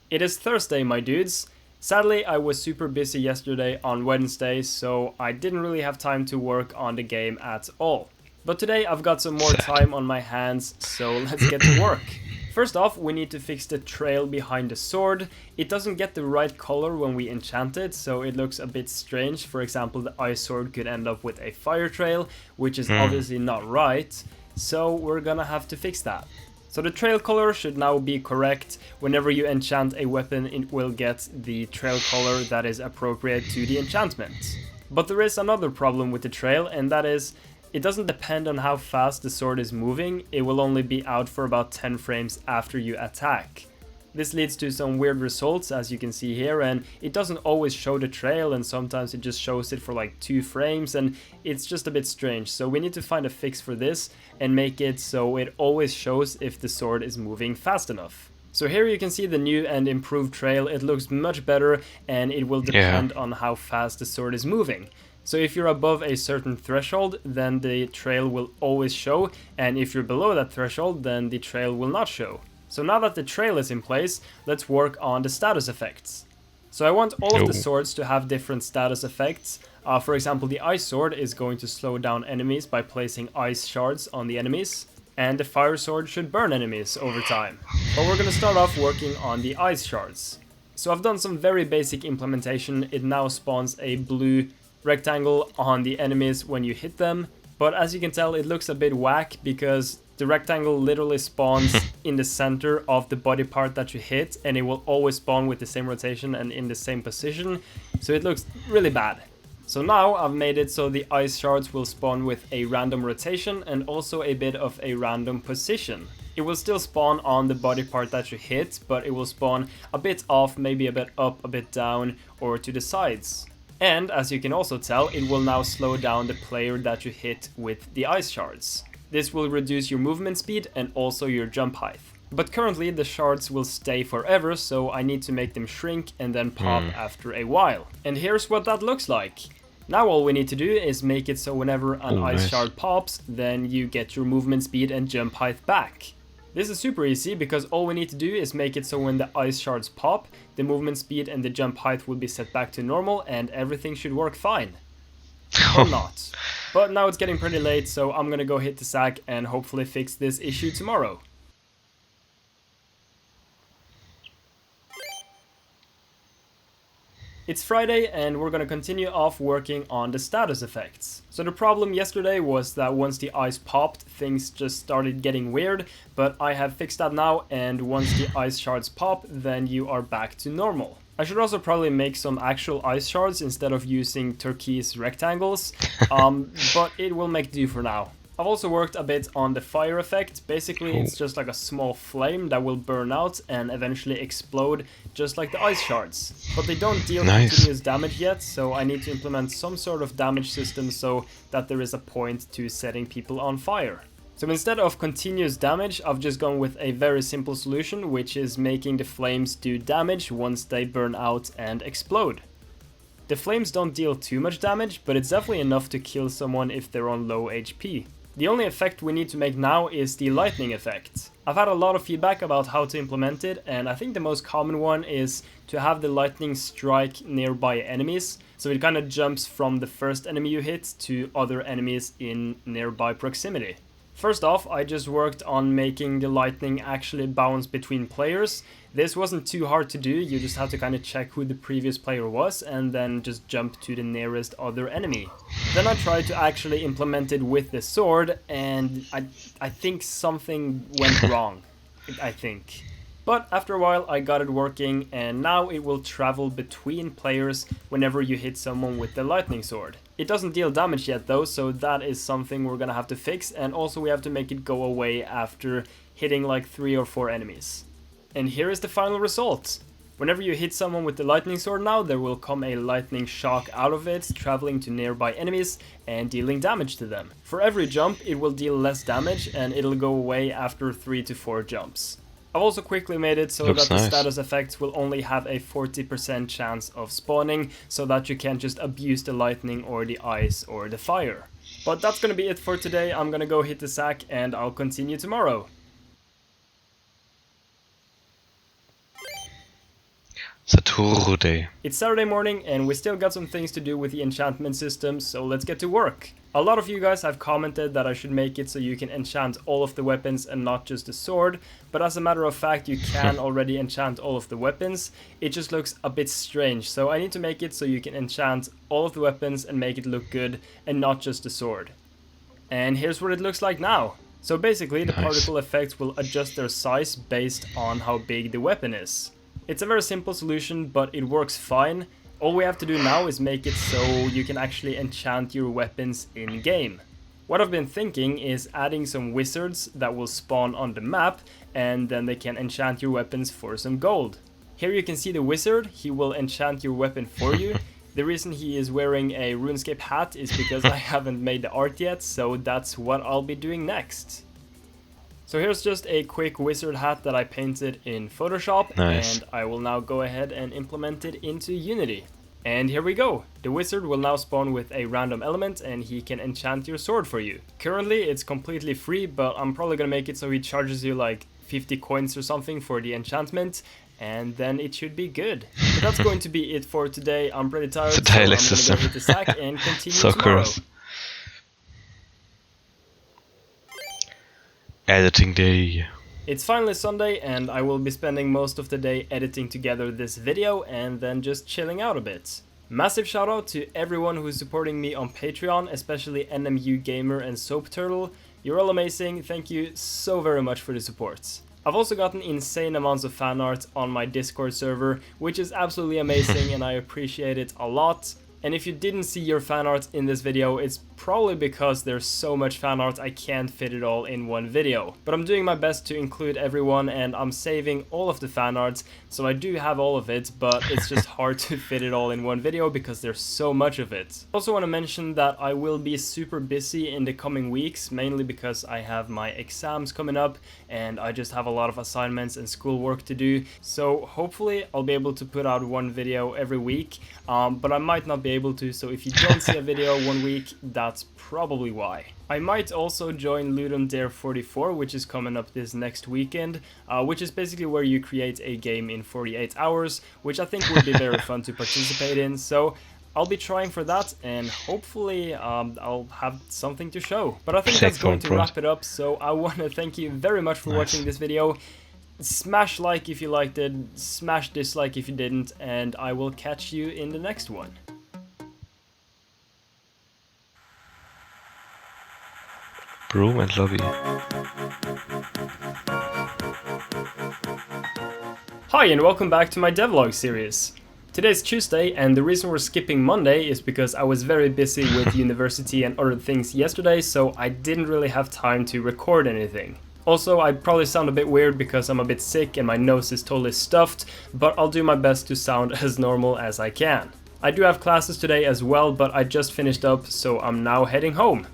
It is Thursday, my dudes. Sadly, I was super busy yesterday on Wednesday, so I didn't really have time to work on the game at all. But today I've got some more time on my hands, so let's get to work. First off, we need to fix the trail behind the sword. It doesn't get the right color when we enchant it, so it looks a bit strange. For example, the ice sword could end up with a fire trail, which is obviously not right. So we're gonna have to fix that. So the trail color should now be correct. Whenever you enchant a weapon, it will get the trail color that is appropriate to the enchantment. But there is another problem with the trail, and that is it doesn't depend on how fast the sword is moving. It will only be out for about 10 frames after you attack. This leads to some weird results, as you can see here, and it doesn't always show the trail, and sometimes it just shows it for like 2 frames, and it's just a bit strange. So we need to find a fix for this and make it so it always shows if the sword is moving fast enough. So here you can see the new and improved trail. It looks much better, and it will depend on how fast the sword is moving. So if you're above a certain threshold, then the trail will always show, and if you're below that threshold, then the trail will not show. So now that the trail is in place, let's work on the status effects. So I want all of the swords to have different status effects. For example, the ice sword is going to slow down enemies by placing ice shards on the enemies, and the fire sword should burn enemies over time. But we're going to start off working on the ice shards. So I've done some very basic implementation. It now spawns a blue rectangle on the enemies when you hit them, but as you can tell, it looks a bit whack because the rectangle literally spawns in the center of the body part that you hit, and it will always spawn with the same rotation and in the same position, so it looks really bad. So now I've made it so the ice shards will spawn with a random rotation and also a bit of a random position. It will still spawn on the body part that you hit, but it will spawn a bit off, maybe a bit up, a bit down, or to the sides. And as you can also tell, it will now slow down the player that you hit with the ice shards. This will reduce your movement speed and also your jump height. But currently the shards will stay forever, so I need to make them shrink and then pop after a while. And here's what that looks like. Now all we need to do is make it so whenever an ice shard pops, then you get your movement speed and jump height back. This is super easy because all we need to do is make it so when the ice shards pop, the movement speed and the jump height will be set back to normal and everything should work fine. Or not. But now it's getting pretty late, so I'm gonna go hit the sack and hopefully fix this issue tomorrow. It's Friday and we're gonna continue off working on the status effects. So the problem yesterday was that once the ice popped, things just started getting weird, but I have fixed that now, and once the ice shards pop, then you are back to normal. I should also probably make some actual ice shards instead of using turquoise rectangles, but it will make do for now. I've also worked a bit on the fire effect. Basically, it's just like a small flame that will burn out and eventually explode, just like the ice shards. But they don't deal continuous damage yet, so I need to implement some sort of damage system so that there is a point to setting people on fire. So instead of continuous damage, I've just gone with a very simple solution, which is making the flames do damage once they burn out and explode. The flames don't deal too much damage, but it's definitely enough to kill someone if they're on low HP. The only effect we need to make now is the lightning effect. I've had a lot of feedback about how to implement it, and I think the most common one is to have the lightning strike nearby enemies, so it kind of jumps from the first enemy you hit to other enemies in nearby proximity. First off, I just worked on making the lightning actually bounce between players. This wasn't too hard to do, you just have to kind of check who the previous player was and then just jump to the nearest other enemy. Then I tried to actually implement it with the sword, and I think something went wrong, I think. But after a while I got it working, and now it will travel between players whenever you hit someone with the lightning sword. It doesn't deal damage yet though, so that is something we're gonna have to fix, and also we have to make it go away after hitting like 3 or 4 enemies. And here is the final result. Whenever you hit someone with the lightning sword now, there will come a lightning shock out of it, traveling to nearby enemies and dealing damage to them. For every jump, it will deal less damage and it'll go away after 3 to 4 jumps. I've also quickly made it so Looks that the nice. status effects will only have a 40% chance of spawning, so that you can't just abuse the lightning or the ice or the fire. But that's gonna be it for today. I'm gonna go hit the sack and I'll continue tomorrow. Saturday. It's Saturday morning and we still got some things to do with the enchantment system, so let's get to work. A lot of you guys have commented that I should make it so you can enchant all of the weapons and not just the sword, but as a matter of fact you can already enchant all of the weapons. It just looks a bit strange, so I need to make it so you can enchant all of the weapons and make it look good and not just the sword. And here's what it looks like now. So basically the Nice. particle effects will adjust their size based on how big the weapon is. It's a very simple solution, but it works fine. All we have to do now is make it so you can actually enchant your weapons in-game. What I've been thinking is adding some wizards that will spawn on the map, and then they can enchant your weapons for some gold. Here you can see the wizard. He will enchant your weapon for you. The reason he is wearing a RuneScape hat is because I haven't made the art yet, so that's what I'll be doing next. So here's just a quick wizard hat that I painted in Photoshop, Nice. and I will now go ahead and implement it into Unity. And here we go. The wizard will now spawn with a random element and he can enchant your sword for you. Currently it's completely free, but I'm probably gonna make it so he charges you like 50 coins or something for the enchantment, and then it should be good. But that's going to be it for today. I'm pretty tired, It's a so I'm dialect gonna system. go hit the sack and continue So tomorrow. gross. Editing day. It's finally Sunday and I will be spending most of the day editing together this video and then just chilling out a bit. Massive shout out to everyone who's supporting me on Patreon, especially NMU Gamer and Soap Turtle. You're all amazing, thank you so very much for the support. I've also gotten insane amounts of fan art on my Discord server, which is absolutely amazing and I appreciate it a lot. And if you didn't see your fan art in this video, it's probably because there's so much fan art I can't fit it all in one video. But I'm doing my best to include everyone and I'm saving all of the fan art, so I do have all of it, but it's just hard to fit it all in one video because there's so much of it. I also want to mention that I will be super busy in the coming weeks, mainly because I have my exams coming up and I just have a lot of assignments and schoolwork to do. So hopefully I'll be able to put out one video every week, but I might not be able to, so if you don't see a video 1 week, that's probably why. I might also join Ludum Dare 44, which is coming up this next weekend, which is basically where you create a game in 48 hours, which I think would be very fun to participate in, so I'll be trying for that and hopefully I'll have something to show. But I think that's going to wrap it up, so I want to thank you very much for watching this video. Smash like if you liked it, smash dislike if you didn't, and I will catch you in the next one. Room and lobby. Hi and welcome back to my devlog series. Today's Tuesday and the reason we're skipping Monday is because I was very busy with university and other things yesterday, so I didn't really have time to record anything. Also, I probably sound a bit weird because I'm a bit sick and my nose is totally stuffed, but I'll do my best to sound as normal as I can. I do have classes today as well, but I just finished up, so I'm now heading home.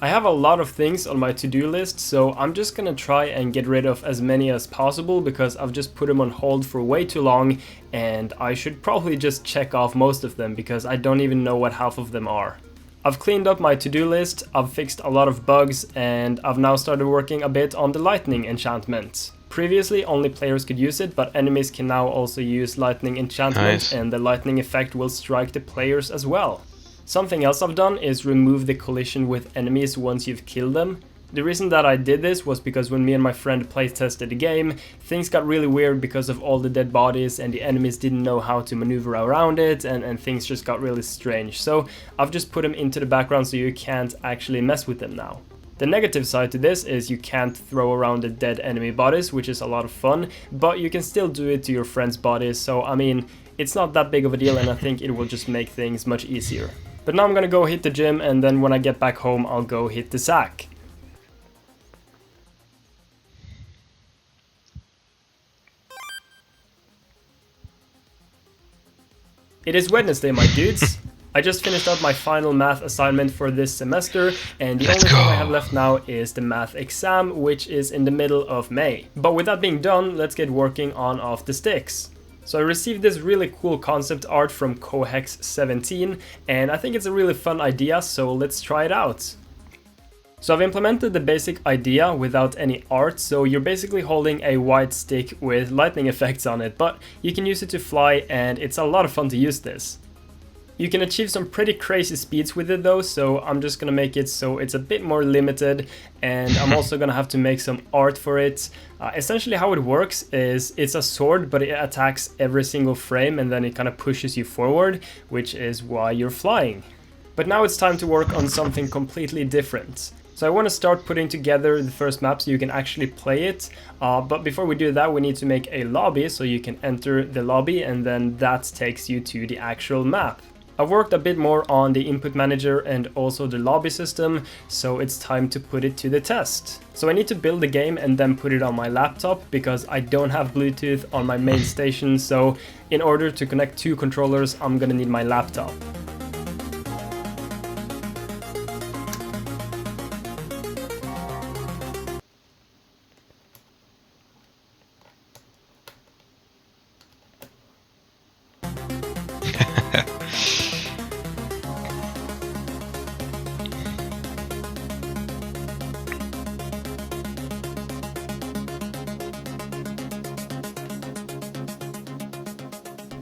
I have a lot of things on my to-do list, so I'm just gonna try and get rid of as many as possible because I've just put them on hold for way too long and I should probably just check off most of them because I don't even know what half of them are. I've cleaned up my to-do list, I've fixed a lot of bugs, and I've now started working a bit on the lightning enchantment. Previously only players could use it, but enemies can now also use lightning enchantment. Nice. And the lightning effect will strike the players as well. Something else I've done is remove the collision with enemies once you've killed them. The reason that I did this was because when me and my friend playtested the game, things got really weird because of all the dead bodies and the enemies didn't know how to maneuver around it and things just got really strange. So I've just put them into the background so you can't actually mess with them now. The negative side to this is you can't throw around the dead enemy bodies, which is a lot of fun, but you can still do it to your friends' bodies, so I mean, it's not that big of a deal and I think it will just make things much easier. But now I'm gonna go hit the gym and then when I get back home I'll go hit the sack. It is Wednesday, my dudes. I just finished up my final math assignment for this semester, and the only thing I have left now is the math exam, which is in the middle of May. But with that being done, let's get working on Off the Sticks. So I received this really cool concept art from Cohex17, and I think it's a really fun idea, so let's try it out. So I've implemented the basic idea without any art, so you're basically holding a white stick with lightning effects on it, but you can use it to fly, and it's a lot of fun to use this. You can achieve some pretty crazy speeds with it though, so I'm just gonna make it so it's a bit more limited, and I'm also gonna have to make some art for it. Essentially how it works is it's a sword, but it attacks every single frame and then it kind of pushes you forward, which is why you're flying. But now it's time to work on something completely different. So I want to start putting together the first map so you can actually play it, but before we do that we need to make a lobby so you can enter the lobby, and then that takes you to the actual map. I've worked a bit more on the input manager and also the lobby system, so it's time to put it to the test. So I need to build the game and then put it on my laptop because I don't have Bluetooth on my main station, so in order to connect two controllers I'm gonna need my laptop.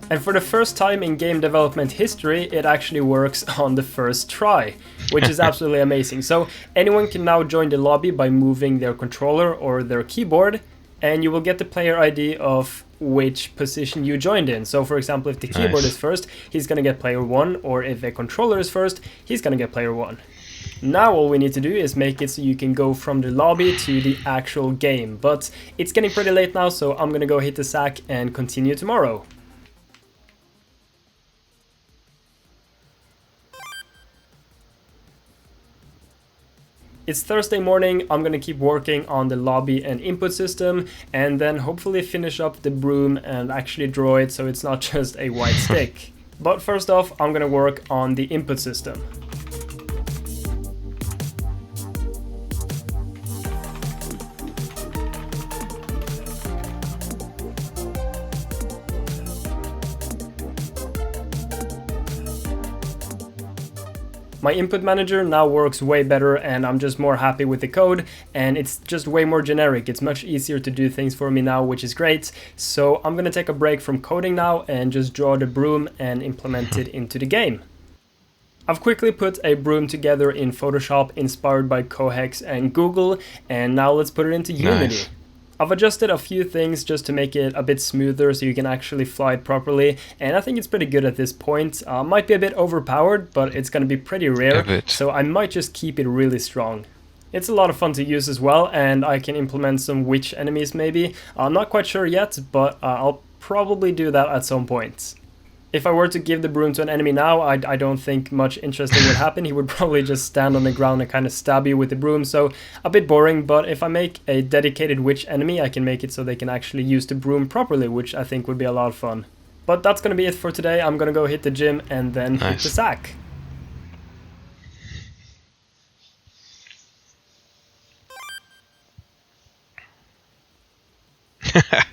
And for the first time in game development history, it actually works on the first try, which is absolutely amazing. So anyone can now join the lobby by moving their controller or their keyboard, and you will get the player ID of which position you joined in. So for example, if the keyboard is first, he's gonna get player 1, or if a controller is first, he's gonna get player 1. Now all we need to do is make it so you can go from the lobby to the actual game, but it's getting pretty late now, so I'm gonna go hit the sack and continue tomorrow. It's Thursday morning, I'm gonna keep working on the lobby and input system, and then hopefully finish up the broom and actually draw it so it's not just a white stick. But first off, I'm gonna work on the input system. My input manager now works way better, and I'm just more happy with the code, and it's just way more generic. It's much easier to do things for me now, which is great. So I'm gonna take a break from coding now and just draw the broom and implement it into the game. I've quickly put a broom together in Photoshop inspired by Cohex and Google, and now let's put it into Unity. I've adjusted a few things just to make it a bit smoother so you can actually fly it properly, and I think it's pretty good at this point. Might be a bit overpowered, but it's going to be pretty rare, so I might just keep it really strong. It's a lot of fun to use as well, and I can implement some witch enemies maybe. I'm not quite sure yet, but I'll probably do that at some point. If I were to give the broom to an enemy now, I don't think much interesting would happen. He would probably just stand on the ground and kind of stab you with the broom, so a bit boring. But if I make a dedicated witch enemy, I can make it so they can actually use the broom properly, which I think would be a lot of fun. But that's gonna be it for today. I'm gonna go hit the gym and then hit the sack.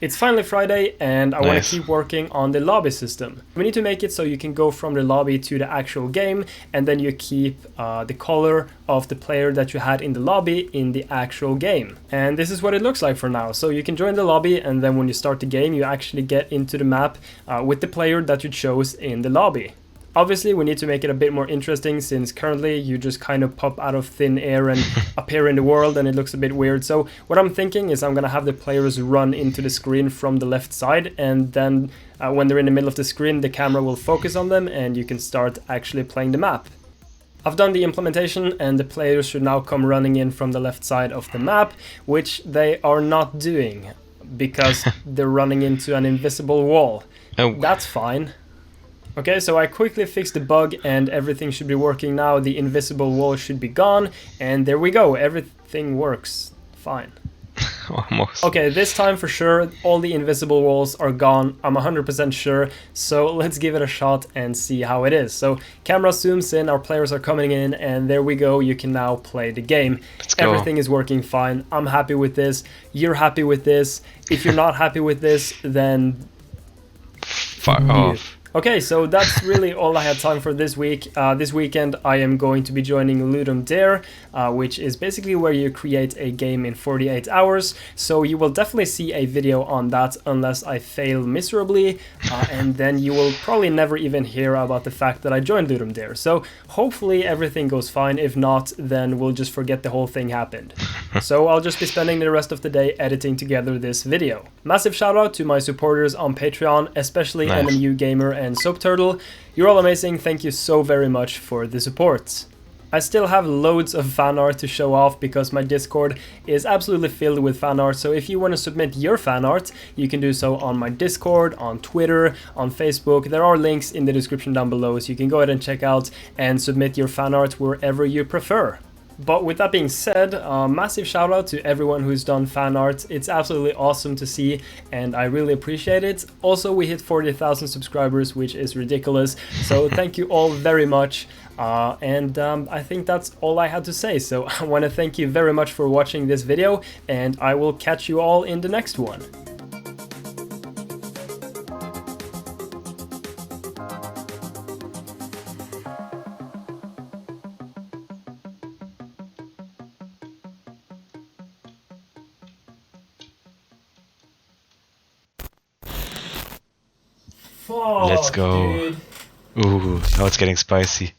It's finally Friday, and I want to keep working on the lobby system. We need to make it so you can go from the lobby to the actual game, and then you keep the color of the player that you had in the lobby in the actual game. And this is what it looks like for now. So you can join the lobby, and then when you start the game, you actually get into the map with the player that you chose in the lobby. Obviously, we need to make it a bit more interesting, since currently you just kind of pop out of thin air and appear in the world, and it looks a bit weird. So what I'm thinking is I'm gonna have the players run into the screen from the left side, and then when they're in the middle of the screen, the camera will focus on them and you can start actually playing the map. I've done the implementation, and the players should now come running in from the left side of the map, which they are not doing because they're running into an invisible wall. Oh. That's fine. Okay, so I quickly fixed the bug and everything should be working now. The invisible wall should be gone, and there we go. Everything works fine. Almost. Okay, this time for sure, all the invisible walls are gone. I'm 100% sure. So let's give it a shot and see how it is. So camera zooms in, our players are coming in, and there we go. You can now play the game. Let's go. Everything is working fine. I'm happy with this. You're happy with this. If you're not happy with this, then Fuck off. okay, so that's really all I had time for this week. This weekend I am going to be joining Ludum Dare, which is basically where you create a game in 48 hours. So you will definitely see a video on that unless I fail miserably, and then you will probably never even hear about the fact that I joined Ludum Dare. So hopefully everything goes fine. If not, then we'll just forget the whole thing happened. So I'll just be spending the rest of the day editing together this video. Massive shout out to my supporters on Patreon, especially Nice. NMU Gamer and Soap Turtle. You're all amazing. Thank you so very much for the support. I still have loads of fan art to show off because my Discord is absolutely filled with fan art. So if you want to submit your fan art, you can do so on my Discord, on Twitter, on Facebook. There are links in the description down below, so you can go ahead and check out and submit your fan art wherever you prefer. But with that being said, massive shout out to everyone who's done fan art. It's absolutely awesome to see and I really appreciate it. Also, we hit 40,000 subscribers, which is ridiculous. So thank you all very much. I think that's all I had to say. So I want to thank you very much for watching this video, and I will catch you all in the next one. Fuck, Let's go. dude. Ooh, now it's getting spicy.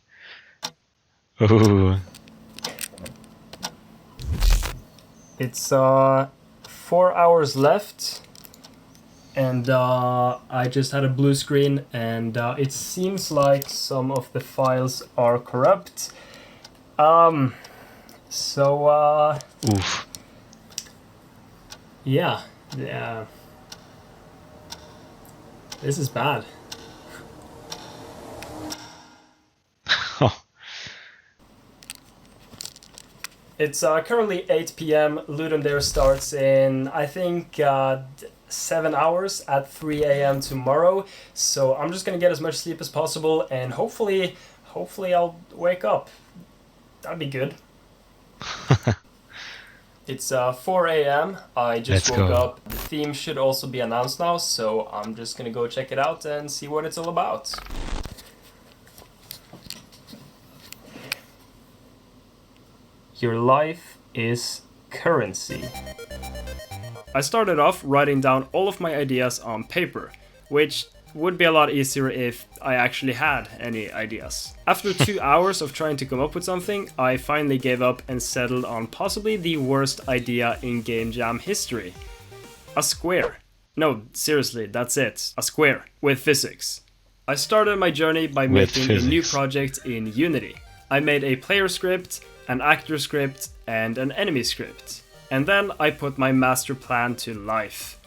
Ooh. It's 4 hours left, and I just had a blue screen, and it seems like some of the files are corrupt. Oof. Yeah. This is bad. It's currently 8 p.m. Ludum Dare starts in, I think, 7 hours at 3 a.m. tomorrow. So I'm just gonna get as much sleep as possible, and hopefully I'll wake up. That'd be good. It's 4 a.m. I just Let's woke go. up. The theme should also be announced now, so I'm just gonna go check it out and see what it's all about. Your life is currency. I started off writing down all of my ideas on paper, which would be a lot easier if I actually had any ideas. After 2 hours of trying to come up with something, I finally gave up and settled on possibly the worst idea in Game Jam history. A square. No, seriously, that's it. A square. With physics. I started my journey by With making a new physics. project in Unity. I made a player script, an actor script, and an enemy script. And then I put my master plan to life.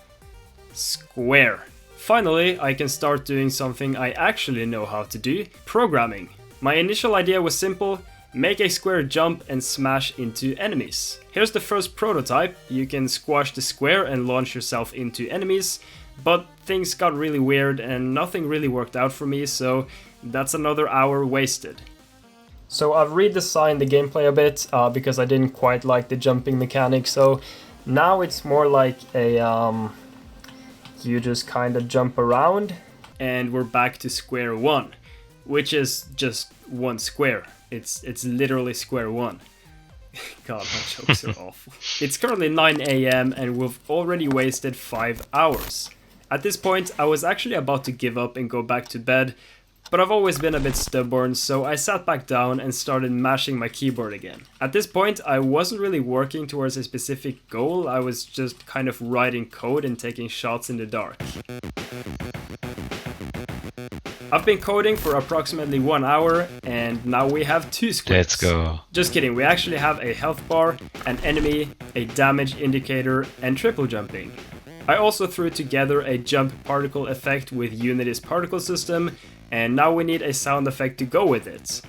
Square. Finally, I can start doing something I actually know how to do, programming. My initial idea was simple: make a square jump and smash into enemies. Here's the first prototype. You can squash the square and launch yourself into enemies, but things got really weird and nothing really worked out for me, so that's another hour wasted. So I've redesigned the gameplay a bit because I didn't quite like the jumping mechanic, so now it's more like a you just kind of jump around, and we're back to square one, which is just one square. It's literally square one. God, my jokes are awful. It's currently 9 a.m. and we've already wasted 5 hours. At this point, I was actually about to give up and go back to bed, but I've always been a bit stubborn, so I sat back down and started mashing my keyboard again. At this point, I wasn't really working towards a specific goal, I was just kind of writing code and taking shots in the dark. I've been coding for approximately 1 hour, and now we have 2 squares. Let's go. Just kidding, we actually have a health bar, an enemy, a damage indicator, and triple jumping. I also threw together a jump particle effect with Unity's particle system, and now we need a sound effect to go with it.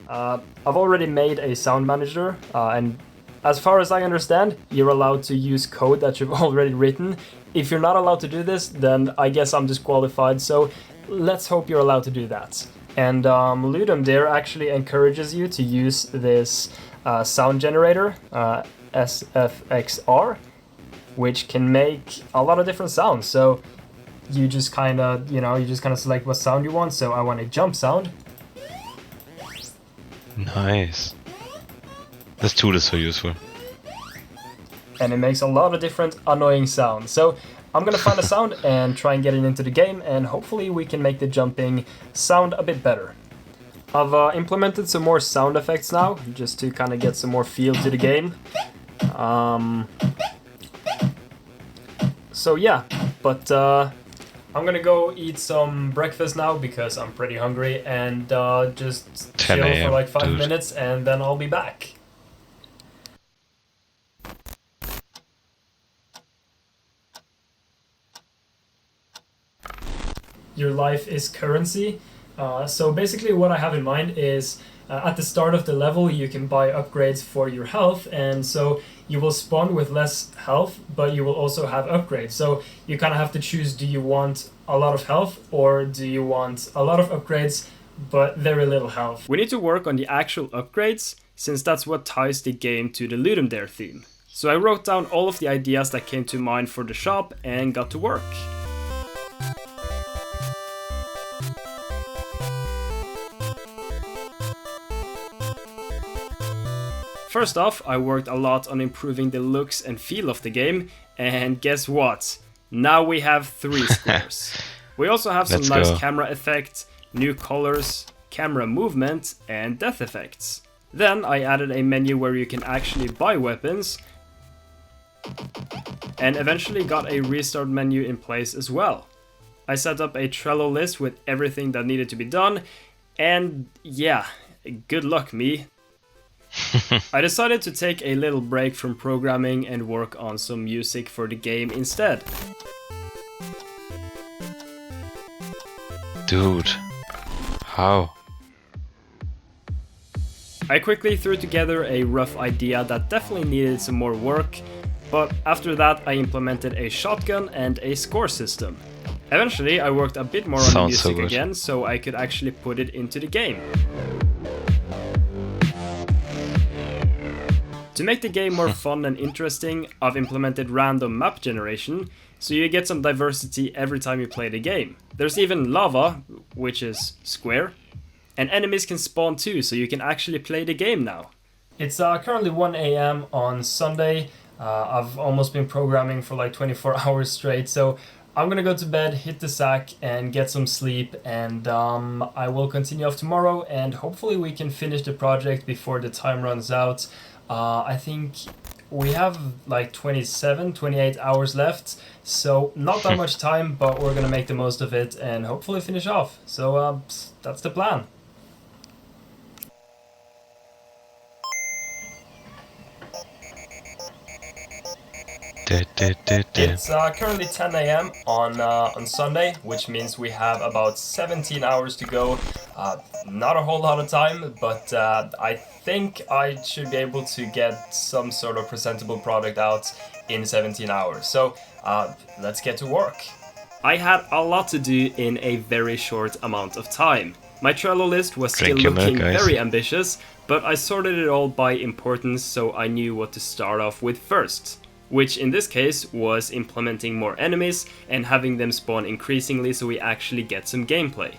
I've already made a sound manager, and As far as I understand, you're allowed to use code that you've already written. If you're not allowed to do this, then I guess I'm disqualified, so let's hope you're allowed to do that. And Ludum there actually encourages you to use this sound generator, SFXR, which can make a lot of different sounds. So you just kind of, select what sound you want. So I want a jump sound. Nice. This tool is so useful. And it makes a lot of different annoying sounds. So I'm gonna find a sound and try and get it into the game, and hopefully we can make the jumping sound a bit better. I've implemented some more sound effects now, just to kind of get some more feel to the game. So yeah, but I'm gonna go eat some breakfast now because I'm pretty hungry, and just 10 chill for a.m., like 5 dude. minutes, and then I'll be back. Your life is currency. So basically what I have in mind is at the start of the level you can buy upgrades for your health, and so you will spawn with less health, but you will also have upgrades. So you kind of have to choose, do you want a lot of health or do you want a lot of upgrades but very little health? We need to work on the actual upgrades, since that's what ties the game to the Ludum Dare theme. So I wrote down all of the ideas that came to mind for the shop and got to work. First off, I worked a lot on improving the looks and feel of the game, and guess what? Now we have 3 scores. We also have some Let's nice go. camera effects, new colors, camera movement, and death effects. Then I added a menu where you can actually buy weapons, and eventually got a restart menu in place as well. I set up a Trello list with everything that needed to be done, and yeah, good luck me. I decided to take a little break from programming and work on some music for the game instead. Dude. How? I quickly threw together a rough idea that definitely needed some more work, but after that I implemented a shotgun and a score system. Eventually I worked a bit more on the Sounds so music good. again, so I could actually put it into the game. To make the game more fun and interesting, I've implemented random map generation, so you get some diversity every time you play the game. There's even lava, which is square, and enemies can spawn too, so you can actually play the game now. It's currently 1 a.m. on Sunday. I've almost been programming for like 24 hours straight, so I'm gonna go to bed, hit the sack, and get some sleep, and I will continue off tomorrow, and hopefully we can finish the project before the time runs out. I think we have like 28 hours left, so not that much time, but we're gonna make the most of it and hopefully finish off. So that's the plan. It's currently 10 a.m. on Sunday, which means we have about 17 hours to go. Not a whole lot of time, but I think I should be able to get some sort of presentable product out in 17 hours. So let's get to work. I had a lot to do in a very short amount of time. My Trello list was still Drink your milk, looking guys. very ambitious, but I sorted it all by importance, so I knew what to start off with first. Which in this case was implementing more enemies and having them spawn increasingly so we actually get some gameplay.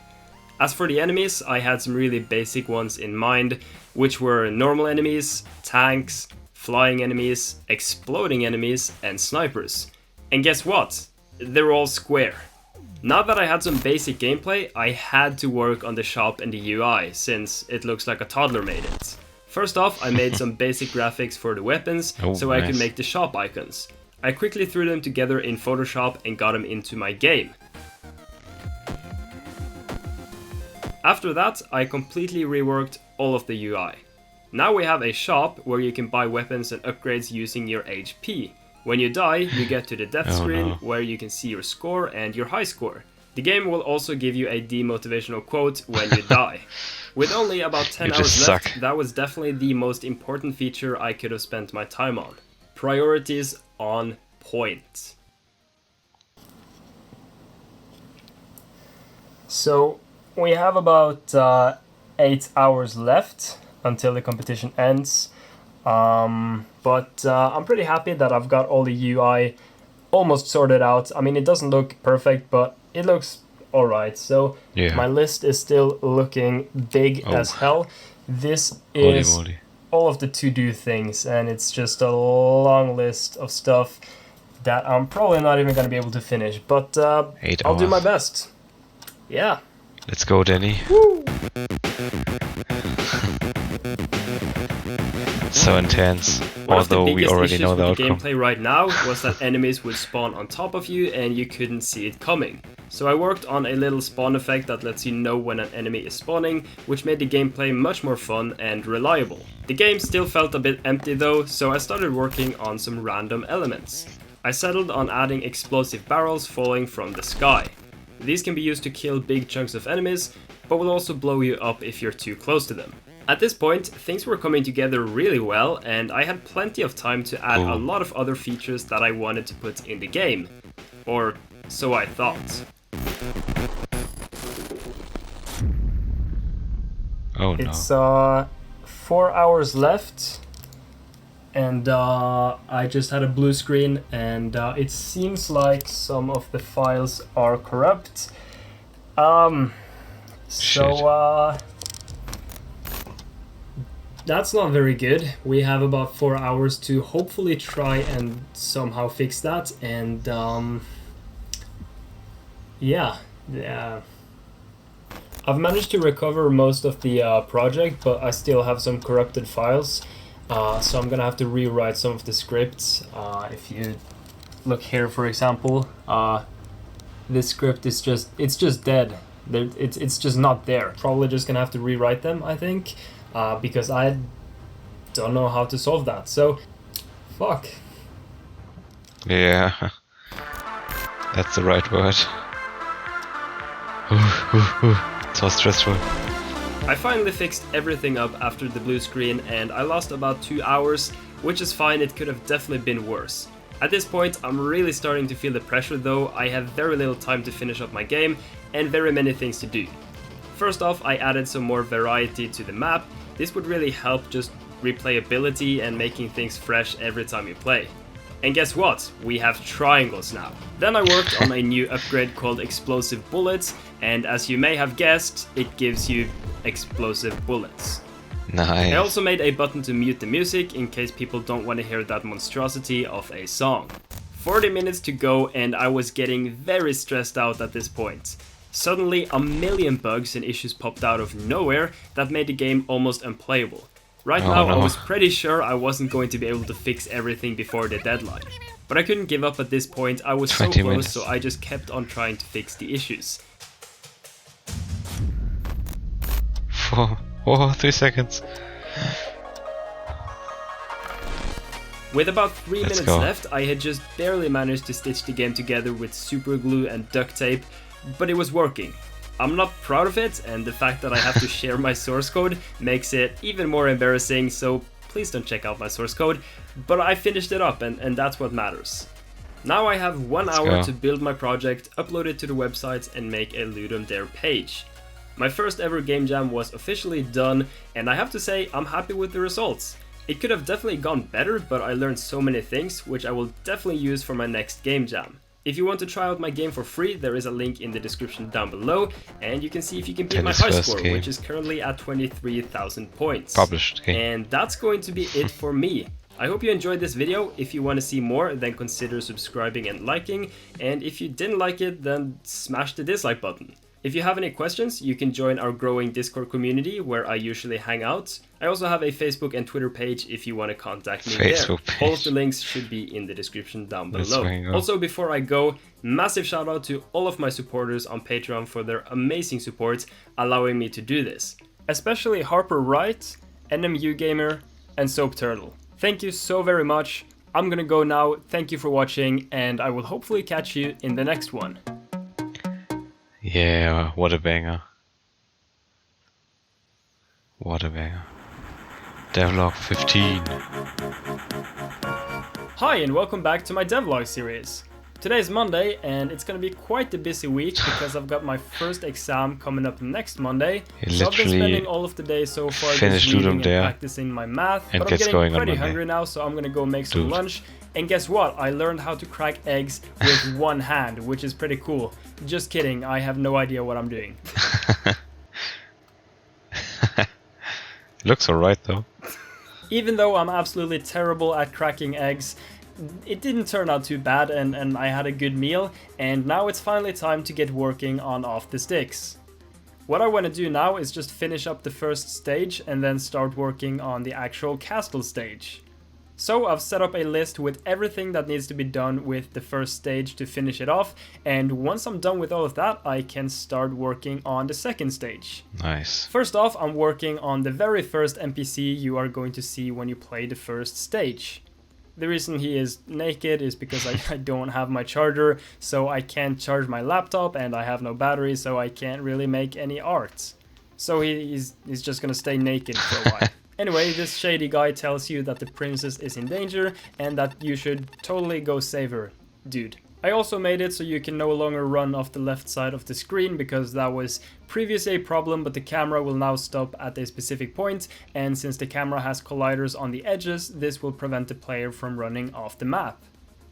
As for the enemies, I had some really basic ones in mind, which were normal enemies, tanks, flying enemies, exploding enemies, and snipers. And guess what? They're all square. Now that I had some basic gameplay, I had to work on the shop and the UI, since it looks like a toddler made it. First off, I made some basic graphics for the weapons, so I could nice. make the shop icons. I quickly threw them together in Photoshop and got them into my game. After that, I completely reworked all of the UI. Now we have a shop where you can buy weapons and upgrades using your HP. When you die, you get to the death Oh, screen no. where you can see your score and your high score. The game will also give you a demotivational quote when you die. With only about 10 You hours just left, suck. that was definitely the most important feature I could have spent my time on. Priorities on point. So we have about 8 hours left until the competition ends. But I'm pretty happy that I've got all the UI almost sorted out. I mean, it doesn't look perfect, but it looks alright. So Yeah. my list is still looking big Oh. as hell. This Holy is moly. all of the to-do things, and it's just a long list of stuff that I'm probably not even going to be able to finish. But 8 I'll do my hours. best. Yeah. Let's go, Danny. So intense. One of the Although we biggest already issues know with the the outcome. gameplay right now was that enemies would spawn on top of you and you couldn't see it coming. So I worked on a little spawn effect that lets you know when an enemy is spawning, which made the gameplay much more fun and reliable. The game still felt a bit empty though, so I started working on some random elements. I settled on adding explosive barrels falling from the sky. These can be used to kill big chunks of enemies, but will also blow you up if you're too close to them. At this point, things were coming together really well, and I had plenty of time to add a lot of other features that I wanted to put in the game. Or so I thought. Oh no. It's 4 hours left, and I just had a blue screen, and it seems like some of the files are corrupt. So that's not very good. We have about 4 hours to hopefully try and somehow fix that, and yeah. I've managed to recover most of the project, but I still have some corrupted files, so I'm gonna have to rewrite some of the scripts. If you look here, for example, this script is just dead. It's just not there. Probably just gonna have to rewrite them, I think, because I don't know how to solve that. So, fuck. Yeah. That's the right word. So stressful. I finally fixed everything up after the blue screen, and I lost about 2 hours, which is fine. It could have definitely been worse. At this point, I'm really starting to feel the pressure though. I have very little time to finish up my game, and very many things to do. First off, I added some more variety to the map. This would really help just replayability and making things fresh every time you play. And guess what? We have triangles now. Then I worked on a new upgrade called Explosive Bullets, and as you may have guessed, it gives you explosive bullets. Nice. I also made a button to mute the music in case people don't want to hear that monstrosity of a song. 40 minutes to go, and I was getting very stressed out at this point. Suddenly, a million bugs and issues popped out of nowhere that made the game almost unplayable. Right now, I was pretty sure I wasn't going to be able to fix everything before the deadline. But I couldn't give up at this point. I was so 20 close, minutes. so I just kept on trying to fix the issues. 3 seconds. With about 3 Let's minutes go. left, I had just barely managed to stitch the game together with super glue and duct tape, but it was working. I'm not proud of it, and the fact that I have to share my source code makes it even more embarrassing, so please don't check out my source code, but I finished it up, and that's what matters. Now I have 1 Let's hour go. to build my project, upload it to the website, and make a Ludum Dare page. My first ever game jam was officially done, and I have to say I'm happy with the results. It could have definitely gone better, but I learned so many things, which I will definitely use for my next game jam. If you want to try out my game for free, there is a link in the description down below, and you can see if you can beat my Dennis' high first score, game. which is currently at 23,000 points. Published game. And that's going to be it for me. I hope you enjoyed this video. If you want to see more, then consider subscribing and liking, and if you didn't like it, then smash the dislike button. If you have any questions, you can join our growing Discord community where I usually hang out. I also have a Facebook and Twitter page if you want to contact me Facebook there. All of page. the links should be in the description down Let's below. hang out. Also, before I go, massive shout out to all of my supporters on Patreon for their amazing support, allowing me to do this. Especially Harper Wright, NMU Gamer, and Soap Turtle. Thank you so very much. I'm gonna go now. Thank you for watching, and I will hopefully catch you in the next one. Yeah, what a banger. What a banger. Devlog 15. Hi and welcome back to my devlog series. Today is Monday and it's gonna be quite a busy week because I've got my first exam coming up next Monday. He So I've been literally spending all of the day so far just finished reading Ludum and there practicing my math, and but I'm gets getting going on pretty Monday. hungry now, so I'm gonna go make some Dude. lunch. And guess what? I learned how to crack eggs with one hand, which is pretty cool. Just kidding, I have no idea what I'm doing. Looks alright though. Even though I'm absolutely terrible at cracking eggs, it didn't turn out too bad and I had a good meal, and now it's finally time to get working on Off the Sticks. What I want to do now is just finish up the first stage and then start working on the actual castle stage. So I've set up a list with everything that needs to be done with the first stage to finish it off, and once I'm done with all of that, I can start working on the second stage. Nice. First off, I'm working on the very first NPC you are going to see when you play the first stage. The reason he is naked is because I don't have my charger, so I can't charge my laptop, and I have no battery, so I can't really make any art. So he's just gonna stay naked for a while. Anyway, this shady guy tells you that the princess is in danger and that you should totally go save her, dude. I also made it so you can no longer run off the left side of the screen because that was previously a problem, but the camera will now stop at a specific point, and since the camera has colliders on the edges, this will prevent the player from running off the map.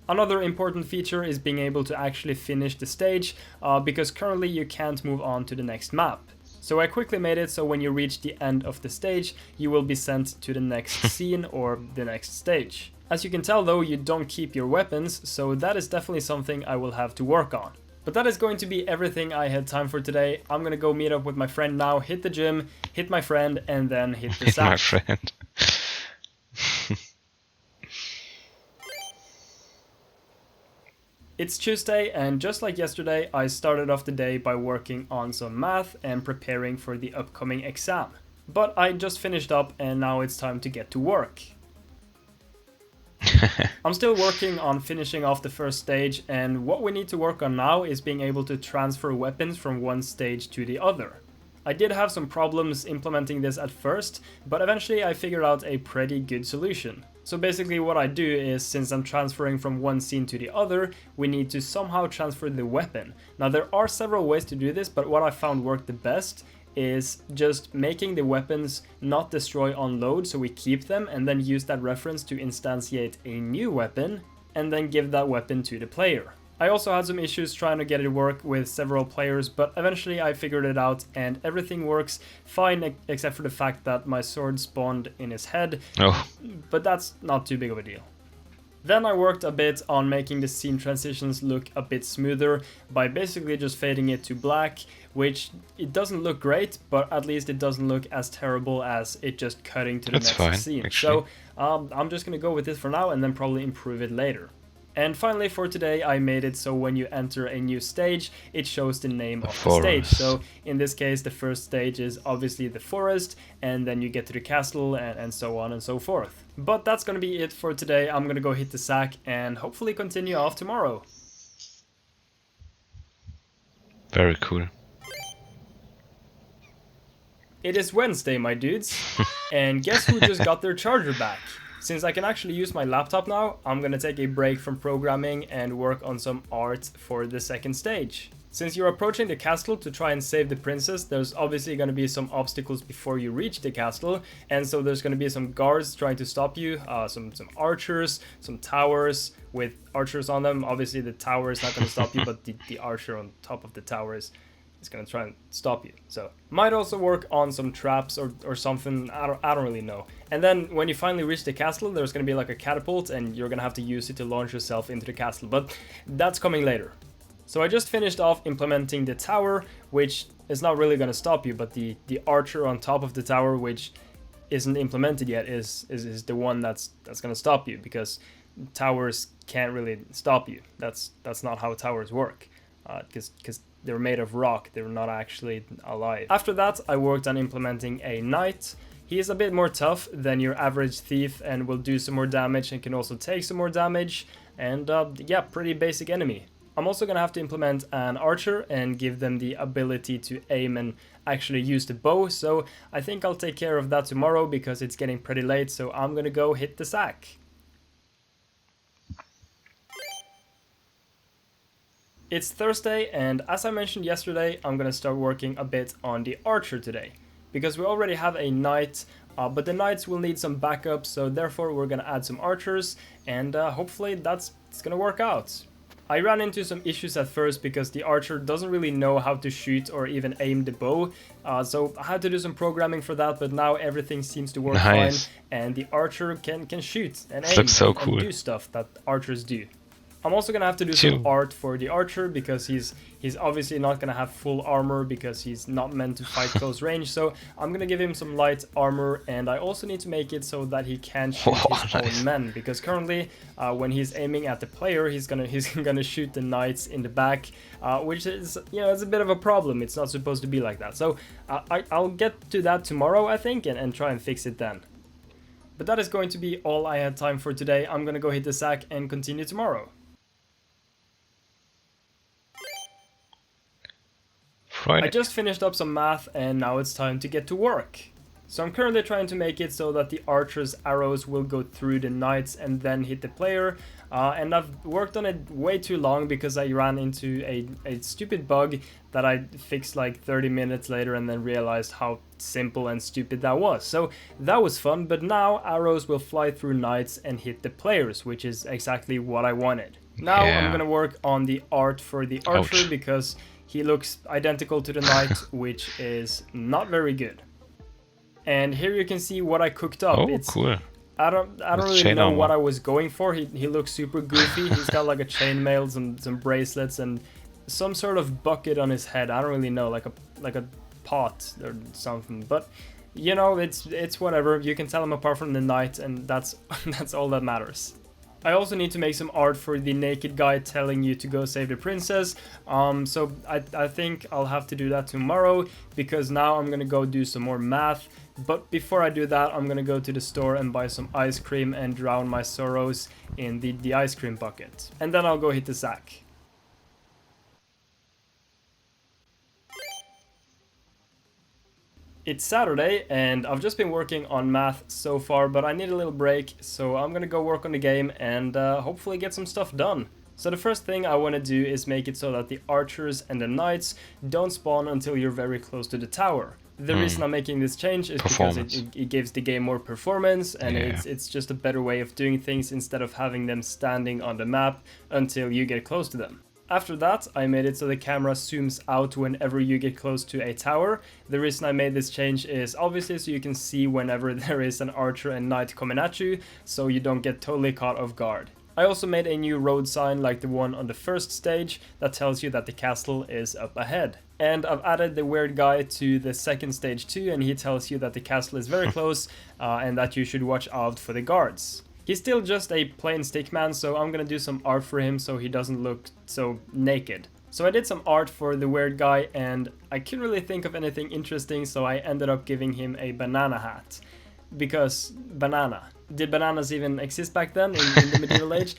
Another important feature is being able to actually finish the stage, because currently you can't move on to the next map. So I quickly made it so when you reach the end of the stage, you will be sent to the next scene or the next stage. As you can tell though, you don't keep your weapons, so that is definitely something I will have to work on. But that is going to be everything I had time for today. I'm gonna go meet up with my friend now, hit the gym, hit my friend, and then hit the Hit my sack. friend. It's Tuesday, and just like yesterday, I started off the day by working on some math and preparing for the upcoming exam. But I just finished up and now it's time to get to work. I'm still working on finishing off the first stage, and what we need to work on now is being able to transfer weapons from one stage to the other. I did have some problems implementing this at first, but eventually I figured out a pretty good solution. So basically what I do is, since I'm transferring from one scene to the other, we need to somehow transfer the weapon. Now there are several ways to do this, but what I found worked the best is just making the weapons not destroy on load, so we keep them and then use that reference to instantiate a new weapon and then give that weapon to the player. I also had some issues trying to get it to work with several players, but eventually I figured it out and everything works fine except for the fact that my sword spawned in his head, Oh, but that's not too big of a deal. Then I worked a bit on making the scene transitions look a bit smoother by basically just fading it to black, which it doesn't look great, but at least it doesn't look as terrible as it just cutting to the That's next fine, scene. actually. So I'm just gonna go with this for now and then probably improve it later. And finally for today, I made it so when you enter a new stage, it shows the name of the stage. forest. So in this case, the first stage is obviously the forest, and then you get to the castle and so on and so forth. But that's gonna be it for today. I'm gonna go hit the sack and hopefully continue off tomorrow. very cool. It is Wednesday, my dudes, and guess who just got their charger back? Since I can actually use my laptop now, I'm gonna take a break from programming and work on some art for the second stage. Since you're approaching the castle to try and save the princess, there's obviously gonna be some obstacles before you reach the castle, and so there's gonna be some guards trying to stop you, some archers, some towers with archers on them. Obviously the tower is not gonna stop you, but the archer on top of the tower is gonna try and stop you. So might also work on some traps or something. I don't really know. And then when you finally reach the castle, there's gonna be like a catapult, and you're gonna have to use it to launch yourself into the castle. But that's coming later. So I just finished off implementing the tower, which is not really gonna stop you, but the archer on top of the tower, which isn't implemented yet, is the one that's gonna stop you, because towers can't really stop you. That's not how towers work, because they're made of rock, they're not actually alive. After that, I worked on implementing a knight. He is a bit more tough than your average thief and will do some more damage and can also take some more damage, and yeah, pretty basic enemy. I'm also gonna have to implement an archer and give them the ability to aim and actually use the bow, so I think I'll take care of that tomorrow because it's getting pretty late, so I'm gonna go hit the sack. It's Thursday, and as I mentioned yesterday, I'm gonna start working a bit on the archer today, because we already have a knight, but the knights will need some backup, so therefore we're gonna add some archers, and hopefully it's gonna work out. I ran into some issues at first because the archer doesn't really know how to shoot or even aim the bow, so I had to do some programming for that, but now everything seems to work fine, and the archer can shoot and aim and do stuff that archers do. I'm also gonna have to do some art for the archer because he's obviously not gonna have full armor because he's not meant to fight close range, so I'm gonna give him some light armor, and I also need to make it so that he can shoot his own men, because currently when he's aiming at the player, he's gonna shoot the knights in the back, which is, you know, it's a bit of a problem. It's not supposed to be like that, so I'll get to that tomorrow, I think, and try and fix it then. But that is going to be all I had time for today. I'm gonna go hit the sack and continue tomorrow. Friday. I just finished up some math and now it's time to get to work. So I'm currently trying to make it so that the archer's arrows will go through the knights and then hit the player. And I've worked on it way too long because I ran into a stupid bug that I fixed like 30 minutes later and then realized how simple and stupid that was. So that was fun, but now arrows will fly through knights and hit the players, which is exactly what I wanted. Now I'm gonna work on the art for the archer because he looks identical to the knight, which is not very good. And here you can see what I cooked up. Cool. I don't really know what I was going for. He looks super goofy. He's got like a chainmail, some bracelets, and some sort of bucket on his head. I don't really know, like a pot or something. But you know, it's whatever. You can tell him apart from the knight, and that's all that matters. I also need to make some art for the naked guy telling you to go save the princess, so I think I'll have to do that tomorrow, because now I'm gonna go do some more math. But before I do that, I'm gonna go to the store and buy some ice cream and drown my sorrows in the ice cream bucket. And then I'll go hit the sack. It's Saturday and I've just been working on math so far, but I need a little break, so I'm gonna go work on the game and hopefully get some stuff done. So the first thing I want to do is make it so that the archers and the knights don't spawn until you're very close to the tower. The reason I'm making this change is because it gives the game more performance, and it's just a better way of doing things instead of having them standing on the map until you get close to them. After that, I made it so the camera zooms out whenever you get close to a tower. The reason I made this change is obviously so you can see whenever there is an archer and knight coming at you, so you don't get totally caught off guard. I also made a new road sign like the one on the first stage that tells you that the castle is up ahead. And I've added the weird guy to the second stage too, and he tells you that the castle is very close and that you should watch out for the guards. He's still just a plain stickman, so I'm gonna do some art for him so he doesn't look so naked. So I did some art for the weird guy and I couldn't really think of anything interesting, so I ended up giving him a banana hat. Because banana. Did bananas even exist back then in the medieval age?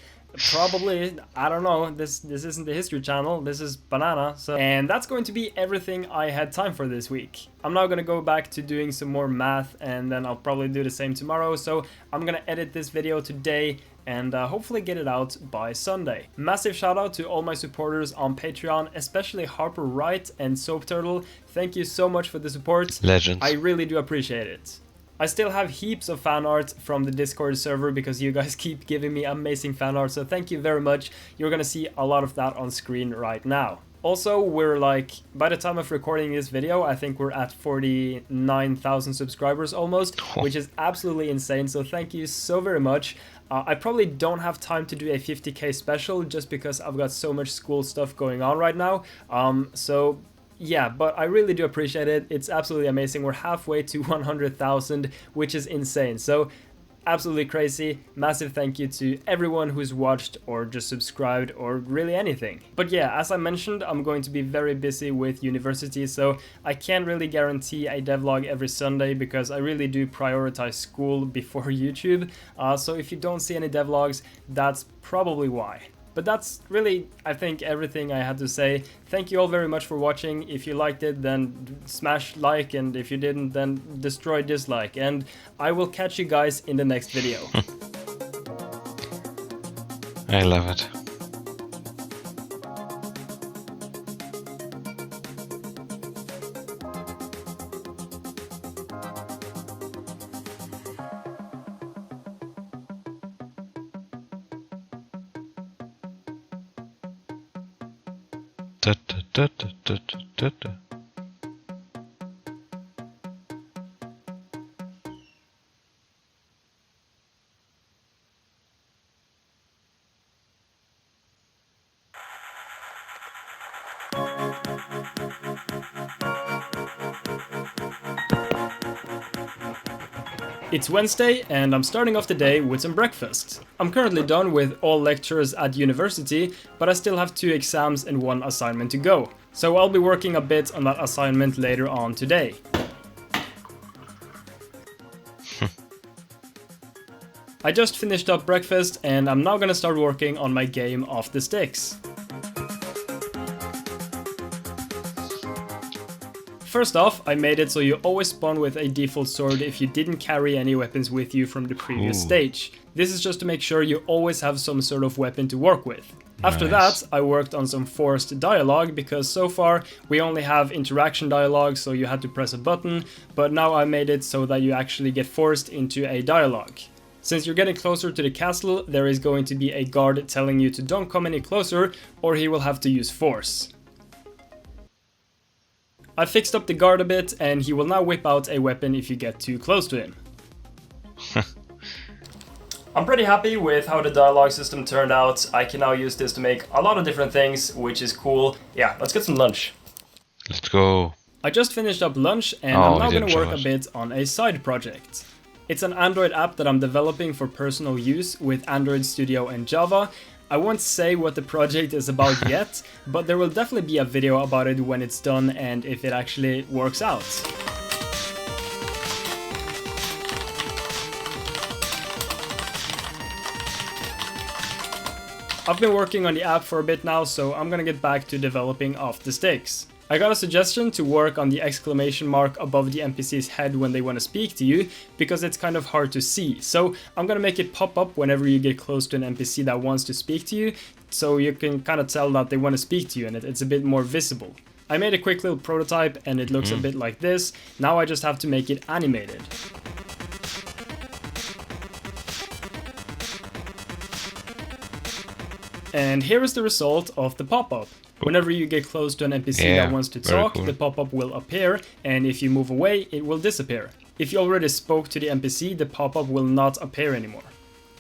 Probably. I don't know. This isn't the History Channel. This is banana. And that's going to be everything I had time for this week. I'm now going to go back to doing some more math, and then I'll probably do the same tomorrow. So I'm going to edit this video today and hopefully get it out by Sunday. Massive shout out to all my supporters on Patreon, especially Harper Wright and Soap Turtle. Thank you so much for the support. Legends. I really do appreciate it. I still have heaps of fan art from the Discord server because you guys keep giving me amazing fan art, so thank you very much. You're gonna see a lot of that on screen right now. Also, we're like, by the time of recording this video, I think we're at 49,000 subscribers almost, which is absolutely insane, so thank you so very much. I probably don't have time to do a 50k special just because I've got so much school stuff going on right now, yeah, but I really do appreciate it. It's absolutely amazing. We're halfway to 100,000, which is insane. So absolutely crazy. Massive thank you to everyone who's watched or just subscribed or really anything. But yeah, as I mentioned, I'm going to be very busy with university, so I can't really guarantee a devlog every Sunday because I really do prioritize school before YouTube. So if you don't see any devlogs, that's probably why. But that's really, I think, everything I had to say. Thank you all very much for watching. If you liked it, then smash like, and if you didn't, then destroy dislike. And I will catch you guys in the next video. I love it. Da, da, da, da, da, da, da. It's Wednesday and I'm starting off the day with some breakfast. I'm currently done with all lectures at university, but I still have 2 exams and 1 assignment to go. So I'll be working a bit on that assignment later on today. I just finished up breakfast and I'm now gonna start working on my game Off the Sticks. First off, I made it so you always spawn with a default sword if you didn't carry any weapons with you from the previous stage. This is just to make sure you always have some sort of weapon to work with. After that, I worked on some forced dialogue because so far we only have interaction dialogue, so you had to press a button, but now I made it so that you actually get forced into a dialogue. Since you're getting closer to the castle, there is going to be a guard telling you to don't come any closer or he will have to use force. I fixed up the guard a bit and he will now whip out a weapon if you get too close to him. I'm pretty happy with how the dialogue system turned out. I can now use this to make a lot of different things, which is cool. Yeah, let's get some lunch. Let's go. I just finished up lunch and I'm now gonna work a bit on a side project. It's an Android app that I'm developing for personal use with Android Studio and Java. I won't say what the project is about yet, but there will definitely be a video about it when it's done and if it actually works out. I've been working on the app for a bit now, so I'm gonna get back to developing Off the Sticks. I got a suggestion to work on the exclamation mark above the NPC's head when they want to speak to you, because it's kind of hard to see. So I'm gonna make it pop up whenever you get close to an NPC that wants to speak to you, so you can kind of tell that they want to speak to you and it's a bit more visible. I made a quick little prototype and it looks a bit like this. Now I just have to make it animated. And here is the result of the pop-up. Whenever you get close to an NPC that wants to talk, the pop-up will appear, and if you move away, it will disappear. If you already spoke to the NPC, the pop-up will not appear anymore.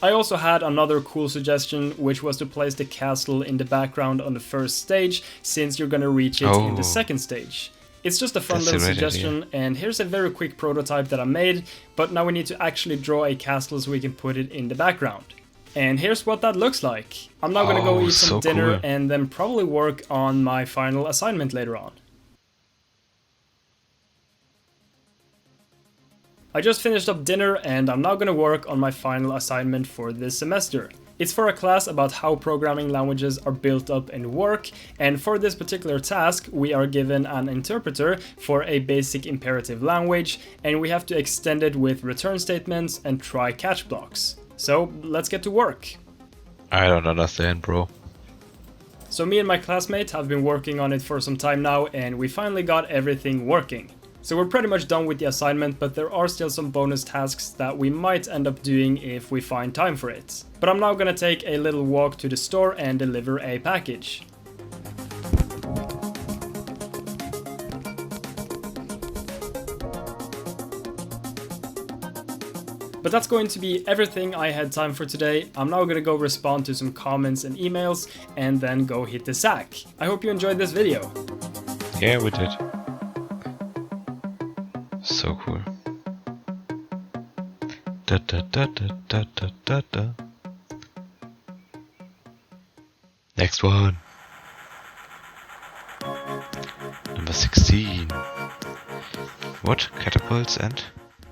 I also had another cool suggestion, which was to place the castle in the background on the first stage, since you're gonna reach it in the second stage. It's just a fun little suggestion, and here's a very quick prototype that I made, but now we need to actually draw a castle so we can put it in the background. And here's what that looks like. I'm now gonna go eat some dinner and then probably work on my final assignment later on. I just finished up dinner and I'm now gonna work on my final assignment for this semester. It's for a class about how programming languages are built up and work, and for this particular task we are given an interpreter for a basic imperative language, and we have to extend it with return statements and try-catch blocks. So let's get to work. I don't understand, bro. So me and my classmate have been working on it for some time now and we finally got everything working. So we're pretty much done with the assignment, but there are still some bonus tasks that we might end up doing if we find time for it. But I'm now gonna take a little walk to the store and deliver a package. But that's going to be everything I had time for today. I'm now gonna go respond to some comments and emails and then go hit the sack. I hope you enjoyed this video. Yeah, we did. So cool. Da da da da da da da da. Next one. Number 16. What? Catapults and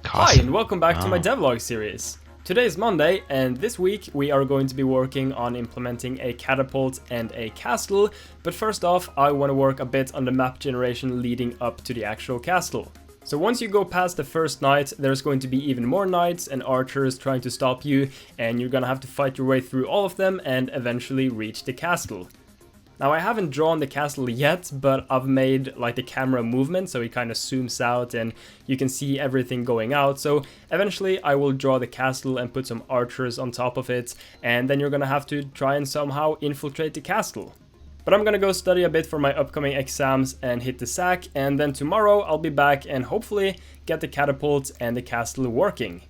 castle? Hi and welcome back to my devlog series. Today is Monday, and this week we are going to be working on implementing a catapult and a castle, but first off I want to work a bit on the map generation leading up to the actual castle. So once you go past the first knight, there's going to be even more knights and archers trying to stop you, and you're gonna have to fight your way through all of them and eventually reach the castle. Now I haven't drawn the castle yet, but I've made like the camera movement so it kind of zooms out and you can see everything going out. So eventually I will draw the castle and put some archers on top of it, and then you're gonna have to try and somehow infiltrate the castle. But I'm gonna go study a bit for my upcoming exams and hit the sack, and then tomorrow I'll be back and hopefully get the catapult and the castle working.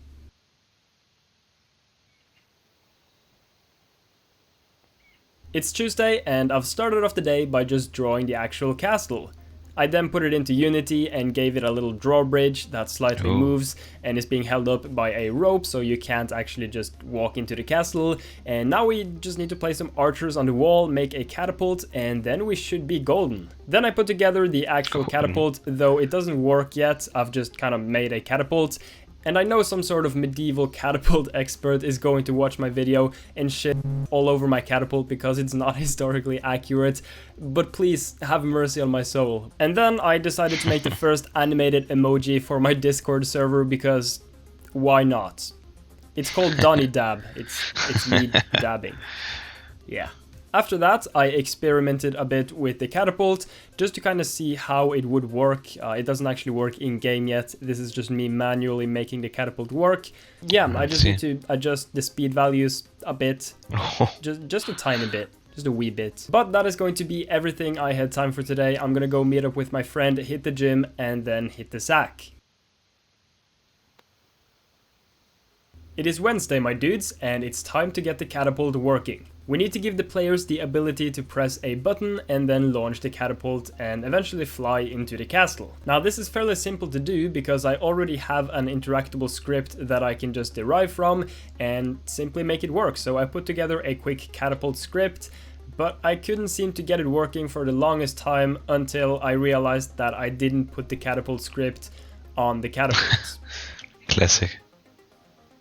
It's Tuesday and I've started off the day by just drawing the actual castle. I then put it into Unity and gave it a little drawbridge that slightly moves and is being held up by a rope, so you can't actually just walk into the castle. And now we just need to place some archers on the wall, make a catapult, and then we should be golden. Then I put together the actual catapult, though it doesn't work yet. I've just kind of made a catapult. And I know some sort of medieval catapult expert is going to watch my video and shit all over my catapult because it's not historically accurate, but please have mercy on my soul. And then I decided to make the first animated emoji for my Discord server because why not? It's called Dani dab. It's me dabbing. Yeah. After that, I experimented a bit with the catapult just to kind of see how it would work. It doesn't actually work in-game yet. This is just me manually making the catapult work. Yeah, I just need to adjust the speed values a bit. Just a tiny bit. Just a wee bit. But that is going to be everything I had time for today. I'm gonna go meet up with my friend, hit the gym, and then hit the sack. It is Wednesday, my dudes, and it's time to get the catapult working. We need to give the players the ability to press a button and then launch the catapult and eventually fly into the castle. Now this is fairly simple to do because I already have an interactable script that I can just derive from and simply make it work. So I put together a quick catapult script, but I couldn't seem to get it working for the longest time until I realized that I didn't put the catapult script on the catapult. Classic.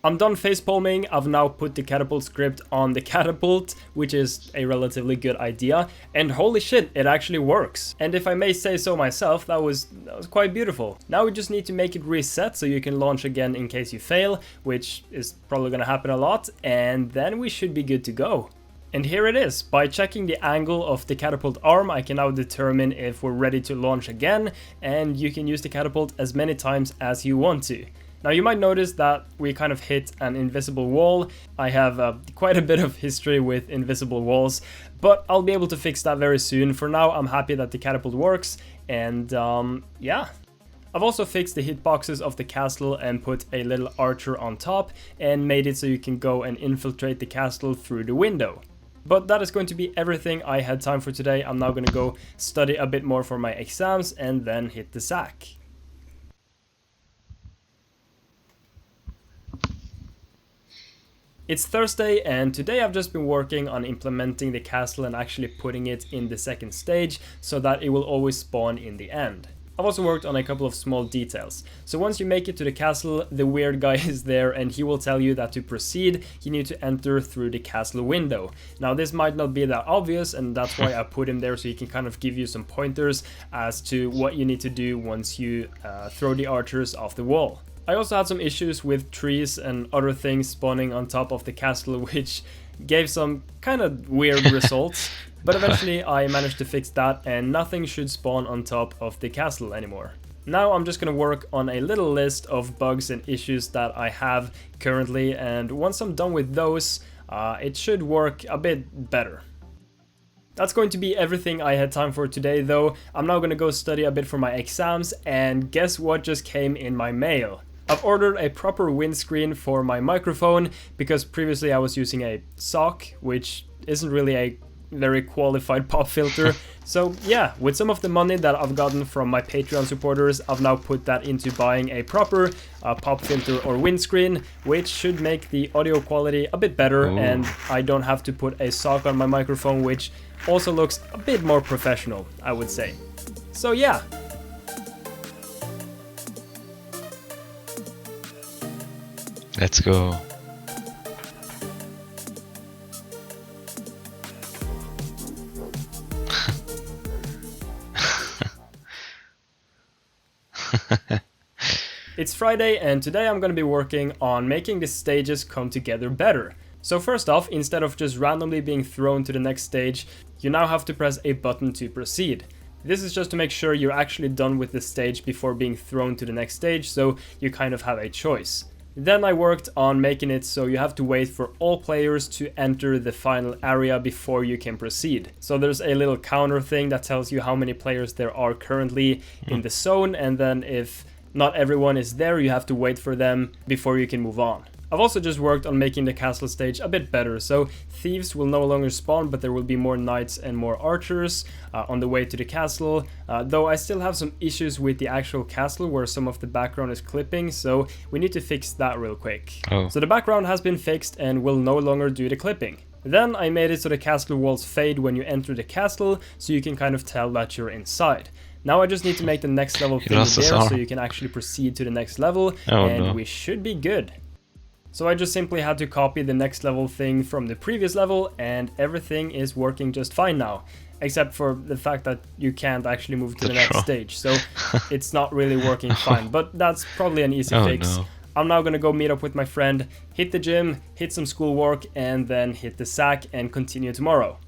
I'm done facepalming. I've now put the catapult script on the catapult, which is a relatively good idea, and holy shit, it actually works. And if I may say so myself, that was quite beautiful. Now we just need to make it reset so you can launch again in case you fail, which is probably gonna happen a lot, and then we should be good to go. And here it is. By checking the angle of the catapult arm, I can now determine if we're ready to launch again, and you can use the catapult as many times as you want to. Now you might notice that we kind of hit an invisible wall. I have quite a bit of history with invisible walls, but I'll be able to fix that very soon. For now, I'm happy that the catapult works, and yeah. I've also fixed the hitboxes of the castle and put a little archer on top and made it so you can go and infiltrate the castle through the window. But that is going to be everything I had time for today. I'm now going to go study a bit more for my exams and then hit the sack. It's Thursday, and today I've just been working on implementing the castle and actually putting it in the second stage so that it will always spawn in the end. I've also worked on a couple of small details. So once you make it to the castle, the weird guy is there and he will tell you that to proceed, you need to enter through the castle window. Now this might not be that obvious, and that's why I put him there so he can kind of give you some pointers as to what you need to do once you throw the archers off the wall. I also had some issues with trees and other things spawning on top of the castle, which gave some kind of weird results, but eventually I managed to fix that and nothing should spawn on top of the castle anymore. Now I'm just gonna work on a little list of bugs and issues that I have currently, and once I'm done with those, it should work a bit better. That's going to be everything I had time for today though. I'm now gonna go study a bit for my exams, and guess what just came in my mail? I've ordered a proper windscreen for my microphone because previously I was using a sock, which isn't really a very qualified pop filter. So yeah, with some of the money that I've gotten from my Patreon supporters, I've now put that into buying a proper pop filter or windscreen, which should make the audio quality a bit better. And I don't have to put a sock on my microphone, which also looks a bit more professional, I would say. So yeah. Let's go. It's Friday, and today I'm going to be working on making the stages come together better. So first off, instead of just randomly being thrown to the next stage, you now have to press a button to proceed. This is just to make sure you're actually done with the stage before being thrown to the next stage, so you kind of have a choice. Then I worked on making it so you have to wait for all players to enter the final area before you can proceed. So there's a little counter thing that tells you how many players there are currently in the zone, and then if not everyone is there, you have to wait for them before you can move on. I've also just worked on making the castle stage a bit better, so thieves will no longer spawn, but there will be more knights and more archers on the way to the castle, though I still have some issues with the actual castle where some of the background is clipping, so we need to fix that real quick. So the background has been fixed and will no longer do the clipping. Then I made it so the castle walls fade when you enter the castle, so you can kind of tell that you're inside. Now I just need to make the next level thing there so you can actually proceed to the next level, and we should be good. So I just simply had to copy the next level thing from the previous level, and everything is working just fine now. Except for the fact that you can't actually move to the next stage, so it's not really working fine. But that's probably an easy fix. No. I'm now gonna go meet up with my friend, hit the gym, hit some schoolwork, and then hit the sack and continue tomorrow.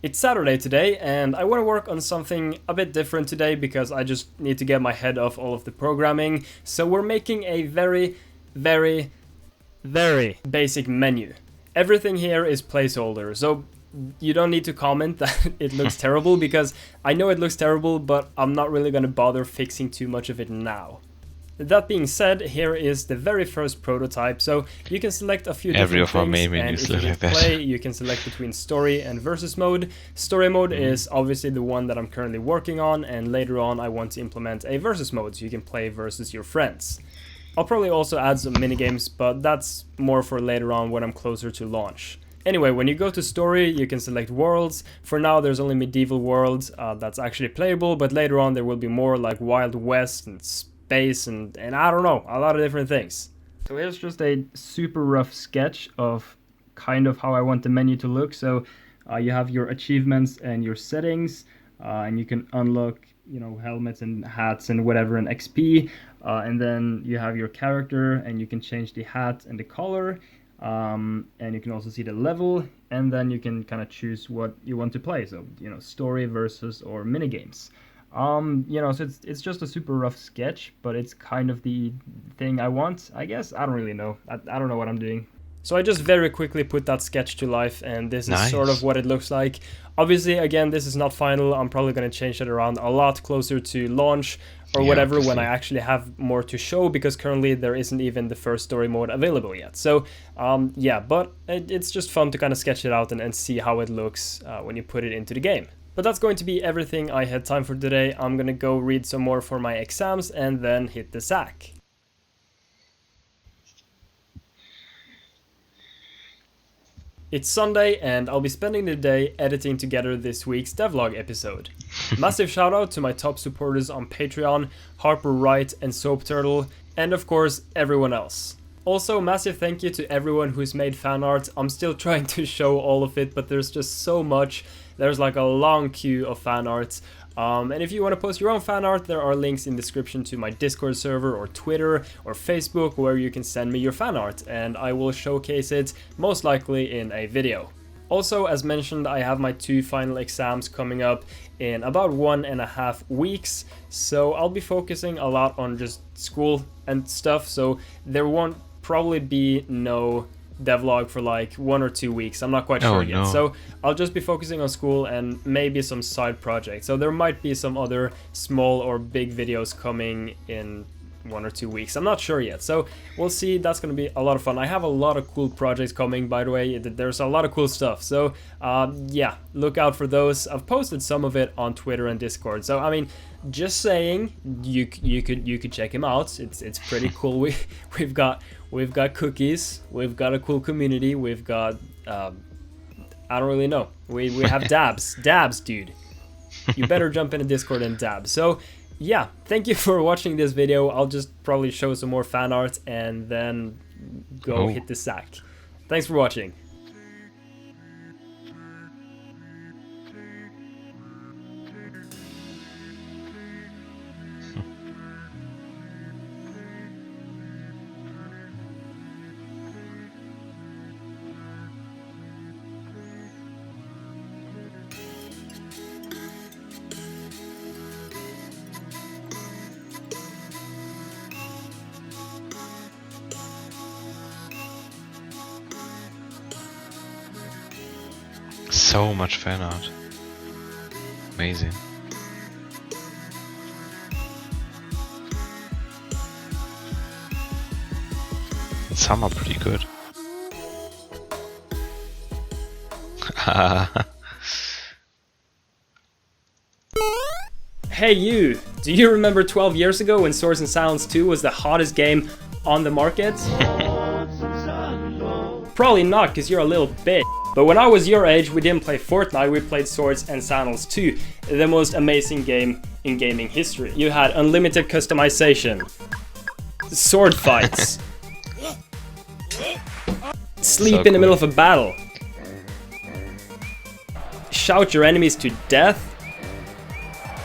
It's Saturday today, and I want to work on something a bit different today because I just need to get my head off all of the programming. So we're making a very basic menu. Everything here is placeholder, so you don't need to comment that it looks terrible, because I know it looks terrible, but I'm not really going to bother fixing too much of it now. That being said, here is the very first prototype, so you can select a few different things, and if you hit play, you can select between story and versus mode. Story mode is obviously the one that I'm currently working on, and later on I want to implement a versus mode, so you can play versus your friends. I'll probably also add some minigames, but that's more for later on when I'm closer to launch. Anyway, when you go to story, you can select worlds. For now, there's only medieval worlds that's actually playable, but later on there will be more like Wild West and space and I don't know, a lot of different things. So here's just a super rough sketch of kind of how I want the menu to look. So you have your achievements and your settings, and you can unlock, you know, helmets and hats and whatever and XP, and then you have your character and you can change the hat and the color, and you can also see the level, and then you can kind of choose what you want to play. So, you know, story versus or minigames. You know, so it's just a super rough sketch, but it's kind of the thing I want, I guess. I don't really know. I don't know what I'm doing. So I just very quickly put that sketch to life, and this is sort of what it looks like. Obviously, again, this is not final. I'm probably going to change it around a lot closer to launch or whatever when I actually have more to show, because currently there isn't even the first story mode available yet. So yeah, but it's just fun to kind of sketch it out and see how it looks when you put it into the game. But that's going to be everything I had time for today. I'm gonna go read some more for my exams and then hit the sack. It's Sunday, and I'll be spending the day editing together this week's devlog episode. Massive shout out to my top supporters on Patreon, Harper Wright and Soap Turtle, and of course everyone else. Also, massive thank you to everyone who's made fan art. I'm still trying to show all of it, but there's just so much. There's like a long queue of fan arts. And if you want to post your own fan art, there are links in the description to my Discord server or Twitter or Facebook where you can send me your fan art, and I will showcase it most likely in a video. Also, as mentioned, I have my 2 final exams coming up in about 1.5 weeks, so I'll be focusing a lot on just school and stuff, so there won't probably be no devlog for like 1 or 2 weeks. I'm not quite sure yet. So I'll just be focusing on school and maybe some side projects. So there might be some other small or big videos coming in 1 or 2 weeks. I'm not sure yet. So we'll see. That's going to be a lot of fun. I have a lot of cool projects coming, by the way. There's a lot of cool stuff. So yeah, look out for those. I've posted some of it on Twitter and Discord. So I mean, just saying, you could check him out. It's pretty cool. We've got cookies. We've got a cool community. We've got I don't really know. We have dabs, dude. You better jump into Discord and dab. So yeah, thank you for watching this video. I'll just probably show some more fan art and then go hit the sack. Thanks for watching. So much fan art. Amazing. And some are pretty good. Hey you! Do you remember 12 years ago when Swords and Silence 2 was the hottest game on the market? Probably not, because you're a little bitch. But when I was your age, we didn't play Fortnite, we played Swords and Sandals 2, the most amazing game in gaming history. You had unlimited customization, sword fights, sleep in the middle of a battle, shout your enemies to death.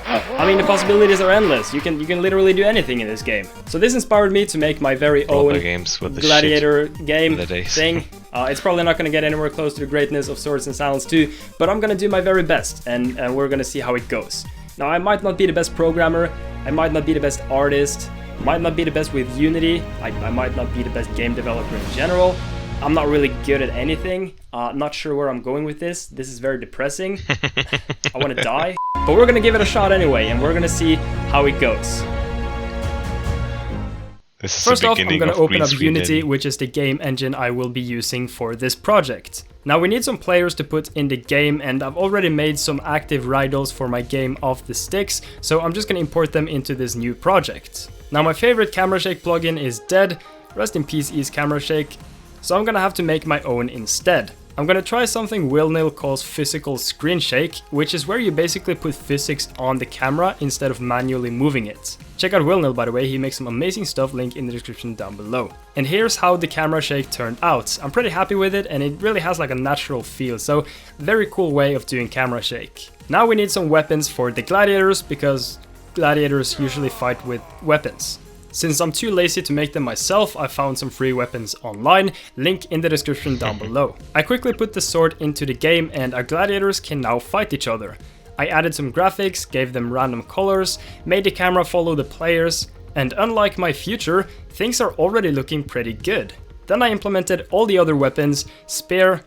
I mean, the possibilities are endless. You can literally do anything in this game. So this inspired me to make my very own games with the gladiator game nowadays. thing. It's probably not going to get anywhere close to the greatness of Swords and Silence 2, but I'm going to do my very best, and we're going to see how it goes. Now, I might not be the best programmer, I might not be the best artist, might not be the best with Unity, I might not be the best game developer in general. I'm not really good at anything. Not sure where I'm going with this. This is very depressing. I want to die. But we're going to give it a shot anyway, and we're going to see how it goes. First off, I'm going to open up Unity, which is the game engine I will be using for this project. Now we need some players to put in the game, and I've already made some active rivals for my game Off the Sticks, so I'm just going to import them into this new project. Now my favorite camera shake plugin is dead. Rest in peace, Ease Camera Shake. So I'm gonna have to make my own instead. I'm gonna try something Wilnil calls physical screen shake, which is where you basically put physics on the camera instead of manually moving it. Check out Wilnil, by the way, he makes some amazing stuff, link in the description down below. And here's how the camera shake turned out. I'm pretty happy with it, and it really has like a natural feel, so very cool way of doing camera shake. Now we need some weapons for the gladiators, because gladiators usually fight with weapons. Since I'm too lazy to make them myself, I found some free weapons online, link in the description down below. I quickly put the sword into the game and our gladiators can now fight each other. I added some graphics, gave them random colors, made the camera follow the players, and unlike my future, things are already looking pretty good. Then I implemented all the other weapons: spear,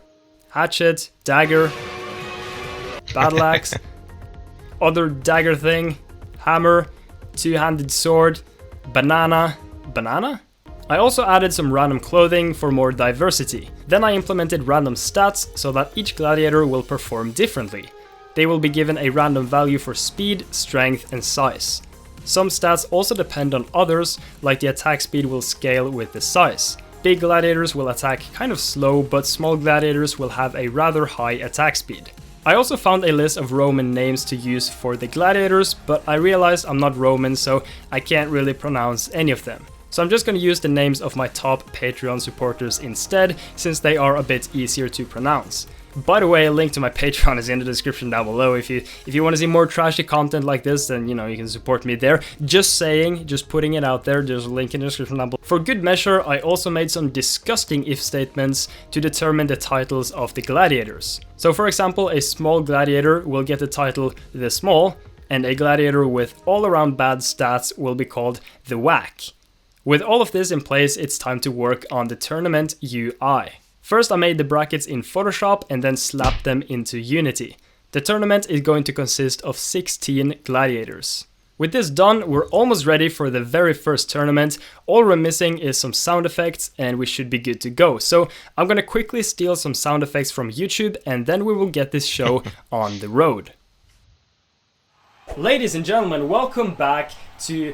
hatchet, dagger, battle axe, other dagger thing, hammer, two-handed sword, banana? I also added some random clothing for more diversity. Then I implemented random stats so that each gladiator will perform differently. They will be given a random value for speed, strength, and size. Some stats also depend on others, like the attack speed will scale with the size. Big gladiators will attack kind of slow, but small gladiators will have a rather high attack speed. I also found a list of Roman names to use for the gladiators, but I realized I'm not Roman, so I can't really pronounce any of them. So I'm just going to use the names of my top Patreon supporters instead, since they are a bit easier to pronounce. By the way, a link to my Patreon is in the description down below. If you want to see more trashy content like this, then you can support me there. Just saying, just putting it out there, there's a link in the description down below. For good measure, I also made some disgusting if statements to determine the titles of the gladiators. So for example, a small gladiator will get the title The Small, and a gladiator with all around bad stats will be called The Whack. With all of this in place, it's time to work on the tournament UI. First, I made the brackets in Photoshop and then slapped them into Unity. The tournament is going to consist of 16 gladiators. With this done, we're almost ready for the very first tournament. All we're missing is some sound effects and we should be good to go. So I'm gonna quickly steal some sound effects from YouTube and then we will get this show on the road. Ladies and gentlemen, welcome back to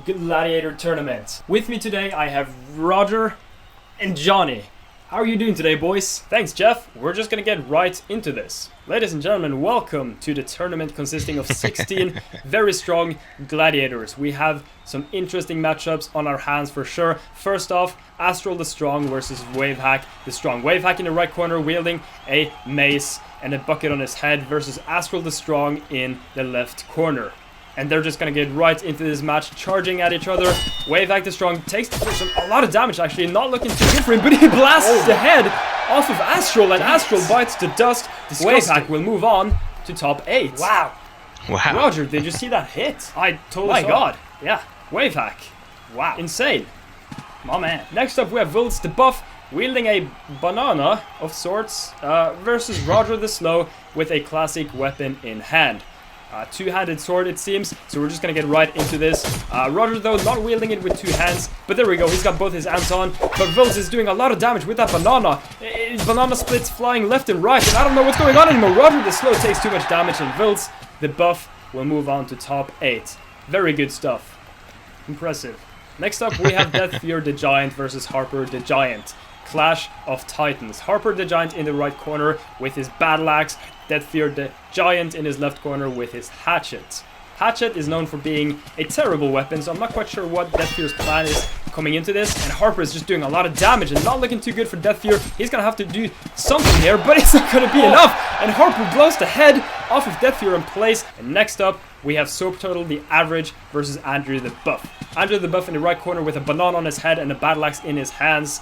Gladiator Tournament. With me today I have Roger and Johnny. How are you doing today, boys? Thanks, Jeff. We're just gonna get right into this. Ladies and gentlemen, welcome to the tournament consisting of 16 very strong gladiators. We have some interesting matchups on our hands for sure. First off, Astral the Strong versus Wavehack the Strong. Wavehack in the right corner wielding a mace and a bucket on his head versus Astral the Strong in the left corner. And they're just gonna get right into this match, charging at each other. Wavehack the Strong takes a lot of damage actually, not looking too good for him, but he blasts the head off of Astral, and Astral bites to dust. Wavehack will move on to top 8. Wow. Roger, did you see that hit? I totally My saw god. Yeah, Wavehack. Wow. Insane. My man. Next up we have Wilds the Buff wielding a banana of sorts versus Roger the Slow with a classic weapon in hand. Two-handed sword, it seems, so we're just gonna get right into this. Roger, though, not wielding it with two hands, but there we go, he's got both his hands on. But Vils is doing a lot of damage with that banana. Banana splits flying left and right, and I don't know what's going on anymore. Roger the Slow takes too much damage, and Vils, the buff, will move on to top 8. Very good stuff. Impressive. Next up, we have Deathfear the Giant versus Harper the Giant. Clash of Titans. Harper the Giant in the right corner with his battle axe. Deathfear the Giant in his left corner with his hatchet. Hatchet is known for being a terrible weapon, so I'm not quite sure what Deathfear's plan is coming into this. And Harper is just doing a lot of damage and not looking too good for Deathfear. He's gonna have to do something here, but it's not gonna be enough. And Harper blows the head off of Deathfear in place. And next up, we have Soap Turtle the Average versus Andrew the Buff. Andrew the Buff in the right corner with a banana on his head and a battle axe in his hands.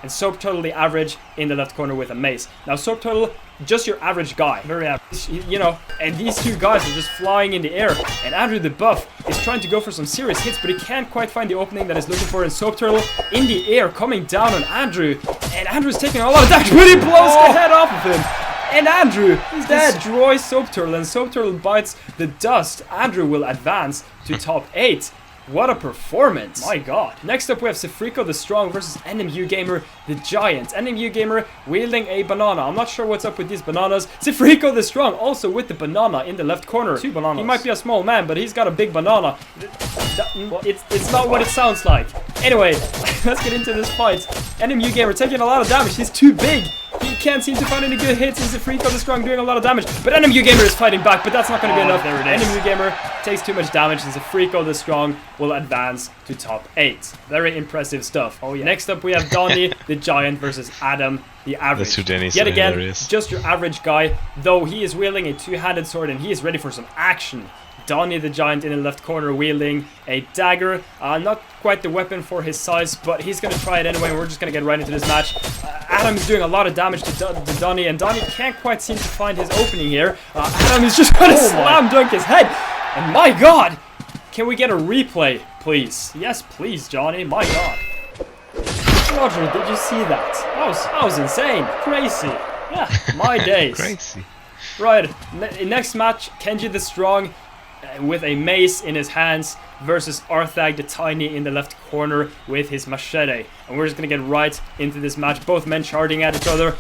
And Soap Turtle the Average in the left corner with a mace. Now Soap Turtle, just your average guy, very average, you know, and these two guys are just flying in the air, and Andrew the Buff is trying to go for some serious hits, but he can't quite find the opening that he's looking for, and Soap Turtle in the air coming down on Andrew, and Andrew's taking a lot of damage, but he blows the head off of him. And Andrew destroys Soap Turtle, and Soap Turtle bites the dust. Andrew will advance to top 8. What a performance! My god. Next up we have Sefrico the Strong versus NMU Gamer the Giant. NMU Gamer wielding a banana. I'm not sure what's up with these bananas. Sefrico the Strong also with the banana in the left corner. 2 bananas. He might be a small man, but he's got a big banana. It's not what it sounds like. Anyway, let's get into this fight. NMU Gamer taking a lot of damage. He's too big. He can't seem to find any good hits, and Sefrico the Strong doing a lot of damage. But NMU Gamer is fighting back, but that's not going to be enough. There it is. NMU Gamer takes too much damage, and Sefrico the Strong will advance to top 8. Very impressive stuff. Oh yeah. Next up we have Dani the Giant versus Adam the Average. That's who Danis Yet again, hilarious. just your average guy, though he is wielding a two-handed sword, and he is ready for some action. Dani the Giant in the left corner wielding a dagger. Not quite the weapon for his size, but he's going to try it anyway, and we're just going to get right into this match. Adam is doing a lot of damage to Dani, and Dani can't quite seem to find his opening here. Adam is just going to slam dunk his head. And my god, can we get a replay, please? Yes, please, Johnny. My god. Roger, did you see that? That was insane. Crazy. Yeah, my days. Crazy. Right, next match, Kenji the Strong with a mace in his hands versus Arthag the Tiny in the left corner with his machete. And we're just gonna get right into this match. Both men charging at each other.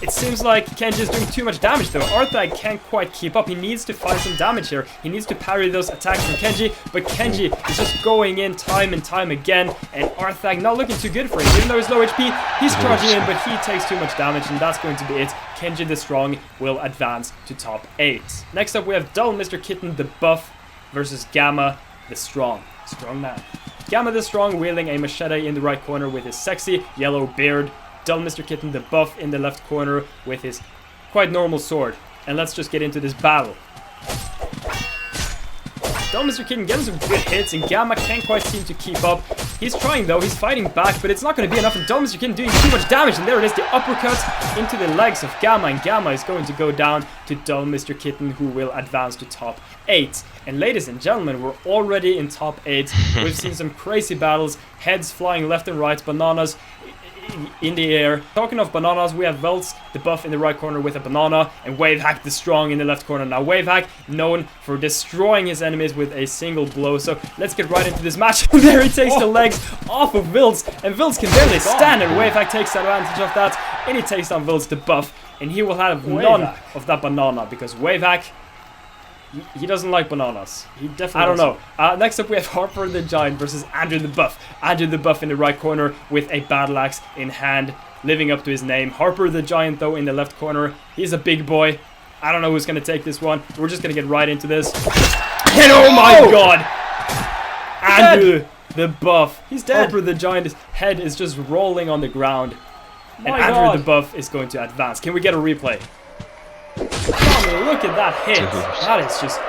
It seems like Kenji is doing too much damage though. Arthag can't quite keep up. He needs to find some damage here. He needs to parry those attacks from Kenji, but Kenji is just going in time and time again, and Arthag not looking too good for him. Even though he's low HP, he's charging in, but he takes too much damage, and that's going to be it. Kenji the Strong will advance to top 8. Next up we have Dull Mr. Kitten the Buff versus Gamma the Strong. Strong man. Gamma the Strong wielding a machete in the right corner with his sexy yellow beard. Dull Mr. Kitten the Buff in the left corner with his quite normal sword. And let's just get into this battle. Dull Mr. Kitten getting some good hits, and Gamma can't quite seem to keep up. He's trying though, he's fighting back, but it's not going to be enough, and Dull Mr. Kitten doing too much damage, and there it is, the uppercut into the legs of Gamma, and Gamma is going to go down to Dull Mr. Kitten, who will advance to top 8. And ladies and gentlemen, we're already in top 8. We've seen some crazy battles, heads flying left and right, bananas in the air. Talking of bananas, we have Vels the Buff in the right corner with a banana, and Wavehack the Strong in the left corner. Now Wavehack known for destroying his enemies with a single blow, so let's get right into this match. There he takes the legs off of Vils, and Vils can barely stand, and Wavehack takes advantage of that, and he takes down Vils the Buff, and he will have none of that banana, because Wavehack, he doesn't like bananas. He definitely I don't know. Next up we have Harper the Giant versus Andrew the Buff. Andrew the Buff in the right corner with a battle axe in hand, living up to his name. Harper the Giant though in the left corner. He's a big boy. I don't know who's going to take this one. We're just going to get right into this. And oh my god! Andrew the Buff. He's dead. Harper the Giant's head is just rolling on the ground. And Andrew the Buff is going to advance. Can we get a replay? Oh, look at that hit. That is just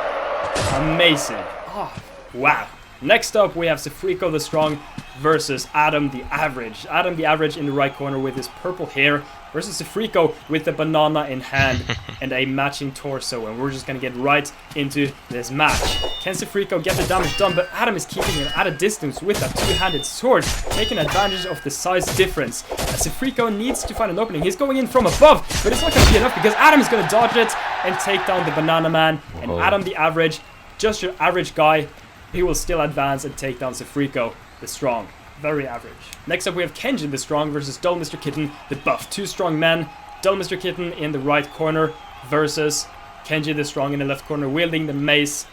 amazing. Oh, wow. Next up, we have Sefrico the Strong versus Adam the Average. Adam the Average in the right corner with his purple hair versus Sefrico with the banana in hand and a matching torso. And we're just going to get right into this match. Can Sefrico get the damage done? But Adam is keeping him at a distance with that two-handed sword, taking advantage of the size difference. Sefrico needs to find an opening. He's going in from above, but it's not going to be enough because Adam is going to dodge it and take down the banana man. And Adam the Average, just your average guy, he will still advance and take down Sefrico the Strong. Very average. Next up we have Kenji the Strong versus Dull Mr. Kitten the Buff. Two strong men. Dull Mr. Kitten in the right corner versus Kenji the Strong in the left corner wielding the mace.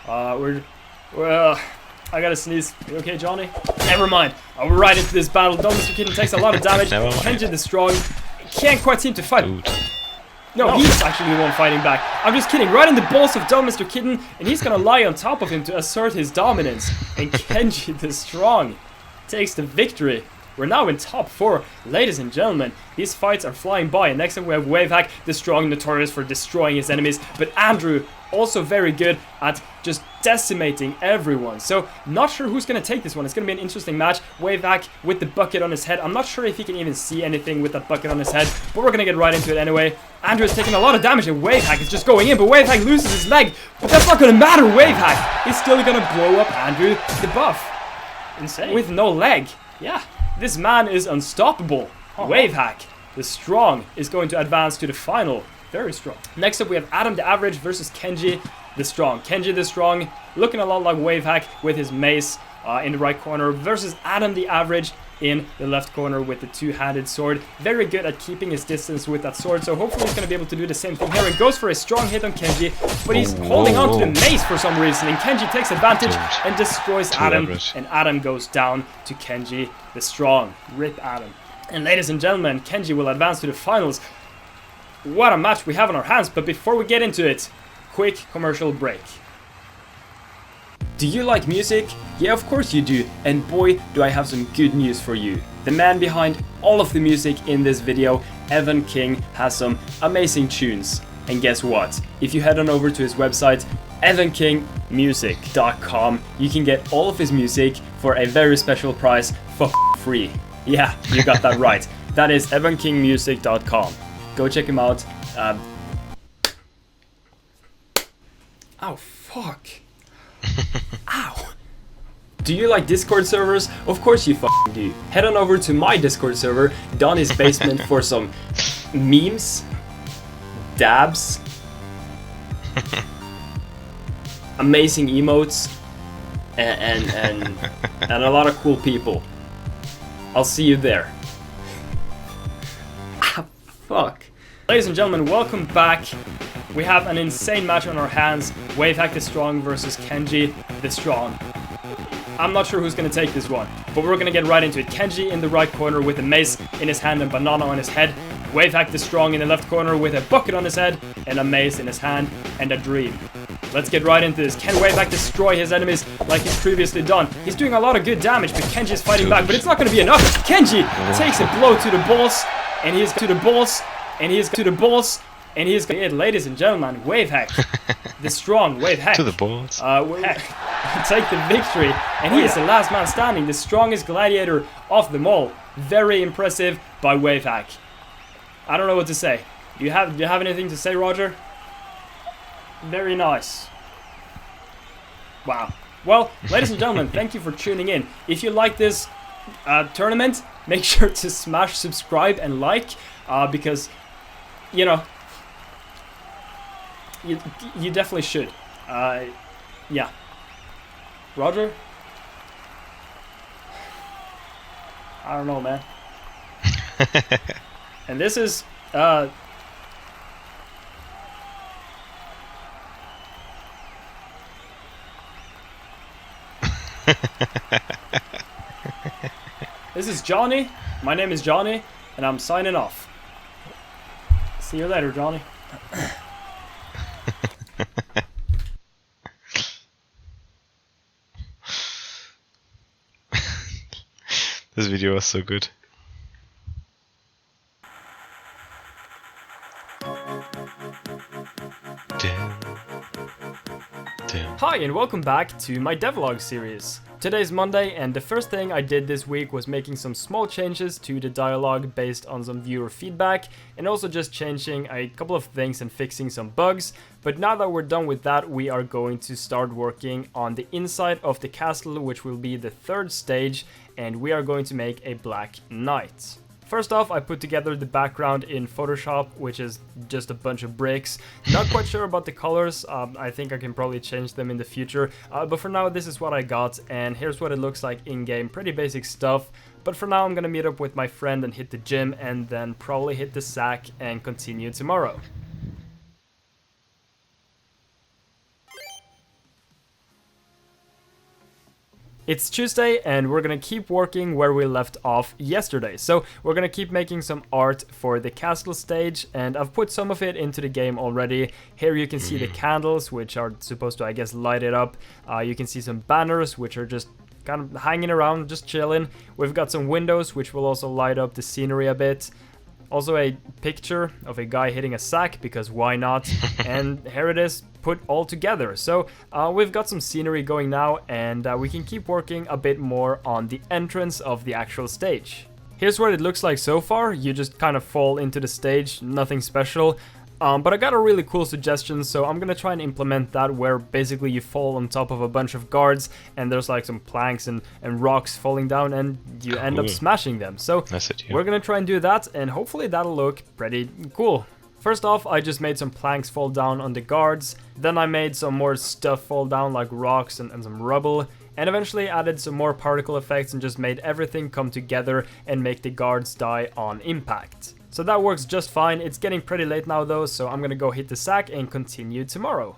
Well, I gotta sneeze. You okay, Johnny? Never mind. We're right into this battle. Dull Mr. Kitten takes a lot of damage. Kenji the Strong can't quite seem to fight. No, he's actually the one fighting back. I'm just kidding. Right in the balls of Dull Mr. Kitten, and he's gonna lie on top of him to assert his dominance. And Kenji the Strong takes the victory. We're now in top 4. Ladies and gentlemen, these fights are flying by. And next up we have Wavehack, the Strong, notorious for destroying his enemies. But Andrew, also very good at just decimating everyone. So, not sure who's going to take this one. It's going to be an interesting match. Wavehack with the bucket on his head. I'm not sure if he can even see anything with that bucket on his head. But we're going to get right into it anyway. Andrew is taking a lot of damage and Wavehack is just going in. But Wavehack loses his leg. But that's not going to matter. Wavehack is still going to blow up Andrew the Buff. Insane. With no leg. Yeah. This man is unstoppable. Wavehack, the Strong, is going to advance to the final. Very strong. Next up we have Adam the Average versus Kenji the Strong. Kenji the Strong looking a lot like Wavehack with his mace in the right corner versus Adam the Average in the left corner with the two-handed sword. Very good at keeping his distance with that sword, so hopefully he's going to be able to do the same thing here. And goes for a strong hit on Kenji, but he's holding on to the mace for some reason, and Kenji takes advantage and destroys Adam, and Adam goes down to Kenji the Strong. Rip Adam. And ladies and gentlemen, Kenji will advance to the finals. What a match we have on our hands, but before we get into it, quick commercial break. Do you like music? Yeah, of course you do, and boy, do I have some good news for you. The man behind all of the music in this video, Evan King, has some amazing tunes. And guess what? If you head on over to his website, evankingmusic.com, you can get all of his music for a very special price for free. Yeah, you got that right. That is evankingmusic.com. Go check him out. Ow, fuck. Ow. Do you like Discord servers? Of course you fucking do. Head on over to my Discord server, Dani's Basement, for some memes, dabs, amazing emotes, and a lot of cool people. I'll see you there. Ah, fuck. Ladies and gentlemen, welcome back. We have an insane match on our hands. Wavehack the Strong versus Kenji the Strong. I'm not sure who's going to take this one, but we're going to get right into it. Kenji in the right corner with a mace in his hand and banana on his head. Wavehack the Strong in the left corner with a bucket on his head and a mace in his hand and a dream. Let's get right into this. Can Wavehack destroy his enemies like he's previously done? He's doing a lot of good damage, but Kenji's fighting back, but it's not going to be enough. Kenji takes a blow to the balls, and he is to the balls, and he is to the balls, and he is it, ladies and gentlemen. Wavehack, the Strong Wavehack To the balls. Take the victory, and he is the last man standing, the strongest gladiator of them all. Very impressive by Wavehack. I don't know what to say. Do you have anything to say, Roger? Very nice. Wow. Well, ladies and gentlemen, thank you for tuning in. If you like this tournament, make sure to smash subscribe and like, because, you know, you definitely should. Yeah. Roger? I don't know, man. And this is this is Johnny. My name is Johnny, and I'm signing off. See you later, Johnny. This video was so good. Damn. Damn. Hi and welcome back to my devlog series. Today's Monday and the first thing I did this week was making some small changes to the dialogue based on some viewer feedback and also just changing a couple of things and fixing some bugs. But now that we're done with that, we are going to start working on the inside of the castle, which will be the third stage, and we are going to make a Black Knight. First off, I put together the background in Photoshop, which is just a bunch of bricks. Not quite sure about the colors, I think I can probably change them in the future, but for now this is what I got, and here's what it looks like in-game, pretty basic stuff. But for now I'm gonna meet up with my friend and hit the gym, and then probably hit the sack and continue tomorrow. It's Tuesday and we're gonna keep working where we left off yesterday. So we're gonna keep making some art for the castle stage, and I've put some of it into the game already. Here you can see the candles, which are supposed to, I guess, light it up. You can see some banners, which are just kind of hanging around, just chilling. We've got some windows, which will also light up the scenery a bit. Also a picture of a guy hitting a sack, because why not? And here it is, put all together. So we've got some scenery going now, and we can keep working a bit more on the entrance of the actual stage. Here's what it looks like so far. You just kind of fall into the stage, nothing special. But I got a really cool suggestion, so I'm gonna try and implement that, where basically you fall on top of a bunch of guards and there's like some planks and rocks falling down and you end up smashing them. So we're gonna try and do that, and hopefully that'll look pretty cool. First off, I just made some planks fall down on the guards, then I made some more stuff fall down like rocks and some rubble, and eventually added some more particle effects and just made everything come together and make the guards die on impact. So that works just fine. It's getting pretty late now though, so I'm gonna go hit the sack and continue tomorrow.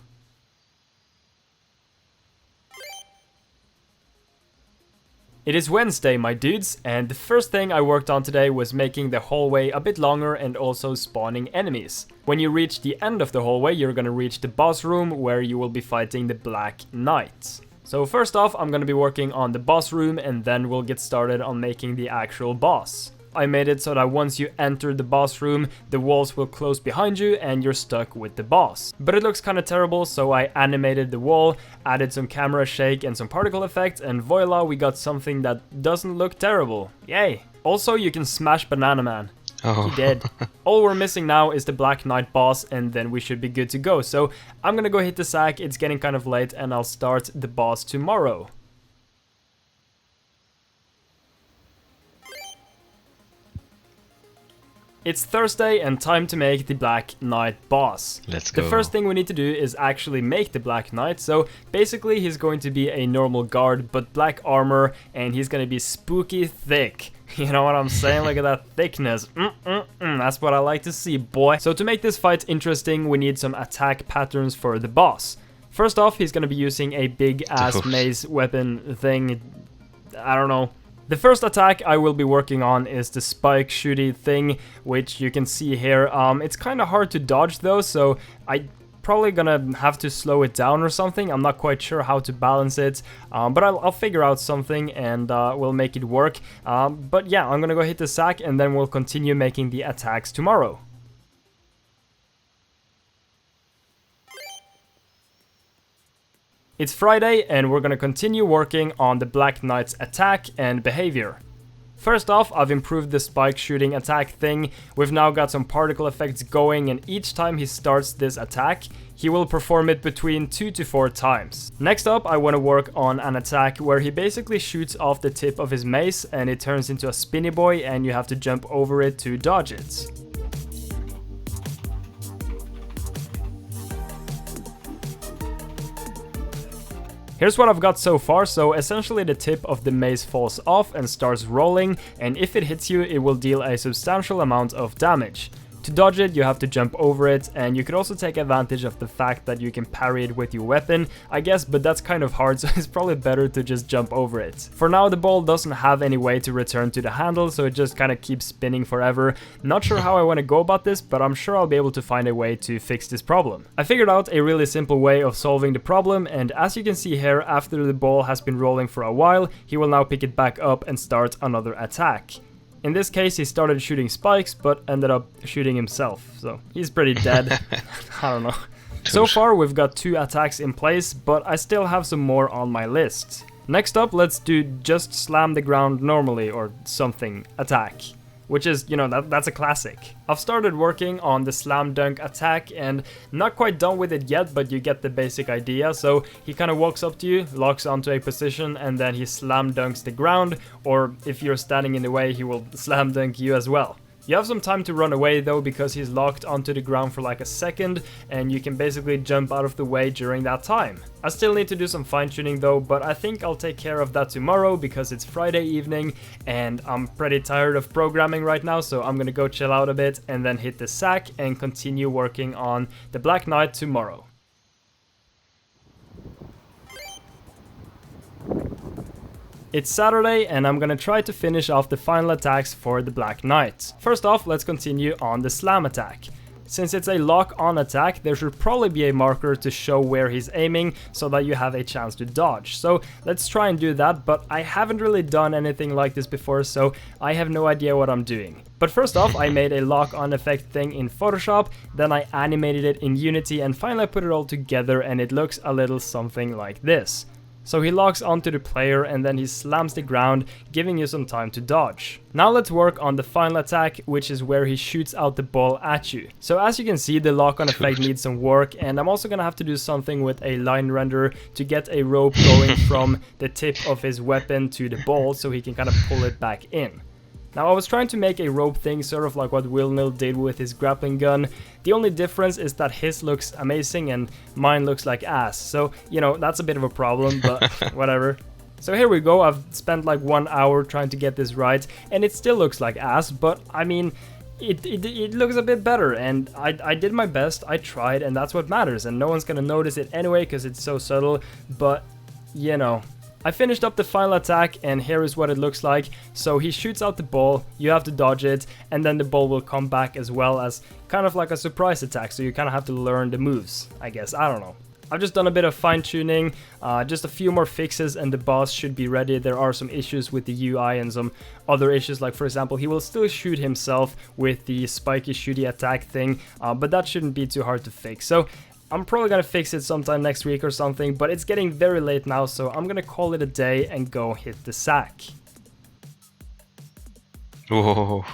It is Wednesday, my dudes, and the first thing I worked on today was making the hallway a bit longer and also spawning enemies. When you reach the end of the hallway, you're gonna reach the boss room where you will be fighting the Black Knight. So first off, I'm gonna be working on the boss room, and then we'll get started on making the actual boss. I made it so that once you enter the boss room, the walls will close behind you and you're stuck with the boss. But it looks kinda terrible, so I animated the wall, added some camera shake and some particle effects, and voila, we got something that doesn't look terrible. Yay! Also, you can smash Banana Man. He did. All we're missing now is the Black Knight boss, and then we should be good to go. So I'm gonna go hit the sack, it's getting kind of late, and I'll start the boss tomorrow. It's Thursday and time to make the Black Knight boss. Let's go. The first thing we need to do is actually make the Black Knight. So basically he's going to be a normal guard but black armor, and he's going to be spooky thick. You know what I'm saying? Look at that thickness. That's what I like to see, boy. So to make this fight interesting, we need some attack patterns for the boss. First off, he's going to be using a big ass mace weapon thing. I don't know. The first attack I will be working on is the spike shooty thing, which you can see here. It's kind of hard to dodge though, so I'm probably gonna have to slow it down or something. I'm not quite sure how to balance it, but I'll figure out something and we'll make it work. But yeah, I'm gonna go hit the sack and then we'll continue making the attacks tomorrow. It's Friday and we're gonna continue working on the Black Knight's attack and behavior. First off, I've improved the spike shooting attack thing. We've now got some particle effects going, and each time he starts this attack, he will perform it between 2 to 4 times. Next up, I want to work on an attack where he basically shoots off the tip of his mace and it turns into a spinny boy and you have to jump over it to dodge it. Here's what I've got so far. So essentially the tip of the mace falls off and starts rolling, and if it hits you, it will deal a substantial amount of damage. To dodge it, you have to jump over it, and you could also take advantage of the fact that you can parry it with your weapon, I guess, but that's kind of hard, so it's probably better to just jump over it. For now, the ball doesn't have any way to return to the handle, so it just kind of keeps spinning forever. Not sure how I want to go about this, but I'm sure I'll be able to find a way to fix this problem. I figured out a really simple way of solving the problem, and as you can see here, after the ball has been rolling for a while, he will now pick it back up and start another attack. In this case, he started shooting spikes, but ended up shooting himself, so he's pretty dead. I don't know. So far we've got 2 attacks in place, but I still have some more on my list. Next up, let's do just slam the ground normally or something attack, which is, you know, that's a classic. I've started working on the slam dunk attack and not quite done with it yet, but you get the basic idea. So he kind of walks up to you, locks onto a position, and then he slam dunks the ground, or if you're standing in the way, he will slam dunk you as well. You have some time to run away though, because he's locked onto the ground for like a second, and you can basically jump out of the way during that time. I still need to do some fine tuning though, but I think I'll take care of that tomorrow because it's Friday evening and I'm pretty tired of programming right now, so I'm gonna go chill out a bit and then hit the sack and continue working on the Black Knight tomorrow. It's Saturday and I'm gonna try to finish off the final attacks for the Black Knight. First off, let's continue on the slam attack. Since it's a lock-on attack, there should probably be a marker to show where he's aiming so that you have a chance to dodge. So let's try and do that, but I haven't really done anything like this before, so I have no idea what I'm doing. But first off, I made a lock-on effect thing in Photoshop, then I animated it in Unity, and finally I put it all together and it looks a little something like this. So he locks onto the player and then he slams the ground, giving you some time to dodge. Now let's work on the final attack, which is where he shoots out the ball at you. So as you can see, the lock-on effect needs some work, and I'm also gonna have to do something with a line render to get a rope going from the tip of his weapon to the ball so he can kind of pull it back in. Now I was trying to make a rope thing, sort of like what Will Nil did with his grappling gun. The only difference is that his looks amazing and mine looks like ass. So, you know, that's a bit of a problem, but whatever. So here we go, I've spent like 1 hour trying to get this right, and it still looks like ass, but I mean, it looks a bit better, and I did my best, I tried, and that's what matters, and no one's gonna notice it anyway because it's so subtle, but, you know. I finished up the final attack and here is what it looks like. So he shoots out the ball, you have to dodge it, and then the ball will come back as well as kind of like a surprise attack, so you kind of have to learn the moves, I guess, I don't know. I've just done a bit of fine tuning, just a few more fixes and the boss should be ready. There are some issues with the UI and some other issues, like for example, he will still shoot himself with the spiky shooty attack thing, but that shouldn't be too hard to fix. So I'm probably gonna fix it sometime next week or something, but it's getting very late now, so I'm gonna call it a day and go hit the sack. Whoa.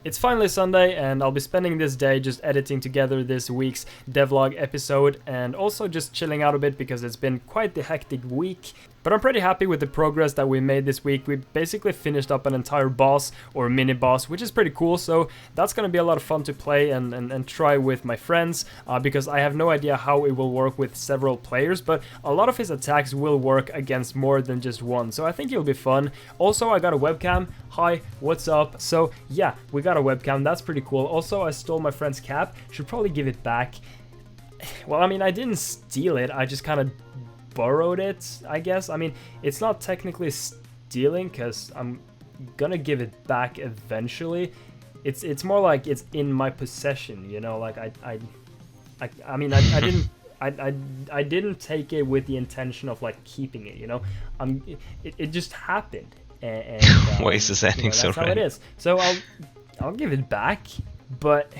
It's finally Sunday and I'll be spending this day just editing together this week's devlog episode and also just chilling out a bit because it's been quite the hectic week. But I'm pretty happy with the progress that we made this week. We basically finished up an entire boss or mini boss, which is pretty cool. So that's going to be a lot of fun to play and try with my friends because I have no idea how it will work with several players, but a lot of his attacks will work against more than just one. So I think it'll be fun. Also, I got a webcam. Hi, what's up? So yeah, we got a webcam. That's pretty cool. Also, I stole my friend's cap. Should probably give it back. Well, I mean, I didn't steal it. I just kind of borrowed it, I guess. I mean, it's not technically stealing because I'm gonna give it back eventually. It's more like it's in my possession, you know. Like I mean, I didn't take it with the intention of like keeping it, you know. It just happened, and Why is this ending so that's how it is. So I'll give it back, but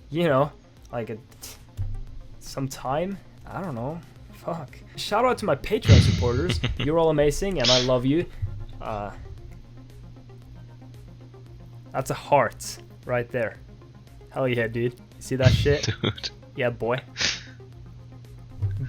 you know, like some time. I don't know. Fuck. Shout out to my Patreon supporters. You're all amazing and I love you. That's a heart right there. Hell yeah, dude. See that shit? Dude. Yeah, boy.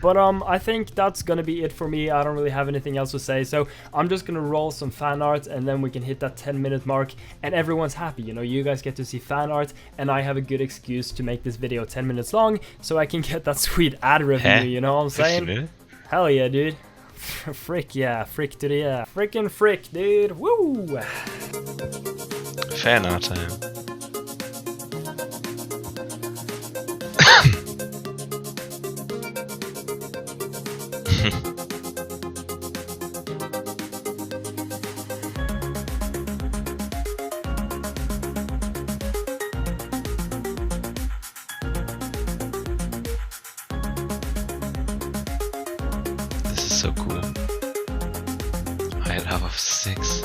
But I think that's gonna be it for me. I don't really have anything else to say, so I'm just gonna roll some fan art and then we can hit that 10-minute mark and everyone's happy. You know, you guys get to see fan art and I have a good excuse to make this video 10 minutes long so I can get that sweet ad revenue, you know what I'm saying? Hell yeah, dude. Frick yeah, frick to the yeah. Frickin' frick, dude. Woo! Fan art time. This is so cool. I love 6.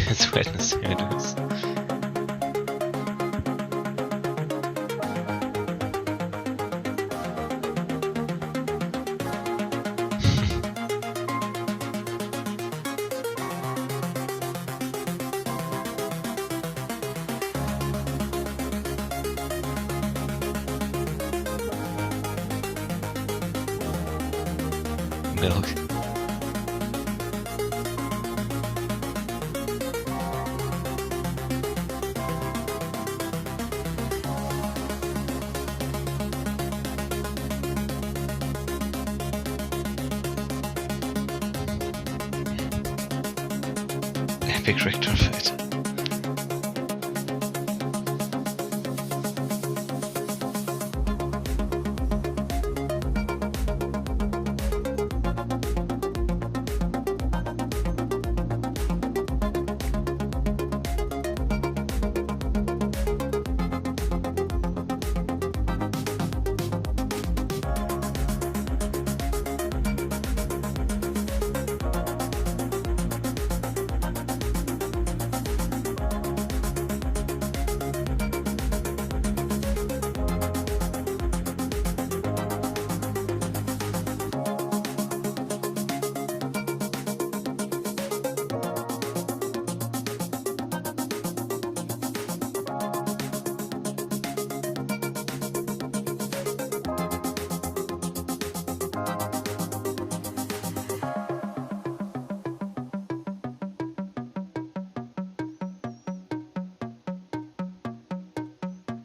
It's Wednesday, it is. Milk. Epic retrofit.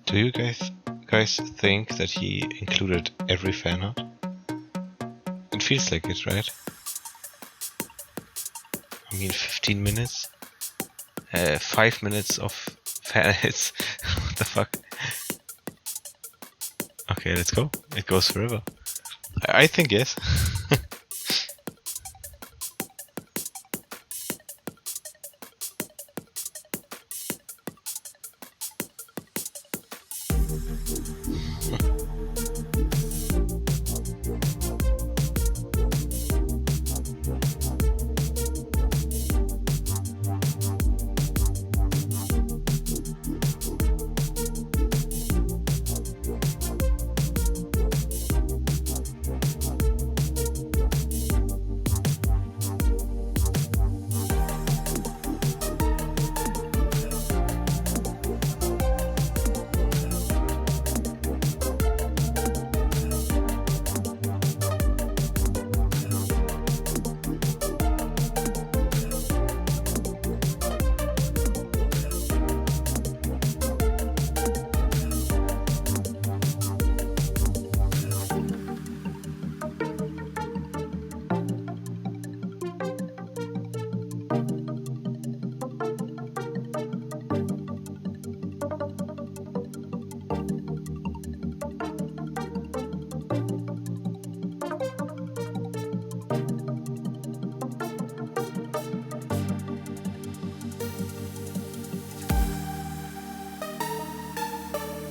Do you guys think that he included every fan art? It feels like it, right? I mean, 15 minutes? 5 minutes of fan hits. What the fuck? Okay, let's go. It goes forever. I think yes.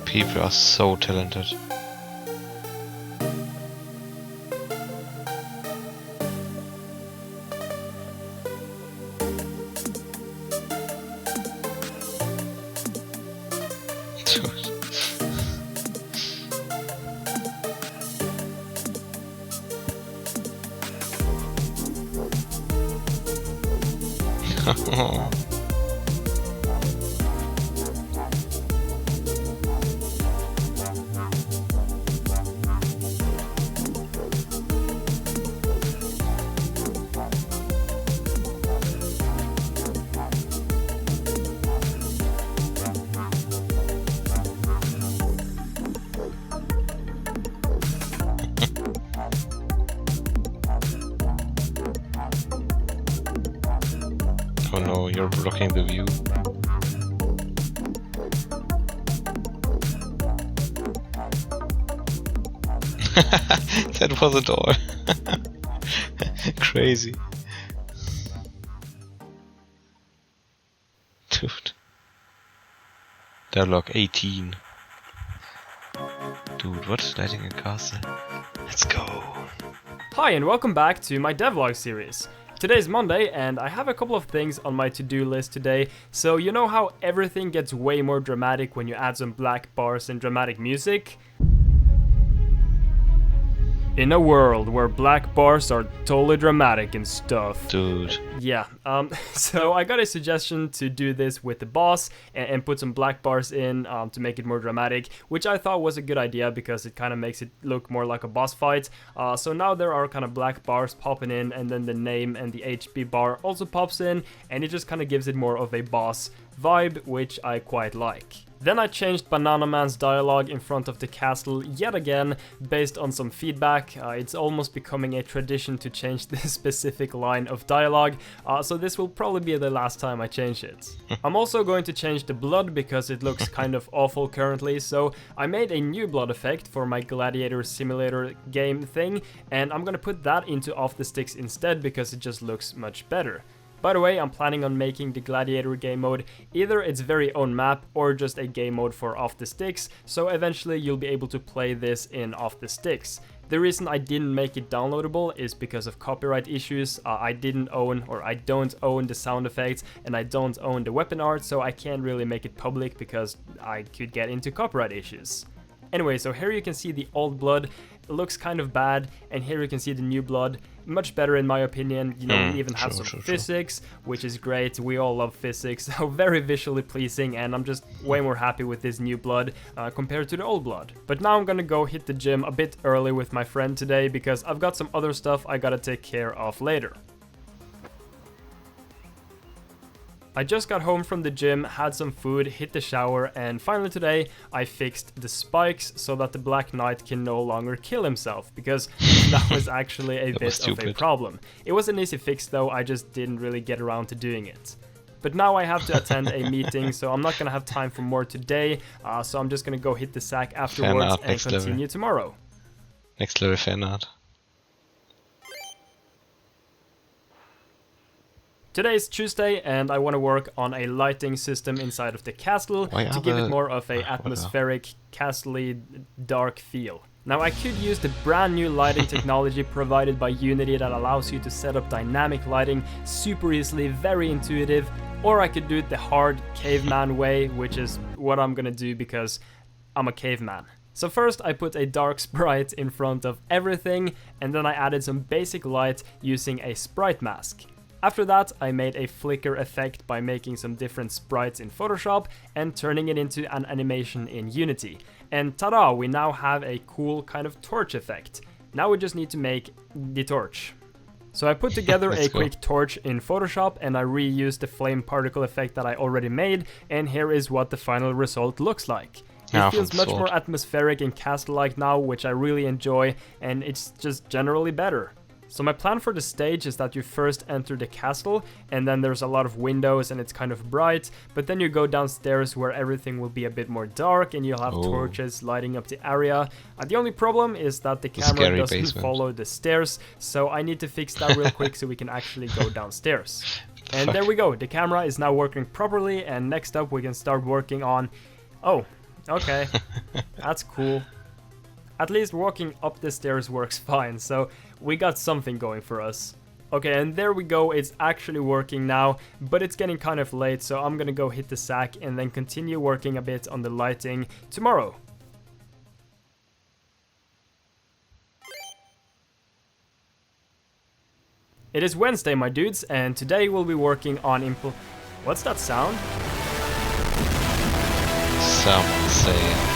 People are so talented. Oh no, you're blocking the view. That wasn't all. Crazy. Dude. Devlog 18. Dude, what? Lighting a castle? Let's go. Hi and welcome back to my devlog series. Today's Monday, and I have a couple of things on my to-do list today. So you know how everything gets way more dramatic when you add some black bars and dramatic music? In a world where black bars are totally dramatic and stuff. Dude. Yeah, so I got a suggestion to do this with the boss and put some black bars in to make it more dramatic, which I thought was a good idea because it kind of makes it look more like a boss fight. So now there are kind of black bars popping in, and then the name and the HP bar also pops in, and it just kind of gives it more of a boss vibe, which I quite like. Then I changed Banana Man's dialogue in front of the castle yet again, based on some feedback. It's almost becoming a tradition to change this specific line of dialogue, so this will probably be the last time I change it. I'm also going to change the blood because it looks kind of awful currently, so I made a new blood effect for my Gladiator Simulator game thing, and I'm gonna put that into Off the Sticks instead because it just looks much better. By the way, I'm planning on making the Gladiator game mode either its very own map or just a game mode for Off the Sticks, so eventually you'll be able to play this in Off the Sticks. The reason I didn't make it downloadable is because of copyright issues. I don't own the sound effects, and I don't own the weapon art, so I can't really make it public because I could get into copyright issues. Anyway, so here you can see the old blood. It looks kind of bad, and here you can see the new blood. Much better in my opinion. You know, we even have some physics, which is great. We all love physics, so very visually pleasing, and I'm just way more happy with this new blood compared to the old blood. But now I'm gonna go hit the gym a bit early with my friend today because I've got some other stuff I gotta take care of later. I just got home from the gym, had some food, hit the shower, and finally today I fixed the spikes so that the Black Knight can no longer kill himself, because that was actually a bit of a problem. It was an easy fix though, I just didn't really get around to doing it. But now I have to attend a meeting, so I'm not gonna have time for more today, so I'm just gonna go hit the sack afterwards and continue tomorrow. Next level fan art. Today is Tuesday, and I want to work on a lighting system inside of the castle to give it more of a atmospheric, castle-y, dark feel. Now I could use the brand new lighting technology provided by Unity that allows you to set up dynamic lighting super easily, very intuitive, or I could do it the hard caveman way, which is what I'm gonna do because I'm a caveman. So first I put a dark sprite in front of everything, and then I added some basic light using a sprite mask. After that, I made a flicker effect by making some different sprites in Photoshop and turning it into an animation in Unity. And ta-da, we now have a cool kind of torch effect. Now we just need to make the torch. So I put together a quick torch in Photoshop, and I reused the flame particle effect that I already made, and here is what the final result looks like. It feels much more atmospheric and castle-like now, which I really enjoy, and it's just generally better. So my plan for the stage is that you first enter the castle, and then there's a lot of windows and it's kind of bright, but then you go downstairs where everything will be a bit more dark and you'll have torches lighting up the area. The only problem is that the camera doesn't follow the stairs, so I need to fix that real quick so we can actually go downstairs. And there we go, the camera is now working properly, and next up we can start working on... Oh, okay, that's cool. At least walking up the stairs works fine, so we got something going for us. Okay, and there we go, it's actually working now, but it's getting kind of late, so I'm gonna go hit the sack and then continue working a bit on the lighting tomorrow. It is Wednesday, my dudes, and today we'll be working on What's that sound? Someone saying.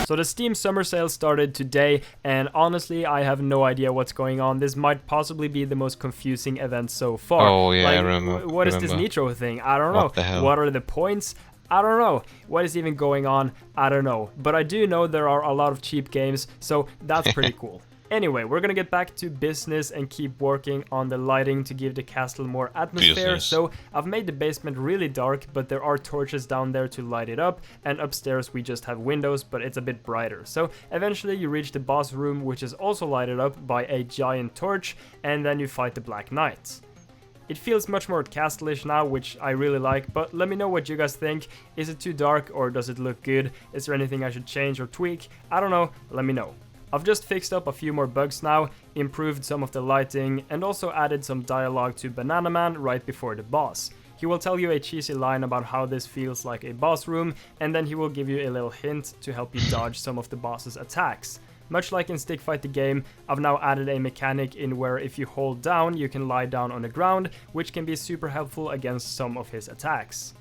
So the Steam Summer Sale started today, and honestly I have no idea what's going on. This might possibly be the most confusing event so far. Oh yeah, like, I remember. What is this Nitro thing? I don't know. What the hell? What are the points? I don't know. What is even going on? I don't know. But I do know there are a lot of cheap games, so that's pretty cool. Anyway, we're gonna get back to business and keep working on the lighting to give the castle more atmosphere. So I've made the basement really dark, but there are torches down there to light it up, and upstairs we just have windows, but it's a bit brighter. So eventually you reach the boss room, which is also lighted up by a giant torch, and then you fight the Black Knight. It feels much more castle-ish now, which I really like, but let me know what you guys think. Is it too dark, or does it look good? Is there anything I should change or tweak? I don't know, let me know. I've just fixed up a few more bugs now, improved some of the lighting, and also added some dialogue to Banana Man right before the boss. He will tell you a cheesy line about how this feels like a boss room, and then he will give you a little hint to help you dodge some of the boss's attacks. Much like in Stick Fight the game, I've now added a mechanic in where if you hold down, you can lie down on the ground, which can be super helpful against some of his attacks.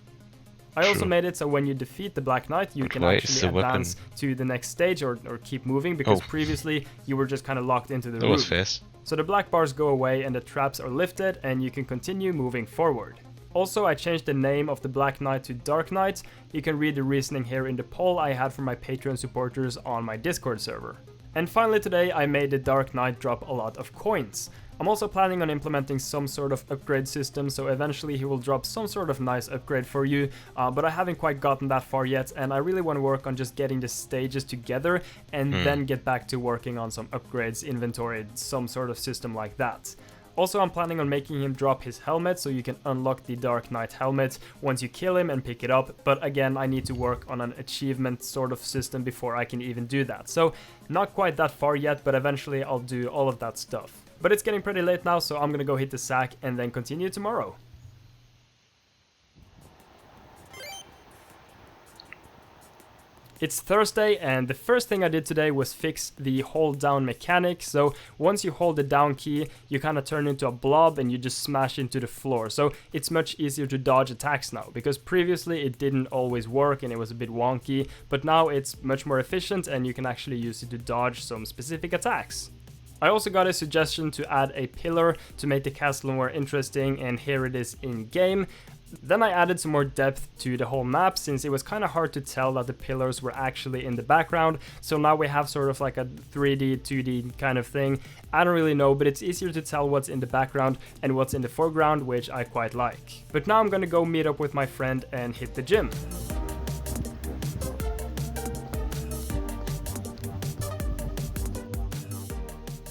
I also made it so when you defeat the Black Knight, you can actually advance to the next stage or keep moving, because previously you were just kind of locked into the room. was fast. So the black bars go away and the traps are lifted and you can continue moving forward. Also, I changed the name of the Black Knight to Dark Knight. You can read the reasoning here in the poll I had for my Patreon supporters on my Discord server. And finally today I made the Dark Knight drop a lot of coins. I'm also planning on implementing some sort of upgrade system, so eventually he will drop some sort of nice upgrade for you, but I haven't quite gotten that far yet, and I really want to work on just getting the stages together and then get back to working on some upgrades, inventory, some sort of system like that. Also, I'm planning on making him drop his helmet so you can unlock the Dark Knight helmet once you kill him and pick it up, but again, I need to work on an achievement sort of system before I can even do that. So, not quite that far yet, but eventually I'll do all of that stuff. But it's getting pretty late now, so I'm gonna go hit the sack and then continue tomorrow. It's Thursday, and the first thing I did today was fix the hold down mechanic. So once you hold the down key, you kind of turn into a blob and you just smash into the floor. So it's much easier to dodge attacks now, because previously it didn't always work and it was a bit wonky, but now it's much more efficient and you can actually use it to dodge some specific attacks. I also got a suggestion to add a pillar to make the castle more interesting, and here it is in game. Then I added some more depth to the whole map, since it was kind of hard to tell that the pillars were actually in the background, so now we have sort of like a 3D, 2D kind of thing. I don't really know, but it's easier to tell what's in the background and what's in the foreground, which I quite like. But now I'm gonna go meet up with my friend and hit the gym.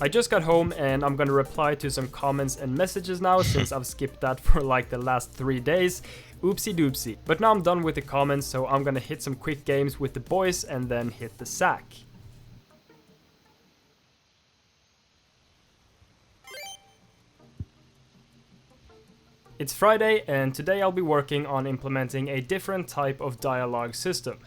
I just got home and I'm gonna reply to some comments and messages now, since I've skipped that for like the last 3 days. Oopsie doopsie. But now I'm done with the comments, so I'm gonna hit some quick games with the boys and then hit the sack. It's Friday, and today I'll be working on implementing a different type of dialogue system.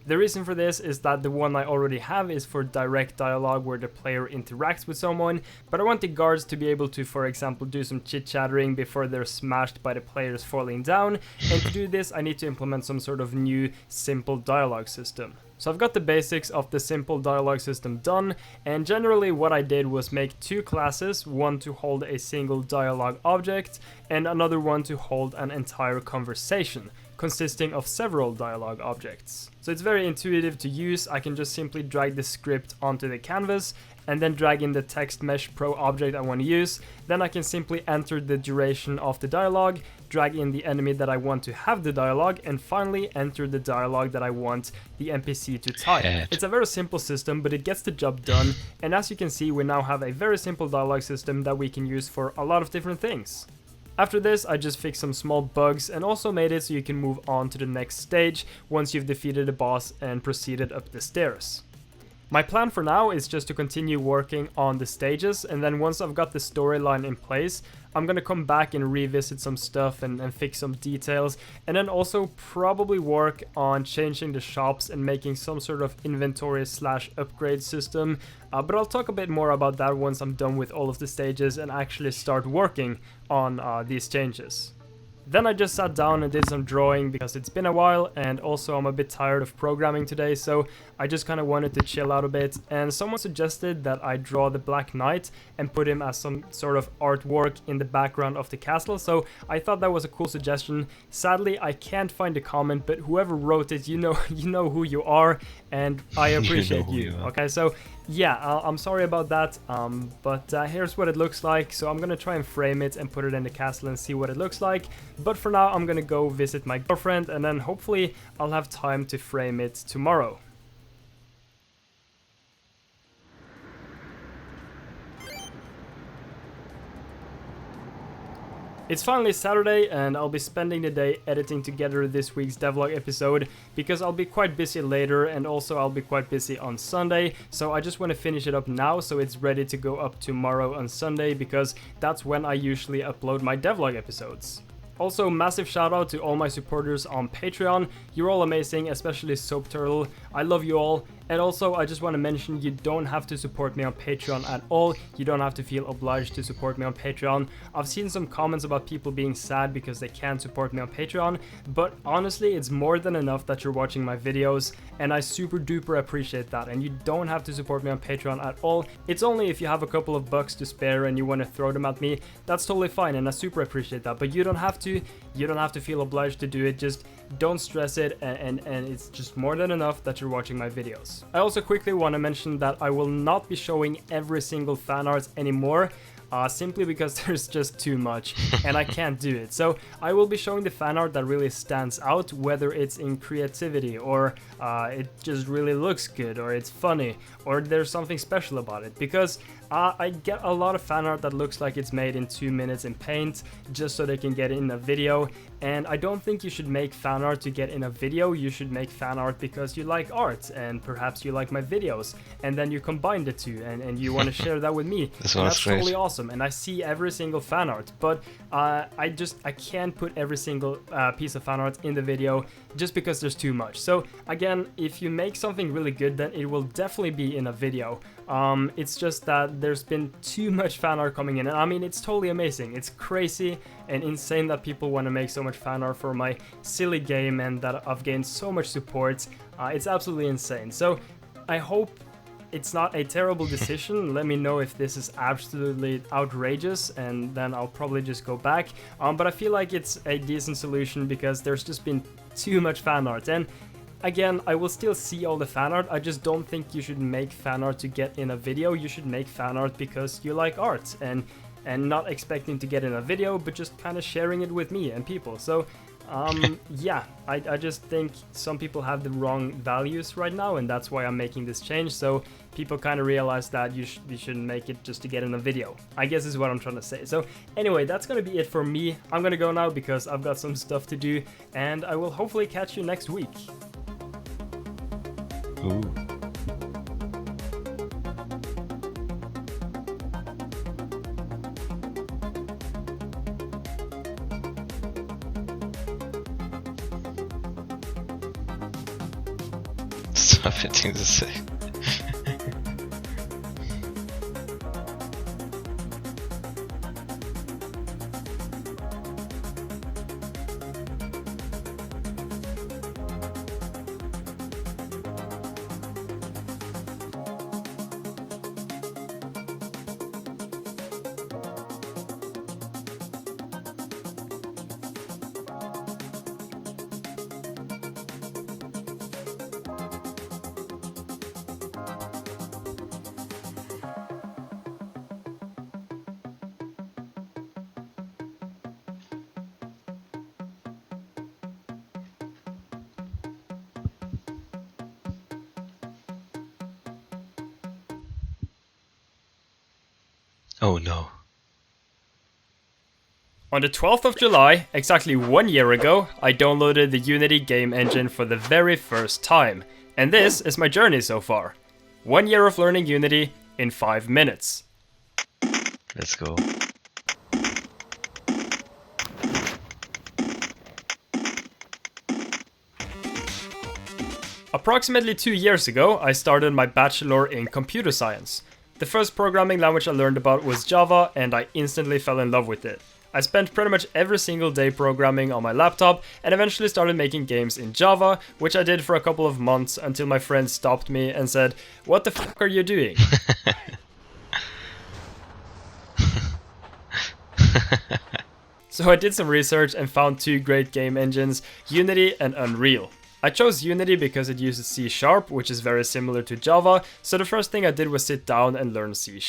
The reason for this is that the one I already have is for direct dialogue where the player interacts with someone, but I want the guards to be able to, for example, do some chit-chattering before they're smashed by the players falling down, and to do this I need to implement some sort of new simple dialogue system. So I've got the basics of the simple dialogue system done, and generally what I did was make 2 classes, one to hold a single dialogue object and another one to hold an entire conversation, consisting of several dialogue objects. So it's very intuitive to use. I can just simply drag the script onto the canvas and then drag in the text mesh pro object I want to use. Then I can simply enter the duration of the dialogue, drag in the enemy that I want to have the dialogue, and finally enter the dialogue that I want the NPC to type. It's a very simple system, but it gets the job done, and as you can see, we now have a very simple dialogue system that we can use for a lot of different things. After this, I just fixed some small bugs and also made it so you can move on to the next stage once you've defeated the boss and proceeded up the stairs. My plan for now is just to continue working on the stages, and then once I've got the storyline in place, I'm gonna come back and revisit some stuff and fix some details, and then also probably work on changing the shops and making some sort of inventory / upgrade system, but I'll talk a bit more about that once I'm done with all of the stages and actually start working on these changes. Then I just sat down and did some drawing because it's been a while, and also I'm a bit tired of programming today, so I just kind of wanted to chill out a bit, and someone suggested that I draw the Black Knight and put him as some sort of artwork in the background of the castle, so I thought that was a cool suggestion. Sadly, I can't find the comment, but whoever wrote it, you know who you are, and I appreciate you. Okay, so yeah, I'm sorry about that, but here's what it looks like. So I'm gonna try and frame it and put it in the castle and see what it looks like. But for now, I'm gonna go visit my girlfriend, and then hopefully I'll have time to frame it tomorrow. It's finally Saturday and I'll be spending the day editing together this week's devlog episode because I'll be quite busy later and also I'll be quite busy on Sunday, so I just want to finish it up now so it's ready to go up tomorrow on Sunday because that's when I usually upload my devlog episodes. Also, massive shout out to all my supporters on Patreon. You're all amazing, especially Soap Turtle. I love you all. And also, I just want to mention you don't have to support me on Patreon at all. You don't have to feel obliged to support me on Patreon. I've seen some comments about people being sad because they can't support me on Patreon, but honestly, it's more than enough that you're watching my videos, and I super duper appreciate that. And you don't have to support me on Patreon at all. It's only if you have a couple of bucks to spare and you want to throw them at me, that's totally fine, and I super appreciate that. But you don't have to. You don't have to feel obliged to do it. Just don't stress it, and it's just more than enough that you're watching my videos. I also quickly want to mention that I will not be showing every single fan art anymore. Simply because there's just too much and I can't do it. So I will be showing the fan art that really stands out, whether it's in creativity or it just really looks good or it's funny or there's something special about it, because I get a lot of fan art that looks like it's made in 2 minutes in Paint just so they can get in a video, and I don't think you should make fan art to get in a video. You should make fan art because you like art and perhaps you like my videos, and then you combine the two and you want to share that with me. That's totally awesome, and I see every single fan art, but I can't put every single piece of fan art in the video just because there's too much. So again, if you make something really good, then it will definitely be in a video. It's just that there's been too much fan art coming in, and I mean, it's totally amazing. It's crazy and insane that people want to make so much fan art for my silly game and that I've gained so much support. It's absolutely insane. So I hope it's not a terrible decision. Let me know if this is absolutely outrageous, and then I'll probably just go back. But I feel like it's a decent solution because there's just been too much fan art. And again, I will still see all the fan art. I just don't think you should make fan art to get in a video. You should make fan art because you like art and not expecting to get in a video, but just kind of sharing it with me and people. So yeah, I just think some people have the wrong values right now, and that's why I'm making this change, so people kind of realize that you shouldn't make it just to get in a video, I guess is what I'm trying to say. So anyway, that's gonna be it for me. I'm gonna go now because I've got some stuff to do, and I will hopefully catch you next week. Ooh. Stop hitting the safe. Oh no. On the 12th of July, exactly 1 year ago, I downloaded the Unity game engine for the very first time. And this is my journey so far. 1 year of learning Unity in 5 minutes. Let's go. Approximately 2 years ago, I started my bachelor in computer science. The first programming language I learned about was Java, and I instantly fell in love with it. I spent pretty much every single day programming on my laptop and eventually started making games in Java, which I did for a couple of months until my friend stopped me and said, "What the fuck are you doing?" So I did some research and found two great game engines, Unity and Unreal. I chose Unity because it uses C#, which is very similar to Java, so the first thing I did was sit down and learn C#.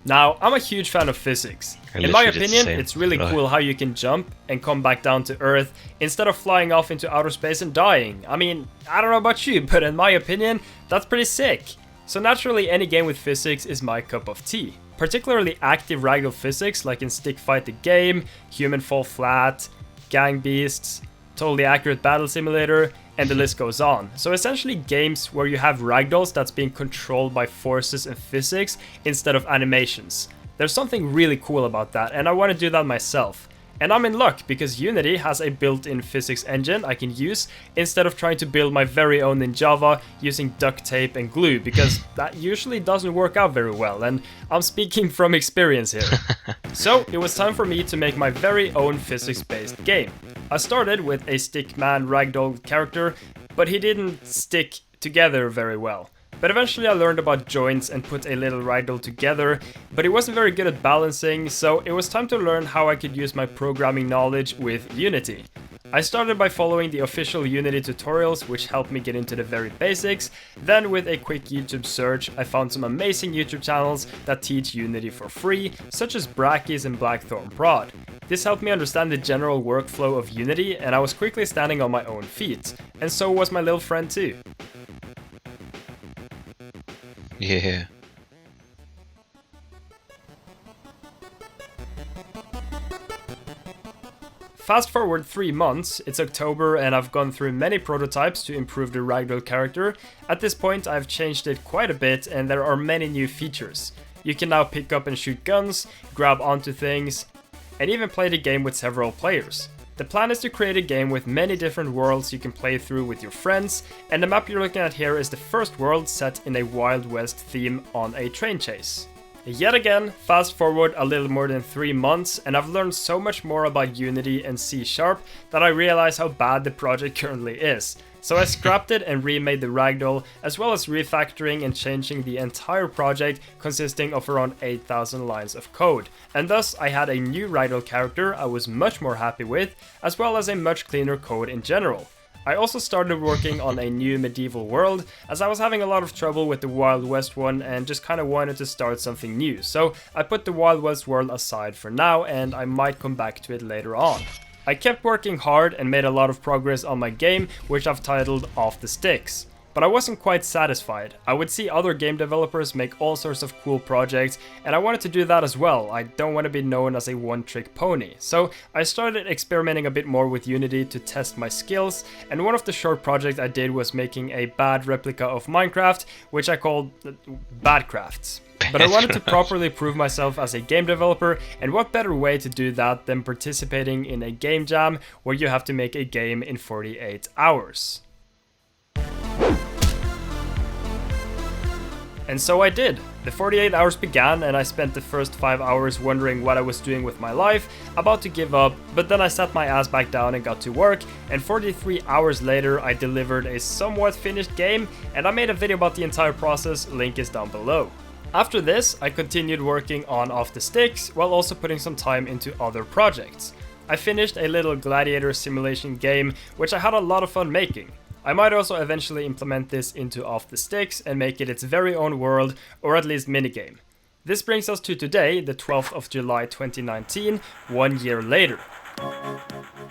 Now, I'm a huge fan of physics. In my opinion, it's really cool how you can jump and come back down to Earth instead of flying off into outer space and dying. I mean, I don't know about you, but in my opinion, that's pretty sick. So naturally, any game with physics is my cup of tea. Particularly active ragdoll physics like in Stick Fight the Game, Human Fall Flat, Gang Beasts, Totally Accurate Battle Simulator, and the list goes on. So essentially games where you have ragdolls that's being controlled by forces and physics instead of animations. There's something really cool about that, and I want to do that myself. And I'm in luck, because Unity has a built-in physics engine I can use instead of trying to build my very own in Java using duct tape and glue, because that usually doesn't work out very well, and I'm speaking from experience here. So it was time for me to make my very own physics-based game. I started with a stickman ragdoll character, but he didn't stick together very well. But eventually I learned about joints and put a little ragdoll together, but he wasn't very good at balancing, so it was time to learn how I could use my programming knowledge with Unity. I started by following the official Unity tutorials, which helped me get into the very basics. Then with a quick YouTube search, I found some amazing YouTube channels that teach Unity for free, such as Brackeys and Blackthorn Prod. This helped me understand the general workflow of Unity, and I was quickly standing on my own feet. And so was my little friend too. Yeah. Fast forward 3 months, it's October and I've gone through many prototypes to improve the ragdoll character. At this point I've changed it quite a bit and there are many new features. You can now pick up and shoot guns, grab onto things, and even play the game with several players. The plan is to create a game with many different worlds you can play through with your friends, and the map you're looking at here is the first world set in a Wild West theme on a train chase. Yet again, fast forward a little more than 3 months, and I've learned so much more about Unity and C# that I realize how bad the project currently is. So I scrapped it and remade the ragdoll, as well as refactoring and changing the entire project, consisting of around 8,000 lines of code. And thus I had a new ragdoll character I was much more happy with, as well as a much cleaner code in general. I also started working on a new medieval world, as I was having a lot of trouble with the Wild West one and just kinda wanted to start something new. So I put the Wild West world aside for now, and I might come back to it later on. I kept working hard and made a lot of progress on my game, which I've titled Off the Sticks. But I wasn't quite satisfied. I would see other game developers make all sorts of cool projects, and I wanted to do that as well. I don't want to be known as a one-trick pony. So I started experimenting a bit more with Unity to test my skills, and one of the short projects I did was making a bad replica of Minecraft, which I called Badcrafts. But I wanted to properly prove myself as a game developer, and what better way to do that than participating in a game jam where you have to make a game in 48 hours. And so I did. The 48 hours began and I spent the first 5 hours wondering what I was doing with my life, about to give up, but then I sat my ass back down and got to work, and 43 hours later I delivered a somewhat finished game, and I made a video about the entire process, link is down below. After this, I continued working on Off the Sticks, while also putting some time into other projects. I finished a little gladiator simulation game, which I had a lot of fun making. I might also eventually implement this into Off the Sticks and make it its very own world, or at least minigame. This brings us to today, the 12th of July 2019, 1 year later.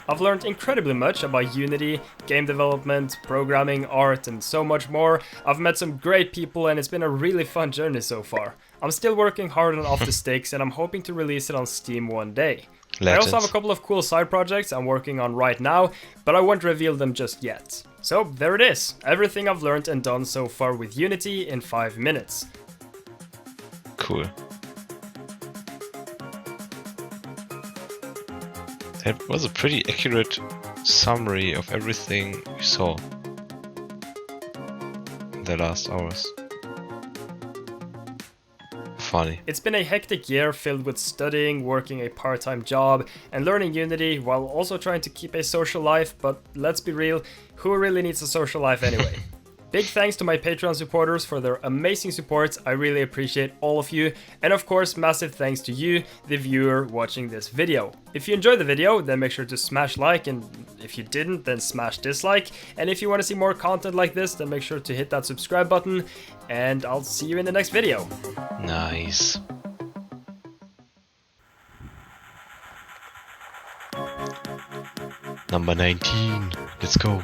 I've learned incredibly much about Unity, game development, programming, art, and so much more. I've met some great people and it's been a really fun journey so far. I'm still working hard on Off the Sticks and I'm hoping to release it on Steam one day. Legends. I also have a couple of cool side projects I'm working on right now, but I won't reveal them just yet. So there it is, everything I've learned and done so far with Unity in 5 minutes. Cool. That was a pretty accurate summary of everything we saw in the last hours. Funny. It's been a hectic year filled with studying, working a part-time job, and learning Unity while also trying to keep a social life, but let's be real, who really needs a social life anyway? Big thanks to my Patreon supporters for their amazing support, I really appreciate all of you, and of course massive thanks to you, the viewer watching this video. If you enjoyed the video, then make sure to smash like, and if you didn't, then smash dislike, and if you want to see more content like this, then make sure to hit that subscribe button, and I'll see you in the next video. Nice. Number 19. Let's go.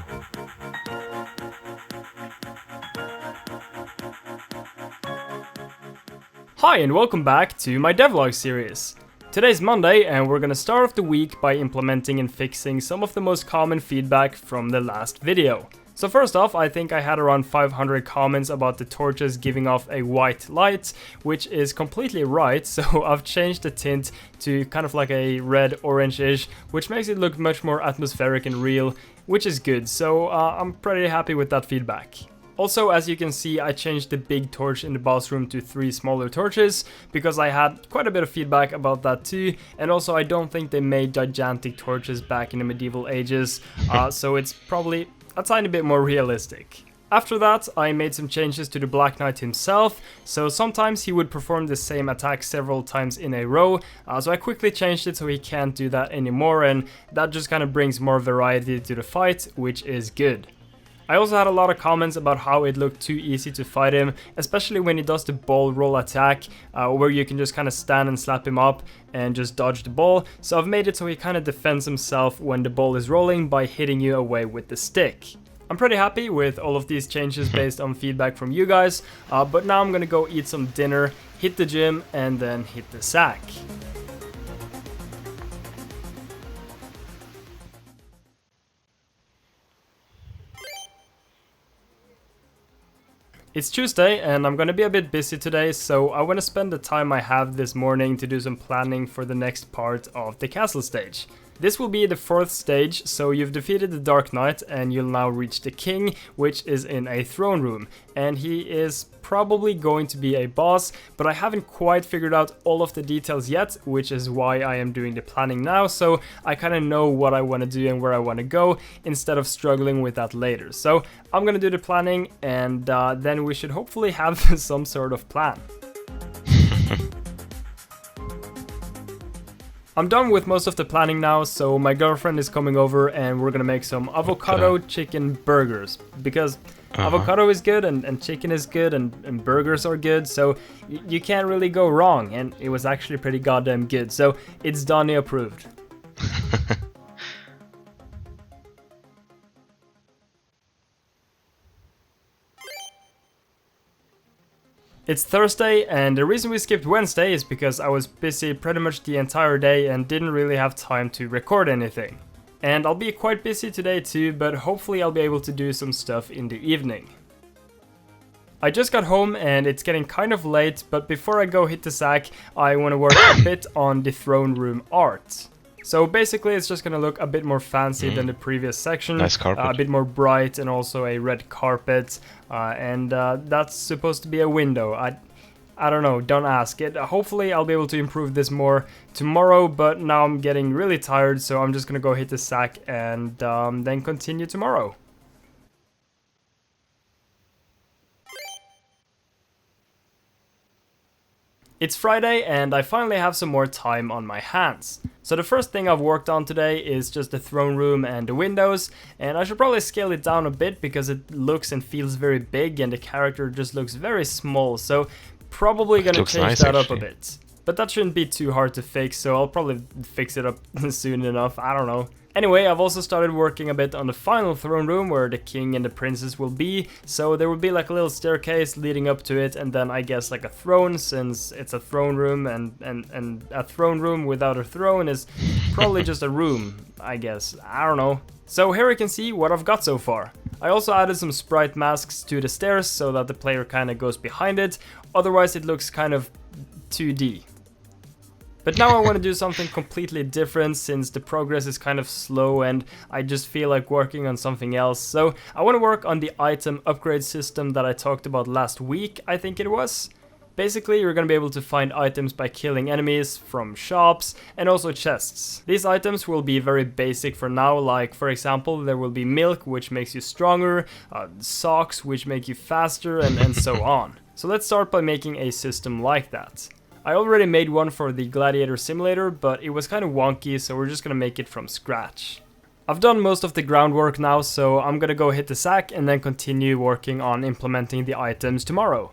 Hi and welcome back to my devlog series. Today's Monday and we're gonna start off the week by implementing and fixing some of the most common feedback from the last video. So first off, I think I had around 500 comments about the torches giving off a white light, which is completely right, so I've changed the tint to kind of like a red orange-ish, which makes it look much more atmospheric and real, which is good, so I'm pretty happy with that feedback. Also, as you can see, I changed the big torch in the boss room to 3 smaller torches, because I had quite a bit of feedback about that too, and also I don't think they made gigantic torches back in the medieval ages, so it's probably a tiny bit more realistic. After that, I made some changes to the Black Knight himself, so sometimes he would perform the same attack several times in a row, so I quickly changed it so he can't do that anymore, and that just kind of brings more variety to the fight, which is good. I also had a lot of comments about how it looked too easy to fight him, especially when he does the ball roll attack, where you can just kind of stand and slap him up and just dodge the ball. So I've made it so he kind of defends himself when the ball is rolling by hitting you away with the stick. I'm pretty happy with all of these changes based on feedback from you guys, but now I'm gonna go eat some dinner, hit the gym, and then hit the sack. It's Tuesday and I'm gonna be a bit busy today, so I want to spend the time I have this morning to do some planning for the next part of the castle stage. This will be the 4th stage, so you've defeated the Dark Knight and you'll now reach the King, which is in a throne room. And he is probably going to be a boss, but I haven't quite figured out all of the details yet, which is why I am doing the planning now, so I kind of know what I want to do and where I want to go, instead of struggling with that later. So I'm gonna do the planning, and then we should hopefully have some sort of plan. I'm done with most of the planning now, so my girlfriend is coming over and we're gonna make some avocado chicken burgers, because avocado is good and chicken is good and burgers are good, so you can't really go wrong, and it was actually pretty goddamn good, so it's Dani approved. It's Thursday, and the reason we skipped Wednesday is because I was busy pretty much the entire day and didn't really have time to record anything. And I'll be quite busy today too, but hopefully I'll be able to do some stuff in the evening. I just got home and it's getting kind of late, but before I go hit the sack, I want to work a bit on the throne room art. So basically it's just gonna look a bit more fancy than the previous section, Nice carpet. a bit more bright, and also a red carpet, and that's supposed to be a window. I don't know, don't ask it. Hopefully I'll be able to improve this more tomorrow, but now I'm getting really tired, so I'm just gonna go hit the sack and then continue tomorrow. It's Friday and I finally have some more time on my hands. So the first thing I've worked on today is just the throne room and the windows, and I should probably scale it down a bit because it looks and feels very big and the character just looks very small, so probably gonna change that up a bit. But that shouldn't be too hard to fix, so I'll probably fix it up soon enough, I don't know. Anyway, I've also started working a bit on the final throne room where the king and the princess will be, so there will be like a little staircase leading up to it, and then I guess like a throne, since it's a throne room, and a throne room without a throne is probably just a room, I guess, I don't know. So here you can see what I've got so far. I also added some sprite masks to the stairs so that the player kind of goes behind it, otherwise it looks kind of 2D. But now I want to do something completely different since the progress is kind of slow and I just feel like working on something else. So I want to work on the item upgrade system that I talked about last week, I think it was. Basically, you're going to be able to find items by killing enemies from shops and also chests. These items will be very basic for now, like for example there will be milk, which makes you stronger, socks which make you faster, and so on. So let's start by making a system like that. I already made one for the Gladiator Simulator, but it was kind of wonky, so we're just gonna make it from scratch. I've done most of the groundwork now, so I'm gonna go hit the sack and then continue working on implementing the items tomorrow.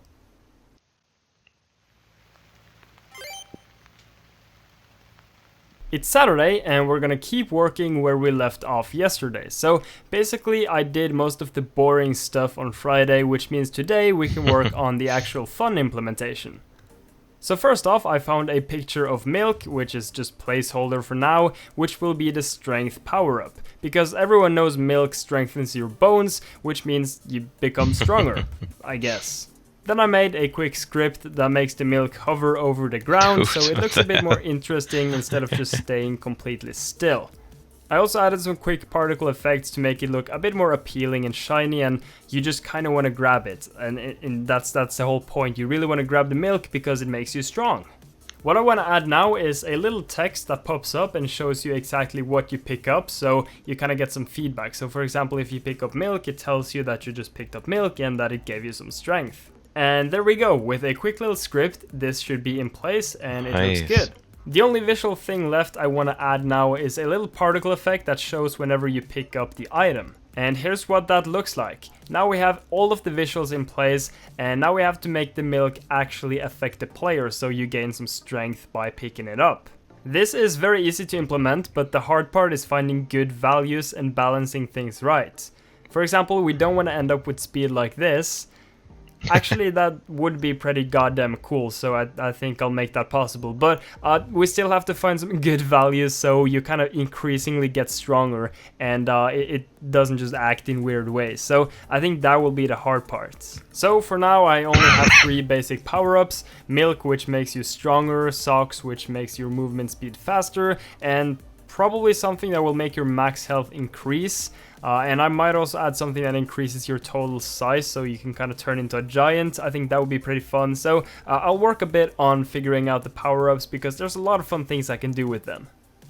It's Saturday and we're gonna keep working where we left off yesterday. So basically I did most of the boring stuff on Friday, which means today we can work on the actual fun implementation. So first off, I found a picture of milk, which is just placeholder for now, which will be the strength power-up. Because everyone knows milk strengthens your bones, which means you become stronger, I guess. Then I made a quick script that makes the milk hover over the ground, so it looks a bit more interesting instead of just staying completely still. I also added some quick particle effects to make it look a bit more appealing and shiny, and you just kind of want to grab it. And that's the whole point. You really want to grab the milk because it makes you strong. What I want to add now is a little text that pops up and shows you exactly what you pick up, so you kind of get some feedback. So for example, if you pick up milk, it tells you that you just picked up milk and that it gave you some strength. And there we go. With a quick little script, this should be in place and it looks good. The only visual thing left I want to add now is a little particle effect that shows whenever you pick up the item. And here's what that looks like. Now we have all of the visuals in place, and now we have to make the milk actually affect the player so you gain some strength by picking it up. This is very easy to implement, but the hard part is finding good values and balancing things right. For example, we don't want to end up with speed like this. Actually, that would be pretty goddamn cool, so I think I'll make that possible. But we still have to find some good values so you kind of increasingly get stronger and it doesn't just act in weird ways. So I think that will be the hard part. So for now, I only have 3 basic power-ups. Milk, which makes you stronger, socks, which makes your movement speed faster, and probably something that will make your max health increase. And I might also add something that increases your total size so you can kind of turn into a giant. I think that would be pretty fun. So I'll work a bit on figuring out the power-ups because there's a lot of fun things I can do with them.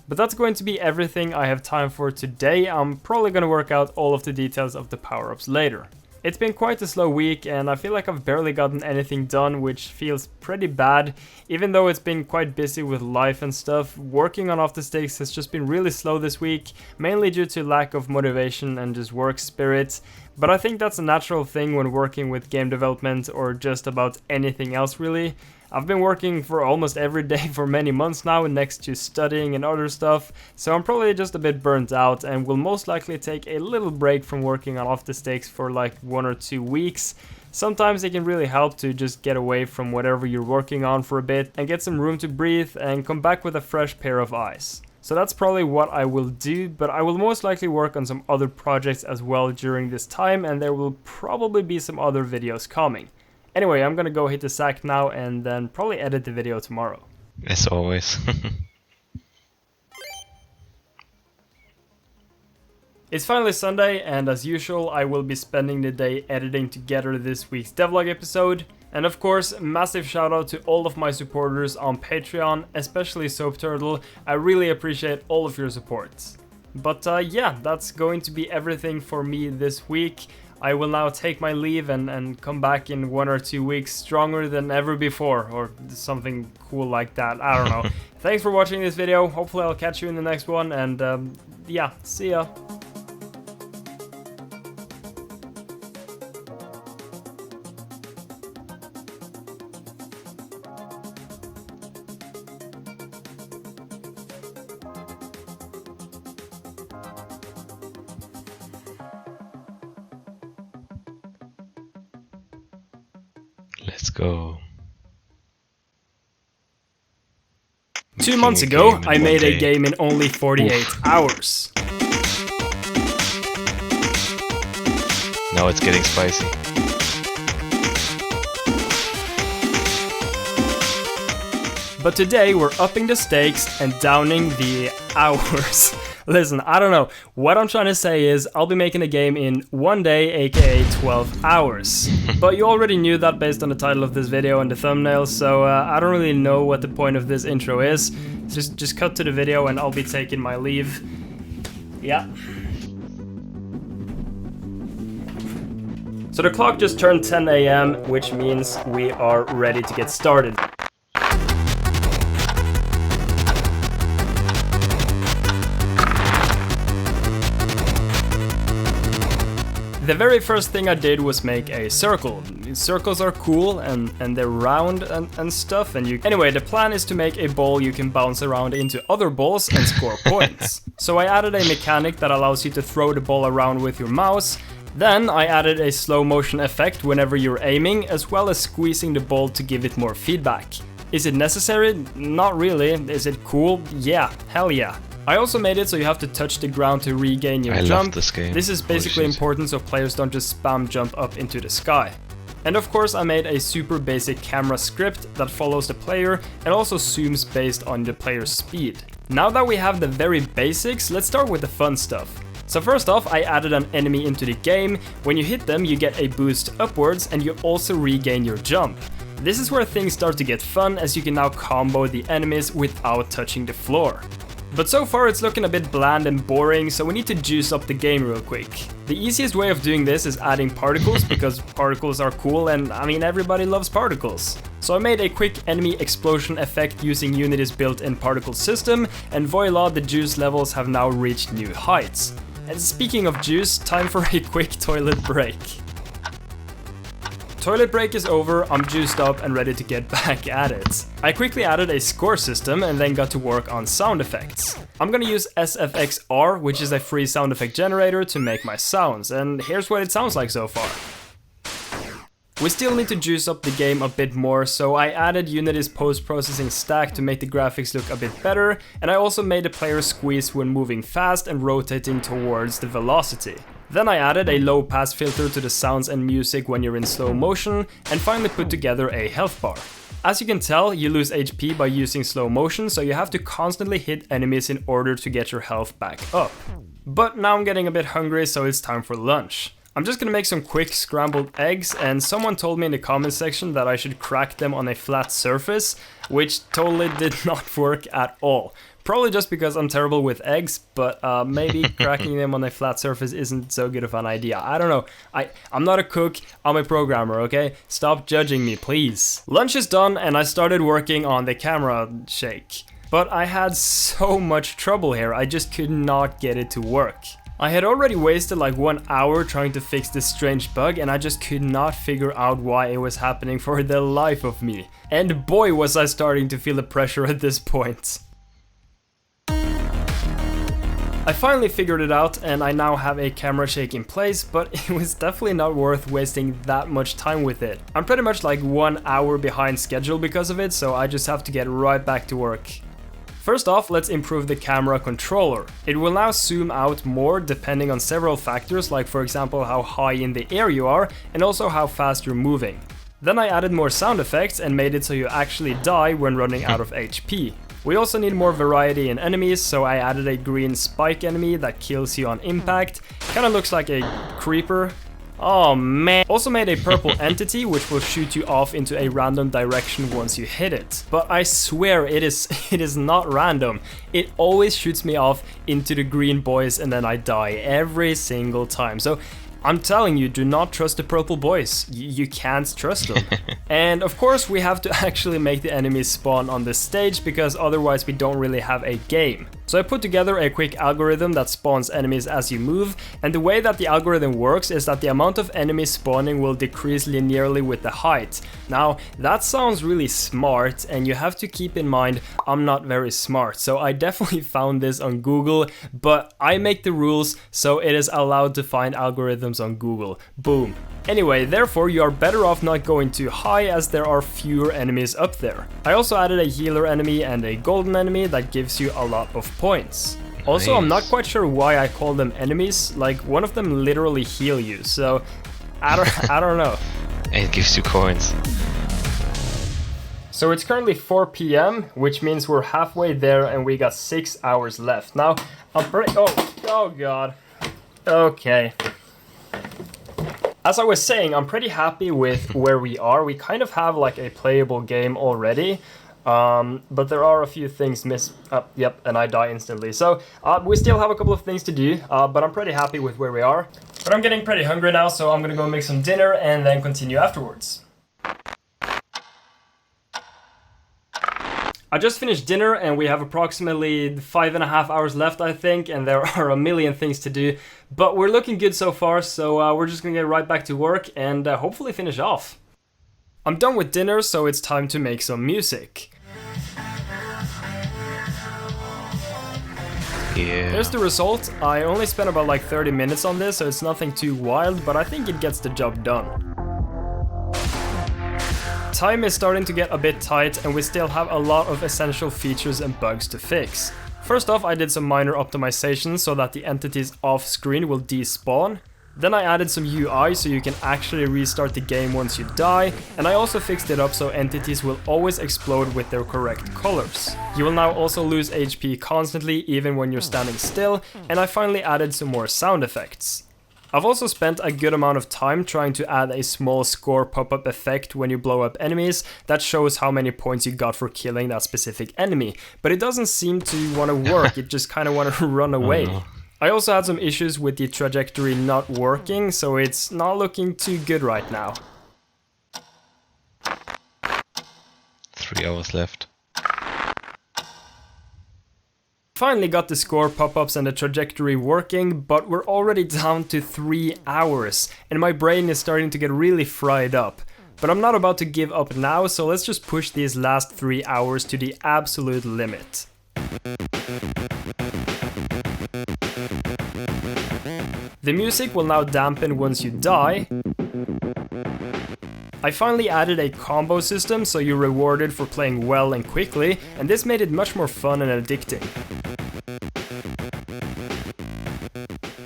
But that's going to be everything I have time for today. I'm probably going to work out all of the details of the power-ups later. It's been quite a slow week and I feel like I've barely gotten anything done, which feels pretty bad. Even though it's been quite busy with life and stuff, working on Off the Stakes has just been really slow this week, mainly due to lack of motivation and just work spirit. But I think that's a natural thing when working with game development or just about anything else really. I've been working for almost every day for many months now next to studying and other stuff, so I'm probably just a bit burnt out and will most likely take a little break from working on Off the Stakes for like 1 or 2 weeks. Sometimes it can really help to just get away from whatever you're working on for a bit and get some room to breathe and come back with a fresh pair of eyes. So that's probably what I will do, but I will most likely work on some other projects as well during this time, and there will probably be some other videos coming. Anyway, I'm gonna go hit the sack now and then probably edit the video tomorrow. As always. It's finally Sunday, and as usual, I will be spending the day editing together this week's devlog episode. And of course, massive shout out to all of my supporters on Patreon, especially Soap Turtle. I really appreciate all of your support. But yeah, that's going to be everything for me this week. I will now take my leave and come back in 1 or 2 weeks stronger than ever before, or something cool like that. I don't know. Thanks for watching this video. Hopefully I'll catch you in the next one, and yeah, see ya. Let's go. 2 months ago, I made a game in only 48 hours. Now it's getting spicy. But today we're upping the stakes and downing the hours. Listen, I don't know. What I'm trying to say is I'll be making a game in 1 day, aka 12 hours. But you already knew that based on the title of this video and the thumbnail, so I don't really know what the point of this intro is. Just cut to the video and I'll be taking my leave. Yeah. So the clock just turned 10 AM, which means we are ready to get started. The very first thing I did was make a circle. Circles are cool and they're round and stuff, and you... Anyway, the plan is to make a ball you can bounce around into other balls and score points. So I added a mechanic that allows you to throw the ball around with your mouse. Then I added a slow motion effect whenever you're aiming, as well as squeezing the ball to give it more feedback. Is it necessary? Not really. Is it cool? Yeah, hell yeah. I also made it so you have to touch the ground to regain your I jump. love this game. This is Holy basically shit. important so players don't just spam jump up into the sky. And of course I made a super basic camera script that follows the player and also zooms based on the player's speed. Now that we have the very basics, let's start with the fun stuff. So first off, I added an enemy into the game. When you hit them, you get a boost upwards and you also regain your jump. This is where things start to get fun, as you can now combo the enemies without touching the floor. But so far it's looking a bit bland and boring, so we need to juice up the game real quick. The easiest way of doing this is adding particles, because particles are cool and I mean everybody loves particles. So I made a quick enemy explosion effect using Unity's built-in particle system, and voila, the juice levels have now reached new heights. And speaking of juice, time for a quick toilet break. Toilet break is over, I'm juiced up and ready to get back at it. I quickly added a score system and then got to work on sound effects. I'm gonna use SFXR, which is a free sound effect generator, to make my sounds, and here's what it sounds like so far. We still need to juice up the game a bit more, so I added Unity's post-processing stack to make the graphics look a bit better, and I also made the player squeeze when moving fast and rotating towards the velocity. Then I added a low pass filter to the sounds and music when you're in slow motion, and finally put together a health bar. As you can tell, you lose HP by using slow motion, so you have to constantly hit enemies in order to get your health back up. But now I'm getting a bit hungry, so it's time for lunch. I'm just gonna make some quick scrambled eggs, and someone told me in the comment section that I should crack them on a flat surface, which totally did not work at all. Probably just because I'm terrible with eggs, but maybe cracking them on a flat surface isn't so good of an idea. I don't know. I'm not a cook, I'm a programmer, okay? Stop judging me, please. Lunch is done and I started working on the camera shake. But I had so much trouble here, I just could not get it to work. I had already wasted like 1 hour trying to fix this strange bug, and I just could not figure out why it was happening for the life of me. And boy was I starting to feel the pressure at this point. I finally figured it out and I now have a camera shake in place, but it was definitely not worth wasting that much time with it. I'm pretty much like 1 hour behind schedule because of it, so I just have to get right back to work. First off, let's improve the camera controller. It will now zoom out more depending on several factors, like for example how high in the air you are and also how fast you're moving. Then I added more sound effects and made it so you actually die when running out of HP. We also need more variety in enemies, so I added a green spike enemy that kills you on impact. Kinda looks like a creeper. Oh man. Also made a purple entity which will shoot you off into a random direction once you hit it. But I swear it is not random. It always shoots me off into the green boys and then I die every single time. So I'm telling you, do not trust the purple boys. You can't trust them. And of course we have to actually make the enemies spawn on this stage, because otherwise we don't really have a game. So I put together a quick algorithm that spawns enemies as you move, and the way that the algorithm works is that the amount of enemies spawning will decrease linearly with the height. Now that sounds really smart, and you have to keep in mind I'm not very smart, so I definitely found this on Google, but I make the rules, so it is allowed to find algorithms on Google. Boom. Anyway, therefore you are better off not going too high, as there are fewer enemies up there. I also added a healer enemy and a golden enemy that gives you a lot of points. Also, I'm not quite sure why I call them enemies, like one of them literally heal you, so I don't know. And it gives you coins. So it's currently 4 PM, which means we're halfway there and we got 6 hours left. Now, I'm pretty... Oh god. Okay. As I was saying, I'm pretty happy with where we are. We kind of have like a playable game already, but there are a few things yep, and I die instantly. So we still have a couple of things to do, but I'm pretty happy with where we are. But I'm getting pretty hungry now, so I'm gonna go make some dinner and then continue afterwards. I just finished dinner and we have approximately 5.5 hours left, I think, and there are a million things to do, but we're looking good so far, so we're just gonna get right back to work and hopefully finish off. I'm done with dinner, so it's time to make some music. Yeah. Here's the result. I only spent about like 30 minutes on this, so it's nothing too wild, but I think it gets the job done. Time is starting to get a bit tight and we still have a lot of essential features and bugs to fix. First off, I did some minor optimizations so that the entities off screen will despawn. Then I added some UI so you can actually restart the game once you die, and I also fixed it up so entities will always explode with their correct colors. You will now also lose HP constantly even when you're standing still, and I finally added some more sound effects. I've also spent a good amount of time trying to add a small score pop-up effect when you blow up enemies that shows how many points you got for killing that specific enemy, but it doesn't seem to want to work, it just kind of want to run away. Oh, no. I also had some issues with the trajectory not working, so it's not looking too good right now. 3 hours left. Finally got the score pop-ups and the trajectory working, but we're already down to 3 hours, and my brain is starting to get really fried up. But I'm not about to give up now, so let's just push these last 3 hours to the absolute limit. The music will now dampen once you die. I finally added a combo system so you're rewarded for playing well and quickly, and this made it much more fun and addicting.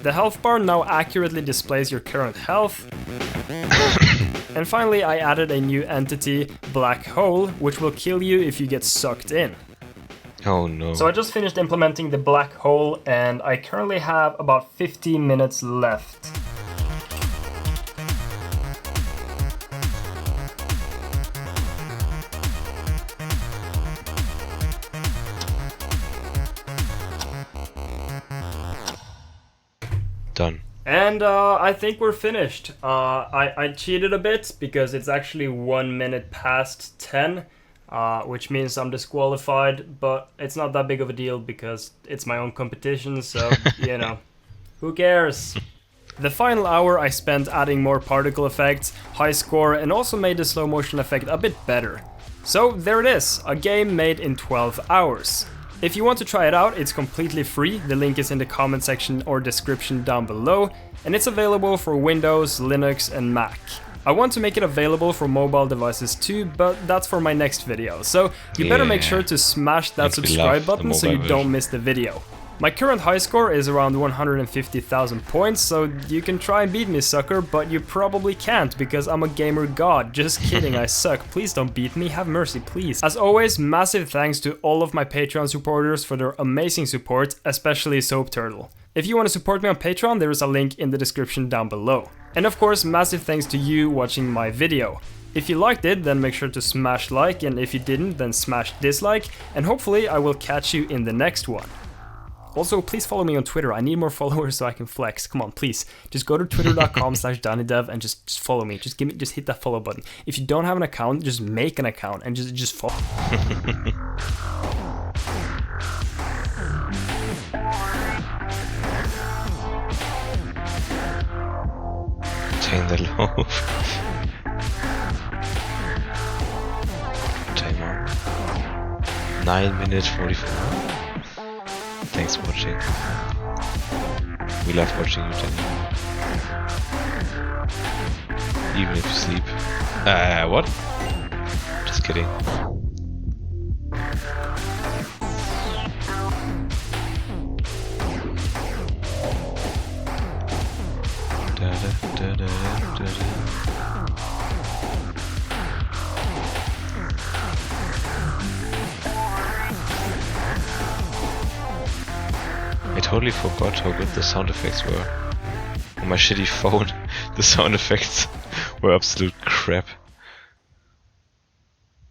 The health bar now accurately displays your current health. And finally I added a new entity, Black Hole, which will kill you if you get sucked in. Oh no. So I just finished implementing the Black Hole and I currently have about 15 minutes left. Done. And I think we're finished. I cheated a bit because it's actually 1 minute past 10. Which means I'm disqualified, but it's not that big of a deal because it's my own competition, so, you know, who cares? The final hour I spent adding more particle effects, high score, and also made the slow motion effect a bit better. So there it is, a game made in 12 hours. If you want to try it out, it's completely free, the link is in the comment section or description down below, and it's available for Windows, Linux, and Mac. I want to make it available for mobile devices too, but that's for my next video, so you better make sure to smash that subscribe button so you don't miss the video. My current high score is around 150,000 points, so you can try and beat me, sucker, but you probably can't because I'm a gamer god. Just kidding, I suck. Please don't beat me, have mercy, please. As always, massive thanks to all of my Patreon supporters for their amazing support, especially Soap Turtle. If you want to support me on Patreon, there is a link in the description down below. And of course, massive thanks to you watching my video. If you liked it, then make sure to smash like, and if you didn't, then smash dislike, and hopefully I will catch you in the next one. Also, please follow me on Twitter, I need more followers so I can flex, come on, please. Just go to twitter.com/DaniDev and just follow me, just hit that follow button. If you don't have an account, just make an account and just follow. The loaf. Timer. 9 minutes 44. Thanks for watching. We love watching you, Dani. Even if you sleep. What? Just kidding. I totally forgot how good the sound effects were. On my shitty phone, the sound effects were absolute crap.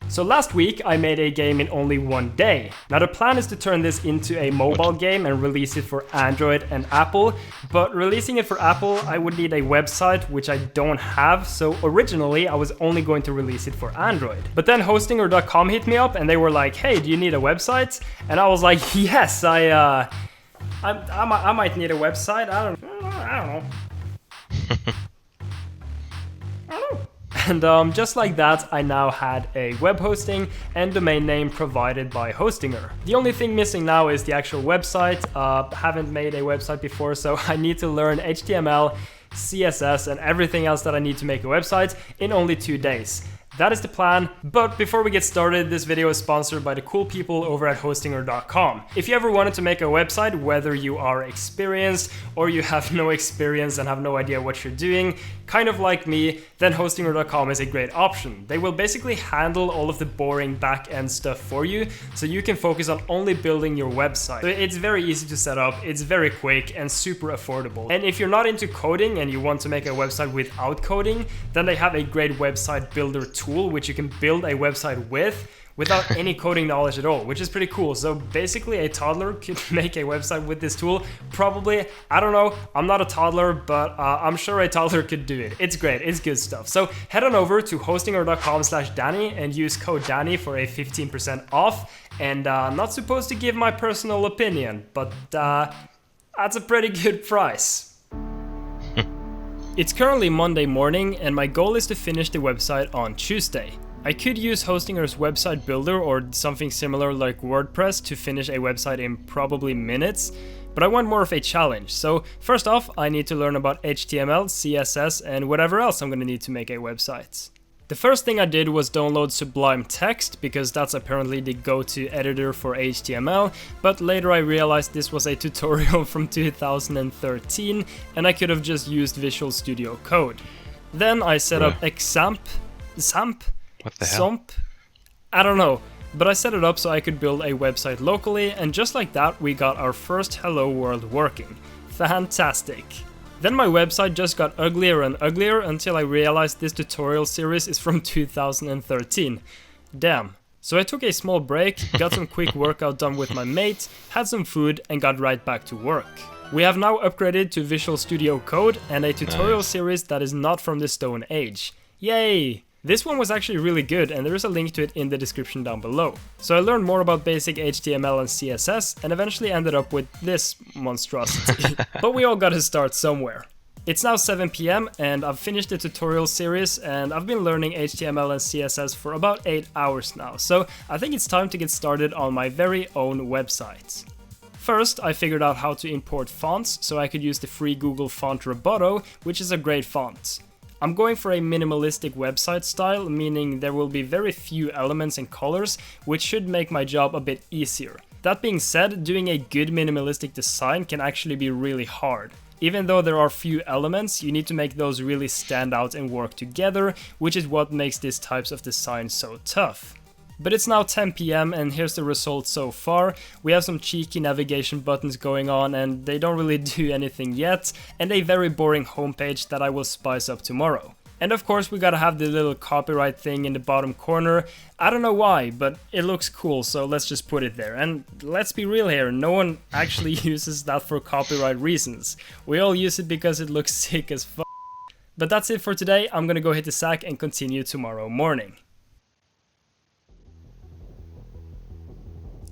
So last week I made a game in only 1 day. Now the plan is to turn this into a mobile game and release it for Android and Apple, but releasing it for Apple I would need a website which I don't have, so originally I was only going to release it for Android. But then Hostinger.com hit me up and they were like, hey, do you need a website? And I was like, yes, I might need a website, I don't know. And just like that, I now had a web hosting and domain name provided by Hostinger. The only thing missing now is the actual website. Haven't made a website before, so I need to learn HTML, CSS, and everything else that I need to make a website in only 2 days. That is the plan, but before we get started, this video is sponsored by the cool people over at hostinger.com. If you ever wanted to make a website, whether you are experienced or you have no experience and have no idea what you're doing, kind of like me, then hostinger.com is a great option. They will basically handle all of the boring back-end stuff for you, so you can focus on only building your website. So it's very easy to set up, it's very quick and super affordable. And if you're not into coding and you want to make a website without coding, then they have a great website builder tool which you can build a website with without any coding knowledge at all, which is pretty cool. So basically a toddler could make a website with this tool. Probably, I don't know, I'm not a toddler, but I'm sure a toddler could do it. It's great, it's good stuff. So head on over to hostinger.com/Dani and use code Dani for a 15% off. And not supposed to give my personal opinion, but that's a pretty good price. It's currently Monday morning and my goal is to finish the website on Tuesday. I could use Hostinger's website builder or something similar like WordPress to finish a website in probably minutes, but I want more of a challenge. So first off, I need to learn about HTML, CSS, and whatever else I'm gonna need to make a website. The first thing I did was download Sublime Text, because that's apparently the go-to editor for HTML, but later I realized this was a tutorial from 2013 and I could have just used Visual Studio Code. Then I set up XAMPP, What the hell? I don't know, but I set it up so I could build a website locally, and just like that we got our first Hello World working. Fantastic. Then my website just got uglier and uglier until I realized this tutorial series is from 2013. Damn. So I took a small break, got some quick workout done with my mate, had some food and got right back to work. We have now upgraded to Visual Studio Code and a tutorial series that is not from the Stone Age. Yay! This one was actually really good and there is a link to it in the description down below. So I learned more about basic HTML and CSS and eventually ended up with this monstrosity. But we all gotta start somewhere. It's now 7 PM and I've finished the tutorial series and I've been learning HTML and CSS for about 8 hours now, so I think it's time to get started on my very own website. First, I figured out how to import fonts so I could use the free Google font Roboto, which is a great font. I'm going for a minimalistic website style, meaning there will be very few elements and colors, which should make my job a bit easier. That being said, doing a good minimalistic design can actually be really hard. Even though there are few elements, you need to make those really stand out and work together, which is what makes these types of design so tough. But it's now 10 PM and here's the result so far. We have some cheeky navigation buttons going on and they don't really do anything yet, and a very boring homepage that I will spice up tomorrow. And of course we gotta have the little copyright thing in the bottom corner. I don't know why, but it looks cool, so let's just put it there. And let's be real here, no one actually uses that for copyright reasons. We all use it because it looks sick as fuck. But that's it for today. I'm gonna go hit the sack and continue tomorrow morning.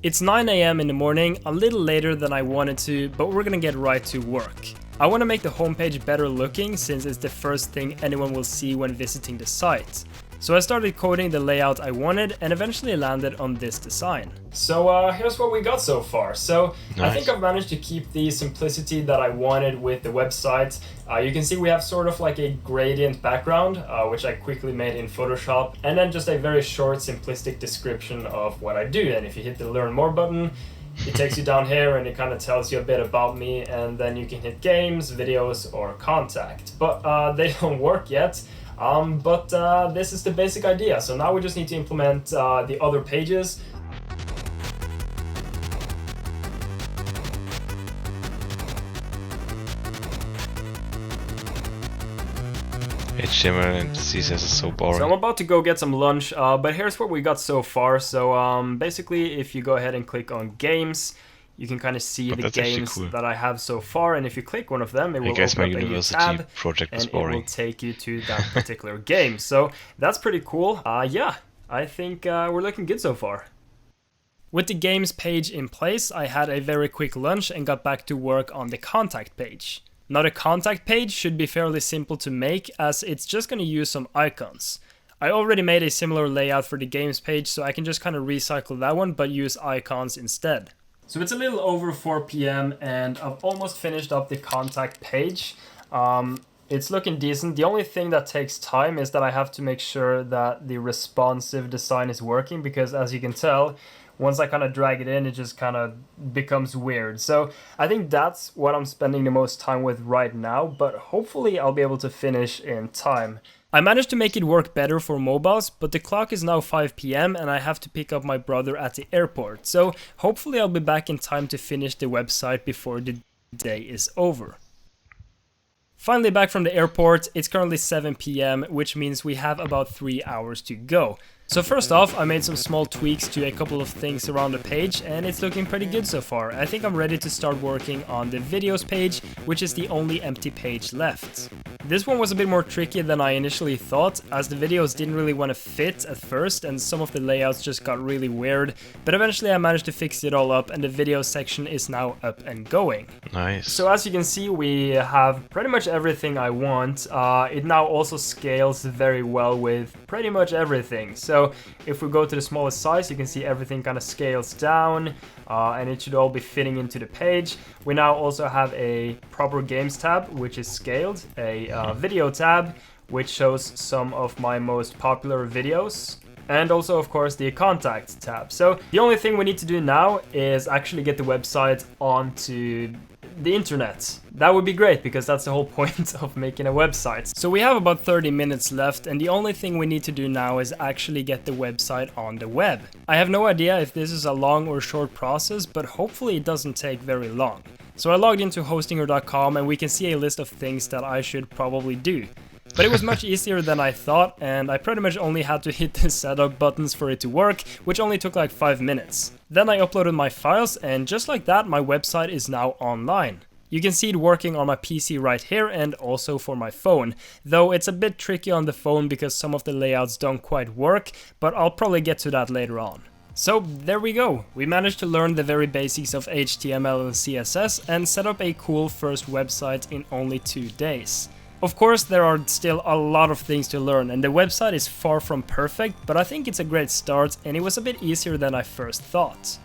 It's 9 AM in the morning, a little later than I wanted to, but we're gonna get right to work. I want to make the homepage better looking since it's the first thing anyone will see when visiting the site. So I started coding the layout I wanted and eventually landed on this design. So here's what we got so far. So nice. I think I've managed to keep the simplicity that I wanted with the website. You can see we have sort of like a gradient background, which I quickly made in Photoshop, and then just a very short simplistic description of what I do. And if you hit the learn more button, it takes you down here and it kind of tells you a bit about me, and then you can hit games, videos, or contact. But they don't work yet. But this is the basic idea. So now we just need to implement the other pages. HTML and CSS is so boring. So I'm about to go get some lunch, but here's what we got so far. So basically, if you go ahead and click on games, you can kind of see the games that I have so far, and if you click one of them, it will open up a new tab, and it will take you to that particular game. So that's pretty cool. Yeah, I think we're looking good so far. With the games page in place, I had a very quick lunch and got back to work on the contact page. Now the contact page should be fairly simple to make, as it's just going to use some icons. I already made a similar layout for the games page, so I can just kind of recycle that one but use icons instead. So it's a little over 4 PM and I've almost finished up the contact page. It's looking decent. The only thing that takes time is that I have to make sure that the responsive design is working, because as you can tell, once I kind of drag it in, it just kind of becomes weird. So I think that's what I'm spending the most time with right now, but hopefully I'll be able to finish in time. I managed to make it work better for mobiles, but the clock is now 5 p.m. and I have to pick up my brother at the airport. So hopefully I'll be back in time to finish the website before the day is over. Finally back from the airport, it's currently 7 p.m, which means we have about 3 hours to go. So first off, I made some small tweaks to a couple of things around the page, and it's looking pretty good so far. I think I'm ready to start working on the videos page, which is the only empty page left. This one was a bit more tricky than I initially thought, as the videos didn't really want to fit at first and some of the layouts just got really weird, but eventually I managed to fix it all up and the video section is now up and going. Nice. So as you can see, we have pretty much everything I want. It now also scales very well with pretty much everything. So if we go to the smallest size, you can see everything kind of scales down, and it should all be fitting into the page. We now also have a proper games tab, which is scaled, a video tab, which shows some of my most popular videos, and also of course the contact tab. So the only thing we need to do now is actually get the website onto the internet. That would be great, because that's the whole point of making a website. So we have about 30 minutes left, and the only thing we need to do now is actually get the website on the web. I have no idea if this is a long or short process, but hopefully it doesn't take very long. So I logged into hostinger.com and we can see a list of things that I should probably do. But it was much easier than I thought, and I pretty much only had to hit the setup buttons for it to work, which only took like 5 minutes. Then I uploaded my files, and just like that, my website is now online. You can see it working on my PC right here and also for my phone, though it's a bit tricky on the phone because some of the layouts don't quite work, but I'll probably get to that later on. So there we go, we managed to learn the very basics of HTML and CSS and set up a cool first website in only 2 days. Of course, there are still a lot of things to learn, and the website is far from perfect, but I think it's a great start and it was a bit easier than I first thought.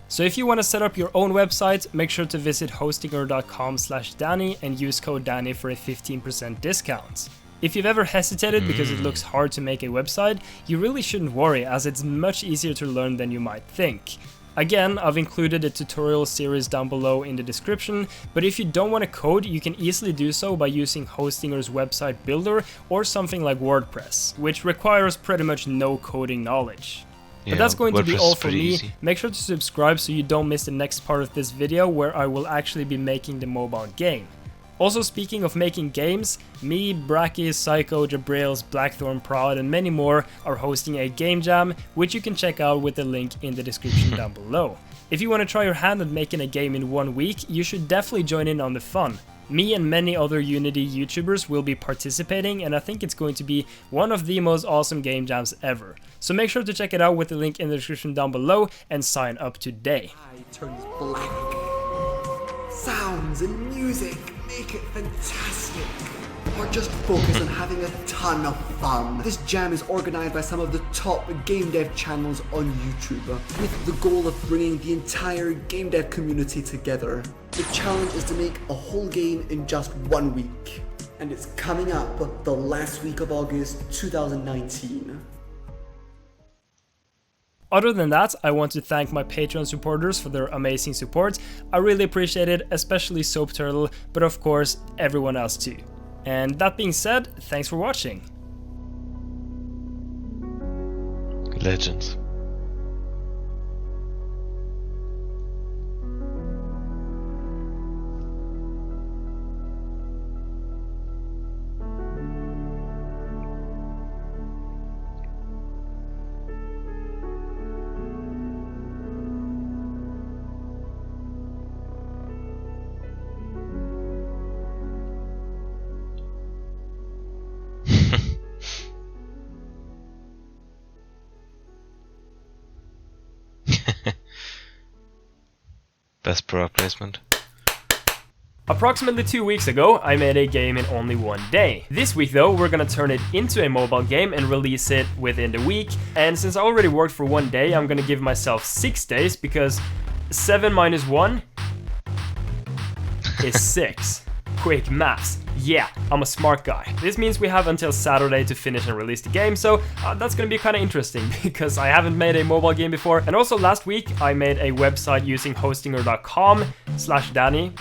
So if you want to set up your own website, make sure to visit hostinger.com/Dani and use code Dani for a 15% discount. If you've ever hesitated because it looks hard to make a website, you really shouldn't worry, as it's much easier to learn than you might think. Again, I've included a tutorial series down below in the description, but if you don't want to code, you can easily do so by using Hostinger's website builder or something like WordPress, which requires pretty much no coding knowledge. Yeah, But that's going to be WordPress all is for pretty me. easy. Make sure to subscribe so you don't miss the next part of this video where I will actually be making the mobile game. Also, speaking of making games, me, Bracky, Psycho, Jabrails, Blackthorn Prod and many more are hosting a game jam, which you can check out with the link in the description down below. If you want to try your hand at making a game in 1 week, you should definitely join in on the fun. Me and many other Unity YouTubers will be participating, and I think it's going to be one of the most awesome game jams ever. So make sure to check it out with the link in the description down below and sign up today. Turns black. Sounds and music make it fantastic. Or just focus on having a ton of fun. This jam is organized by some of the top game dev channels on YouTube, with the goal of bringing the entire game dev community together. The challenge is to make a whole game in just 1 week, and it's coming up the last week of August 2019. Other than that, I want to thank my Patreon supporters for their amazing support. I really appreciate it, especially Soap Turtle, but of course everyone else too. And that being said, thanks for watching. Legends. Best product placement. Approximately 2 weeks ago, I made a game in only 1 day. This week though, we're gonna turn it into a mobile game and release it within the week. And since I already worked for 1 day, I'm gonna give myself 6 days, because 7 minus 1 is 6. Quick maths. Yeah, I'm a smart guy. This means we have until Saturday to finish and release the game, so that's gonna be kind of interesting because I haven't made a mobile game before. And also last week I made a website using hostinger.com/Dani,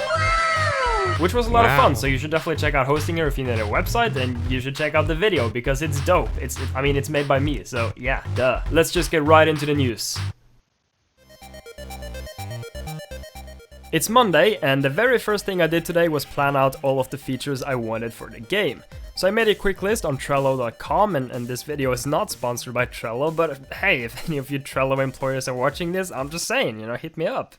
which was a lot of fun, so you should definitely check out Hostinger if you need a website, and you should check out the video because it's dope. I mean, it's made by me, so yeah, duh. Let's just get right into the news. It's Monday, and the very first thing I did today was plan out all of the features I wanted for the game. So I made a quick list on Trello.com, and this video is not sponsored by Trello, but hey, if any of you Trello employers are watching this, I'm just saying, hit me up.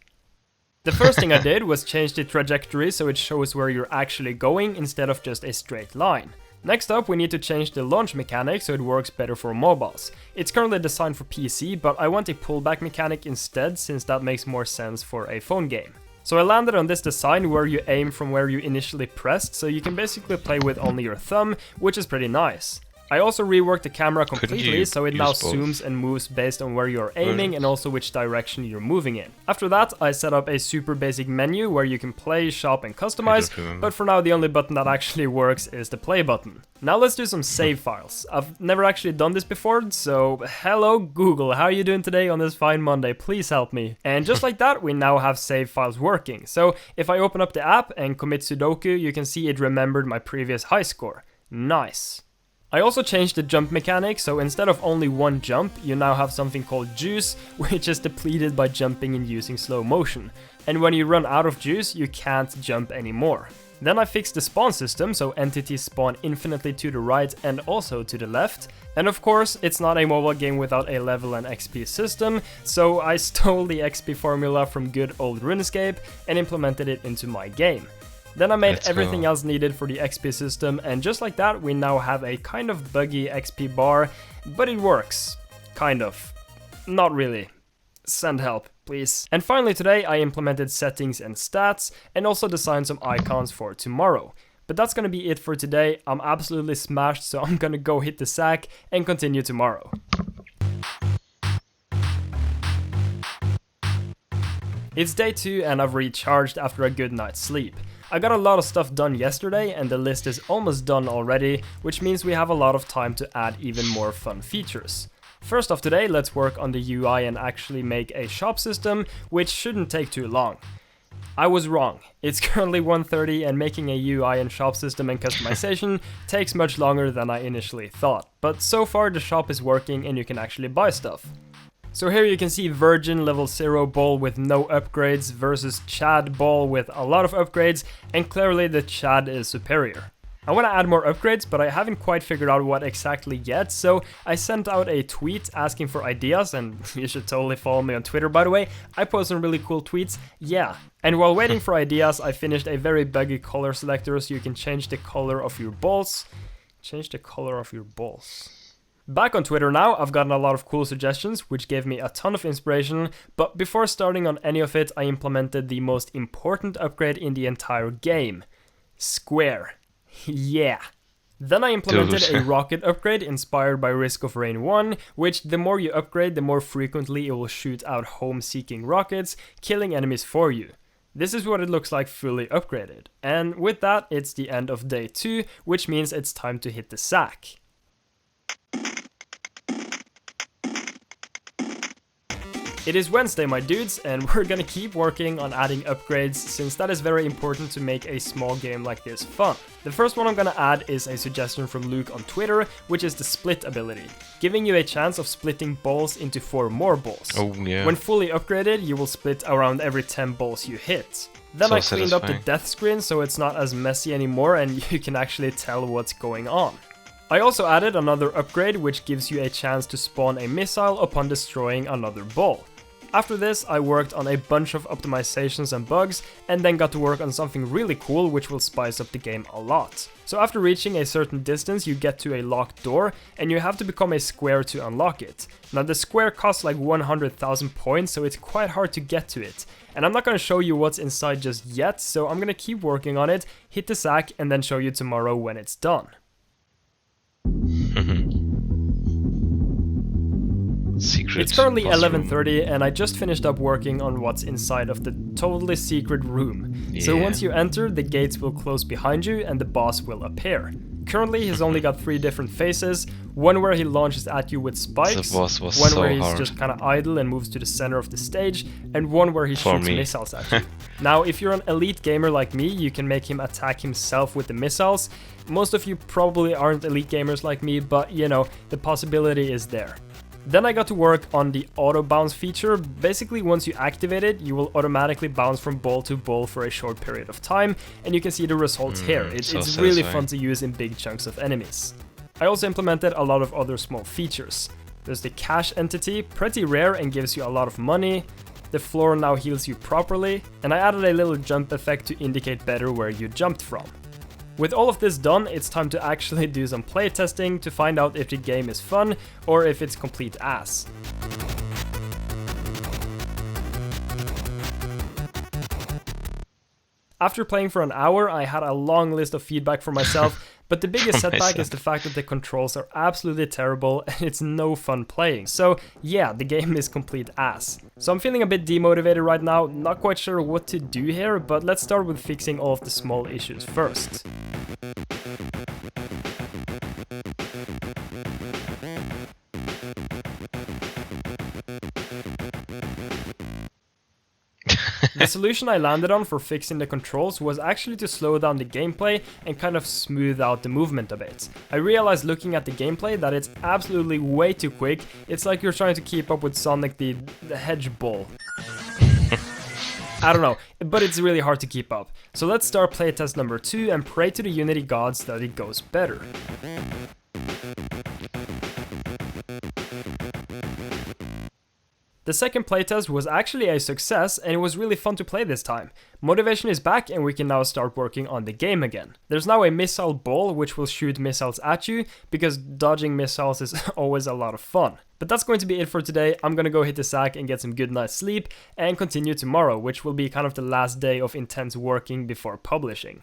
The first thing I did was change the trajectory so it shows where you're actually going instead of just a straight line. Next up, we need to change the launch mechanic so it works better for mobiles. It's currently designed for PC, but I want a pullback mechanic instead since that makes more sense for a phone game. So I landed on this design where you aim from where you initially pressed, so you can basically play with only your thumb, which is pretty nice. I also reworked the camera completely, so it now zooms and moves based on where you're aiming and also which direction you're moving in. After that, I set up a super basic menu where you can play, shop and customize, but for now the only button that actually works is the play button. Now let's do some save files. I've never actually done this before, so hello Google, how are you doing today on this fine Monday? Please help me. And just like that, we now have save files working. So if I open up the app and commit Sudoku, you can see it remembered my previous high score. Nice. I also changed the jump mechanic, so instead of only one jump, you now have something called juice, which is depleted by jumping and using slow motion. And when you run out of juice, you can't jump anymore. Then I fixed the spawn system, so entities spawn infinitely to the right and also to the left. And of course, it's not a mobile game without a level and XP system, so I stole the XP formula from good old RuneScape and implemented it into my game. Then I made everything else needed for the XP system, and just like that, we now have a kind of buggy XP bar, but it works. Kind of. Not really. Send help, please. And finally today, I implemented settings and stats, and also designed some icons for tomorrow. But that's gonna be it for today. I'm absolutely smashed, so I'm gonna go hit the sack and continue tomorrow. It's day 2 and I've recharged after a good night's sleep. I got a lot of stuff done yesterday and the list is almost done already, which means we have a lot of time to add even more fun features. First off today, let's work on the UI and actually make a shop system, which shouldn't take too long. I was wrong. It's currently 1:30 and making a UI and shop system and customization takes much longer than I initially thought, but so far the shop is working and you can actually buy stuff. So here you can see Virgin level 0 ball with no upgrades versus Chad ball with a lot of upgrades, and clearly the Chad is superior. I want to add more upgrades, but I haven't quite figured out what exactly yet, so I sent out a tweet asking for ideas, and you should totally follow me on Twitter by the way, I post some really cool tweets, yeah. And while waiting for ideas, I finished a very buggy color selector so you can change the color of your balls. Change the color of your balls. Back on Twitter now, I've gotten a lot of cool suggestions, which gave me a ton of inspiration, but before starting on any of it, I implemented the most important upgrade in the entire game. Square. Yeah. Then I implemented a rocket upgrade inspired by Risk of Rain 1, which the more you upgrade, the more frequently it will shoot out home-seeking rockets, killing enemies for you. This is what it looks like fully upgraded. And with that, it's the end of day 2, which means it's time to hit the sack. It is Wednesday, my dudes, and we're gonna keep working on adding upgrades since that is very important to make a small game like this fun. The first one I'm gonna add is a suggestion from Luke on Twitter, which is the split ability, giving you a chance of splitting balls into 4 more balls. Oh yeah. When fully upgraded, you will split around every 10 balls you hit. Then So I cleaned up the satisfying. death screen so it's not as messy anymore and you can actually tell what's going on. I also added another upgrade which gives you a chance to spawn a missile upon destroying another ball. After this, I worked on a bunch of optimizations and bugs, and then got to work on something really cool which will spice up the game a lot. So after reaching a certain distance, you get to a locked door, and you have to become a square to unlock it. Now the square costs like 100,000 points, so it's quite hard to get to it. And I'm not gonna show you what's inside just yet, so I'm gonna keep working on it, hit the sack, and then show you tomorrow when it's done. secret. It's currently boss room. 11:30 and I just finished up working on what's inside of the totally secret room. So Yeah. once you enter, the gates will close behind you and the boss will appear. Currently he's only got 3 different phases, one where he launches at you with spikes, The boss was one so where he's hard. just kind of idle and moves to the center of the stage, and one where he For shoots me. missiles at you. Now if you're an elite gamer like me, you can make him attack himself with the missiles. Most of you probably aren't elite gamers like me, but you know, the possibility is there. Then I got to work on the auto bounce feature. Basically, once you activate it, you will automatically bounce from ball to ball for a short period of time, and you can see the results here. It's so really satisfying. fun to use in big chunks of enemies. I also implemented a lot of other small features. There's the cash entity, pretty rare and gives you a lot of money. The floor now heals you properly, and I added a little jump effect to indicate better where you jumped from. With all of this done, it's time to actually do some playtesting to find out if the game is fun or if it's complete ass. After playing for an hour, I had a long list of feedback for myself, but the biggest setback is the fact that the controls are absolutely terrible and it's no fun playing. So yeah, the game is complete ass. So I'm feeling a bit demotivated right now, not quite sure what to do here, but let's start with fixing all of the small issues first. The solution I landed on for fixing the controls was actually to slow down the gameplay and kind of smooth out the movement a bit. I realized looking at the gameplay that it's absolutely way too quick. It's like you're trying to keep up with Sonic the Hedge ball. I don't know, but it's really hard to keep up. So let's start playtest number 2 and pray to the Unity gods that it goes better. The second playtest was actually a success and it was really fun to play this time. Motivation is back and we can now start working on the game again. There's now a missile ball which will shoot missiles at you, because dodging missiles is always a lot of fun. But that's going to be it for today. I'm gonna go hit the sack and get some good night's sleep and continue tomorrow, which will be kind of the last day of intense working before publishing.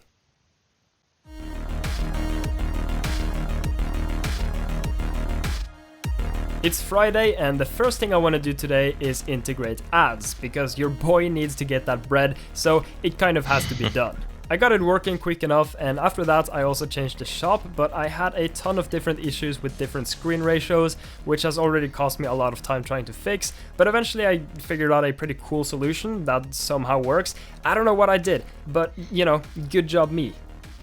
It's Friday and the first thing I want to do today is integrate ads, because your boy needs to get that bread, so it kind of has to be done. I got it working quick enough, and after that I also changed the shop, but I had a ton of different issues with different screen ratios, which has already cost me a lot of time trying to fix, but eventually I figured out a pretty cool solution that somehow works. I don't know what I did, but you know, good job me.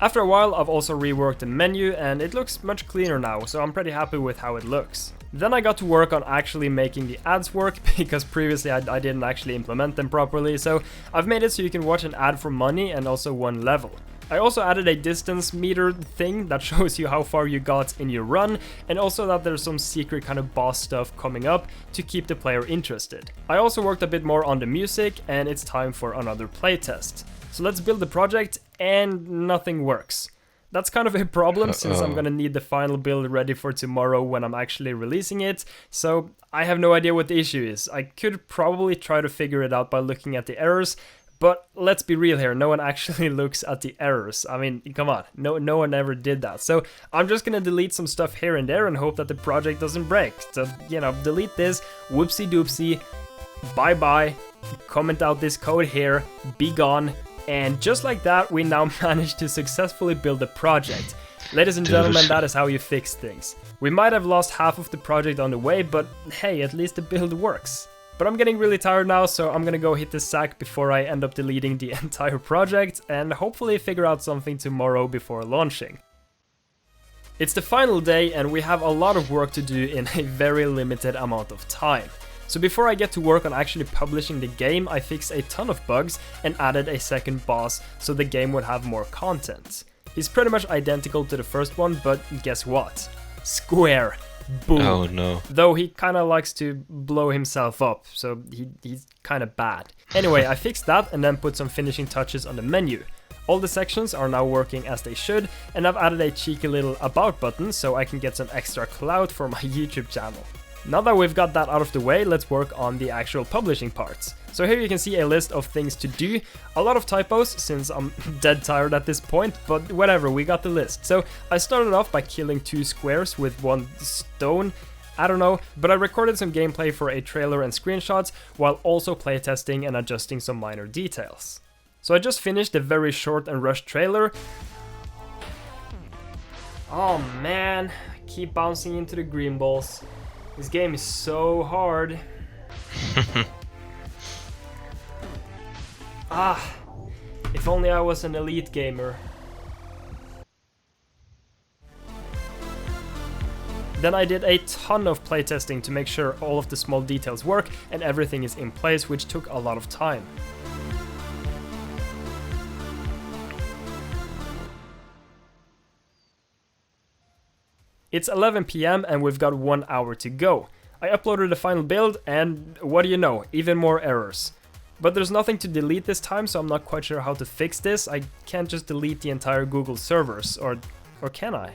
After a while I've also reworked the menu and it looks much cleaner now, so I'm pretty happy with how it looks. Then I got to work on actually making the ads work, because previously I didn't actually implement them properly, so I've made it so you can watch an ad for money and also one level. I also added a distance meter thing that shows you how far you got in your run, and also that there's some secret kind of boss stuff coming up to keep the player interested. I also worked a bit more on the music, and it's time for another playtest. So let's build the project, and nothing works. That's kind of a problem since I'm gonna need the final build ready for tomorrow when I'm actually releasing it, so I have no idea what the issue is. I could probably try to figure it out by looking at the errors, but let's be real here, no one actually looks at the errors. I mean, come on, no one ever did that. So I'm just gonna delete some stuff here and there and hope that the project doesn't break. So, you know, delete this, whoopsie doopsie, bye bye, comment out this code here, be gone. And just like that, we now managed to successfully build a project. Ladies and gentlemen, that is how you fix things. We might have lost half of the project on the way, but hey, at least the build works. But I'm getting really tired now, so I'm gonna go hit the sack before I end up deleting the entire project, and hopefully figure out something tomorrow before launching. It's the final day, and we have a lot of work to do in a very limited amount of time. So before I get to work on actually publishing the game, I fixed a ton of bugs and added a second boss so the game would have more content. He's pretty much identical to the first one, but guess what? Square. Boom. Oh no. Though he kinda likes to blow himself up, so he's kinda bad. Anyway, I fixed that and then put some finishing touches on the menu. All the sections are now working as they should, and I've added a cheeky little about button so I can get some extra clout for my YouTube channel. Now that we've got that out of the way, let's work on the actual publishing parts. So here you can see a list of things to do. A lot of typos since I'm dead tired at this point, but whatever, we got the list. So I started off by killing 2 squares with 1 stone, I don't know, but I recorded some gameplay for a trailer and screenshots while also playtesting and adjusting some minor details. So I just finished a very short and rushed trailer. Oh man, I keep bouncing into the green balls. This game is so hard. If only I was an elite gamer. Then I did a ton of playtesting to make sure all of the small details work and everything is in place, which took a lot of time. It's 11 PM and we've got 1 hour to go. I uploaded the final build and what do you know, even more errors. But there's nothing to delete this time, so I'm not quite sure how to fix this. I can't just delete the entire Google servers, or can I?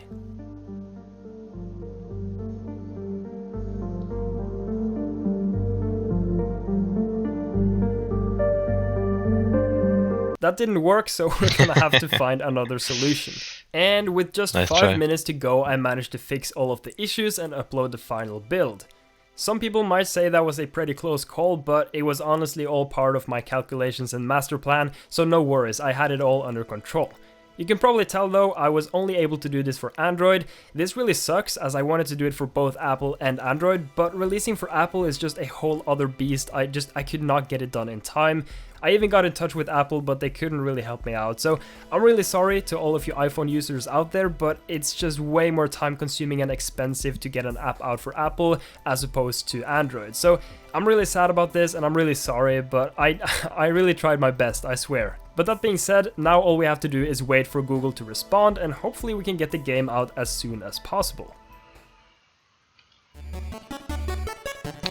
That didn't work, so we're gonna have to find another solution. And with just 5 minutes to go, I managed to fix all of the issues and upload the final build. Some people might say that was a pretty close call, but it was honestly all part of my calculations and master plan, so no worries, I had it all under control. You can probably tell though, I was only able to do this for Android. This really sucks as I wanted to do it for both Apple and Android, but releasing for Apple is just a whole other beast. I could not get it done in time. I even got in touch with Apple, but they couldn't really help me out. So I'm really sorry to all of you iPhone users out there, but it's just way more time consuming and expensive to get an app out for Apple as opposed to Android. So I'm really sad about this and I'm really sorry, but I really tried my best, I swear. But that being said, now all we have to do is wait for Google to respond and hopefully we can get the game out as soon as possible.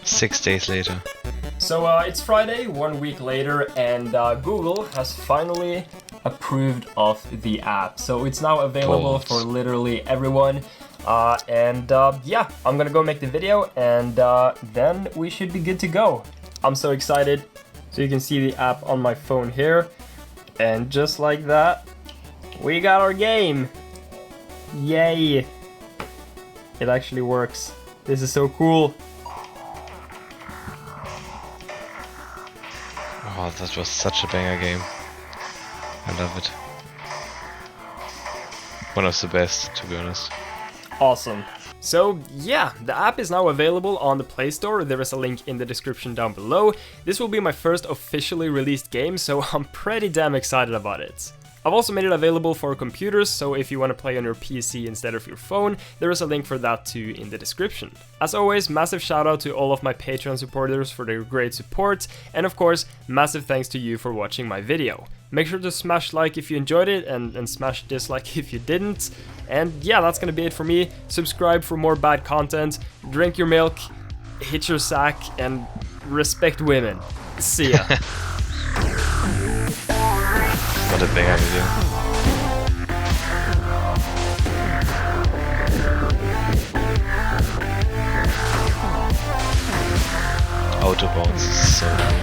6 days later. So it's Friday, 1 week later, and Google has finally approved of the app. So it's now available for literally everyone. Yeah, I'm gonna go make the video and then we should be good to go. I'm so excited. So you can see the app on my phone here. And just like that, we got our game. Yay. It actually works. This is so cool. Oh, that was such a banger game. I love it. One of the best, to be honest. Awesome. So yeah, the app is now available on the Play Store. There is a link in the description down below. This will be my first officially released game, so I'm pretty damn excited about it. I've also made it available for computers, so if you want to play on your PC instead of your phone, there is a link for that too in the description. As always, massive shout out to all of my Patreon supporters for their great support, and of course, massive thanks to you for watching my video. Make sure to smash like if you enjoyed it, and smash dislike if you didn't. And yeah, that's gonna be it for me. Subscribe for more bad content, drink your milk, hit your sack, and respect women. See ya. What a banger video. Autobounce is so cool.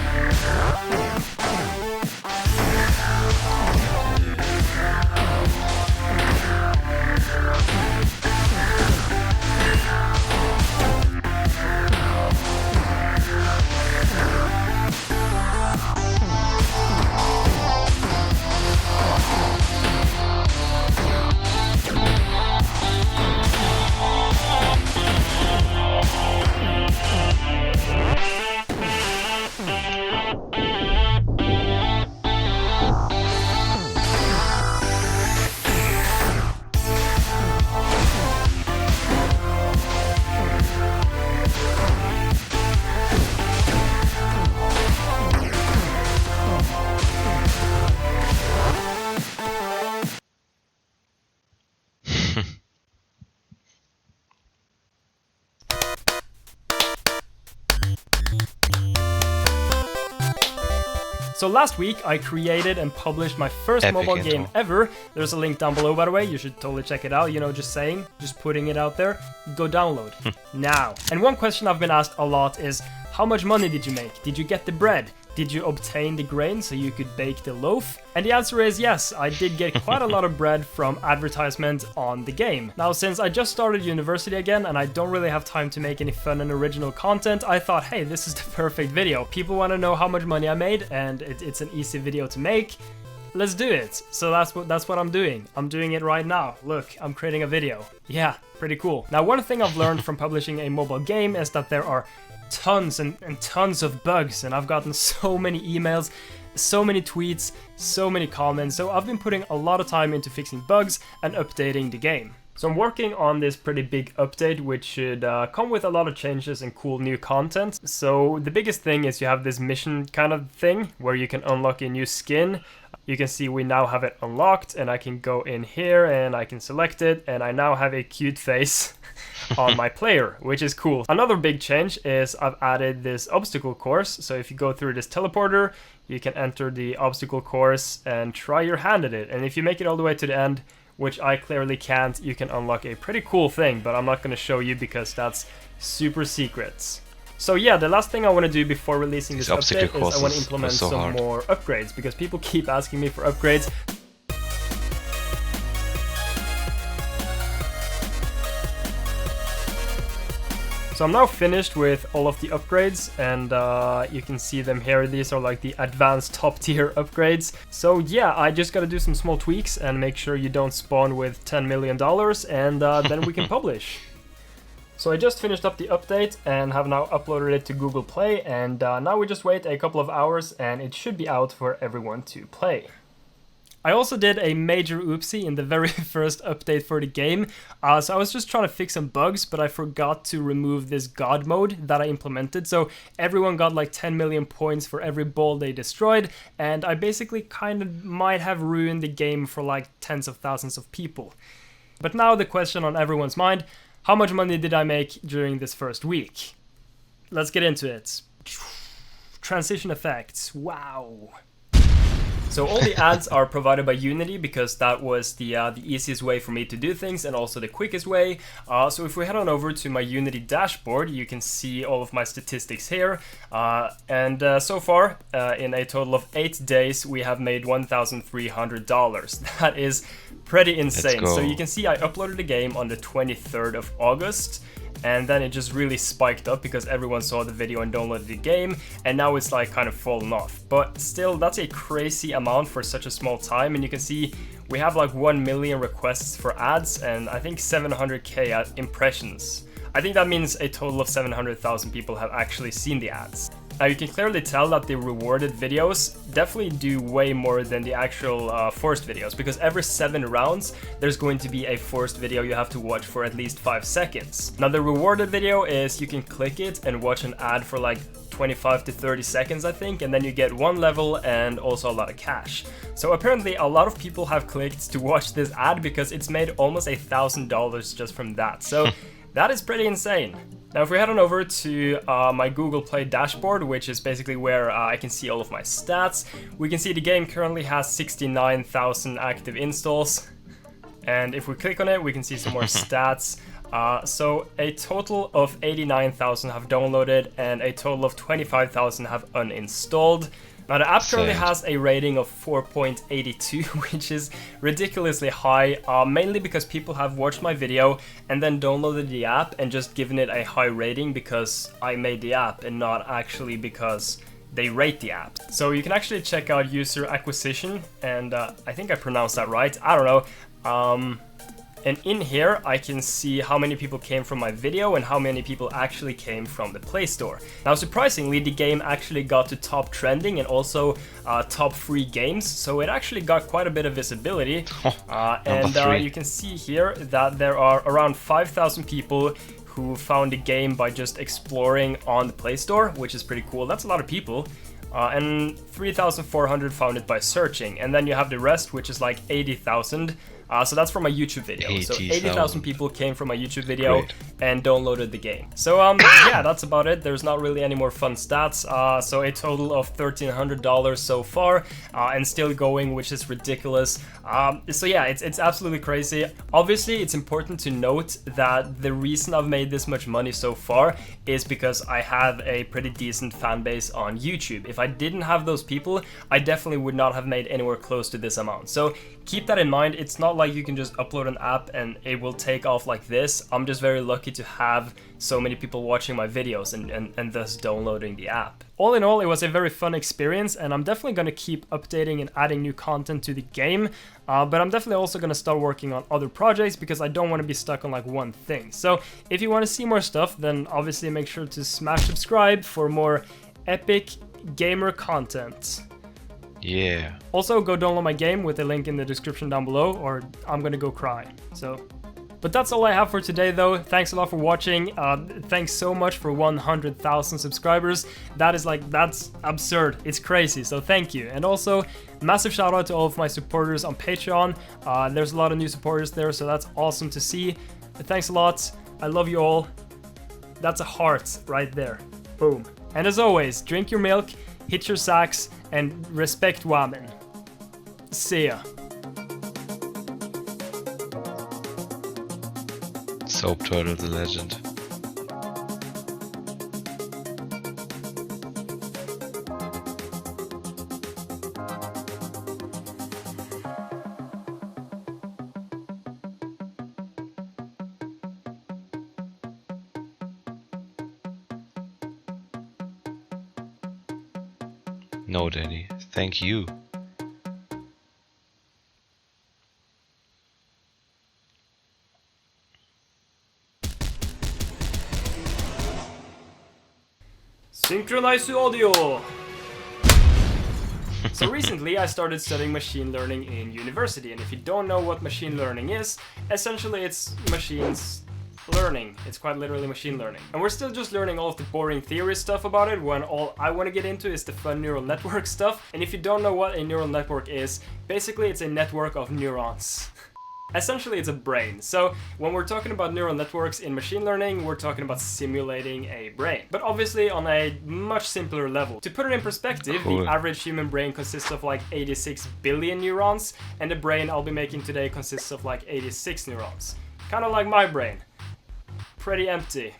So last week I created and published my first mobile game ever. There's a link down below, by the way. You should totally check it out. You know, just saying, just putting it out there. Go download now. And one question I've been asked a lot is, how much money did you make? Did you get the bread? did you obtain the grain so you could bake the loaf? And the answer is yes, I did get quite a lot of bread from advertisement on the game. Now, since I just started university again and I don't really have time to make any fun and original content, I thought, hey, this is the perfect video. People want to know how much money I made, and it's an easy video to make. Let's do it. So that's what I'm doing. I'm doing it right now. Look, I'm creating a video. Yeah, pretty cool. Now, one thing I've learned from publishing a mobile game is that there are tons and tons of bugs, and I've gotten so many emails, so many tweets, so many comments. So I've been putting a lot of time into fixing bugs and updating the game. So I'm working on this pretty big update, which should come with a lot of changes and cool new content. So the biggest thing is you have this mission kind of thing where you can unlock a new skin. You can see we now have it unlocked, and I can go in here and I can select it, and I now have a cute face on my player, which is cool. Another big change is I've added this obstacle course. So if you go through this teleporter, you can enter the obstacle course and try your hand at it. And if you make it all the way to the end, which I clearly can't, you can unlock a pretty cool thing, but I'm not going to show you because that's super secret. So yeah, the last thing I want to do before releasing this update is I want to implement some more upgrades, because people keep asking me for upgrades. So I'm now finished with all of the upgrades, and you can see them here. These are like the advanced top tier upgrades. So yeah, I just gotta do some small tweaks and make sure you don't spawn with $10 million, and then we can publish. So I just finished up the update and have now uploaded it to Google Play, and now we just wait a couple of hours and it should be out for everyone to play. I also did a major oopsie in the very first update for the game. So I was just trying to fix some bugs, but I forgot to remove this God mode that I implemented. So everyone got like 10 million points for every ball they destroyed, and I basically kind of might have ruined the game for like tens of thousands of people. But now the question on everyone's mind: how much money did I make during this first week? Let's get into it. Transition effects, wow. So all the ads are provided by Unity, because that was the easiest way for me to do things and also the quickest way. So if we head on over to my Unity dashboard, you can see all of my statistics here. And so far, in a total of 8 days, we have made $1,300. That is pretty insane. So you can see I uploaded the game on the 23rd of August. And then it just really spiked up because everyone saw the video and downloaded the game, and now it's like kind of fallen off. But still, that's a crazy amount for such a small time, and you can see we have like 1 million requests for ads and I think 700k impressions. I think that means a total of 700,000 people have actually seen the ads. Now you can clearly tell that the rewarded videos definitely do way more than the actual forced videos, because every 7 rounds there's going to be a forced video you have to watch for at least 5 seconds. Now the rewarded video is you can click it and watch an ad for like 25 to 30 seconds I think, and then you get 1 level and also a lot of cash. So apparently a lot of people have clicked to watch this ad because it's made almost $1,000 just from that. So that is pretty insane. Now if we head on over to my Google Play dashboard, which is basically where I can see all of my stats, we can see the game currently has 69,000 active installs. And if we click on it, we can see some more stats. So a total of 89,000 have downloaded and a total of 25,000 have uninstalled. Now the app currently has a rating of 4.82, which is ridiculously high, mainly because people have watched my video and then downloaded the app and just given it a high rating because I made the app and not actually because they rate the app. So you can actually check out user acquisition, and I think I pronounced that right, I don't know. And in here, I can see how many people came from my video and how many people actually came from the Play Store. Now, surprisingly, the game actually got to top trending and also top free games, so it actually got quite a bit of visibility. And you can see here that there are around 5,000 people who found the game by just exploring on the Play Store, which is pretty cool. That's a lot of people. And 3,400 found it by searching, and then you have the rest, which is like 80,000 So that's from a YouTube video. So 80,000 people came from a YouTube video Great. and downloaded the game. So yeah, that's about it. There's not really any more fun stats. So a total of $1,300 so far, and still going, which is ridiculous. So yeah, it's absolutely crazy. Obviously, it's important to note that the reason I've made this much money so far is because I have a pretty decent fan base on YouTube. If I didn't have those people, I definitely would not have made anywhere close to this amount. So keep that in mind. It's not like you can just upload an app and it will take off like this. I'm just very lucky to have so many people watching my videos and thus downloading the app. All in all, it was a very fun experience, and I'm definitely going to keep updating and adding new content to the game, but I'm definitely also going to start working on other projects because I don't want to be stuck on like one thing. So if you want to see more stuff, then obviously make sure to smash subscribe for more epic gamer content. Yeah. Also, go download my game with a link in the description down below, or I'm gonna go cry. But that's all I have for today, though. Thanks a lot for watching. Thanks so much for 100,000 subscribers. That's absurd. It's crazy, so thank you. And also, massive shout out to all of my supporters on Patreon. There's a lot of new supporters there, so that's awesome to see. Thanks a lot. I love you all. That's a heart right there. Boom. And as always, drink your milk, hit your sacks, and respect women. See ya. Soap Turtle the legend. No, Danny, thank you. Synchronize the audio! So recently I started studying machine learning in university, and if you don't know what machine learning is, essentially it's machines learning. It's quite literally machine learning. And we're still just learning all of the boring theory stuff about it, when all I want to get into is the fun neural network stuff. And if you don't know what a neural network is, basically it's a network of neurons. Essentially, it's a brain. So when we're talking about neural networks in machine learning, we're talking about simulating a brain. But obviously on a much simpler level. To put it in perspective, Cool. the average human brain consists of like 86 billion neurons, and the brain I'll be making today consists of like 86 neurons. Kind of like my brain. Pretty empty.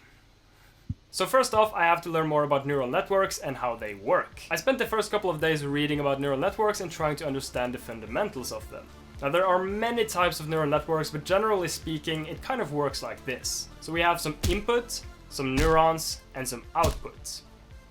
So first off, I have to learn more about neural networks and how they work. I spent the first couple of days reading about neural networks and trying to understand the fundamentals of them. Now there are many types of neural networks, but generally speaking, it kind of works like this. So we have some input, some neurons, and some outputs.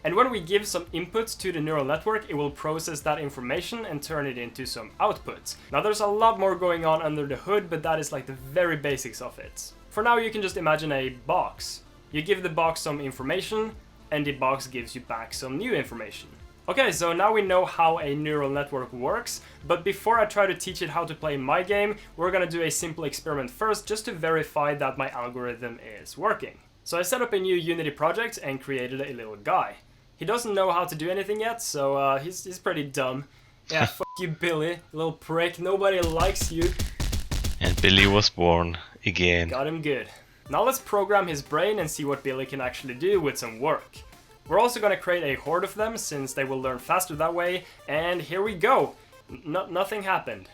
And when we give some inputs to the neural network, it will process that information and turn it into some outputs. Now there's a lot more going on under the hood, but that is like the very basics of it. For now, you can just imagine a box. You give the box some information, and the box gives you back some new information. Okay, so now we know how a neural network works, but before I try to teach it how to play my game, we're gonna do a simple experiment first, just to verify that my algorithm is working. So I set up a new Unity project and created a little guy. He doesn't know how to do anything yet, so he's pretty dumb. Yeah, f*** you, Billy, little prick, nobody likes you. And Billy was born again. Got him good. Now let's program his brain and see what Billy can actually do with some work. We're also gonna create a horde of them, since they will learn faster that way, and here we go. Nothing happened.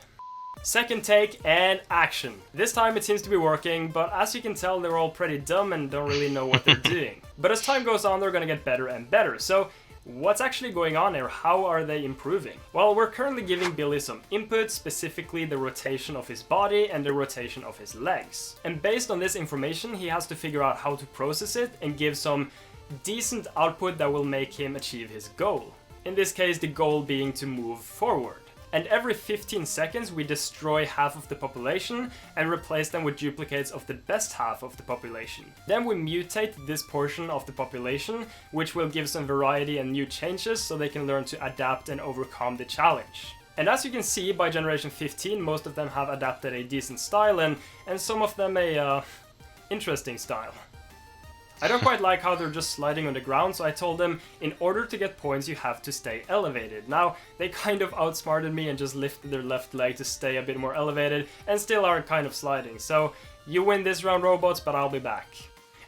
Second take and action. This time it seems to be working, but as you can tell, they're all pretty dumb and don't really know what they're doing. But as time goes on, they're gonna get better and better. So what's actually going on here? How are they improving? Well, we're currently giving Billy some input, specifically the rotation of his body and the rotation of his legs. And based on this information, he has to figure out how to process it and give some decent output that will make him achieve his goal. In this case, the goal being to move forward. And every 15 seconds we destroy half of the population and replace them with duplicates of the best half of the population. Then we mutate this portion of the population, which will give some variety and new changes so they can learn to adapt and overcome the challenge. And as you can see, by generation 15, most of them have adapted a decent style and some of them a interesting style. I don't quite like how they're just sliding on the ground, so I told them, in order to get points you have to stay elevated. Now, they kind of outsmarted me and just lifted their left leg to stay a bit more elevated, and still are kind of sliding. So, you win this round, robots, but I'll be back.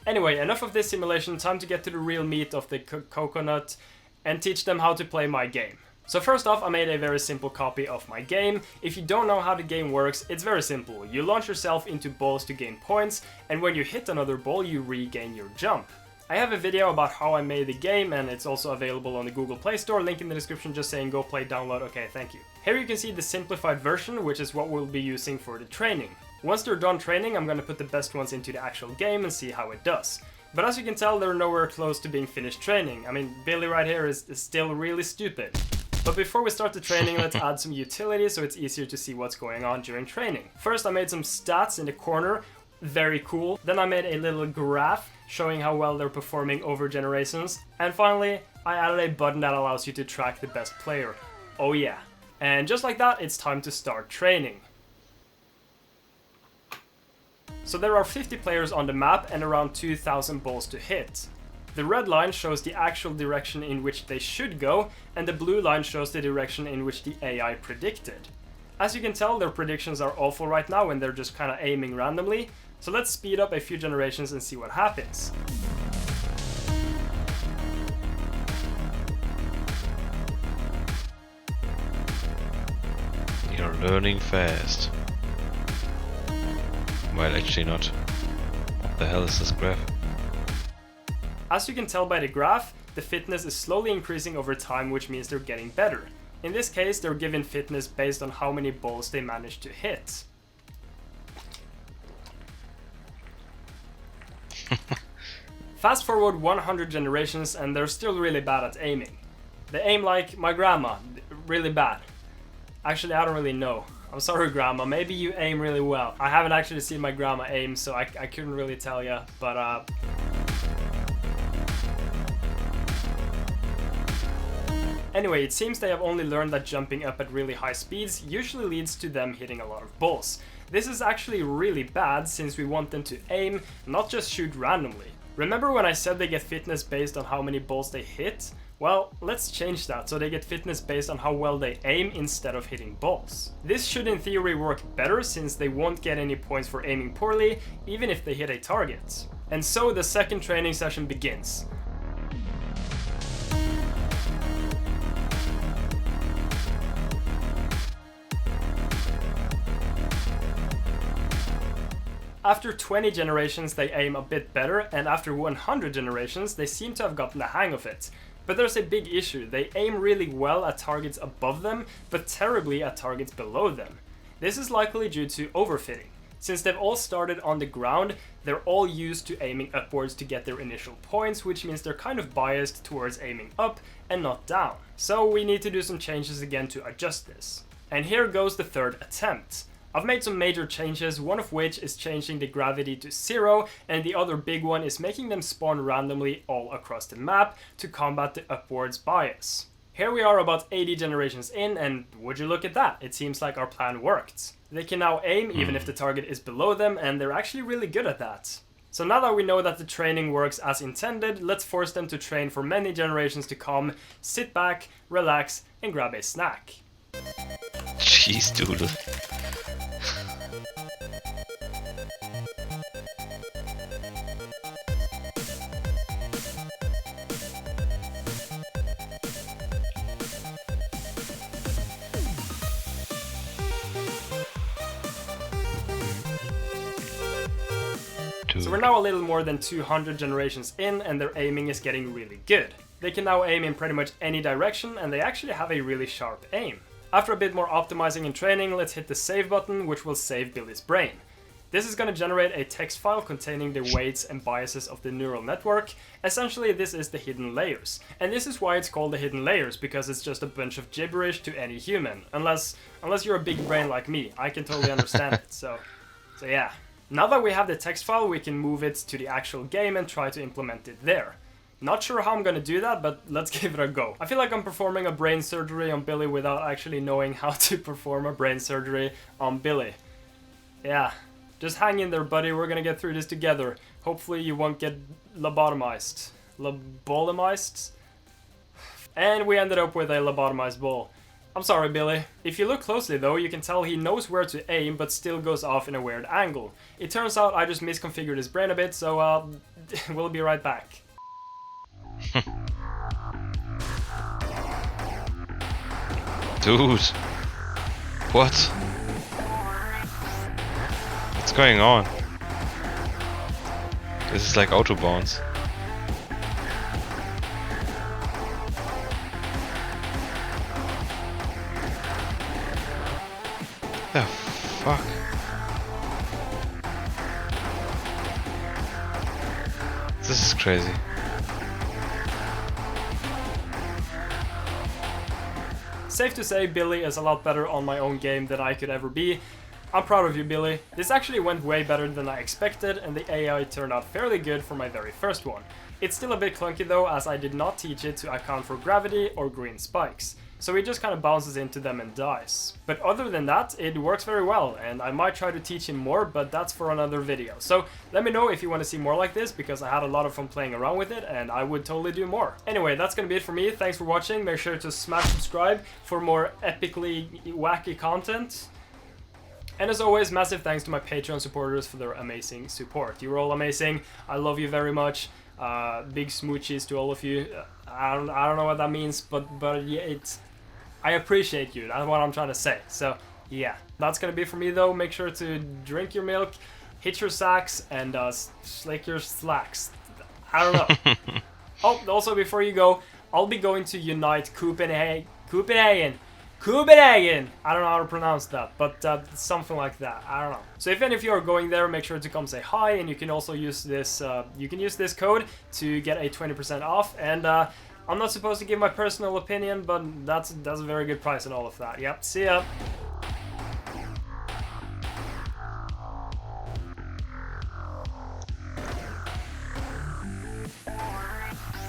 Anyway, enough of this simulation, time to get to the real meat of the coconut and teach them how to play my game. So first off, I made a very simple copy of my game. If you don't know how the game works, it's very simple. You launch yourself into balls to gain points, and when you hit another ball, you regain your jump. I have a video about how I made the game, and it's also available on the Google Play Store, link in the description, just saying go play, download, okay, thank you. Here you can see the simplified version, which is what we'll be using for the training. Once they're done training, I'm gonna put the best ones into the actual game and see how it does. But as you can tell, they're nowhere close to being finished training. I mean, Billy right here is still really stupid. But before we start the training, let's add some utility so it's easier to see what's going on during training. First, I made some stats in the corner, very cool. Then I made a little graph showing how well they're performing over generations. And finally, I added a button that allows you to track the best player. Oh yeah. And just like that, it's time to start training. So there are 50 players on the map and around 2,000 balls to hit. The red line shows the actual direction in which they should go, and the blue line shows the direction in which the AI predicted. As you can tell, their predictions are awful right now and they're just kinda aiming randomly, so let's speed up a few generations and see what happens. You're learning fast. Well, actually not. What the hell is this graph? As you can tell by the graph, the fitness is slowly increasing over time, which means they're getting better. In this case, they're given fitness based on how many balls they manage to hit. Fast forward 100 generations and they're still really bad at aiming. They aim like my grandma, really bad. Actually, I don't really know. I'm sorry, Grandma, maybe you aim really well. I haven't actually seen my grandma aim, so I couldn't really tell you, but Anyway, it seems they have only learned that jumping up at really high speeds usually leads to them hitting a lot of balls. This is actually really bad since we want them to aim, not just shoot randomly. Remember when I said they get fitness based on how many balls they hit? Well, let's change that so they get fitness based on how well they aim instead of hitting balls. This should in theory work better since they won't get any points for aiming poorly, even if they hit a target. And so the second training session begins. After 20 generations they aim a bit better, and after 100 generations they seem to have gotten the hang of it. But there's a big issue, they aim really well at targets above them, but terribly at targets below them. This is likely due to overfitting. Since they've all started on the ground, they're all used to aiming upwards to get their initial points, which means they're kind of biased towards aiming up and not down. So we need to do some changes again to adjust this. And here goes the third attempt. I've made some major changes, one of which is changing the gravity to 0, and the other big one is making them spawn randomly all across the map to combat the upwards bias. Here we are about 80 generations in, and would you look at that, it seems like our plan worked. They can now aim even if the target is below them, and they're actually really good at that. So now that we know that the training works as intended, let's force them to train for many generations to come, sit back, relax, and grab a snack. Cheese doodle. So we're now a little more than 200 generations in, and their aiming is getting really good. They can now aim in pretty much any direction, and they actually have a really sharp aim. After a bit more optimizing and training, let's hit the save button, which will save Billy's brain. This is going to generate a text file containing the weights and biases of the neural network. Essentially, this is the hidden layers. And this is why it's called the hidden layers, because it's just a bunch of gibberish to any human. Unless you're a big brain like me, I can totally understand it, so yeah. Now that we have the text file, we can move it to the actual game and try to implement it there. Not sure how I'm gonna do that, but let's give it a go. I feel like I'm performing a brain surgery on Billy without actually knowing how to perform a brain surgery on Billy. Yeah, just hang in there, buddy, we're gonna get through this together. Hopefully you won't get lobotomized. Lobotomized? And we ended up with a lobotomized bull. I'm sorry, Billy. If you look closely though, you can tell he knows where to aim but still goes off in a weird angle. It turns out I just misconfigured his brain a bit, so we'll be right back. Dude. What? What's going on? This is like Autobounce. The fuck? This is crazy. Safe to say, Billy is a lot better on my own game than I could ever be. I'm proud of you, Billy. This actually went way better than I expected, and the AI turned out fairly good for my very first one. It's still a bit clunky though, as I did not teach it to account for gravity or green spikes, so it just kind of bounces into them and dies. But other than that, it works very well, and I might try to teach him more, but that's for another video. So let me know if you want to see more like this, because I had a lot of fun playing around with it, and I would totally do more. Anyway, that's gonna be it for me. Thanks for watching. Make sure to smash subscribe for more epically wacky content. And as always, massive thanks to my Patreon supporters for their amazing support. You're all amazing. I love you very much. Big smoochies to all of you. I don't know what that means, but yeah, I appreciate you. That's what I'm trying to say. So yeah, that's gonna be for me though. Make sure to drink your milk, hit your sacks, and slick your slacks. I don't know. Oh, also before you go, I'll be going to Unite Copenhagen. I don't know how to pronounce that, but something like that. I don't know. So if any of you are going there, make sure to come say hi, and you can also use this. You can use this code to get a 20% off. And I'm not supposed to give my personal opinion, but that's a very good price and all of that. Yep. See ya.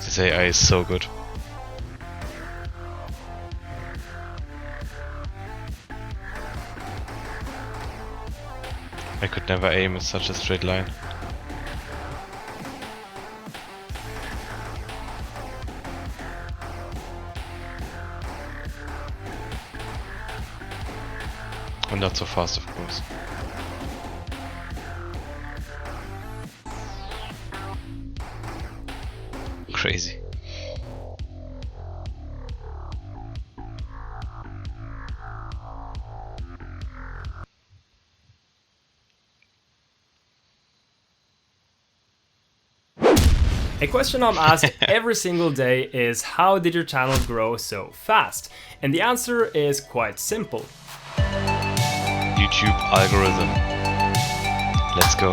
This AI is so good. I could never aim in such a straight line. And not so fast, of course. Crazy. A question I'm asked every single day is, how did your channel grow so fast? And the answer is quite simple. YouTube algorithm. Let's go.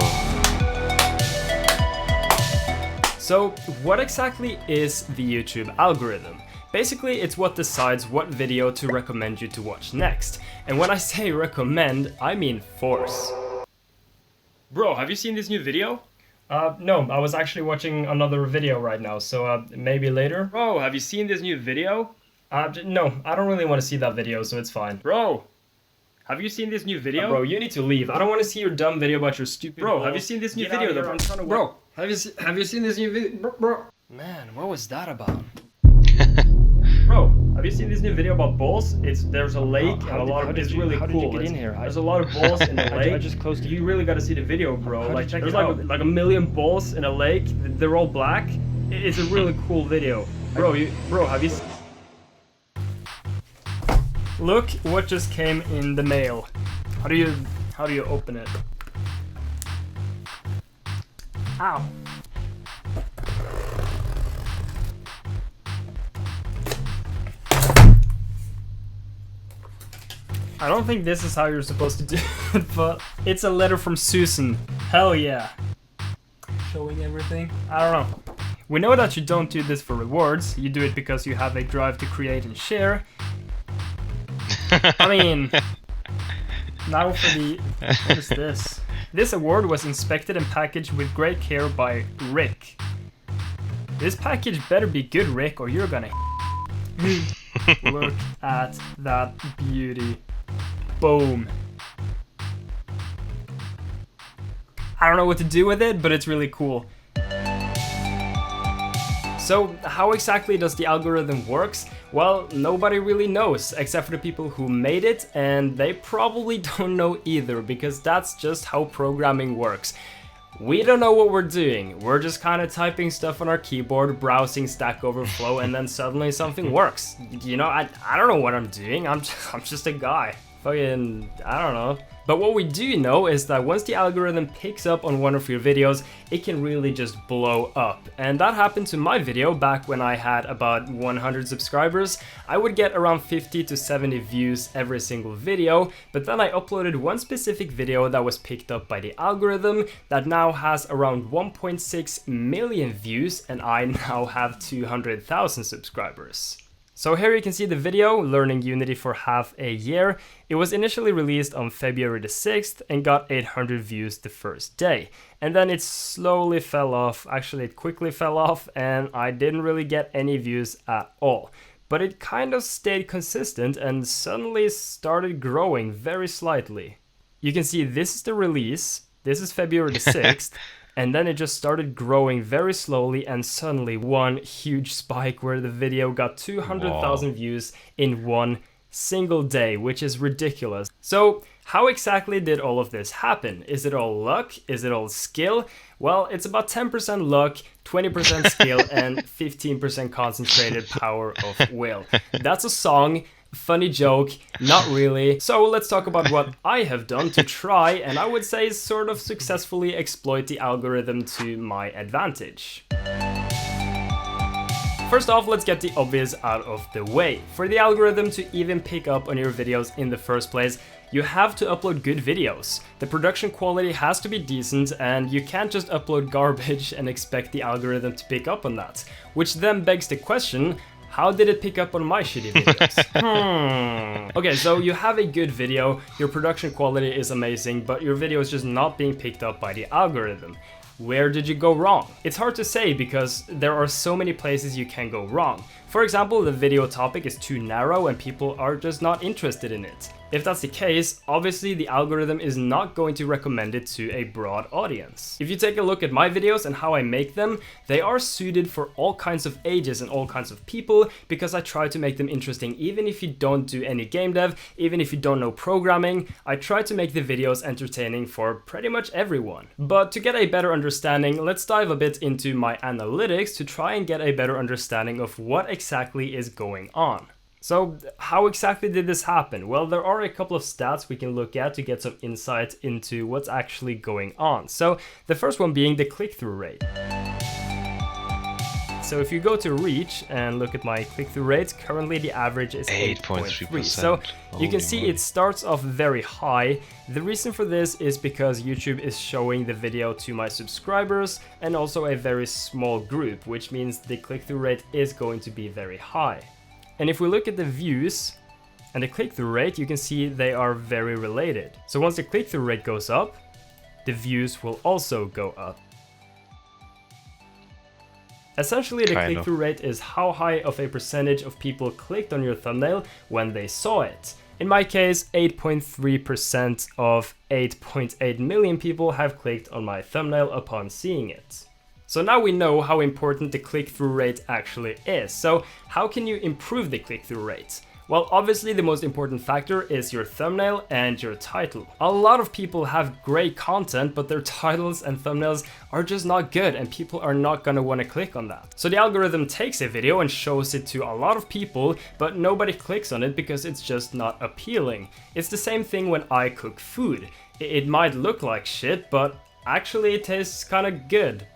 So what exactly is the YouTube algorithm? Basically, it's what decides what video to recommend you to watch next. And when I say recommend, I mean force. Bro, have you seen this new video? No, I was actually watching another video right now, so maybe later. Bro, have you seen this new video? No, I don't really want to see that video, so it's fine. Bro, have you seen this new video? Bro, you need to leave. I don't want to see your dumb video about your stupid balls. Have you seen this new video? I'm trying to bro, have you seen this new video? Bro. Man, what was that about? Bro, have you seen this new video about balls? There's a lake and a lot of it's really cool. How did you get in here? There's a lot of balls in the lake. I just closed it. You really got to see the video, bro. Like there's like a million balls in a lake. They're all black. It's a really cool video. Bro, have you Look what just came in the mail. How do you open it? Ow. I don't think this is how you're supposed to do it, but it's a letter from Susan. Hell yeah. Showing everything. I don't know. We know that you don't do this for rewards. You do it because you have a drive to create and share. I mean, now for the... What is this? This award was inspected and packaged with great care by Rick. This package better be good, Rick, or you're gonna... Look at that beauty. Boom. I don't know what to do with it, but it's really cool. So how exactly does the algorithm works? Well, nobody really knows, except for the people who made it, and they probably don't know either, because that's just how programming works. We don't know what we're doing. We're just kind of typing stuff on our keyboard, browsing Stack Overflow, and then suddenly something works. You know, I don't know what I'm doing. I'm just a guy. Fucking, I don't know. But what we do know is that once the algorithm picks up on one of your videos, it can really just blow up. And that happened to my video back when I had about 100 subscribers. I would get around 50 to 70 views every single video, but then I uploaded one specific video that was picked up by the algorithm that now has around 1.6 million views, and I now have 200,000 subscribers. So here you can see the video, Learning Unity for Half a Year. It was initially released on February the 6th and got 800 views the first day. And then it slowly fell off, actually it quickly fell off, and I didn't really get any views at all. But it kind of stayed consistent and suddenly started growing very slightly. You can see this is the release, this is February the 6th. And then it just started growing very slowly, and suddenly one huge spike where the video got 200,000 views in one single day, which is ridiculous. So how exactly did all of this happen? Is it all luck? Is it all skill? Well, it's about 10% luck, 20% skill, and 15% concentrated power of will. That's a song. Funny joke, not really. So let's talk about what I have done to try, and I would say sort of successfully exploit the algorithm to my advantage. First off, let's get the obvious out of the way. For the algorithm to even pick up on your videos in the first place, you have to upload good videos. The production quality has to be decent, and you can't just upload garbage and expect the algorithm to pick up on that. Which then begs the question, how did it pick up on my shitty videos? Okay, so you have a good video, your production quality is amazing, but your video is just not being picked up by the algorithm. Where did you go wrong? It's hard to say because there are so many places you can go wrong. For example, the video topic is too narrow and people are just not interested in it. If that's the case, obviously the algorithm is not going to recommend it to a broad audience. If you take a look at my videos and how I make them, they are suited for all kinds of ages and all kinds of people because I try to make them interesting even if you don't do any game dev, even if you don't know programming. I try to make the videos entertaining for pretty much everyone. But to get a better understanding, let's dive a bit into my analytics to try and get a better understanding of what exactly is going on. So how exactly did this happen? Well, there are a couple of stats we can look at to get some insight into what's actually going on. So the first one being the click-through rate. So if you go to reach and look at my click-through rates, currently the average is 8.3. So you can see it starts off very high. The reason for this is because YouTube is showing the video to my subscribers and also a very small group, which means the click-through rate is going to be very high. And if we look at the views and the click-through rate, you can see they are very related. So once the click-through rate goes up, the views will also go up. Essentially, the click-through rate is how high of a percentage of people clicked on your thumbnail when they saw it. In my case, 8.3% of 8.8 million people have clicked on my thumbnail upon seeing it. So now we know how important the click-through rate actually is. So how can you improve the click-through rate? Well, obviously the most important factor is your thumbnail and your title. A lot of people have great content, but their titles and thumbnails are just not good and people are not gonna wanna click on that. So the algorithm takes a video and shows it to a lot of people, but nobody clicks on it because it's just not appealing. It's the same thing when I cook food. It might look like shit, but actually it tastes kinda good.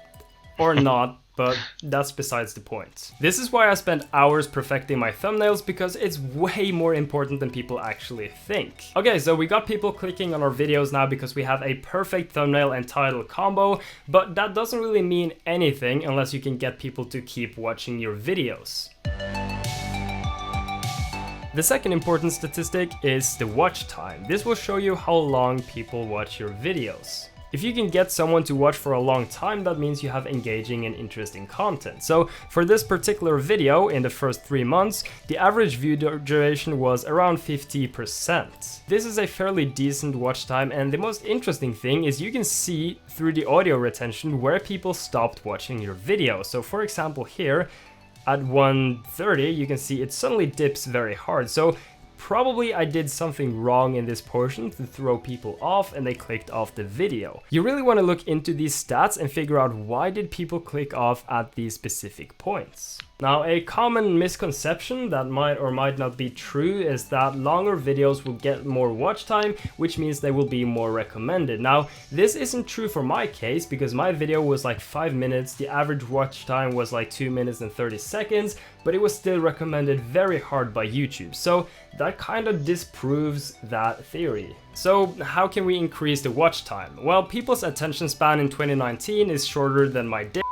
Or not, but that's besides the point. This is why I spent hours perfecting my thumbnails, because it's way more important than people actually think. Okay, so we got people clicking on our videos now because we have a perfect thumbnail and title combo, but that doesn't really mean anything unless you can get people to keep watching your videos. The second important statistic is the watch time. This will show you how long people watch your videos. If you can get someone to watch for a long time, that means you have engaging and interesting content. So for this particular video, in the first 3 months, the average view duration was around 50%. This is a fairly decent watch time, and the most interesting thing is you can see through the audio retention where people stopped watching your video. So for example here, at 1:30, you can see it suddenly dips very hard. So probably I did something wrong in this portion to throw people off and they clicked off the video. You really want to look into these stats and figure out why did people click off at these specific points. Now, a common misconception that might or might not be true is that longer videos will get more watch time, which means they will be more recommended. Now, this isn't true for my case because my video was like 5 minutes, the average watch time was like 2 minutes and 30 seconds, but it was still recommended very hard by YouTube. So that kind of disproves that theory. So how can we increase the watch time? Well, people's attention span in 2019 is shorter than my dick.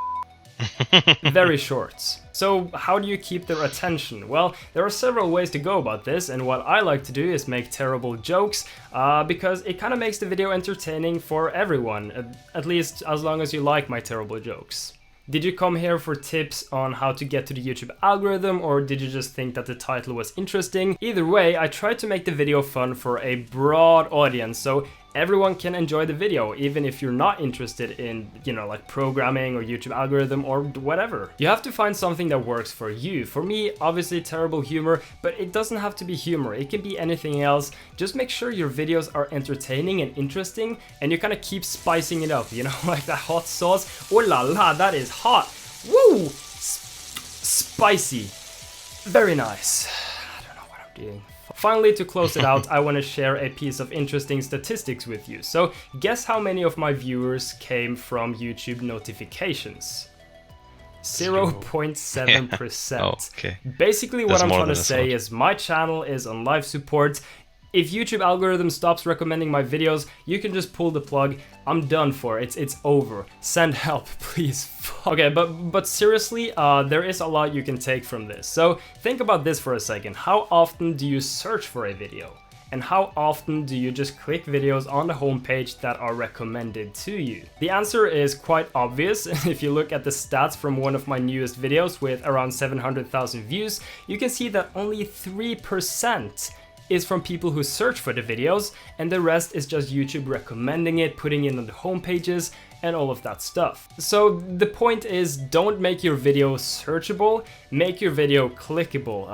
Very short. So how do you keep their attention? Well, there are several ways to go about this, and what I like to do is make terrible jokes because it kind of makes the video entertaining for everyone, at least as long as you like my terrible jokes. Did you come here for tips on how to get to the YouTube algorithm, or did you just think that the title was interesting? Either way, I tried to make the video fun for a broad audience, so everyone can enjoy the video, even if you're not interested in, like programming or YouTube algorithm or whatever. You have to find something that works for you. For me, obviously terrible humor, but it doesn't have to be humor. It can be anything else. Just make sure your videos are entertaining and interesting, and you kind of keep spicing it up, like that hot sauce. Oh la la, that is hot. Woo! Spicy. Very nice. I don't know what I'm doing. Finally, to close it out, I want to share a piece of interesting statistics with you. So, guess how many of my viewers came from YouTube notifications? 0.7%. Yeah. Oh, okay. Basically, what That's I'm more trying to than I say thought. is my channel is on live support. If YouTube algorithm stops recommending my videos, you can just pull the plug. I'm done for. It's over. Send help, please. Okay, but seriously, there is a lot you can take from this. So think about this for a second. How often do you search for a video? And how often do you just click videos on the homepage that are recommended to you? The answer is quite obvious. If you look at the stats from one of my newest videos with around 700,000 views, you can see that only 3% is from people who search for the videos, and the rest is just YouTube recommending it, putting it on the home pages, and all of that stuff. So the point is, don't make your video searchable, make your video clickable.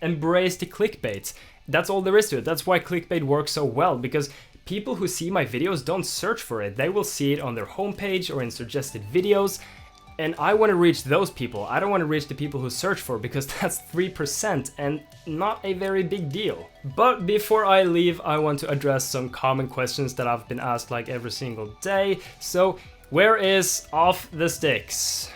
Embrace the clickbait. That's all there is to it. That's why clickbait works so well, because people who see my videos don't search for it. They will see it on their homepage or in suggested videos. And I want to reach those people. I don't want to reach the people who search for, because that's 3% and not a very big deal. But before I leave, I want to address some common questions that I've been asked like every single day. So, where is Off the Sticks?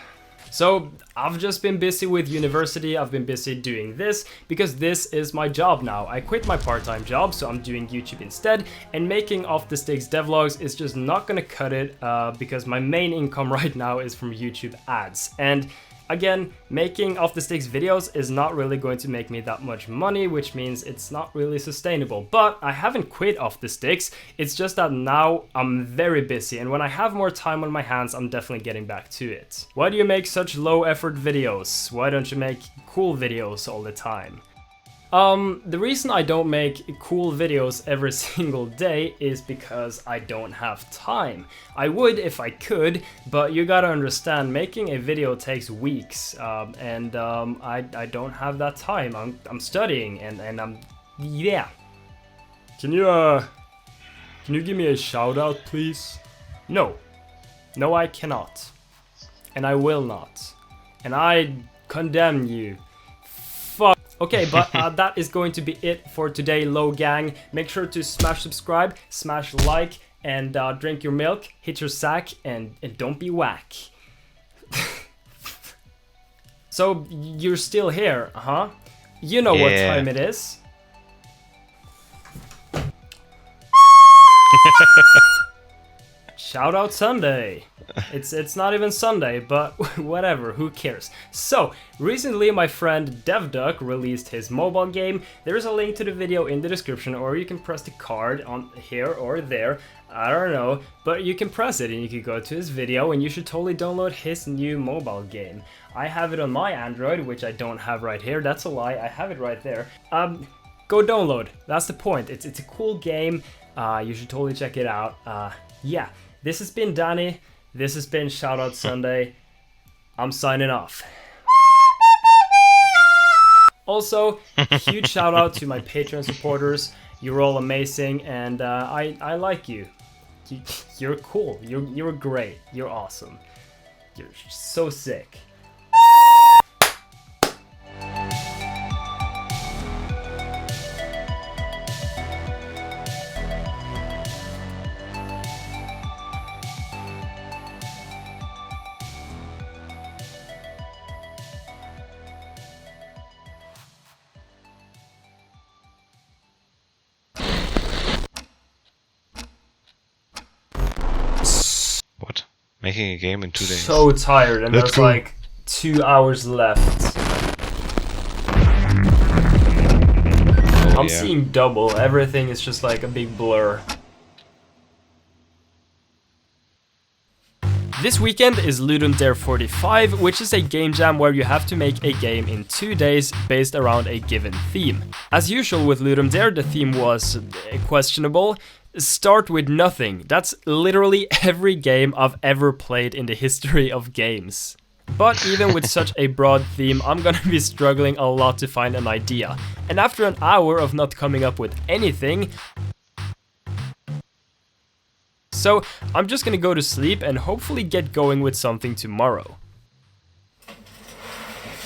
So I've just been busy with university, I've been busy doing this because this is my job now. I quit my part-time job, so I'm doing YouTube instead, and making Off the Sticks devlogs is just not gonna cut it because my main income right now is from YouTube ads. And again, making Off the Sticks videos is not really going to make me that much money, which means it's not really sustainable. But I haven't quit Off the Sticks, it's just that now I'm very busy, and when I have more time on my hands, I'm definitely getting back to it. Why do you make such low effort videos? Why don't you make cool videos all the time? The reason I don't make cool videos every single day is because I don't have time. I would if I could, but you gotta understand, making a video takes weeks, and I don't have that time. I'm studying and I'm, yeah. Can you give me a shout out, please? No. No, I cannot. And I will not. And I condemn you. Okay, but that is going to be it for today, Low Gang. Make sure to smash subscribe, smash like, and drink your milk, hit your sack, and don't be whack. So, you're still here, huh? You know what time it is. Shout out Sunday. It's not even Sunday, but whatever, who cares? So, recently my friend devlog released his mobile game. There's a link to the video in the description, or you can press the card on here or there. I don't know, but you can press it and you can go to his video, and you should totally download his new mobile game. I have it on my Android, which I don't have right here. That's a lie, I have it right there. Go download, that's the point. It's a cool game. You should totally check it out. Yeah, this has been Dani. This has been Shoutout Sunday. I'm signing off. Also, huge shout out to my Patreon supporters. You're all amazing, and I like you. You're cool. You're great. You're awesome. You're so sick. What? Making a game in 2 days? So tired, and Let's there's go. like 2 hours left. Oh, I'm yeah. seeing double. Everything is just like a big blur. This weekend is Ludum Dare 45, which is a game jam where you have to make a game in 2 days based around a given theme. As usual with Ludum Dare, the theme was questionable. Start with nothing. That's literally every game I've ever played in the history of games. But even with such a broad theme, I'm gonna be struggling a lot to find an idea. And after an hour of not coming up with anything, so I'm just gonna go to sleep and hopefully get going with something tomorrow.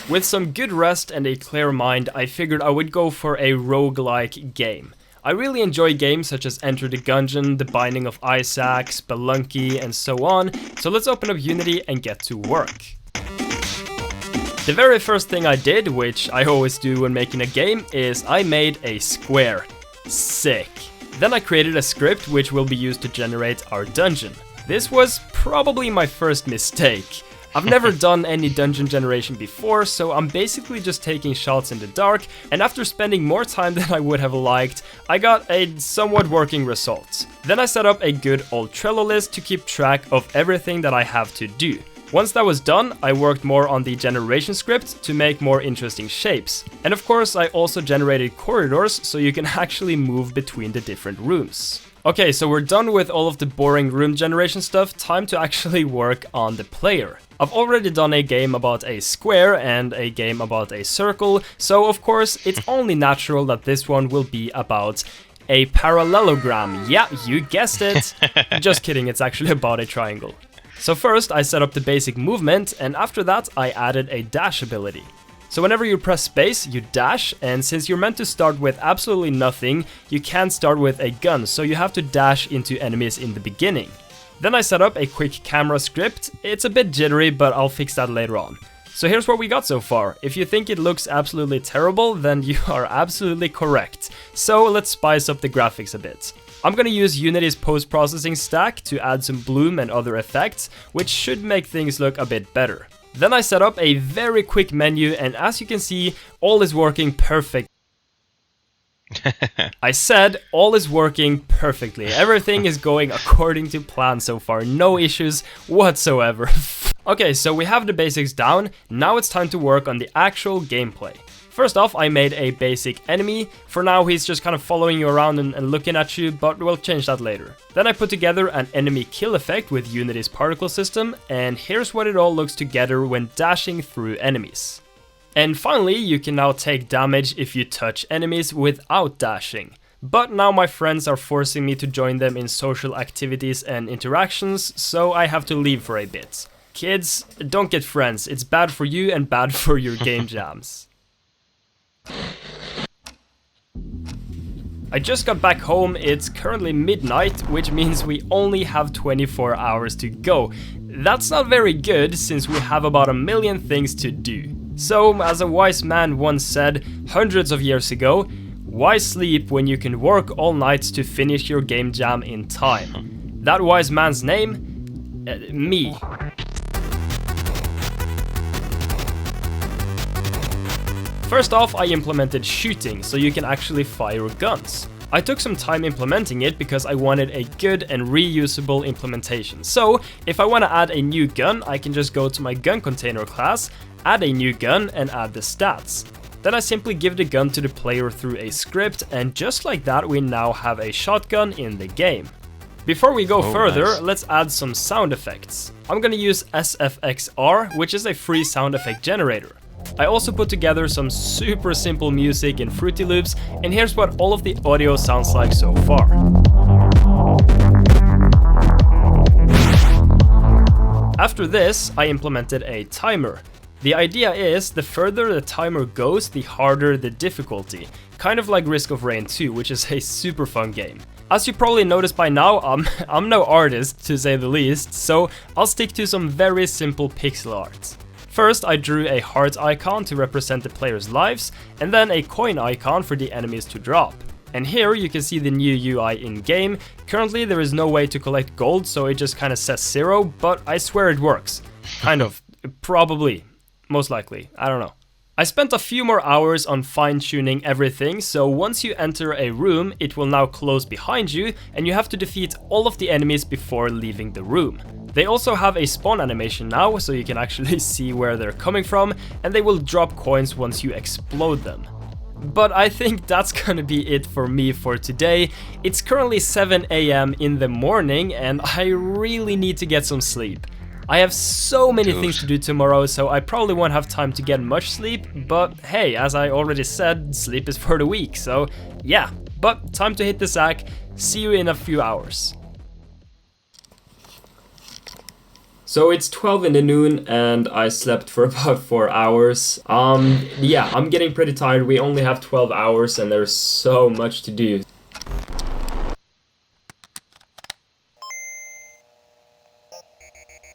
With some good rest and a clear mind, I figured I would go for a roguelike game. I really enjoy games such as Enter the Gungeon, The Binding of Isaac, Spelunky, and so on, so let's open up Unity and get to work. The very first thing I did, which I always do when making a game, is I made a square. Sick. Then I created a script which will be used to generate our dungeon. This was probably my first mistake. I've never done any dungeon generation before, so I'm basically just taking shots in the dark, and after spending more time than I would have liked, I got a somewhat working result. Then I set up a good old Trello list to keep track of everything that I have to do. Once that was done, I worked more on the generation script to make more interesting shapes. And of course, I also generated corridors so you can actually move between the different rooms. Okay, so we're done with all of the boring room generation stuff, time to actually work on the player. I've already done a game about a square and a game about a circle, so of course, it's only natural that this one will be about a parallelogram. Yeah, you guessed it. Just kidding, it's actually about a triangle. So first I set up the basic movement, and after that I added a dash ability. So whenever you press space, you dash, and since you're meant to start with absolutely nothing, you can't start with a gun, so you have to dash into enemies in the beginning. Then I set up a quick camera script. It's a bit jittery, but I'll fix that later on. So here's what we got so far. If you think it looks absolutely terrible, then you are absolutely correct. So let's spice up the graphics a bit. I'm gonna use Unity's post-processing stack to add some bloom and other effects, which should make things look a bit better. Then I set up a very quick menu, and as you can see, all is working perfect. I said all is working perfectly. Everything is going according to plan so far, no issues whatsoever. Okay, so we have the basics down, now it's time to work on the actual gameplay. First off, I made a basic enemy. For now, he's just kind of following you around and looking at you, but we'll change that later. Then I put together an enemy kill effect with Unity's particle system, and here's what it all looks together when dashing through enemies. And finally, you can now take damage if you touch enemies without dashing. But now my friends are forcing me to join them in social activities and interactions, so I have to leave for a bit. Kids, don't get friends, it's bad for you and bad for your game jams. I just got back home, it's currently midnight, which means we only have 24 hours to go. That's not very good, since we have about 1 million things to do. So, as a wise man once said, hundreds of years ago, why sleep when you can work all night to finish your game jam in time? That wise man's name? Me. First off, I implemented shooting, so you can actually fire guns. I took some time implementing it because I wanted a good and reusable implementation. So, if I want to add a new gun, I can just go to my gun container class, add a new gun, and add the stats. Then I simply give the gun to the player through a script, and just like that, we now have a shotgun in the game. Before we go further, nice. Let's add some sound effects. I'm gonna use SFXR, which is a free sound effect generator. I also put together some super simple music in Fruity Loops, and here's what all of the audio sounds like so far. After this, I implemented a timer. The idea is, the further the timer goes, the harder the difficulty. Kind of like Risk of Rain 2, which is a super fun game. As you probably noticed by now, I'm no artist, to say the least, so I'll stick to some very simple pixel art. First, I drew a heart icon to represent the player's lives, and then a coin icon for the enemies to drop. And here you can see the new UI in-game. Currently there is no way to collect gold, so it just kinda says 0, but I swear it works. Kind of. Probably. Most likely. I don't know. I spent a few more hours on fine-tuning everything, so once you enter a room, it will now close behind you, and you have to defeat all of the enemies before leaving the room. They also have a spawn animation now, so you can actually see where they're coming from, and they will drop coins once you explode them. But I think that's gonna be it for me for today. It's currently 7 AM in the morning, and I really need to get some sleep. I have so many things to do tomorrow, so I probably won't have time to get much sleep, but hey, as I already said, sleep is for the weak, so yeah. But time to hit the sack. See you in a few hours. So it's 12 in the noon and I slept for about 4 hours. Yeah, I'm getting pretty tired. We only have 12 hours and there's so much to do.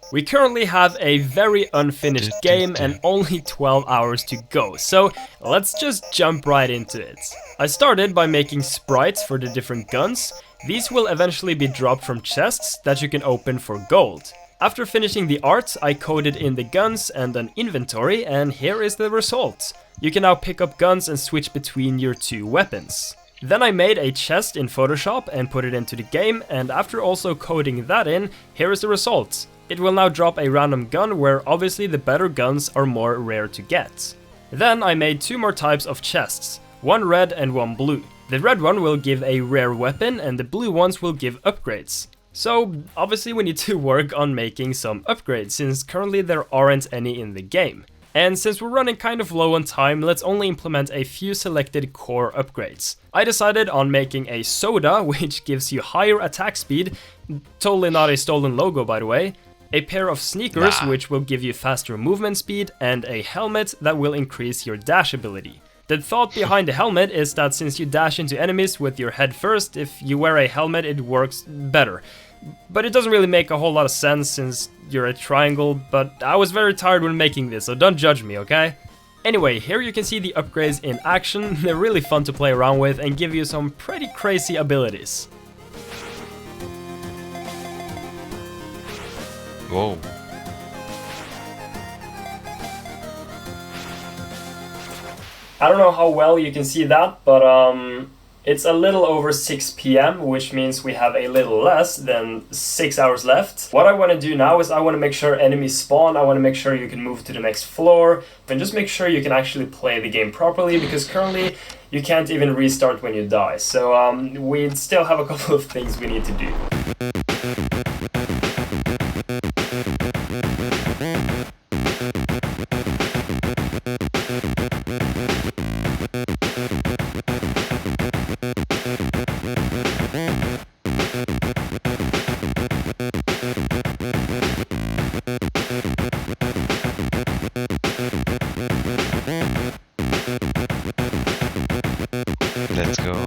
We currently have a very unfinished game and only 12 hours to go, so let's just jump right into it. I started by making sprites for the different guns. These will eventually be dropped from chests that you can open for gold. After finishing the art, I coded in the guns and an inventory, and here is the result. You can now pick up guns and switch between your two weapons. Then I made a chest in Photoshop and put it into the game, and after also coding that in, here is the result. It will now drop a random gun where obviously the better guns are more rare to get. Then I made two more types of chests, one red and one blue. The red one will give a rare weapon and the blue ones will give upgrades. So obviously we need to work on making some upgrades since currently there aren't any in the game. And since we're running kind of low on time, let's only implement a few selected core upgrades. I decided on making a soda, which gives you higher attack speed, totally not a stolen logo by the way, a pair of sneakers which will give you faster movement speed, and a helmet that will increase your dash ability. The thought behind the helmet is that since you dash into enemies with your head first, if you wear a helmet it works better. But it doesn't really make a whole lot of sense since you're a triangle, but I was very tired when making this, so don't judge me, okay? Anyway, here you can see the upgrades in action. They're really fun to play around with and give you some pretty crazy abilities. Whoa. I don't know how well you can see that, but it's a little over 6 PM, which means we have a little less than 6 hours left. What I want to do now is I want to make sure enemies spawn, I want to make sure you can move to the next floor, and just make sure you can actually play the game properly, because currently you can't even restart when you die. So we still have a couple of things we need to do. Let's go.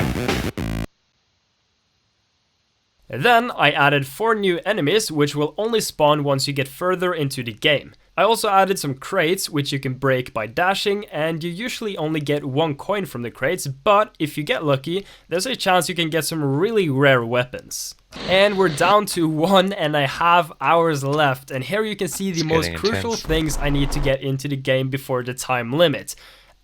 Then I added 4 new enemies, which will only spawn once you get further into the game. I also added some crates, which you can break by dashing, and you usually only get 1 coin from the crates, but if you get lucky, there's a chance you can get some really rare weapons. And we're down to 1.5 hours left, and here you can see the most crucial things I need to get into the game before the time limit.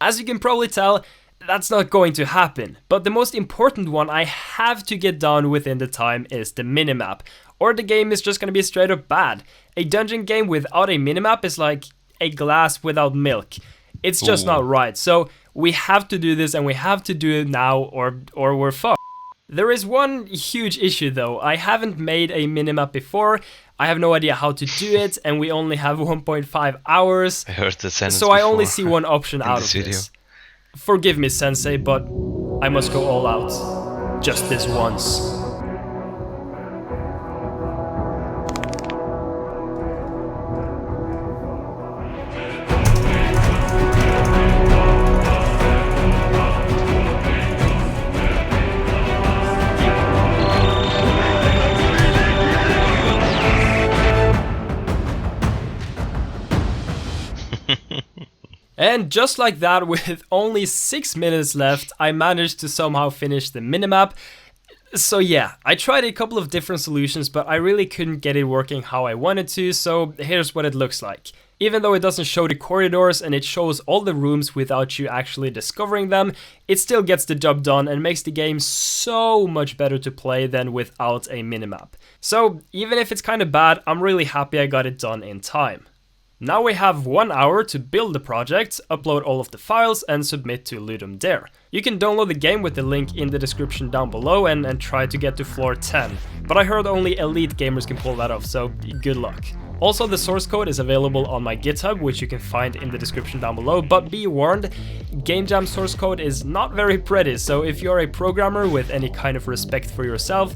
As you can probably tell, that's not going to happen, but the most important one I have to get done within the time is the minimap, or the game is just gonna be straight up bad. A dungeon game without a minimap is like a glass without milk. It's just not right, so we have to do this and we have to do it now or we're fucked. There is one huge issue though. I haven't made a minimap before, I have no idea how to do it, and we only have 1.5 hours, I heard the sentence so I only see one option out of video. this. Forgive me, Sensei, but I must go all out. Just this once. And just like that, with only 6 minutes left, I managed to somehow finish the minimap. So yeah, I tried a couple of different solutions, but I really couldn't get it working how I wanted to, so here's what it looks like. Even though it doesn't show the corridors and it shows all the rooms without you actually discovering them, it still gets the job done and makes the game so much better to play than without a minimap. So even if it's kind of bad, I'm really happy I got it done in time. Now we have 1 hour to build the project, upload all of the files and submit to Ludum Dare. You can download the game with the link in the description down below and try to get to floor 10, but I heard only elite gamers can pull that off, so good luck. Also, the source code is available on my GitHub, which you can find in the description down below, but be warned, Game Jam source code is not very pretty, so if you're a programmer with any kind of respect for yourself,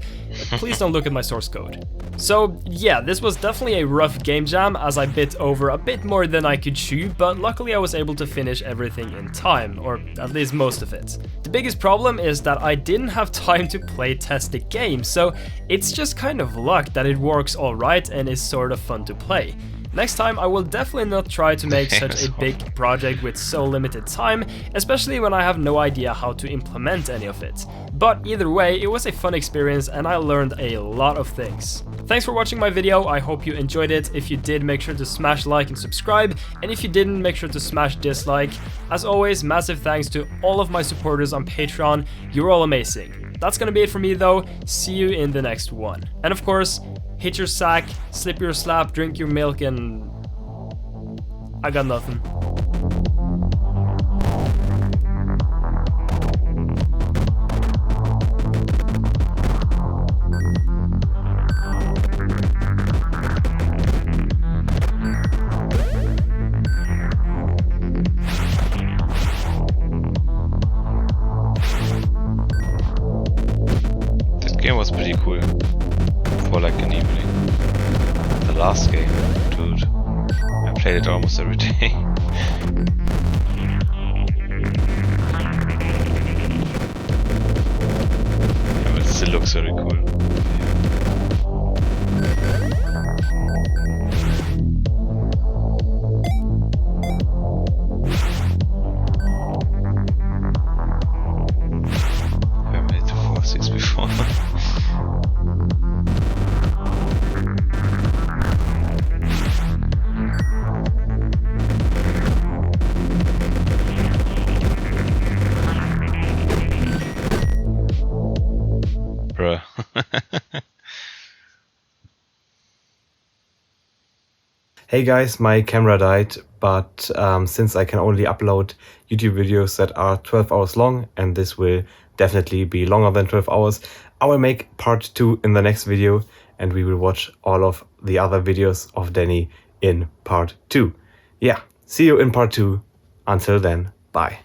please don't look at my source code. So yeah, this was definitely a rough game jam as I bit over a bit more than I could chew, but luckily I was able to finish everything in time, or at least most of it. The biggest problem is that I didn't have time to play test the game, so it's just kind of luck that it works alright and is sort of fun to play. Next time I will definitely not try to make such a big project with so limited time, especially when I have no idea how to implement any of it. But either way, it was a fun experience and I learned a lot of things. Thanks for watching my video, I hope you enjoyed it. If you did, make sure to smash like and subscribe, and if you didn't, make sure to smash dislike. As always, massive thanks to all of my supporters on Patreon, you're all amazing. That's gonna be it for me though, see you in the next one. And of course, hit your sack, slip your slap, drink your milk, and I got nothing. This game was pretty cool for like an evening. The last game, dude, I played it almost every day. Yeah, but it still looks very cool. I made it to 4-6 before. Bruh. Hey guys, my camera died, but since I can only upload YouTube videos that are 12 hours long, and this will definitely be longer than 12 hours, I will make part 2 in the next video, and we will watch all of the other videos of Dani in part 2. Yeah, see you in part 2. Until then, bye.